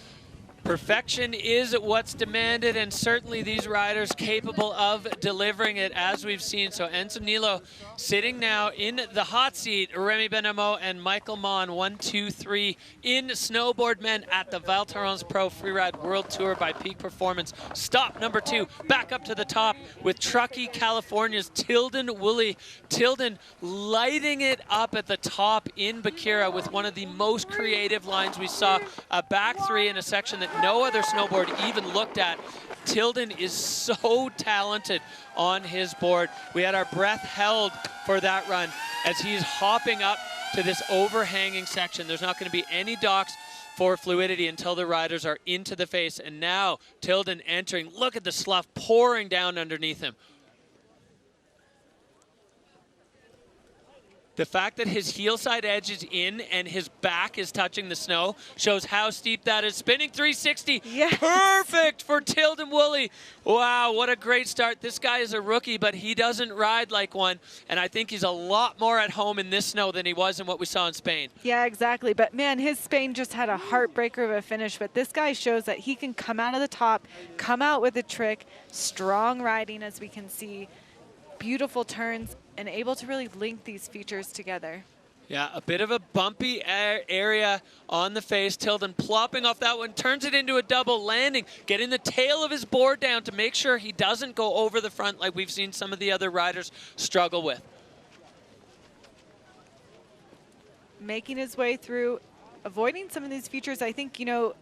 Perfection is what's demanded, and certainly these riders capable of delivering it, as we've seen. So Enzo Nilo sitting now in the hot seat. Remy Benamo and Michael Mon, 1, 2, 3 in Snowboard Men at the Val Thorens Pro Freeride World Tour by Peak Performance. Stop number 2, back up to the top with Truckee, California's Tilden Woolley. Tilden lighting it up at the top in Bakira with one of the most creative lines we saw. A back 3 in a section that no other snowboard even looked at. Tilden is so talented on his board. We had our breath held for that run as he's hopping up to this overhanging section. There's not going to be any docks for fluidity until the riders are into the face. And now Tilden entering. Look at the slough pouring down underneath him. The fact that his heel side edge is in and his back is touching the snow shows how steep that is. Spinning 360, yes. Perfect for Tilden Woolley. Wow, what a great start. This guy is a rookie, but he doesn't ride like one. And I think he's a lot more at home in this snow than he was in what we saw in Spain. Yeah, exactly. But man, his Spain just had a heartbreaker of a finish. But this guy shows that he can come out of the top, come out with a trick, strong riding as we can see, beautiful turns, and able to really link these features together. Yeah, a bit of a bumpy area on the face. Tilden plopping off that one, turns it into a double landing, getting the tail of his board down to make sure he doesn't go over the front like we've seen some of the other riders struggle with. making his way through, avoiding some of these features. I think, you know,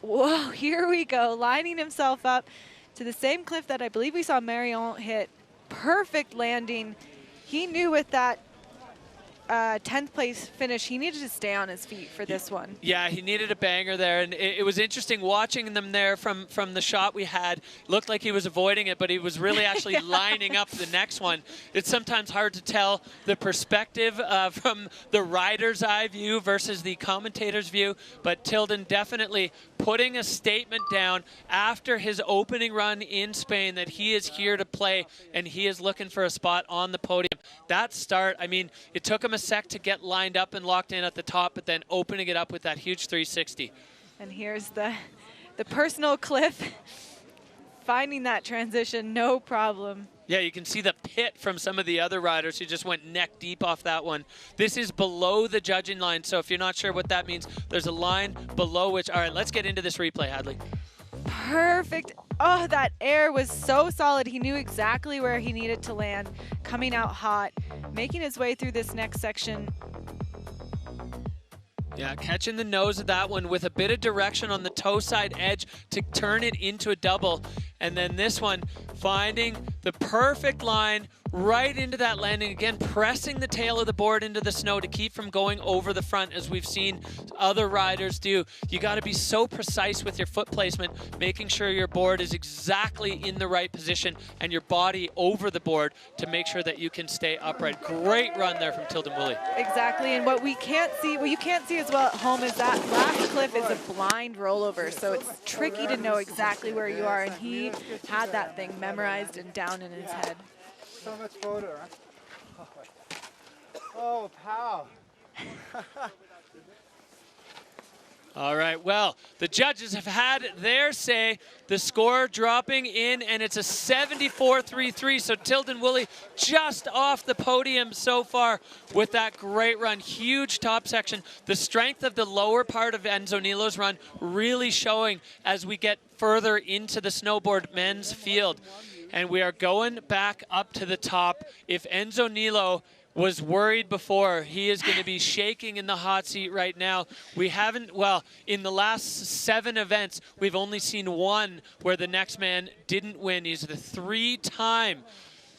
whoa, here we go, lining himself up to the same cliff that I believe we saw Marion hit. Perfect landing. He knew with that 10th place finish, he needed to stay on his feet for this one. Yeah, he needed a banger there, and it was interesting watching them there from the shot we had. Looked like he was avoiding it, but he was really actually lining up the next one. It's sometimes hard to tell the perspective from the rider's eye view versus the commentator's view, but Tilden definitely putting a statement down after his opening run in Spain that he is here to play and he is looking for a spot on the podium. That start, I mean, it took him a sec to get lined up and locked in at the top, but then opening it up with that huge 360. And here's the personal cliff, finding that transition, no problem. Yeah, you can see the pit from some of the other riders who just went neck deep off that one. This is below the judging line, so if you're not sure what that means, there's a line below which, all right, let's get into this replay, Hadley. Perfect. Oh, that air was so solid. He knew exactly where he needed to land, coming out hot, making his way through this next section. Yeah, catching the nose of that one with a bit of direction on the toe side edge to turn it into a double. And then this one, finding the perfect line right into that landing. Again, pressing the tail of the board into the snow to keep from going over the front, as we've seen other riders do. You got to be so precise with your foot placement, making sure your board is exactly in the right position and your body over the board to make sure that you can stay upright. Great run there from Tilden Woolley. Exactly, and what we can't see, what you can't see as well at home is that last cliff is a blind rollover, so it's tricky to know exactly where you are, and he had that thing memorized and down in his head. So much photo, huh? Oh, pow. All right, well, the judges have had their say. The score dropping in, and it's a 74-3-3. So Tilden Woolley just off the podium so far with that great run. Huge top section. The strength of the lower part of Enzo Nilo's run really showing as we get further into the snowboard men's field. And we are going back up to the top. If Enzo Nilo was worried before, he is going to be shaking in the hot seat right now. We haven't, well, in the last 7 events, we've only seen one where the next man didn't win. He's the 3-time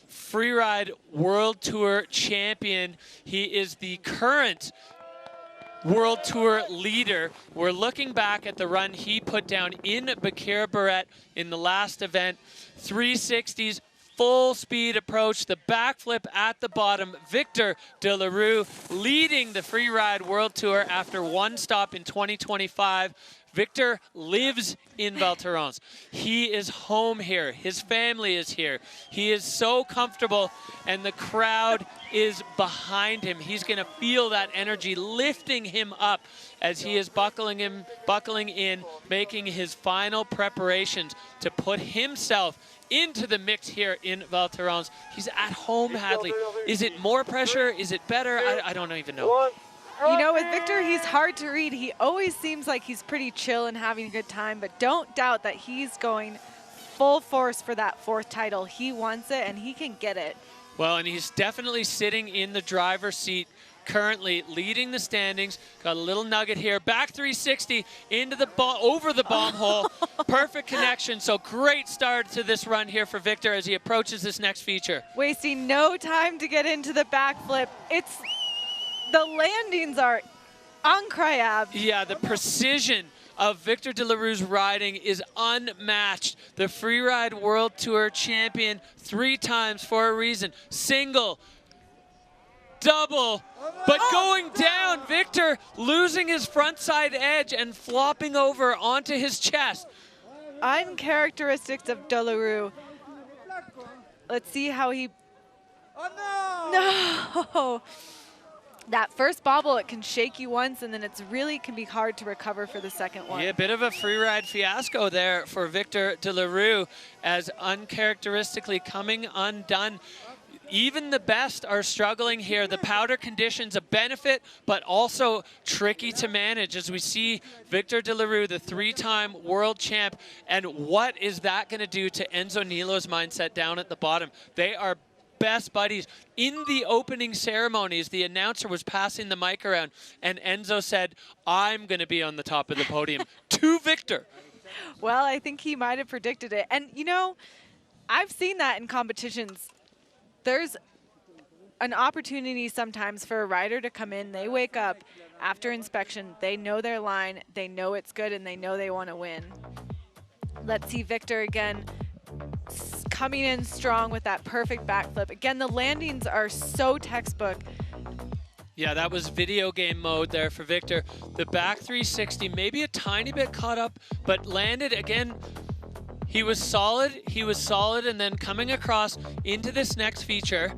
Freeride World Tour champion. He is the current World Tour leader. We're looking back at the run he put down in Bakira Barrett in the last event. 360s, full speed approach, the backflip at the bottom. Victor De La Rue leading the Freeride World Tour after one stop in 2025. Victor lives in Val Thorens. He is home here. His family is here. He is so comfortable, and the crowd is behind him. He's going to feel that energy lifting him up as he is buckling in, making his final preparations to put himself into the mix here in Val Thorens. He's at home, Hadley. Is it more pressure? Is it better? I don't even know. You know, with Victor, he's hard to read. He always seems like he's pretty chill and having a good time, but don't doubt that he's going full force for that 4th title. He wants it, and he can get it. Well, and he's definitely sitting in the driver's seat currently, leading the standings. Got a little nugget here. Back 360 into the over the bomb hole. Perfect connection. So great start to this run here for Victor as he approaches this next feature. Wasting no time to get into the backflip. The landings are incroyable. Yeah, the precision of Victor De La Rue's riding is unmatched. The Freeride World Tour champion 3 times for a reason. Single, double, but going down. Victor losing his front side edge and flopping over onto his chest. Uncharacteristics of De La Rue. Let's see how he... Oh, no! That first bobble, it can shake you once, and then it's really can be hard to recover for the second one. Yeah, a bit of a freeride fiasco there for Victor De La Rue, as uncharacteristically coming undone. Even the best are struggling here. The powder conditions a benefit, but also tricky to manage, as we see Victor De La Rue, the 3-time world champ. And what is that going to do to Enzo Nilo's mindset down at the bottom? They are best buddies. In the opening ceremonies, the announcer was passing the mic around, and Enzo said, I'm going to be on the top of the podium to Victor. Well, I think he might have predicted it. And, you know, I've seen that in competitions. There's an opportunity sometimes for a rider to come in. They wake up after inspection. They know their line. They know it's good, and they know they want to win. Let's see Victor again coming in strong with that perfect backflip. Again, the landings are so textbook. Yeah, that was video game mode there for Victor. The back 360, maybe a tiny bit caught up, but landed again. He was solid, and then coming across into this next feature,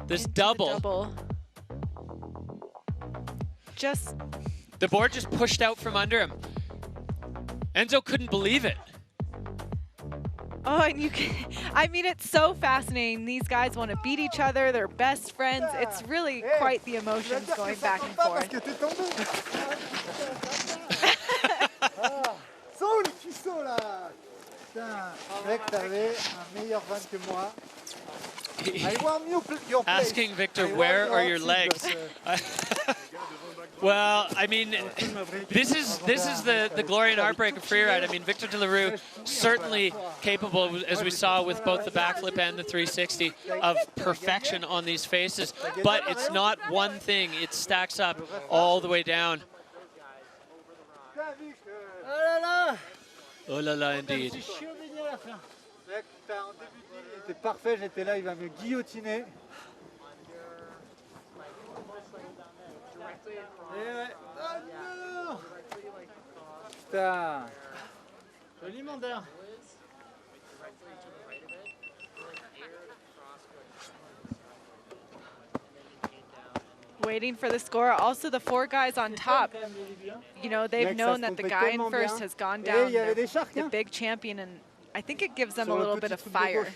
this double. Just. The board just pushed out from under him. Enzo couldn't believe it. Oh, and you can, I mean, it's so fascinating. These guys want to beat each other. They're best friends. It's really quite the emotions going back and forth. Saute, tu sautes là. Putain, mec, t'avais un meilleur van que moi. Asking Victor, where are your legs? Well, I mean, this is the glory and heartbreak of freeride. I mean, Victor de la Rue certainly capable, as we saw with both the backflip and the 360, of perfection on these faces. But it's not one thing. It stacks up all the way down. Oh la la, indeed. Mec, en début de ligne, il était parfait, j'étais là, il va me guillotiner. Oh non! Putain! Joli mondeur. Waiting for the score. Also, the four guys on top, you know, they've known that the guy in first has gone down, the big champion, and I think it gives them a little bit of fire.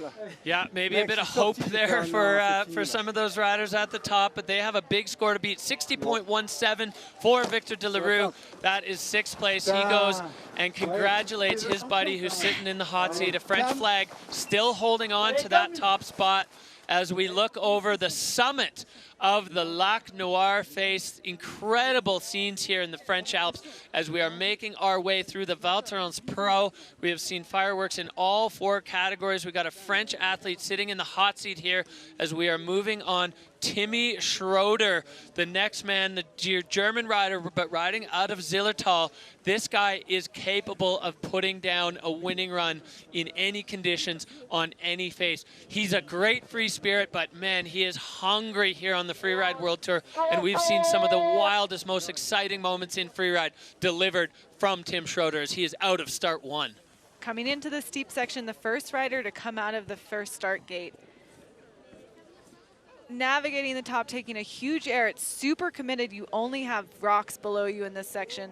Yeah, maybe a bit of hope there for some of those riders at the top, but they have a big score to beat, 60.17 for Victor de la Rue. That is sixth place. He goes and congratulates his buddy who's sitting in the hot seat. A French flag still holding on to that top spot as we look over the summit of the Lac Noir face. Incredible scenes here in the French Alps as we are making our way through the Val Thorens Pro. We have seen fireworks in all four categories. We got a French athlete sitting in the hot seat here as we are moving on. Timmy Schroeder, the next man, the German rider, but riding out of Zillertal. This guy is capable of putting down a winning run in any conditions on any face. He's a great free spirit, but man, he is hungry here on the Freeride World Tour, and we've seen some of the wildest, most exciting moments in freeride delivered from Tim Schroeder as he is out of start one. Coming into the steep section, the first rider to come out of the first start gate. Navigating the top, taking a huge air. It's super committed. You only have rocks below you in this section.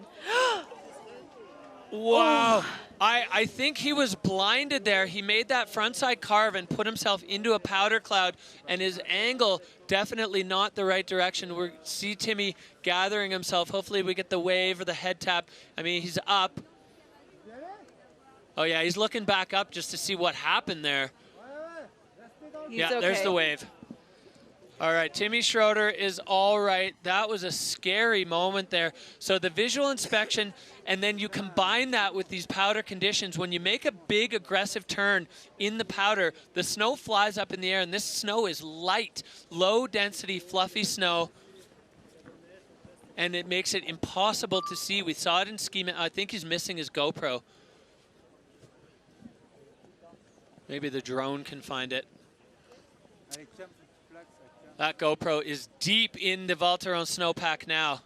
Wow. I think he was blinded there. He made that frontside carve and put himself into a powder cloud, and his angle definitely not the right direction. We see Timmy gathering himself. Hopefully we get the wave or the head tap. I mean, he's up. Oh yeah, he's looking back up just to see what happened there. Yeah, okay. There's the wave. All right, Timmy Schroeder is all right. That was a scary moment there. So the visual inspection, and then you combine that with these powder conditions. When you make a big aggressive turn in the powder, the snow flies up in the air, and this snow is light, low density, fluffy snow. And it makes it impossible to see. We saw it in ski. I think he's missing his GoPro. Maybe the drone can find it. That GoPro is deep in the Val Thorens snowpack now.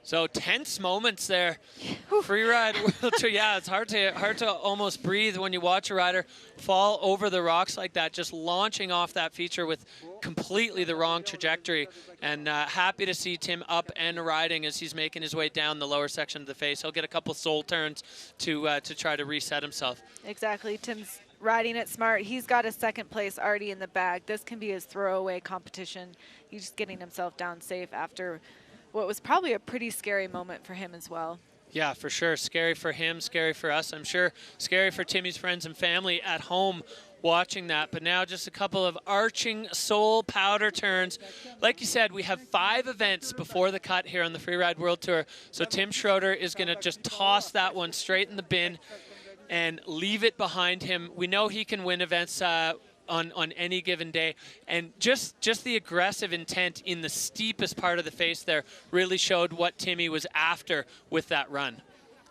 So tense moments there. Freeride World Tour. Yeah, it's hard to almost breathe when you watch a rider fall over the rocks like that, just launching off that feature with completely the wrong trajectory. And happy to see Tim up and riding as he's making his way down the lower section of the face. He'll get a couple soul turns to try to reset himself. Exactly. Tim's riding it smart. He's got a second place already in the bag. This can be his throwaway competition. He's just getting himself down safe after what was probably a pretty scary moment for him as well. Yeah, for sure. Scary for him, scary for us. I'm sure scary for Timmy's friends and family at home watching that. But now just a couple of arching soul powder turns. Like you said, we have 5 events before the cut here on the Freeride World Tour. So Tim Schroeder is going to just toss that one straight in the bin and leave it behind him. We know he can win events on any given day, and just the aggressive intent in the steepest part of the face there really showed what Timmy was after with that run.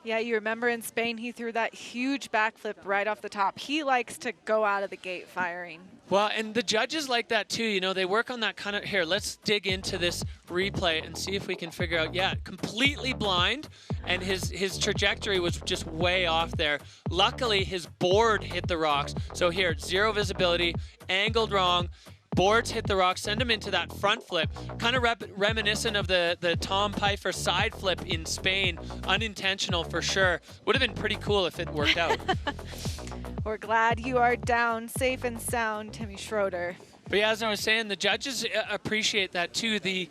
Yeah, you remember in Spain he threw that huge backflip right off the top. He likes to go out of the gate firing. Well, and the judges like that too. You know, they work on that kind of, here, let's dig into this replay and see if we can figure out, yeah, completely blind, and his trajectory was just way off there. Luckily, his board hit the rocks. So here, 0 visibility, angled wrong, boards hit the rocks, send him into that front flip, kind of reminiscent of the Tom Pfeiffer side flip in Spain, unintentional for sure. Would have been pretty cool if it worked out. We're glad you are down safe and sound, Timmy Schroeder. But yeah, as I was saying, the judges appreciate that too. They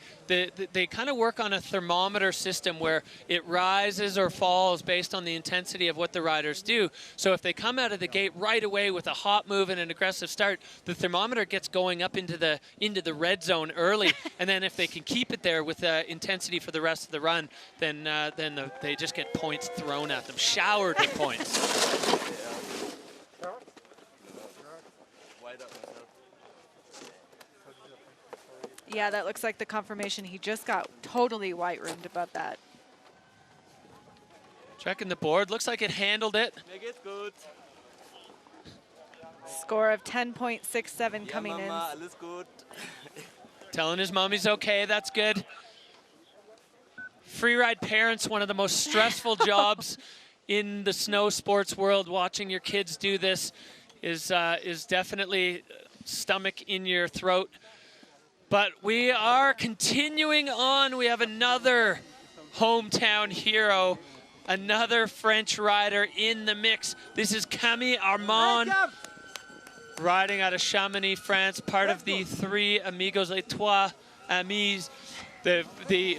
kind of work on a thermometer system where it rises or falls based on the intensity of what the riders do. So if they come out of the gate right away with a hot move and an aggressive start, the thermometer gets going up into the red zone early. And then if they can keep it there with intensity for the rest of the run, then they just get points thrown at them, showered with points. Yeah, that looks like the confirmation. He just got totally white-roomed above that. Checking the board. Looks like it handled it. Make it good. Score of 10.67 coming in. Alles gut. Telling his mom he's okay. That's good. Freeride parents, one of the most stressful jobs in the snow sports world. Watching your kids do this is definitely stomach in your throat. But we are continuing on. We have another hometown hero, another French rider in the mix. This is Camille Armand, riding out of Chamonix, France, part of the 3 Amigos, les trois amis, the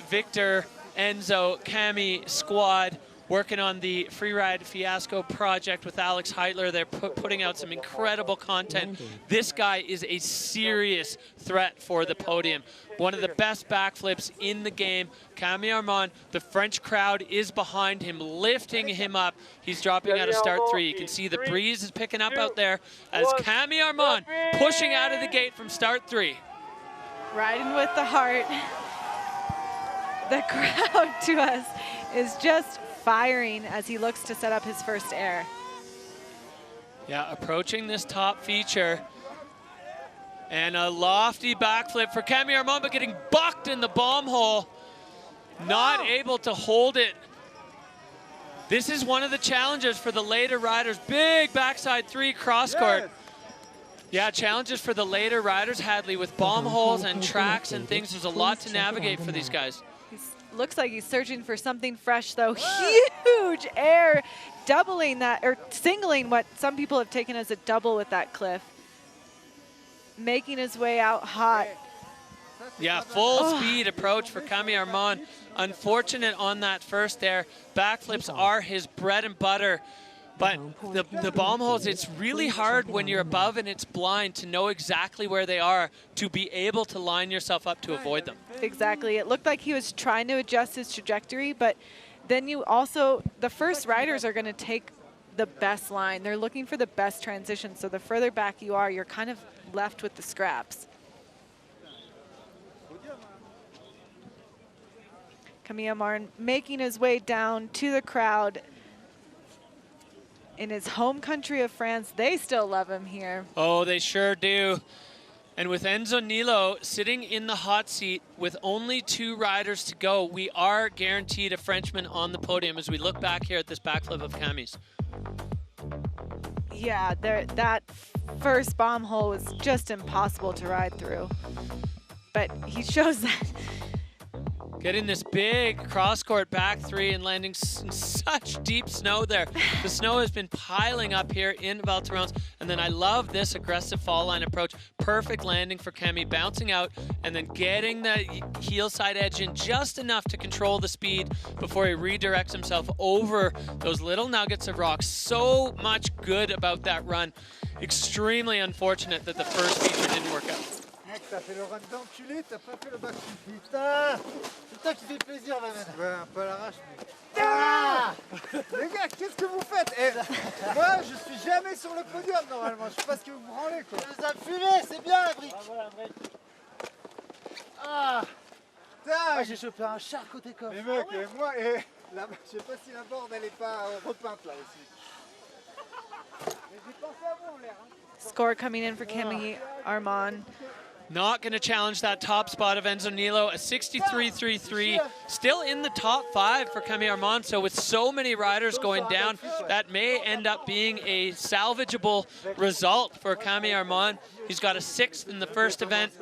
Victor, Enzo, Camille squad, working on the Freeride Fiasco project with Alex Heitler. They're putting out some incredible content. This guy is a serious threat for the podium. One of the best backflips in the game. Camille Armand, the French crowd is behind him, lifting him up. He's dropping out of start 3. You can see the breeze is picking up out there as Camille Armand pushing out of the gate from start 3. Riding with the heart. The crowd to us is just firing as he looks to set up his first air. Yeah, approaching this top feature. And a lofty backflip for Camille Armand, but getting bucked in the bomb hole. Not able to hold it. This is one of the challenges for the later riders. Big backside 3 cross court. Yeah, challenges for the later riders, Hadley, with bomb holes and tracks and things. There's a lot to navigate for these guys. Looks like he's searching for something fresh, though. Huge air, doubling that, or singling what some people have taken as a double with that cliff. Making his way out hot. Yeah, full speed approach for Camille Armand. Unfortunate on that first air. Backflips are his bread and butter. But the bomb holes, it's really hard when you're above and it's blind to know exactly where they are, to be able to line yourself up to avoid them. Exactly. It looked like he was trying to adjust his trajectory, but then you also, the first riders are going to take the best line. They're looking for the best transition. So the further back you are, you're kind of left with the scraps. Camille Armand making his way down to the crowd. In his home country of France, they still love him here. Oh, they sure do. And with Enzo Nilo sitting in the hot seat with only 2 riders to go, we are guaranteed a Frenchman on the podium as we look back here at this backflip of Camille's. Yeah, that first bomb hole was just impossible to ride through. But he shows that Getting this big cross-court back three and landing in such deep snow there. The snow has been piling up here in Val Thorens, and then I love this aggressive fall line approach. Perfect landing for Kemi, bouncing out and then getting the heel side edge in just enough to control the speed before he redirects himself over those little nuggets of rock. So much good about that run. Extremely unfortunate that the first feature didn't work out. Mec, t'as fait le run d'enculé, t'as pas fait le backflip. Putain! C'est toi qui fais plaisir, la mène. Ouais, un peu à l'arrache, mais... Ah! Les gars, qu'est-ce que vous faites? Moi, je suis jamais sur le podium, normalement. Je sais pas ce que vous branlez, quoi. Ça me fumait, c'est bien, la brique. Ah, voilà, vrai. Ah! Putain! J'ai chopé un char côté coffre. Mais mec, moi, là, je sais pas si la board, elle est pas repeinte, là, aussi. Mais j'ai pensé à vous, en l'air, hein. Score coming in for Kemi Armand. Not going to challenge that top spot of Enzo Nilo, a 63.33, still in the top 5 for Kemi Armand. So with so many riders going down, that may end up being a salvageable result for Kemi Armand. He's got a 6th in the first event.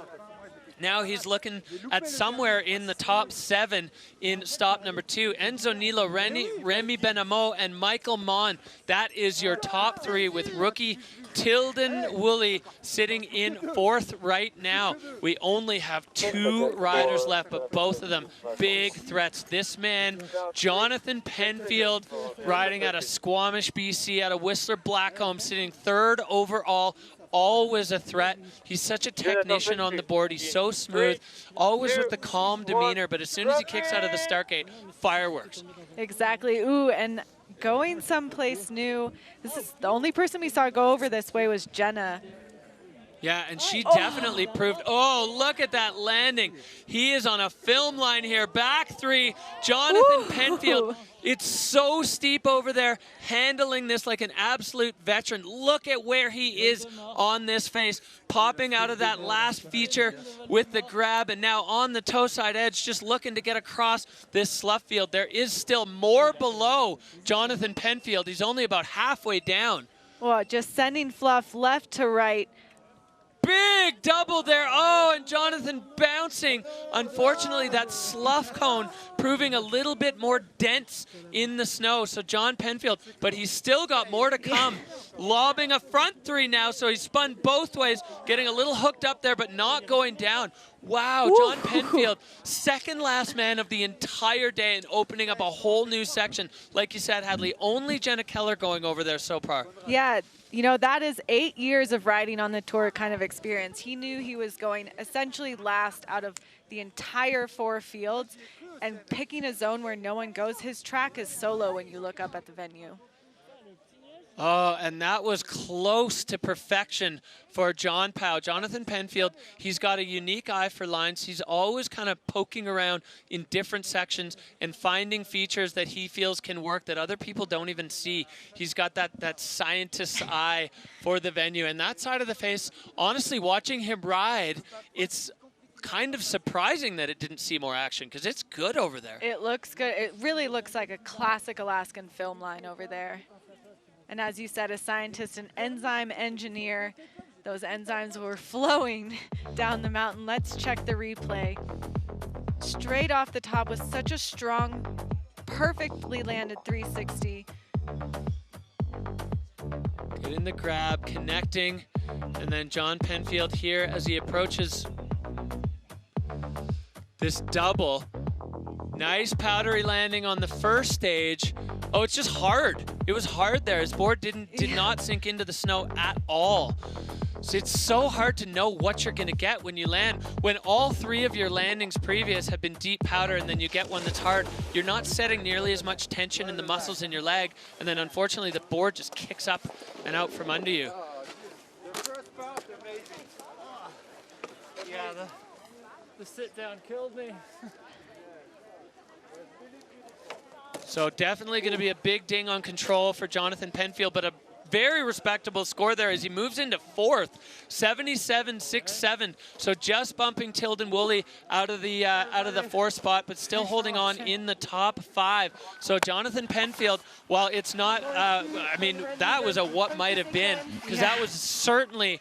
Now he's looking at somewhere in the top 7 in stop number 2. Enzo Nilo, Remy Benamo, and Michael Mon. That is your top 3 with rookie Tilden Woolley sitting in 4th right now. We only have 2 riders left, but both of them big threats. This man, Jonathan Penfield, riding out of Squamish, BC, out of Whistler Blackcomb, sitting 3rd overall. Always a threat. He's such a technician on the board. He's so smooth, always with the calm demeanor, but as soon as he kicks out of the start gate, fireworks. Exactly. Ooh, and going someplace new. This is the only person we saw go over this way was Jenna. Yeah, and she definitely proved, oh, look at that landing. He is on a film line here. Back 3, Jonathan Penfield. It's so steep over there, handling this like an absolute veteran. Look at where he is on this face, popping out of that last feature with the grab, and now on the toe side edge, just looking to get across this slough field. There is still more below Jonathan Penfield. He's only about halfway down. Well, just sending fluff left to right. Big double there. Oh, and Jonathan bouncing. Unfortunately, that slough cone proving a little bit more dense in the snow. So John Penfield, but he's still got more to come. Lobbing a front 3 now, so he's spun both ways, getting a little hooked up there, but not going down. Wow, John Penfield, second last man of the entire day and opening up a whole new section. Like you said, Hadley, only Jenna Keller going over there so far. Yeah, you know, that is 8 years of riding on the tour kind of experience. He knew he was going essentially last out of the entire 4 fields, and picking a zone where no one goes. His track is solo when you look up at the venue. Oh, and that was close to perfection for John Powell. Jonathan Penfield, he's got a unique eye for lines. He's always kind of poking around in different sections and finding features that he feels can work that other people don't even see. He's got that scientist's eye for the venue. And that side of the face, honestly, watching him ride, it's kind of surprising that it didn't see more action because it's good over there. It looks good. It really looks like a classic Alaskan film line over there. And as you said, a scientist, an enzyme engineer. Those enzymes were flowing down the mountain. Let's check the replay. Straight off the top with such a strong, perfectly landed 360. Getting the grab, connecting, and then John Penfield here as he approaches this double. Nice powdery landing on the first stage. Oh, it's just hard. It was hard there. His board did not sink into the snow at all. So it's so hard to know what you're gonna get when you land. When all 3 of your landings previous have been deep powder and then you get one that's hard, you're not setting nearly as much tension in the muscles in your leg, and then unfortunately the board just kicks up and out from under you. The first part, amazing. Yeah, the sit down killed me. So definitely going to be a big ding on control for Jonathan Penfield, but a very respectable score there as he moves into 4th, 77.67. So just bumping Tilden Woolley out of the 4th spot, but still holding on in the top 5. So Jonathan Penfield, while it's not, I mean, that was a what might have been, because that was certainly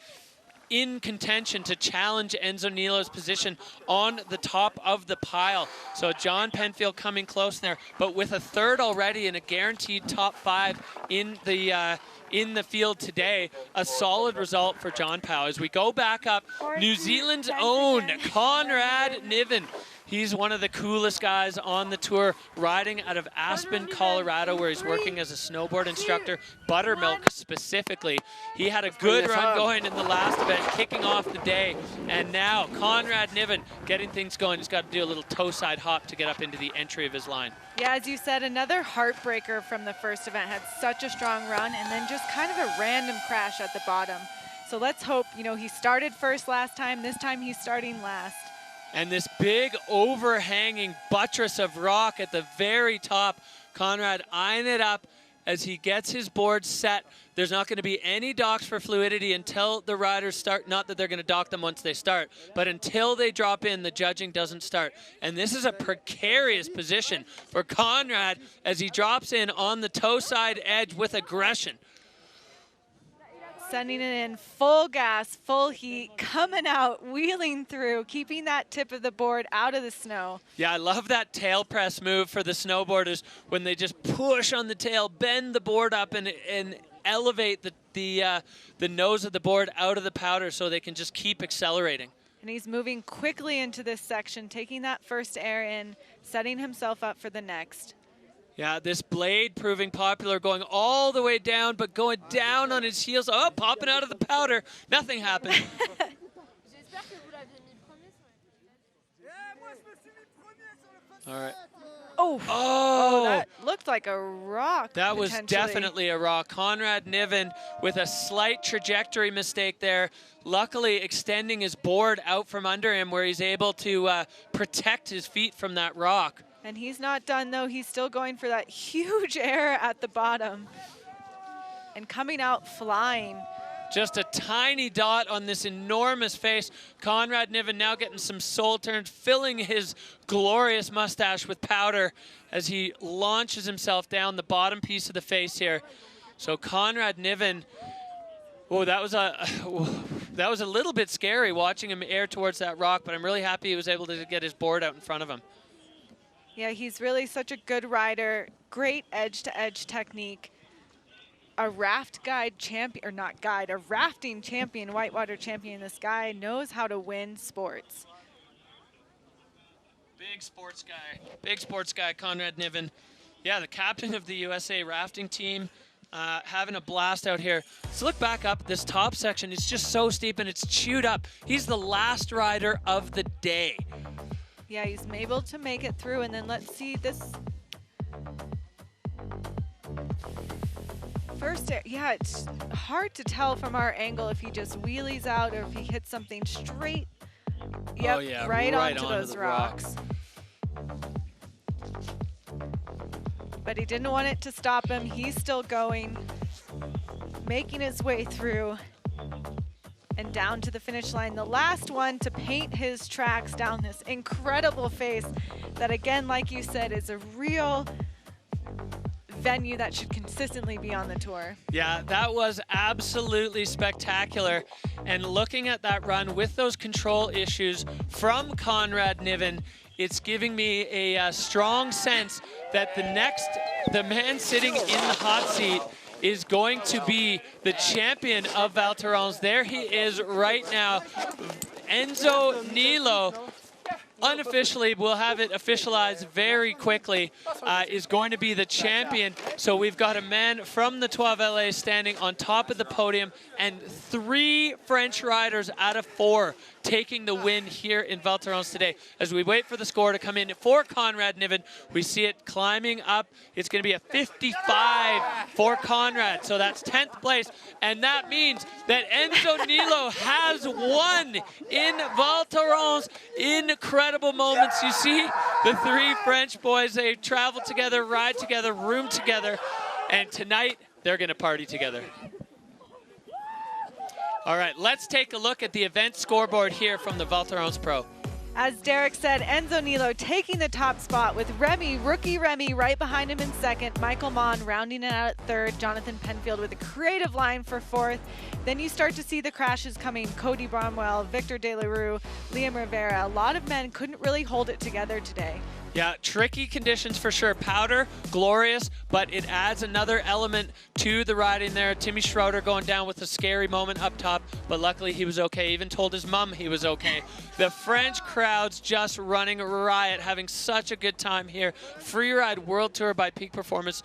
in contention to challenge Enzo Nilo's position on the top of the pile. So John Penfield coming close there, but with a third already and a guaranteed top 5 in the field today, a solid result for John Powell. As we go back up, New Zealand's own Conrad Niven. He's one of the coolest guys on the tour, riding out of Aspen, Colorado, where he's working as a snowboard instructor, buttermilk specifically. He had a good run going in the last event, kicking off the day, and now Conrad Niven getting things going. He's got to do a little toe side hop to get up into the entry of his line. Yeah, as you said, another heartbreaker from the first event. Had such a strong run, and then just kind of a random crash at the bottom. So let's hope, you know, he started first last time. This time he's starting last. And this big overhanging buttress of rock at the very top, Conrad eyeing it up as he gets his board set. There's not going to be any docks for fluidity until the riders start. Not that they're going to dock them once they start, but until they drop in, the judging doesn't start. And this is a precarious position for Conrad as he drops in on the toe side edge with aggression. Sending it in full gas, full heat, coming out, wheeling through, keeping that tip of the board out of the snow. Yeah, I love that tail press move for the snowboarders when they just push on the tail, bend the board up, and elevate the nose of the board out of the powder so they can just keep accelerating. And he's moving quickly into this section, taking that first air in, setting himself up for the next. Yeah, this blade proving popular, going all the way down, but going down on his heels. Oh, popping out of the powder. Nothing happened. All right. Oh, that looked like a rock. That was definitely a rock. Conrad Niven with a slight trajectory mistake there. Luckily extending his board out from under him where he's able to protect his feet from that rock. And he's not done, though. He's still going for that huge air at the bottom and coming out flying. Just a tiny dot on this enormous face. Conrad Niven now getting some soul turns, filling his glorious mustache with powder as he launches himself down the bottom piece of the face here. So Conrad Niven, oh, that was a little bit scary watching him air towards that rock, but I'm really happy he was able to get his board out in front of him. Yeah, he's really such a good rider. Great edge-to-edge technique. A raft guide champion, or not guide, a rafting champion, whitewater champion. This guy knows how to win sports. Big sports guy, Conrad Niven. Yeah, the captain of the USA rafting team, having a blast out here. Let's look back up this top section. It's just so steep and it's chewed up. He's the last rider of the day. Yeah, he's able to make it through, and then let's see this first air. Yeah, it's hard to tell from our angle if he just wheelies out or if he hits something straight. Yep, oh, yeah, right onto onto those rocks. But he didn't want it to stop him. He's still going, making his way through and down to the finish line. The last one to paint his tracks down this incredible face that, again, like you said, is a real venue that should consistently be on the tour. Yeah, that was absolutely spectacular. And looking at that run with those control issues from Conrad Niven, it's giving me a strong sense that the man sitting in the hot seat is going to be the champion of Val Thorens. There he is right now. Enzo Nilo, unofficially, we'll have it officialized very quickly, is going to be the champion. So we've got a man from the 12LA standing on top of the podium, and 3 French riders out of 4 taking the win here in Val Thorens today. As we wait for the score to come in for Conrad Niven, we see it climbing up. It's going to be a 55 for Conrad, so that's 10th place, and that means that Enzo Nilo has won in Val Thorens. Incredible moments. You see the 3 French boys, they travel together, ride together, room together, and tonight they're going to party together. All right, let's take a look at the event scoreboard here from the Val Thorens Pro. As Derek said, Enzo Nilo taking the top spot with rookie Remy right behind him in second, Michael Mon rounding it out at third, Jonathan Penfield with a creative line for fourth. Then you start to see the crashes coming, Cody Bromwell, Victor De La Rue, Liam Rivera. A lot of men couldn't really hold it together today. Yeah, tricky conditions for sure. Powder, glorious, but it adds another element to the riding there. Timmy Schroeder going down with a scary moment up top, but luckily he was okay. Even told his mom he was okay. The French crowd's just running riot, having such a good time here. Freeride World Tour by Peak Performance.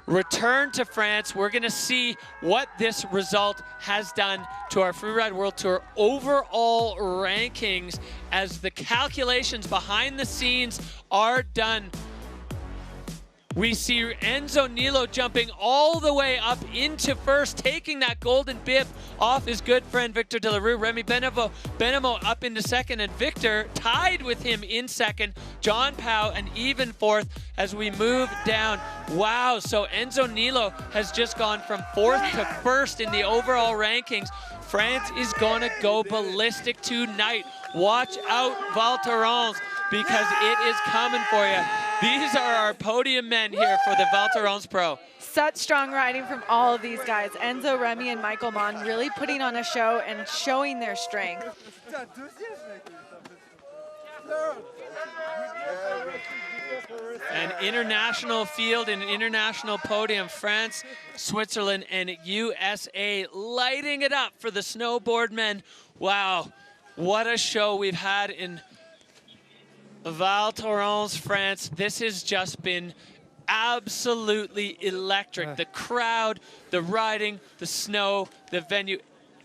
Return to France. We're going to see what this result has done to our Freeride World Tour overall rankings as the calculations behind the scenes are done. We see Enzo Nilo jumping all the way up into first, taking that golden bib off his good friend Victor De La Rue. Remy Benamo up into second, and Victor tied with him in second. John Powell an even fourth as we move down. Wow, so Enzo Nilo has just gone from fourth to first in the overall rankings. France is going to go ballistic tonight. Watch out, Val Thorens, because it is coming for you. These are our podium men here for the Val Thorens Pro. Such strong riding from all of these guys. Enzo, Remy, and Michael Mon really putting on a show and showing their strength. An international field, an international podium. France, Switzerland, and USA lighting it up for the Snowboard Men. Wow, what a show we've had in Val Thorens, France. This has just been absolutely electric. The crowd, the riding, the snow, the venue,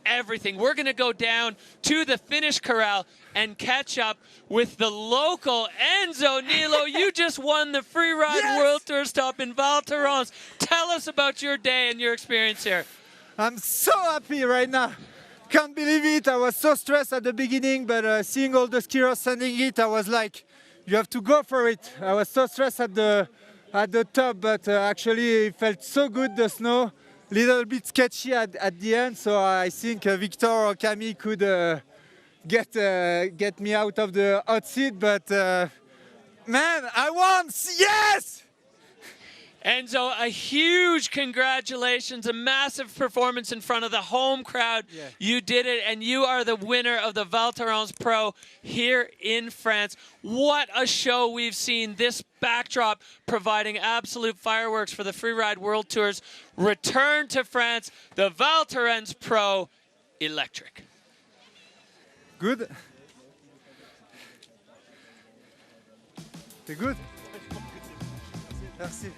everything. We're going to go down to the finish corral and catch up with the local Enzo Nilo. You just won the Freeride World Tour stop in Val Thorens. Tell us about your day and your experience here. I'm so happy right now. Can't believe it. I was so stressed at the beginning, but seeing all the skiers sending it, I was like, you have to go for it. I was so stressed at the top, but actually it felt so good, the snow. Little bit sketchy at the end, so I think Victor or Camille could get me out of the hot seat, but man, I won! Yes! Enzo, a huge congratulations, a massive performance in front of the home crowd. Yeah. You did it, and you are the winner of the Val Thorens Pro here in France. What a show we've seen. This backdrop providing absolute fireworks for the Freeride World Tour's return to France. The Val Thorens Pro, electric. Good. C'est good. Merci.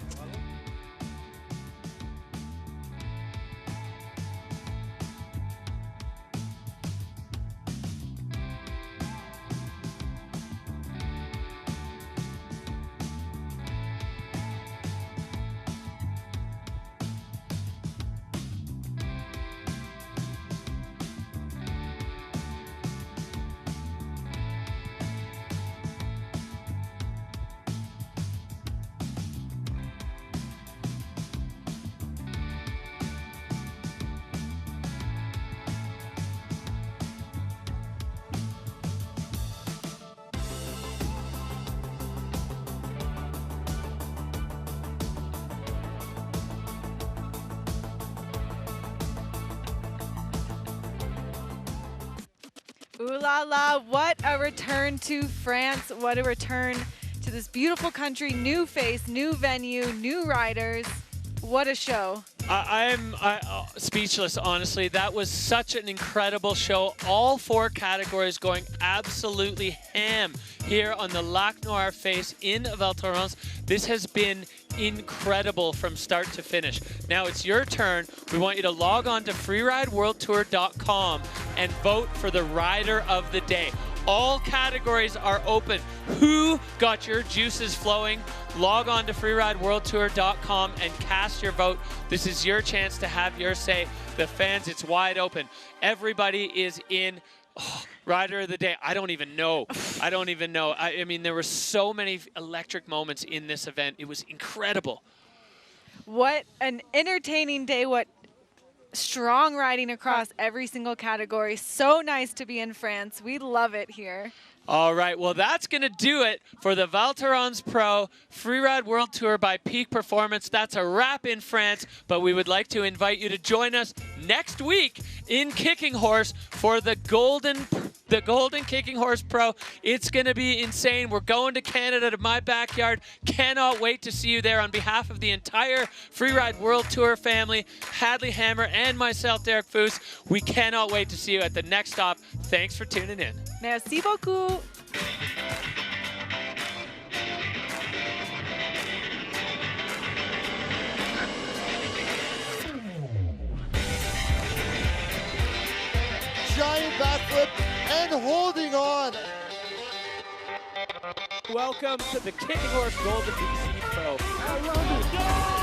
Ooh la la, what a return to France. What a return to this beautiful country. New face, new venue, new riders. What a show. I'm speechless, honestly. That was such an incredible show. All four categories going absolutely ham here on the Lac Noir face in Val Thorens. This has been incredible from start to finish. Now it's your turn. We want you to log on to freerideworldtour.com and vote for the rider of the day. All categories are open. Who got your juices flowing? Log on to freerideworldtour.com and cast your vote. This is your chance to have your say. The fans, it's wide open. Everybody is in. Oh, rider of the day. I don't even know. I mean, there were so many electric moments in this event. It was incredible. What an entertaining day. What strong riding across every single category. So nice to be in France. We love it here. All right, well, that's going to do it for the Val Thorens Pro Freeride World Tour by Peak Performance. That's a wrap in France, but we would like to invite you to join us next week in Kicking Horse for the Golden Kicking Horse Pro. It's going to be insane. We're going to Canada, to my backyard. Cannot wait to see you there. On behalf of the entire Freeride World Tour family, Hadley Hammer, and myself, Derek Foose, we cannot wait to see you at the next stop. Thanks for tuning in. Merci beaucoup. Giant backflip and holding on. Welcome to the Kicking Horse Golden BC Pro. I love it.